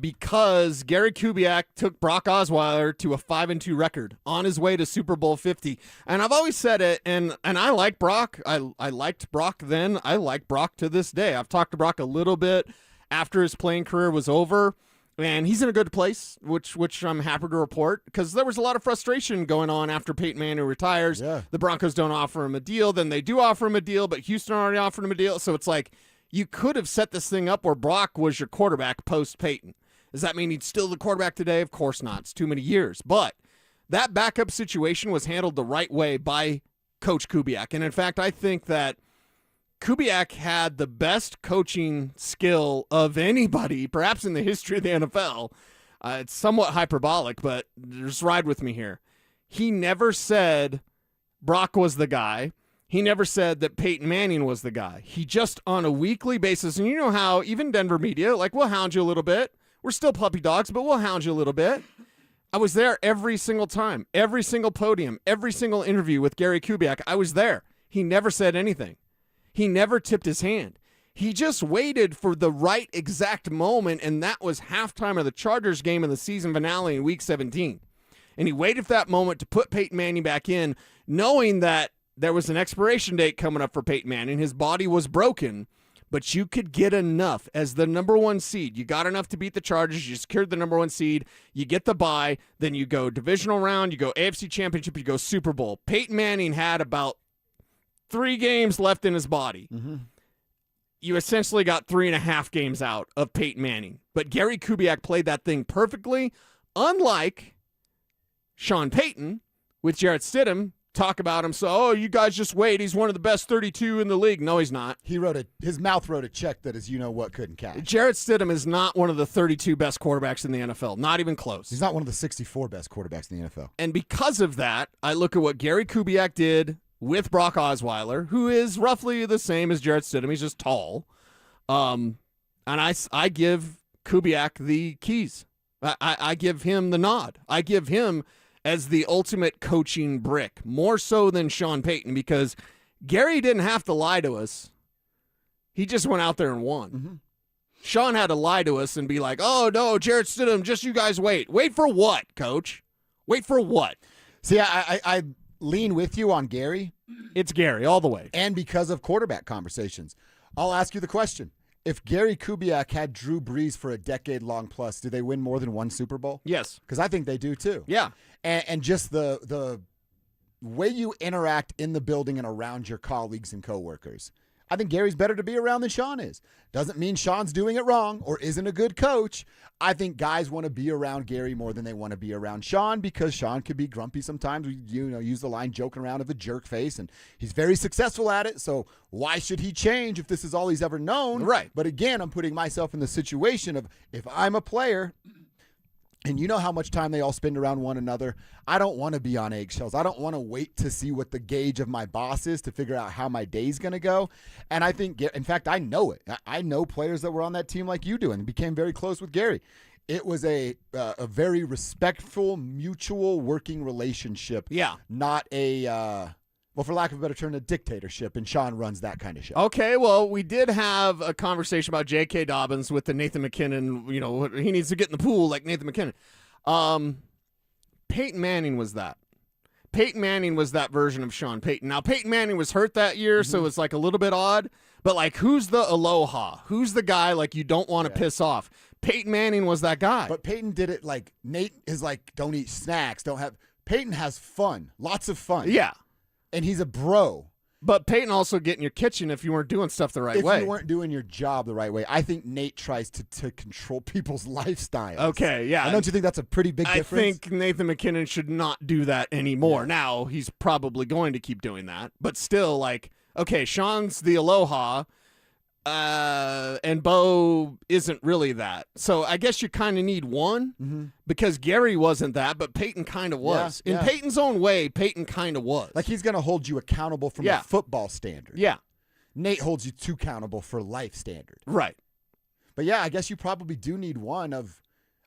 Because Gary Kubiak took Brock Osweiler to a 5-2 record on his way to Super Bowl 50. And I've always said it, and I like Brock. I liked Brock then. I like Brock to this day. I've talked to Brock a little bit after his playing career was over. And he's in a good place, which I'm happy to report, because there was a lot of frustration going on after Peyton Manning retires. Yeah. The Broncos don't offer him a deal. Then they do offer him a deal, but Houston already offered him a deal. So it's like you could have set this thing up where Brock was your quarterback post-Peyton. Does that mean he's still the quarterback today? Of course not. It's too many years. But that backup situation was handled the right way by Coach Kubiak. And, in fact, I think that Kubiak had the best coaching skill of anybody, perhaps in the history of the NFL. It's somewhat hyperbolic, but just ride with me here. He never said Brock was the guy. He never said that Peyton Manning was the guy. He just, on a weekly basis, and you know how even Denver media, like, we'll hound you a little bit. We're still puppy dogs, but we'll hound you a little bit. I was there every single time, every single podium, every single interview with Gary Kubiak. I was there. He never said anything. He never tipped his hand. He just waited for the right exact moment, and that was halftime of the Chargers game in the season finale in Week 17. And he waited for that moment to put Peyton Manning back in, knowing that there was an expiration date coming up for Peyton Manning. His body was broken, but you could get enough as the number one seed. You got enough to beat the Chargers. You secured the number one seed. You get the bye. Then you go divisional round. You go AFC Championship. You go Super Bowl. Peyton Manning had about 3 games left in his body. Mm-hmm. You essentially got 3.5 games out of Peyton Manning. But Gary Kubiak played that thing perfectly, unlike Sean Payton with Jarrett Stidham. Talk about him. So, you guys just wait. He's one of the best 32 in the league. No, he's not. His mouth wrote a check that is you-know-what couldn't cash. Jarrett Stidham is not one of the 32 best quarterbacks in the NFL. Not even close. He's not one of the 64 best quarterbacks in the NFL. And because of that, I look at what Gary Kubiak did with Brock Osweiler, who is roughly the same as Jarrett Stidham. He's just tall. And I give Kubiak the keys. I give him the nod. I give him as the ultimate coaching brick, more so than Sean Payton, because Gary didn't have to lie to us. He just went out there and won. Mm-hmm. Sean had to lie to us and be like, oh, no, Jarrett Stidham, just you guys wait. Wait for what, coach? Wait for what? See, I lean with you on Gary. It's Gary all the way. And because of quarterback conversations. I'll ask you the question. if Gary Kubiak had Drew Brees for a decade long plus, do they win more than one Super Bowl? Yes. Because I think they do too. Yeah. And just the way you interact in the building and around your colleagues and coworkers. I think Gary's better to be around than Sean is. Doesn't mean Sean's doing it wrong or isn't a good coach. I think guys want to be around Gary more than they want to be around Sean because Sean could be grumpy sometimes. We use the line joking around of a jerk face, and he's very successful at it. So why should he change if this is all he's ever known? Right. But again, I'm putting myself in the situation of if I'm a player – and you know how much time they all spend around one another. I don't want to be on eggshells. I don't want to wait to see what the gauge of my boss is to figure out how my day's going to go. And I think, in fact, I know it. I know players that were on that team like you do and became very close with Gary. It was a very respectful, mutual working relationship. Yeah. Not a... well, for lack of a better term, a dictatorship, and Sean runs that kind of show. Okay, well, we did have a conversation about J.K. Dobbins with the Nathan McKinnon, he needs to get in the pool like Nathan McKinnon. Peyton Manning was that. Peyton Manning was that version of Sean Payton. Now, Peyton Manning was hurt that year, so it's like a little bit odd, but like, who's the aloha? Who's the guy like you don't want to piss off? Peyton Manning was that guy. But Peyton did it like Nate is like, don't eat snacks, Peyton has fun, lots of fun. Yeah. And he's a bro. But Peyton also get in your kitchen if you weren't doing stuff the right way. If you weren't doing your job the right way. I think Nate tries to control people's lifestyles. Okay, yeah. And don't you think that's a pretty big difference? I think Nathan McKinnon should not do that anymore. Yeah. Now, he's probably going to keep doing that. But still, like, okay, Sean's the aloha, and Bo isn't really that. So I guess you kind of need one because Gary wasn't that, but Peyton kind of was. In Peyton's own way, Peyton kind of was. Like he's going to hold you accountable from a football standard. Yeah. Nate holds you too accountable for life standard. Right. But yeah, I guess you probably do need one of,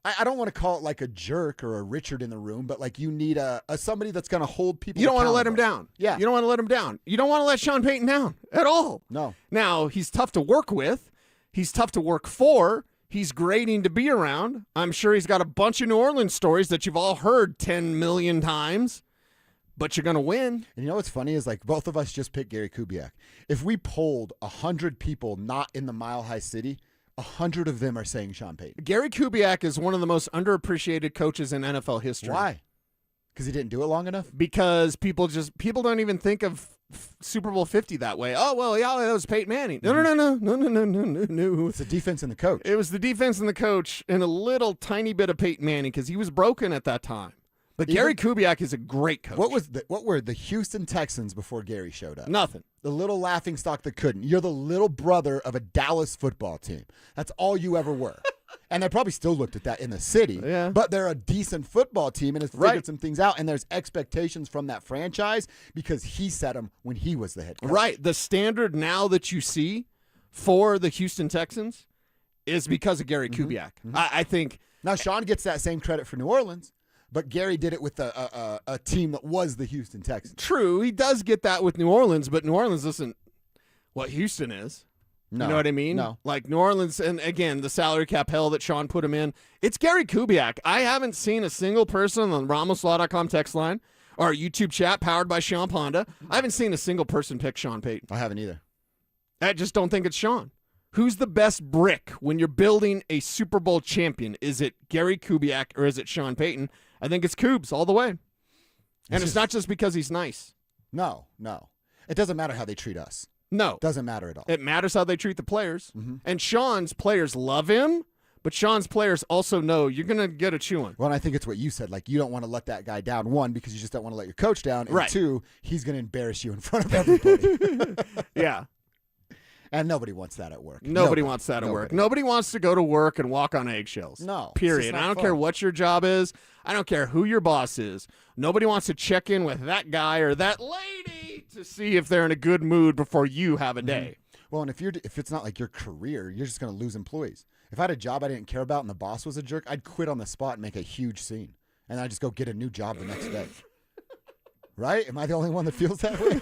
I don't want to call it like a jerk or a Richard in the room, but like you need a somebody that's going to hold people You don't want to let accountable. him down. Yeah. You don't want to let him down. You don't want to let Sean Payton down at all. No. Now, he's tough to work with. He's tough to work for. He's grating to be around. I'm sure he's got a bunch of New Orleans stories that you've all heard 10 million times, but you're going to win. And you know what's funny is like both of us just picked Gary Kubiak. If we polled 100 people not in the Mile High City, 100 of them are saying Sean Payton. Gary Kubiak is one of the most underappreciated coaches in NFL history. Why? Because he didn't do it long enough? Because people don't even think of Super Bowl 50 that way. Oh, well, yeah, that was Peyton Manning. No. It's the defense and the coach. It was the defense and the coach and a little tiny bit of Peyton Manning because he was broken at that time. But Gary Kubiak is a great coach. What were the Houston Texans before Gary showed up? Nothing. The little laughingstock that couldn't. You're the little brother of a Dallas football team. That's all you ever were. And they probably still looked at that in the city. Yeah. But they're a decent football team and has figured some things out. And there's expectations from that franchise because he set them when he was the head coach. Right. The standard now that you see for the Houston Texans is because of Gary Kubiak. I think. Now, Sean gets that same credit for New Orleans. But Gary did it with a team that was the Houston Texans. True, he does get that with New Orleans, but New Orleans isn't what Houston is. No. You know what I mean? No. Like New Orleans, and again, the salary cap hell that Sean put him in. It's Gary Kubiak. I haven't seen a single person on the RamosLaw.com text line or YouTube chat powered by Sean Honda. I haven't seen a single person pick Sean Payton. I haven't either. I just don't think it's Sean. Who's the best brick when you're building a Super Bowl champion? Is it Gary Kubiak or is it Sean Payton? I think it's Kubes all the way. And it's not just because he's nice. No. It doesn't matter how they treat us. No. Doesn't matter at all. It matters how they treat the players. And Sean's players love him, but Sean's players also know you're going to get a chewing. Well, and I think it's what you said. Like, you don't want to let that guy down, one, because you just don't want to let your coach down, and two, he's going to embarrass you in front of everybody. Yeah. And nobody wants that at work. Nobody wants that at work. Nobody wants to go to work and walk on eggshells. No. Period. I don't care what your job is. I don't care who your boss is. Nobody wants to check in with that guy or that lady to see if they're in a good mood before you have a day. Well, and if it's not like your career, you're just going to lose employees. If I had a job I didn't care about and the boss was a jerk, I'd quit on the spot and make a huge scene. And I'd just go get a new job the next day. Right? Am I the only one that feels that way?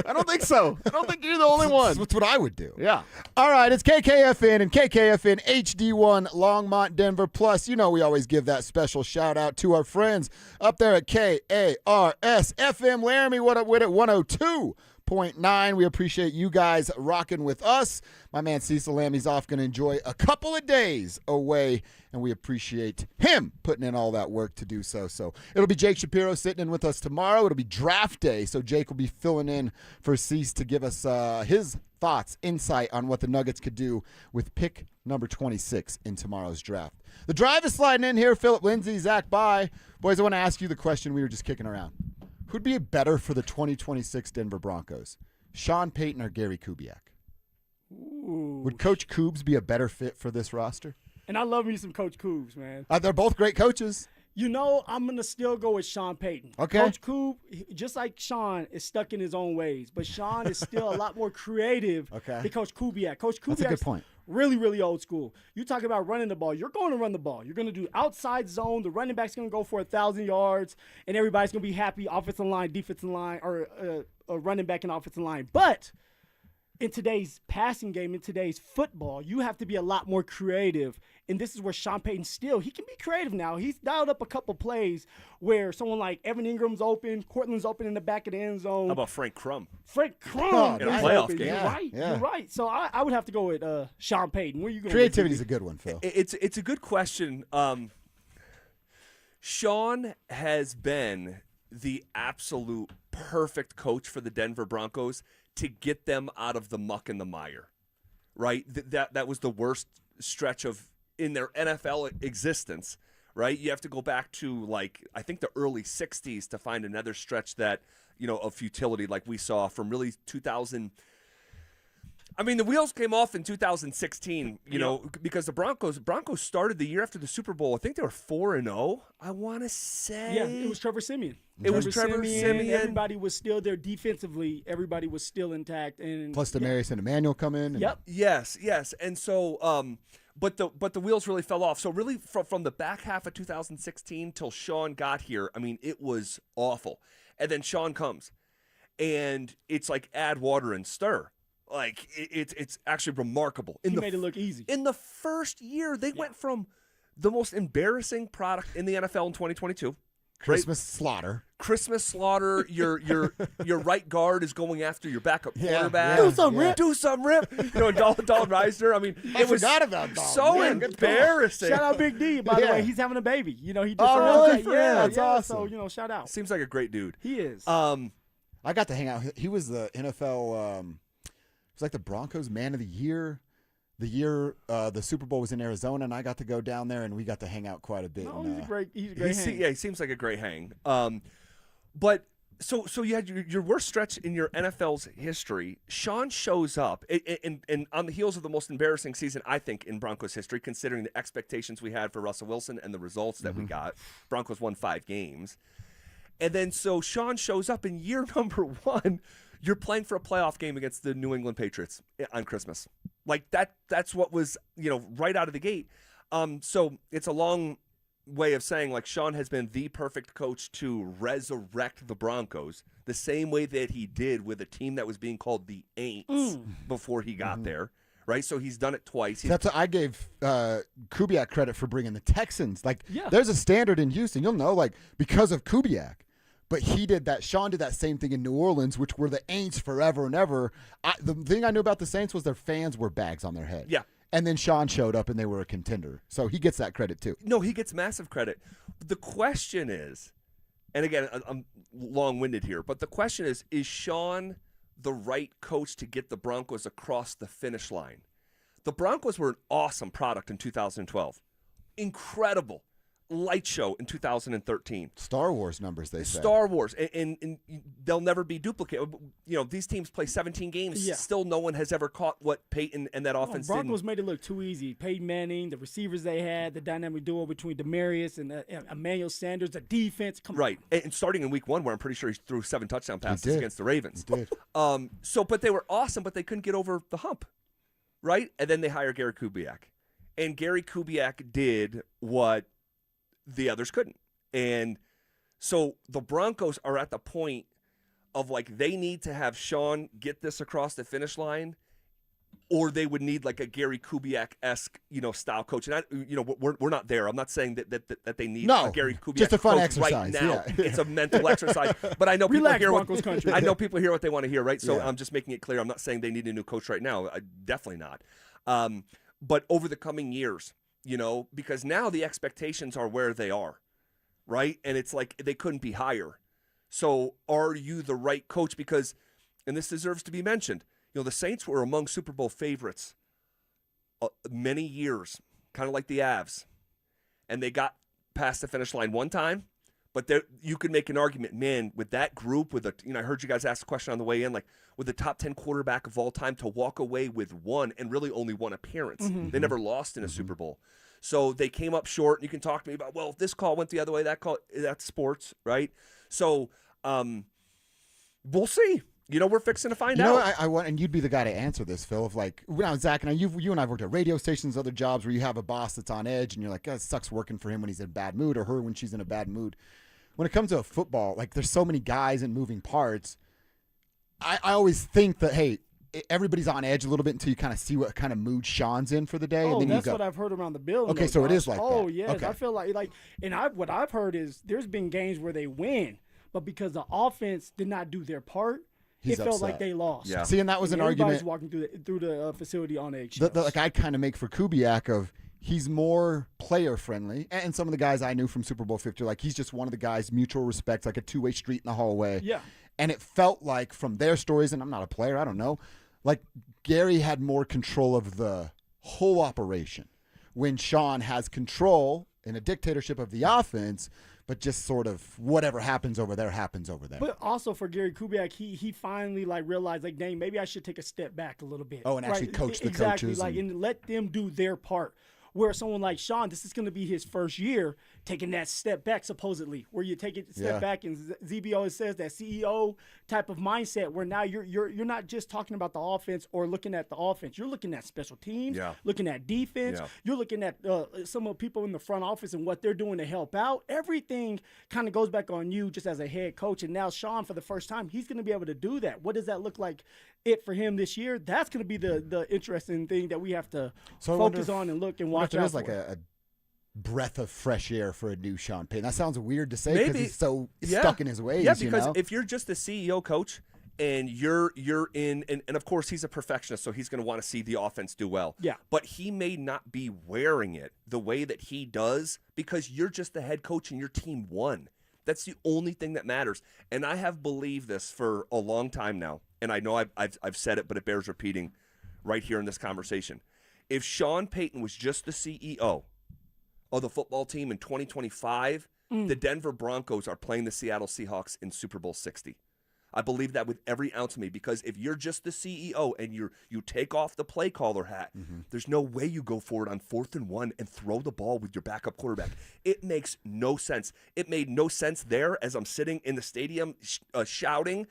I don't think so. I don't think you're the only one. That's what I would do. Yeah. All right, it's KKFN and KKFN HD1 Longmont, Denver. Plus, you know we always give that special shout-out to our friends up there at KARS FM Laramie. What up with it? 102.9 106.9. We appreciate you guys rocking with us. My man Cecil Lammy's off, going to enjoy a couple of days away, and we appreciate him putting in all that work to do so. So it'll be Jake Shapiro sitting in with us tomorrow. It'll be draft day, so Jake will be filling in for Cease to give us his thoughts, insight on what the Nuggets could do with pick number 26 in tomorrow's draft. The drive is sliding in here. Philip Lindsay, Zach Bye. Boys, I want to ask you the question we were just kicking around. Who'd be better for the 2026 Denver Broncos, Sean Payton or Gary Kubiak? Ooh. Would Coach Koobs be a better fit for this roster? And I love me some Coach Koobs, man. They're both great coaches. You know, I'm going to still go with Sean Payton. Okay. Coach Koob, just like Sean, is stuck in his own ways. But Sean is still a lot more creative than Coach Kubiak. Coach Kubiak's That's a good point. really, really old school. You talk about running the ball. You're going to run the ball. You're going to do outside zone. The running back's going to go for 1,000 yards, and everybody's going to be happy, offensive line, defensive line, or running back and offensive line. But in today's passing game, in today's football, you have to be a lot more creative. And this is where Sean Payton he can be creative now. He's dialed up a couple plays where someone like Evan Ingram's open, Cortland's open in the back of the end zone. How about Frank Crum? Frank Crum in a playoff open. game. You're right. Yeah. You're right. So I would have to go with Sean Payton. Where are you going? Creativity's a good one, Phil. It's a good question. Sean has been the absolute perfect coach for the Denver Broncos to get them out of the muck and the mire, right? That was the worst stretch in their NFL existence, right? You have to go back to I think the early 60s to find another stretch that, of futility like we saw from really 2000. I mean, the wheels came off in 2016, because the Broncos started the year after the Super Bowl. I think they were 4-0. I want to say. Yeah, it was Trevor Siemian. It was Trevor Siemian. Everybody was still there defensively. Everybody was still intact. And Plus Demarius and Emmanuel come in. Yep. Yes. And so, but the wheels really fell off. So really, from the back half of 2016 till Sean got here, I mean, it was awful. And then Sean comes, and it's like add water and stir. Like, it's actually remarkable. He made it look easy. In the first year, they went from the most embarrassing product in the NFL in 2022. Christmas slaughter. Your right guard is going after your backup quarterback. Do some rip. Do some rip. Dalton Reisner. I mean, I it was forgot about Dalton. so Yeah, good embarrassing. Shout out Big D, by the way. He's having a baby. He did really? That's awesome. So, shout out. Seems like a great dude. He is. I got to hang out. He was the NFL. It was like the Broncos Man of the Year. The year the Super Bowl was in Arizona, and I got to go down there, and we got to hang out quite a bit. No, he's a great hang. Yeah, he seems like a great hang. But so you had your worst stretch in your NFL's history. Sean shows up, and on the heels of the most embarrassing season, I think, in Broncos history, considering the expectations we had for Russell Wilson and the results that we got. Broncos won 5 games. And then so Sean shows up in year number 1. You're playing for a playoff game against the New England Patriots on Christmas. Like that's what was, right out of the gate. So it's a long way of saying Sean has been the perfect coach to resurrect the Broncos the same way that he did with a team that was being called the Aints before he got there. Right, so he's done it twice. That's what I gave Kubiak credit for bringing the Texans. There's a standard in Houston. You'll know, because of Kubiak. But he did that. Sean did that same thing in New Orleans, which were the Aints forever and ever. The thing I knew about the Saints was their fans wore bags on their head. Yeah. And then Sean showed up, and they were a contender. So he gets that credit, too. No, he gets massive credit. The question is, and again, I'm long-winded here, but the question is Sean the right coach to get the Broncos across the finish line? The Broncos were an awesome product in 2012. Incredible. Light show in 2013. Star Wars numbers, they say. Star Wars, and they'll never be duplicated. These teams play 17 games. Yeah. Still, no one has ever caught what Payton and that offense did. Broncos made it look too easy. Peyton Manning, the receivers they had, the dynamic duo between Demarius and Emmanuel Sanders, the defense. Come on. And starting in week 1, where I'm pretty sure he threw 7 touchdown passes against the Ravens. He did. But they were awesome, but they couldn't get over the hump, right? And then they hire Gary Kubiak, and Gary Kubiak did what the others couldn't. And so the Broncos are at the point of they need to have Sean get this across the finish line, or they would need like a Gary Kubiak-esque, style coach. And we're not there. I'm not saying that they need a Gary Kubiak just a fun coach exercise. right now. Yeah. It's a mental exercise. But I know people Relax, hear Broncos country. I know people hear what they want to hear, right? So Yeah. I'm just making it clear. I'm not saying they need a new coach right now. Definitely not. But over the coming years, because now the expectations are where they are, right? And it's like they couldn't be higher. So are you the right coach? Because, and this deserves to be mentioned, the Saints were among Super Bowl favorites many years, kind of like the Avs. And they got past the finish line one time, but you could make an argument, man, with that group, I heard you guys ask the question on the way in, like with the top 10 quarterback of all time to walk away with one and really only one appearance. Mm-hmm. They never lost in a Super Bowl. So they came up short, and you can talk to me about, well, if this call went the other way, that's sports, right? So we'll see. We're fixing to find out. I want, and you'd be the guy to answer this, Phil. Of like, now Zach and I, you and I've worked at radio stations, other jobs where you have a boss that's on edge, and you're like, it sucks working for him when he's in a bad mood, or her when she's in a bad mood. When it comes to football, like there's so many guys and moving parts. I always think that, hey, everybody's on edge a little bit until you kind of see what kind of mood Sean's in for the day. Oh, and then that's you go, what I've heard around the building. Okay, so it is like that. Oh, yes. Okay. I feel like, and what I've heard is there's been games where they win, but because the offense did not do their part, He's it felt upset. like they lost. Yeah. See, and that was an everybody's argument. walking through the facility on eggshells. Like I kind of make for Kubiak of he's more player friendly, and some of the guys I knew from Super Bowl 50, like he's just one of the guys, mutual respect, like a two-way street in the hallway. Yeah. And it felt like from their stories, and I'm not a player, I don't know, like Gary had more control of the whole operation when Sean has control in a dictatorship of the offense, but just sort of whatever happens over there happens over there. But also for Gary Kubiak, he finally realized dang, maybe I should take a step back a little bit. Oh, and actually coach the exactly, coaches. And let them do their part. Where someone like Sean, this is going to be his first year taking that step back, supposedly, where you take a step back, and ZB always says that CEO type of mindset, where now you're not just talking about the offense or looking at the offense. You're looking at special teams, looking at defense. Yeah. You're looking at some of the people in the front office and what they're doing to help out. Everything kind of goes back on you just as a head coach. And now Sean, for the first time, he's going to be able to do that. What does that look like for him this year? That's going to be the interesting thing that we have to focus on and look and watch out for. There's like a breath of fresh air for a new Sean Payton. That sounds weird to say because he's so stuck in his ways. Yeah, because if you're just the CEO coach and you're in, and of course he's a perfectionist, so he's going to want to see the offense do well. Yeah. But he may not be wearing it the way that he does because you're just the head coach and your team won. That's the only thing that matters. And I have believed this for a long time now, and I know I've said it, but it bears repeating right here in this conversation. If Sean Payton was just the CEO of the football team in 2025, the Denver Broncos are playing the Seattle Seahawks in Super Bowl 60. I believe that with every ounce of me, because if you're just the CEO and you take off the play caller hat, there's no way you go forward on 4th and 1 and throw the ball with your backup quarterback. It makes no sense. It made no sense there as I'm sitting in the stadium shouting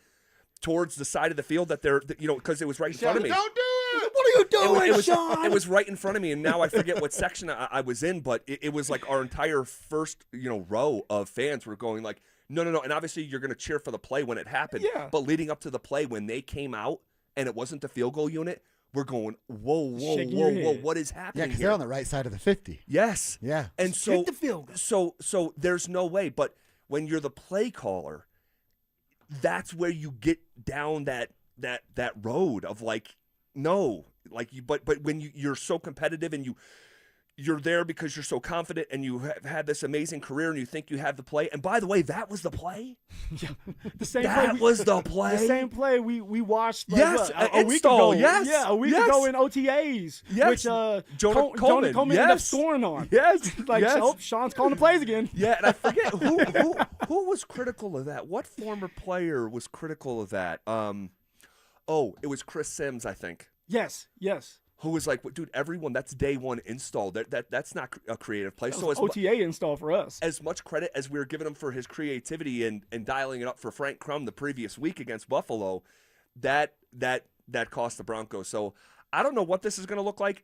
towards the side of the field that they're, because it was right in front of me. Don't do it! What are you doing, Sean? It was right in front of me, and now I forget what section I was in, but it was like our entire first, row of fans were going like, no. And obviously you're going to cheer for the play when it happened. Yeah. But leading up to the play, when they came out and it wasn't the field goal unit, we're going, whoa, what is happening? Yeah, because here? they're on the right side of the 50. Yes. Yeah. And Take the field goal. So there's no way. But when you're the play caller, that's where you get down that road of like, no, like but when you're so competitive and you're there because you're so confident and you have had this amazing career and you think you have the play. And by the way, that was the play. Yeah, the same. That was the play. The same play we watched. Yes, a week ago. Yes, yeah, a week ago in OTAs. Yes, which Jonah Coleman yes. ended up scoring on. Yes, Oh, Sean's calling the plays again. Yeah, and I forget who was critical of that. What former player was critical of that? It was Chris Sims, I think. Yes. Who was like, dude, everyone, that's day one install. That's not a creative play. So OTA install for us. As much credit as we were giving him for his creativity and dialing it up for Frank Crum the previous week against Buffalo, that cost the Broncos. So I don't know what this is going to look like,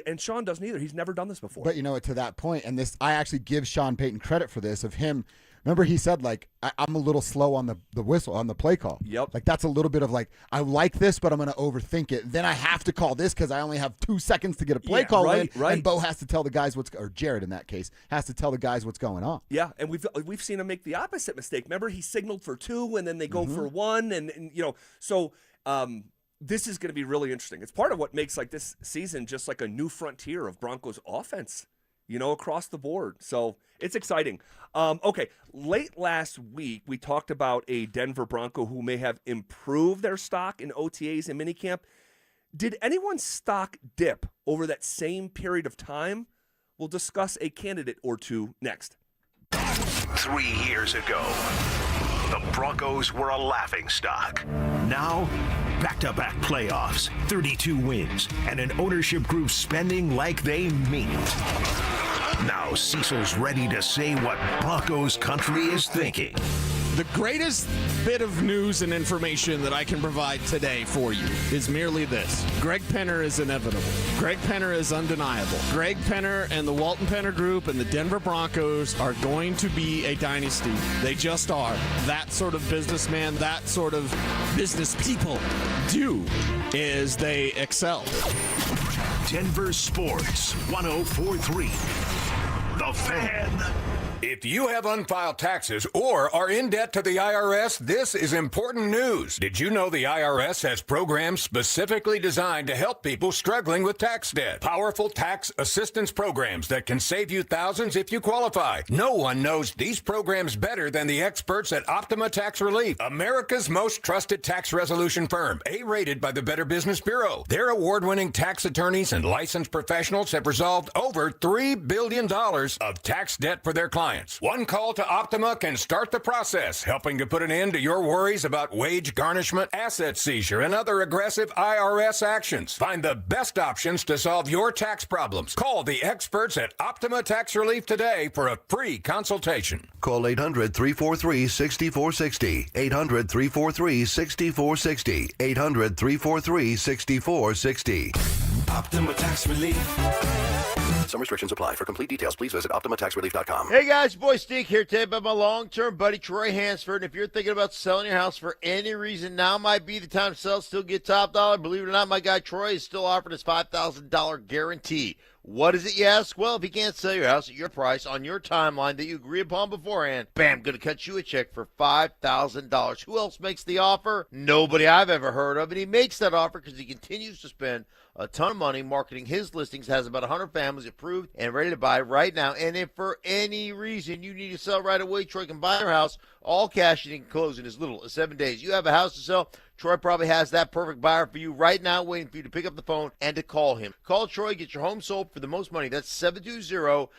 and Sean doesn't either. He's never done this before. But to that point, and this, I actually give Sean Payton credit for this, of him Remember he said, like, I'm a little slow on the whistle, on the play call. Yep. Like, that's a little bit of, like, I like this, but I'm going to overthink it. Then I have to call this because I only have 2 seconds to get a play call in. Right. And Bo has to tell the guys or Jared in that case, has to tell the guys what's going on. Yeah, and we've seen him make the opposite mistake. Remember, he signaled for 2, and then they go for 1, and so this is going to be really interesting. It's part of what makes like this season just like a new frontier of Broncos offense, across the board. So it's exciting. Okay, late last week we talked about a Denver Bronco who may have improved their stock in OTAs and minicamp. Did anyone's stock dip over that same period of time? We'll discuss a candidate or two next. 3 years ago, the Broncos were a laughingstock. Now, back-to-back playoffs, 32 wins, and an ownership group spending like they mean it. Now Cecil's ready to say what Broncos country is thinking. The greatest bit of news and information that I can provide today for you is merely this. Greg Penner is inevitable. Greg Penner is undeniable. Greg Penner and the Walton Penner Group and the Denver Broncos are going to be a dynasty. They just are. That sort of businessman, that sort of business people do is they excel. Denver Sports 104.3. The Fan. If you have unfiled taxes or are in debt to the IRS, this is important news. Did you know the IRS has programs specifically designed to help people struggling with tax debt? Powerful tax assistance programs that can save you thousands if you qualify. No one knows these programs better than the experts at Optima Tax Relief, America's most trusted tax resolution firm, A-rated by the Better Business Bureau. Their award-winning tax attorneys and licensed professionals have resolved over $3 billion of tax debt for their clients. One call to Optima can start the process, helping to put an end to your worries about wage garnishment, asset seizure, and other aggressive IRS actions. Find the best options to solve your tax problems. Call the experts at Optima Tax Relief today for a free consultation. Call 800-343-6460. 800-343-6460. 800-343-6460. Optima Tax Relief. Some restrictions apply. For complete details, please visit OptimaTaxRelief.com. Hey guys, boy Steve here today about my long-term buddy Troy Hansford. And if you're thinking about selling your house for any reason, now might be the time to sell, still get top dollar. Believe it or not, my guy Troy is still offering his $5,000 guarantee. What is it, you ask? Well, if you can't sell your house at your price on your timeline that you agree upon beforehand, bam, going to cut you a check for $5,000. Who else makes the offer? Nobody I've ever heard of. And he makes that offer because he continues to spend a ton of money marketing his listings, has about 100 families approved and ready to buy right now. And if for any reason you need to sell right away, Troy can buy your house, all cash, and he can close in as little as 7 days. You have a house to sell, Troy probably has that perfect buyer for you right now, waiting for you to pick up the phone and to call him. Call Troy, get your home sold for the most money. That's 720-944-33.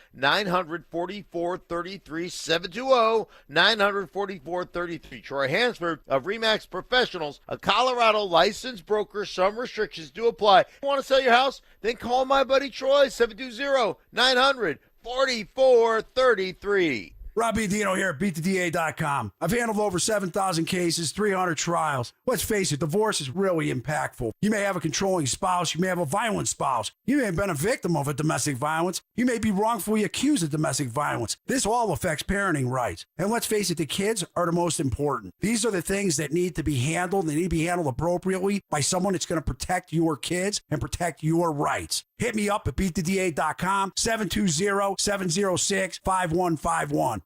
720-944-33. Troy Hansford of RE/MAX Professionals, a Colorado licensed broker. Some restrictions do apply. Want to sell your house? Then call my buddy Troy, 720-900-4433. Rob Dino here at BeatTheDA.com. I've handled over 7,000 cases, 300 trials. Let's face it, divorce is really impactful. You may have a controlling spouse. You may have a violent spouse. You may have been a victim of a domestic violence. You may be wrongfully accused of domestic violence. This all affects parenting rights. And let's face it, the kids are the most important. These are the things that need to be handled. They need to be handled appropriately by someone that's going to protect your kids and protect your rights. Hit me up at BeatTheDA.com, 720-706-5151.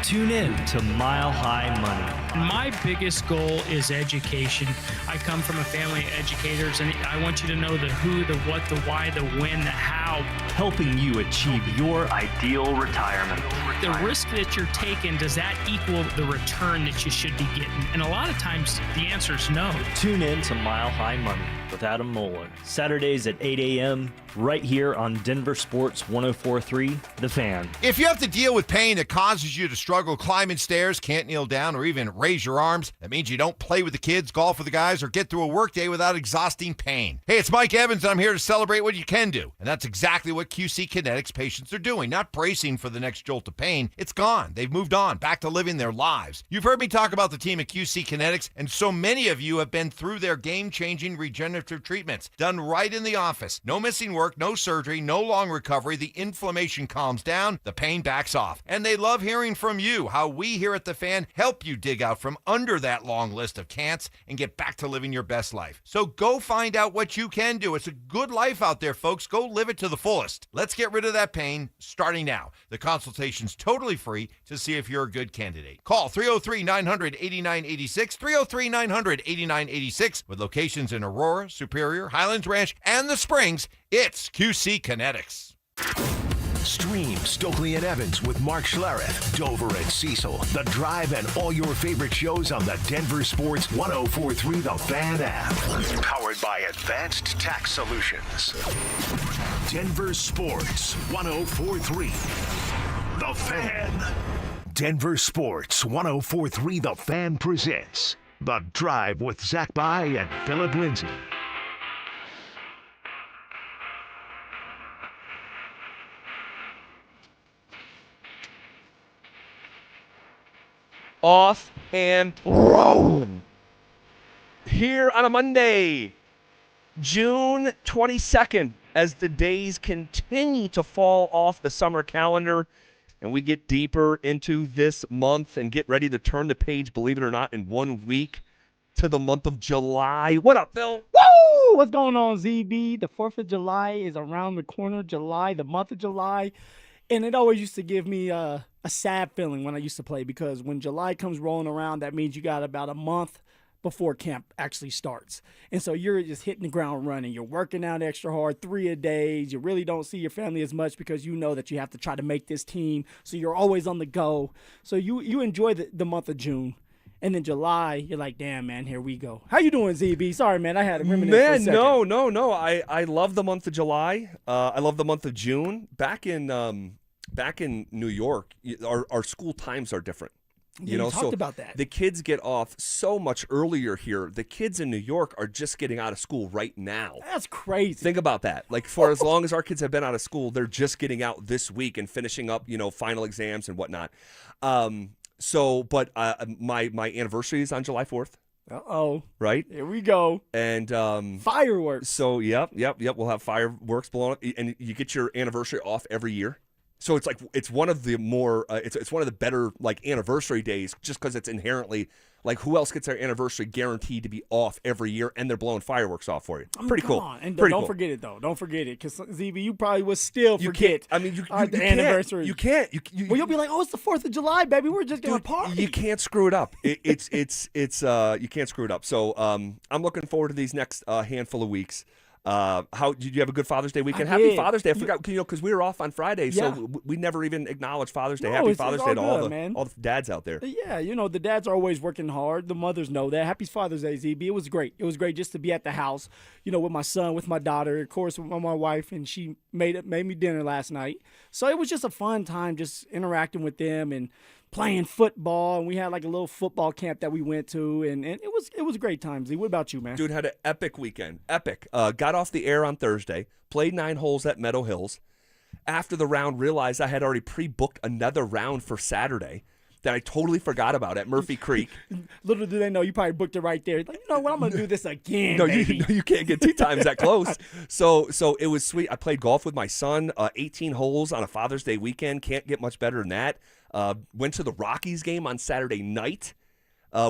Tune in to Mile High Money. My biggest goal is education. I come from a family of educators, and I want you to know the who, the what, the why, the when, the how. Helping you achieve your ideal retirement. The risk that you're taking, does that equal the return that you should be getting? And a lot of times, the answer is no. Tune in to Mile High Money with Adam Moeller. Saturdays at 8 a.m. right here on Denver Sports 104.3, The Fan. If you have to deal with pain that causes you to struggle climbing stairs, can't kneel down, or even raise your arms, that means you don't play with the kids, golf with the guys, or get through a workday without exhausting pain. Hey, it's Mike Evans, and I'm here to celebrate what you can do. And that's exactly what QC Kinetics patients are doing, not bracing for the next jolt of pain. It's gone. They've moved on, back to living their lives. You've heard me talk about the team at QC Kinetics, and so many of you have been through their game-changing regenerative treatments, done right in the office. No missing work, no surgery, no long recovery. The inflammation calms down, the pain backs off. And they love hearing from you how we here at The Fan help you dig out from under that long list of can'ts and get back to living your best life. So go find out what you can do. It's a good life out there, folks. Go live it to the fullest. Let's get rid of that pain starting now. The consultation's totally free to see if you're a good candidate. Call 303-900-8986, 303-900-8986, with locations in Aurora, Superior, Highlands Ranch, and the Springs. It's QC Kinetics. Stream Stokely and Evans with Mark Schlereth, Dover and Cecil, The Drive, and all your favorite shows on the Denver Sports 104.3 The Fan app. Powered by Advanced Tax Solutions. Denver Sports 104.3 The Fan. Denver Sports 104.3 The Fan presents The Drive with Zach By and Philip Lindsay. Off and rolling. Here on a Monday, June 22nd, as the days continue to fall off the summer calendar and we get deeper into this month and get ready to turn the page, believe it or not, in 1 week to the month of July. What up, Phil? Woo! What's going on, ZB? The 4th of July is around the corner. July, the month of July. And it always used to give me a sad feeling when I used to play, because when July comes rolling around, that means you got about a month before camp actually starts. And so you're just hitting the ground running. You're working out extra hard, 3-a-days. You really don't see your family as much because you know that you have to try to make this team. So you're always on the go. So you enjoy the month of June. And then July, you're like, damn, man, here we go. How you doing, ZB? Sorry, man, I had a reminiscence for a second. No. I love the month of July. I love the month of June. Back in New York, our school times are different. You talked about that. The kids get off so much earlier here. The kids in New York are just getting out of school right now. That's crazy. Think about that. Like, for as long as our kids have been out of school, they're just getting out this week and finishing up, final exams and whatnot. But my anniversary is on July 4th. Uh-oh. Right? Here we go. And fireworks. So, yep. We'll have fireworks blown up. And you get your anniversary off every year. So it's like it's one of the more it's one of the better like anniversary days, just because it's inherently like, who else gets their anniversary guaranteed to be off every year and they're blowing fireworks off for you? Pretty cool. And Pretty don't cool. forget it though. Don't forget it, because ZB, you probably would still forget. The anniversary. You can't. Well, you'll be like, oh, it's the 4th of July, baby. We're just gonna party. You can't screw it up. It's you can't screw it up. So I'm looking forward to these next handful of weeks. How did you have a good Father's Day weekend? Happy Father's Day. I forgot, because we were off on Friday, so we never even acknowledged Father's Day. Happy Father's Day to all the dads out there. Yeah, the dads are always working hard. The mothers know that. Happy Father's Day, ZB. It was great. It was great just to be at the house, with my son, with my daughter, of course, with my wife, and she made me dinner last night. So it was just a fun time, just interacting with them and playing football, and we had like a little football camp that we went to, and it was a great time. Z, what about you, man? Dude, had an epic weekend. Epic. Got off the air on Thursday, played 9 holes at Meadow Hills. After the round, realized I had already pre-booked another round for Saturday that I totally forgot about at Murphy Creek. Little do they know, you probably booked it right there. Like, you know what, I'm going to do this again, No, baby. you can't get 2 times that close. So it was sweet. I played golf with my son, 18 holes on a Father's Day weekend. Can't get much better than that. Went to the Rockies game on Saturday night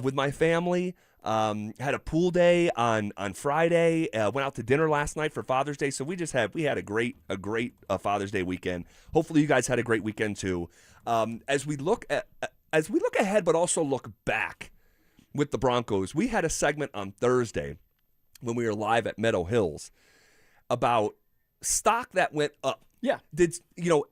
with my family. Had a pool day on Friday. Went out to dinner last night for Father's Day. So we had a great Father's Day weekend. Hopefully you guys had a great weekend too. As we look ahead, but also look back with the Broncos, we had a segment on Thursday when we were live at Meadow Hills about stock that went up. Yeah.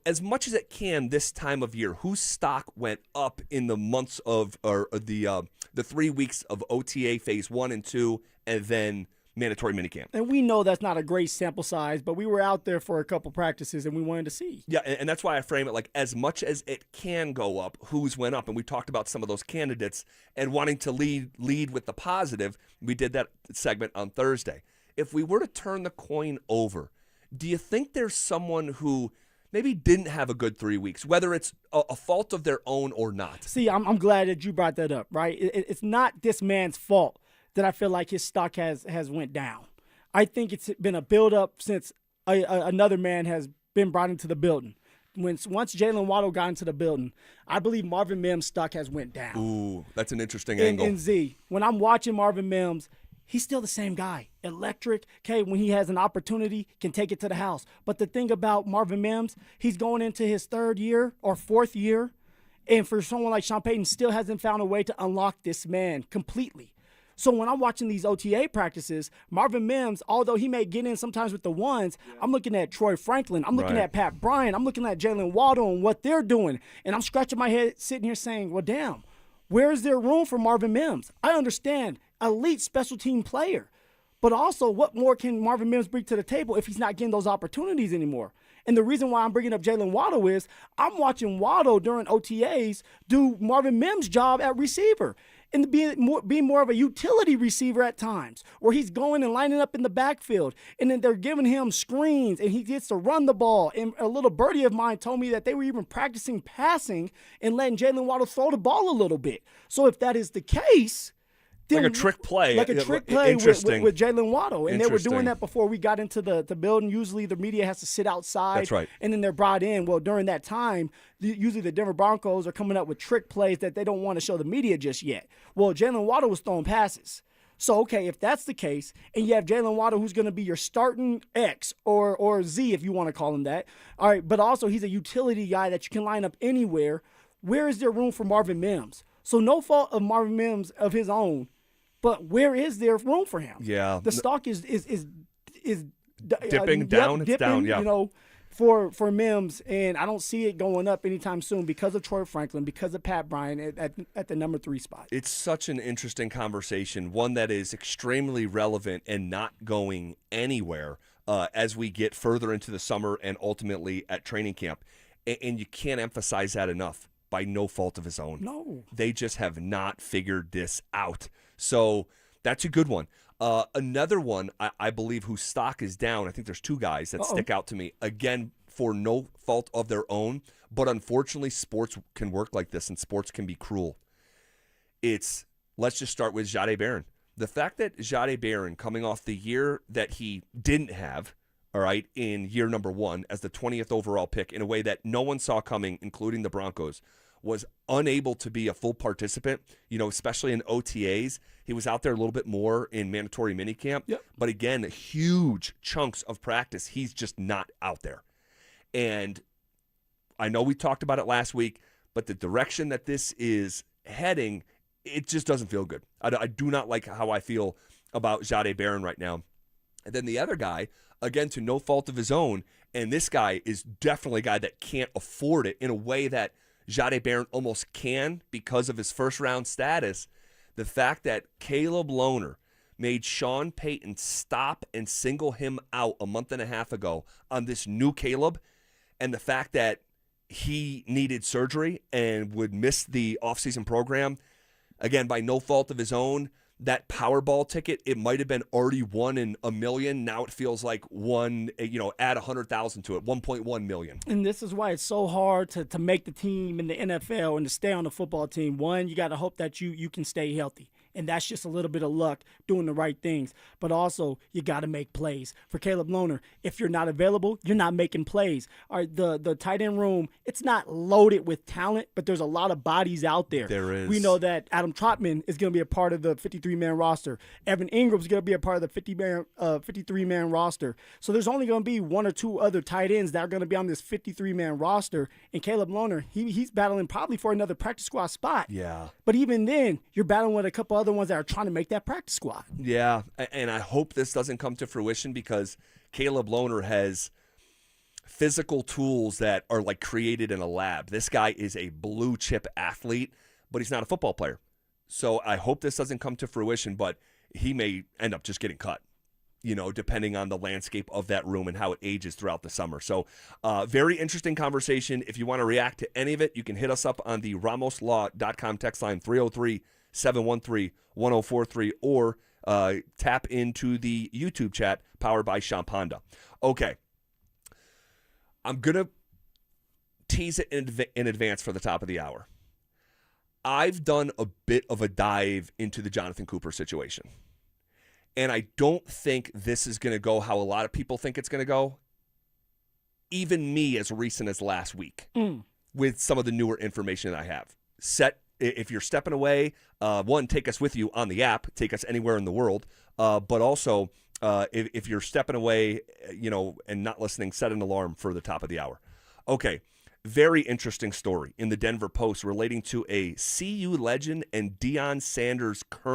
As much as it can this time of year, whose stock went up in the months of the 3 weeks of OTA phase 1 and 2, and then mandatory minicamp. And we know that's not a great sample size, but we were out there for a couple practices and we wanted to see. Yeah, and that's why I frame it like, as much as it can go up, whose went up. And we talked about some of those candidates and wanting to lead with the positive. We did that segment on Thursday. If we were to turn the coin over, do you think there's someone who maybe didn't have a good 3 weeks, whether it's a fault of their own or not? See, I'm glad that you brought that up, right? It's not this man's fault that I feel like his stock has went down. I think it's been a build-up since another man has been brought into the building. once Jalen Waddle got into the building, I believe Marvin Mims' stock has went down. Ooh, that's an interesting angle. And Z, when I'm watching Marvin Mims, he's still the same guy. Electric, okay, when he has an opportunity, can take it to the house. But the thing about Marvin Mims, he's going into his 3rd year or 4th year, and for someone like Sean Payton, still hasn't found a way to unlock this man completely. So when I'm watching these OTA practices, Marvin Mims, although he may get in sometimes with the ones, I'm looking at Troy Franklin, I'm looking at Pat Bryant, I'm looking at Jalen Waddle and what they're doing, and I'm scratching my head sitting here saying, well, damn, where is there room for Marvin Mims? I understand, elite special team player, but also what more can Marvin Mims bring to the table if he's not getting those opportunities anymore? And the reason why I'm bringing up Jalen Waddle is I'm watching Waddle during OTAs do Marvin Mims' job at receiver and be more of a utility receiver at times, where he's going and lining up in the backfield, and then they're giving him screens, and he gets to run the ball. And a little birdie of mine told me that they were even practicing passing and letting Jalen Waddle throw the ball a little bit. So if that is the case, like a trick play. Like a trick play with Jalen Waddle. And they were doing that before we got into the building. Usually the media has to sit outside. That's right. And then they're brought in. Well, during that time, usually the Denver Broncos are coming up with trick plays that they don't want to show the media just yet. Well, Jalen Waddle was throwing passes. So, okay, if that's the case, and you have Jalen Waddle who's going to be your starting X or Z, if you want to call him that, all right, but also he's a utility guy that you can line up anywhere, where is there room for Marvin Mims? So no fault of Marvin Mims of his own, but where is there room for him? Yeah. The stock is dipping down. It's down, yeah. You know, for Mims, and I don't see it going up anytime soon because of Troy Franklin, because of Pat Bryant at the number 3 spot. It's such an interesting conversation, one that is extremely relevant and not going anywhere as we get further into the summer and ultimately at training camp. And you can't emphasize that enough. By no fault of his own. No. They just have not figured this out. So that's a good one. Another one, I believe, whose stock is down. I think there's 2 guys that stick out to me. Again, for no fault of their own. But unfortunately, sports can work like this, and sports can be cruel. Let's just start with Jahdae Barron. The fact that Jahdae Barron, coming off the year that he didn't have, all right, in year number 1 as the 20th overall pick in a way that no one saw coming, including the Broncos, was unable to be a full participant, especially in OTAs. He was out there a little bit more in mandatory minicamp. Yep. But again, huge chunks of practice, he's just not out there. And I know we talked about it last week, but the direction that this is heading, it just doesn't feel good. I do not like how I feel about Jahdae Barron right now. And then the other guy, again, to no fault of his own, and this guy is definitely a guy that can't afford it in a way that Jahdae Barron almost can because of his first-round status. The fact that Caleb Lohner made Sean Payton stop and single him out a month and a half ago on this new Caleb, and the fact that he needed surgery and would miss the offseason program, again, by no fault of his own, that Powerball ticket, it might have been already 1 in a million. Now it feels like one, add 100,000 to it, 1.1 million. And this is why it's so hard to make the team in the NFL and to stay on the football team. One, you got to hope that you can stay healthy. And that's just a little bit of luck doing the right things. But also, you got to make plays. For Caleb Lohner, if you're not available, you're not making plays. All right, the tight end room, it's not loaded with talent, but there's a lot of bodies out there. There is. We know that Adam Trotman is going to be a part of the 53-man roster. Evan Ingram's going to be a part of the 53-man roster. So there's only going to be 1 or 2 other tight ends that are going to be on this 53-man roster. And Caleb Lohner, he's battling probably for another practice squad spot. Yeah. But even then, you're battling with a couple other ones that are trying to make that practice squad. Yeah, and I hope this doesn't come to fruition because Caleb Lohner has physical tools that are like created in a lab. This guy is a blue chip athlete, but he's not a football player. So I hope this doesn't come to fruition, but he may end up just getting cut, depending on the landscape of that room and how it ages throughout the summer. So very interesting conversation. If you want to react to any of it, you can hit us up on the RamosLaw.com text line 303-713-1043 or tap into the YouTube chat powered by Champ Honda. Okay. I'm going to tease it in advance for the top of the hour. I've done a bit of a dive into the Jonathan Cooper situation. And I don't think this is going to go how a lot of people think it's going to go. even me as recent as last week with some of the newer information that I have. If you're stepping away, one, take us with you on the app, take us anywhere in the world, but also if you're stepping away, and not listening, set an alarm for the top of the hour. Okay, very interesting story in the Denver Post relating to a CU legend and Deion Sanders' current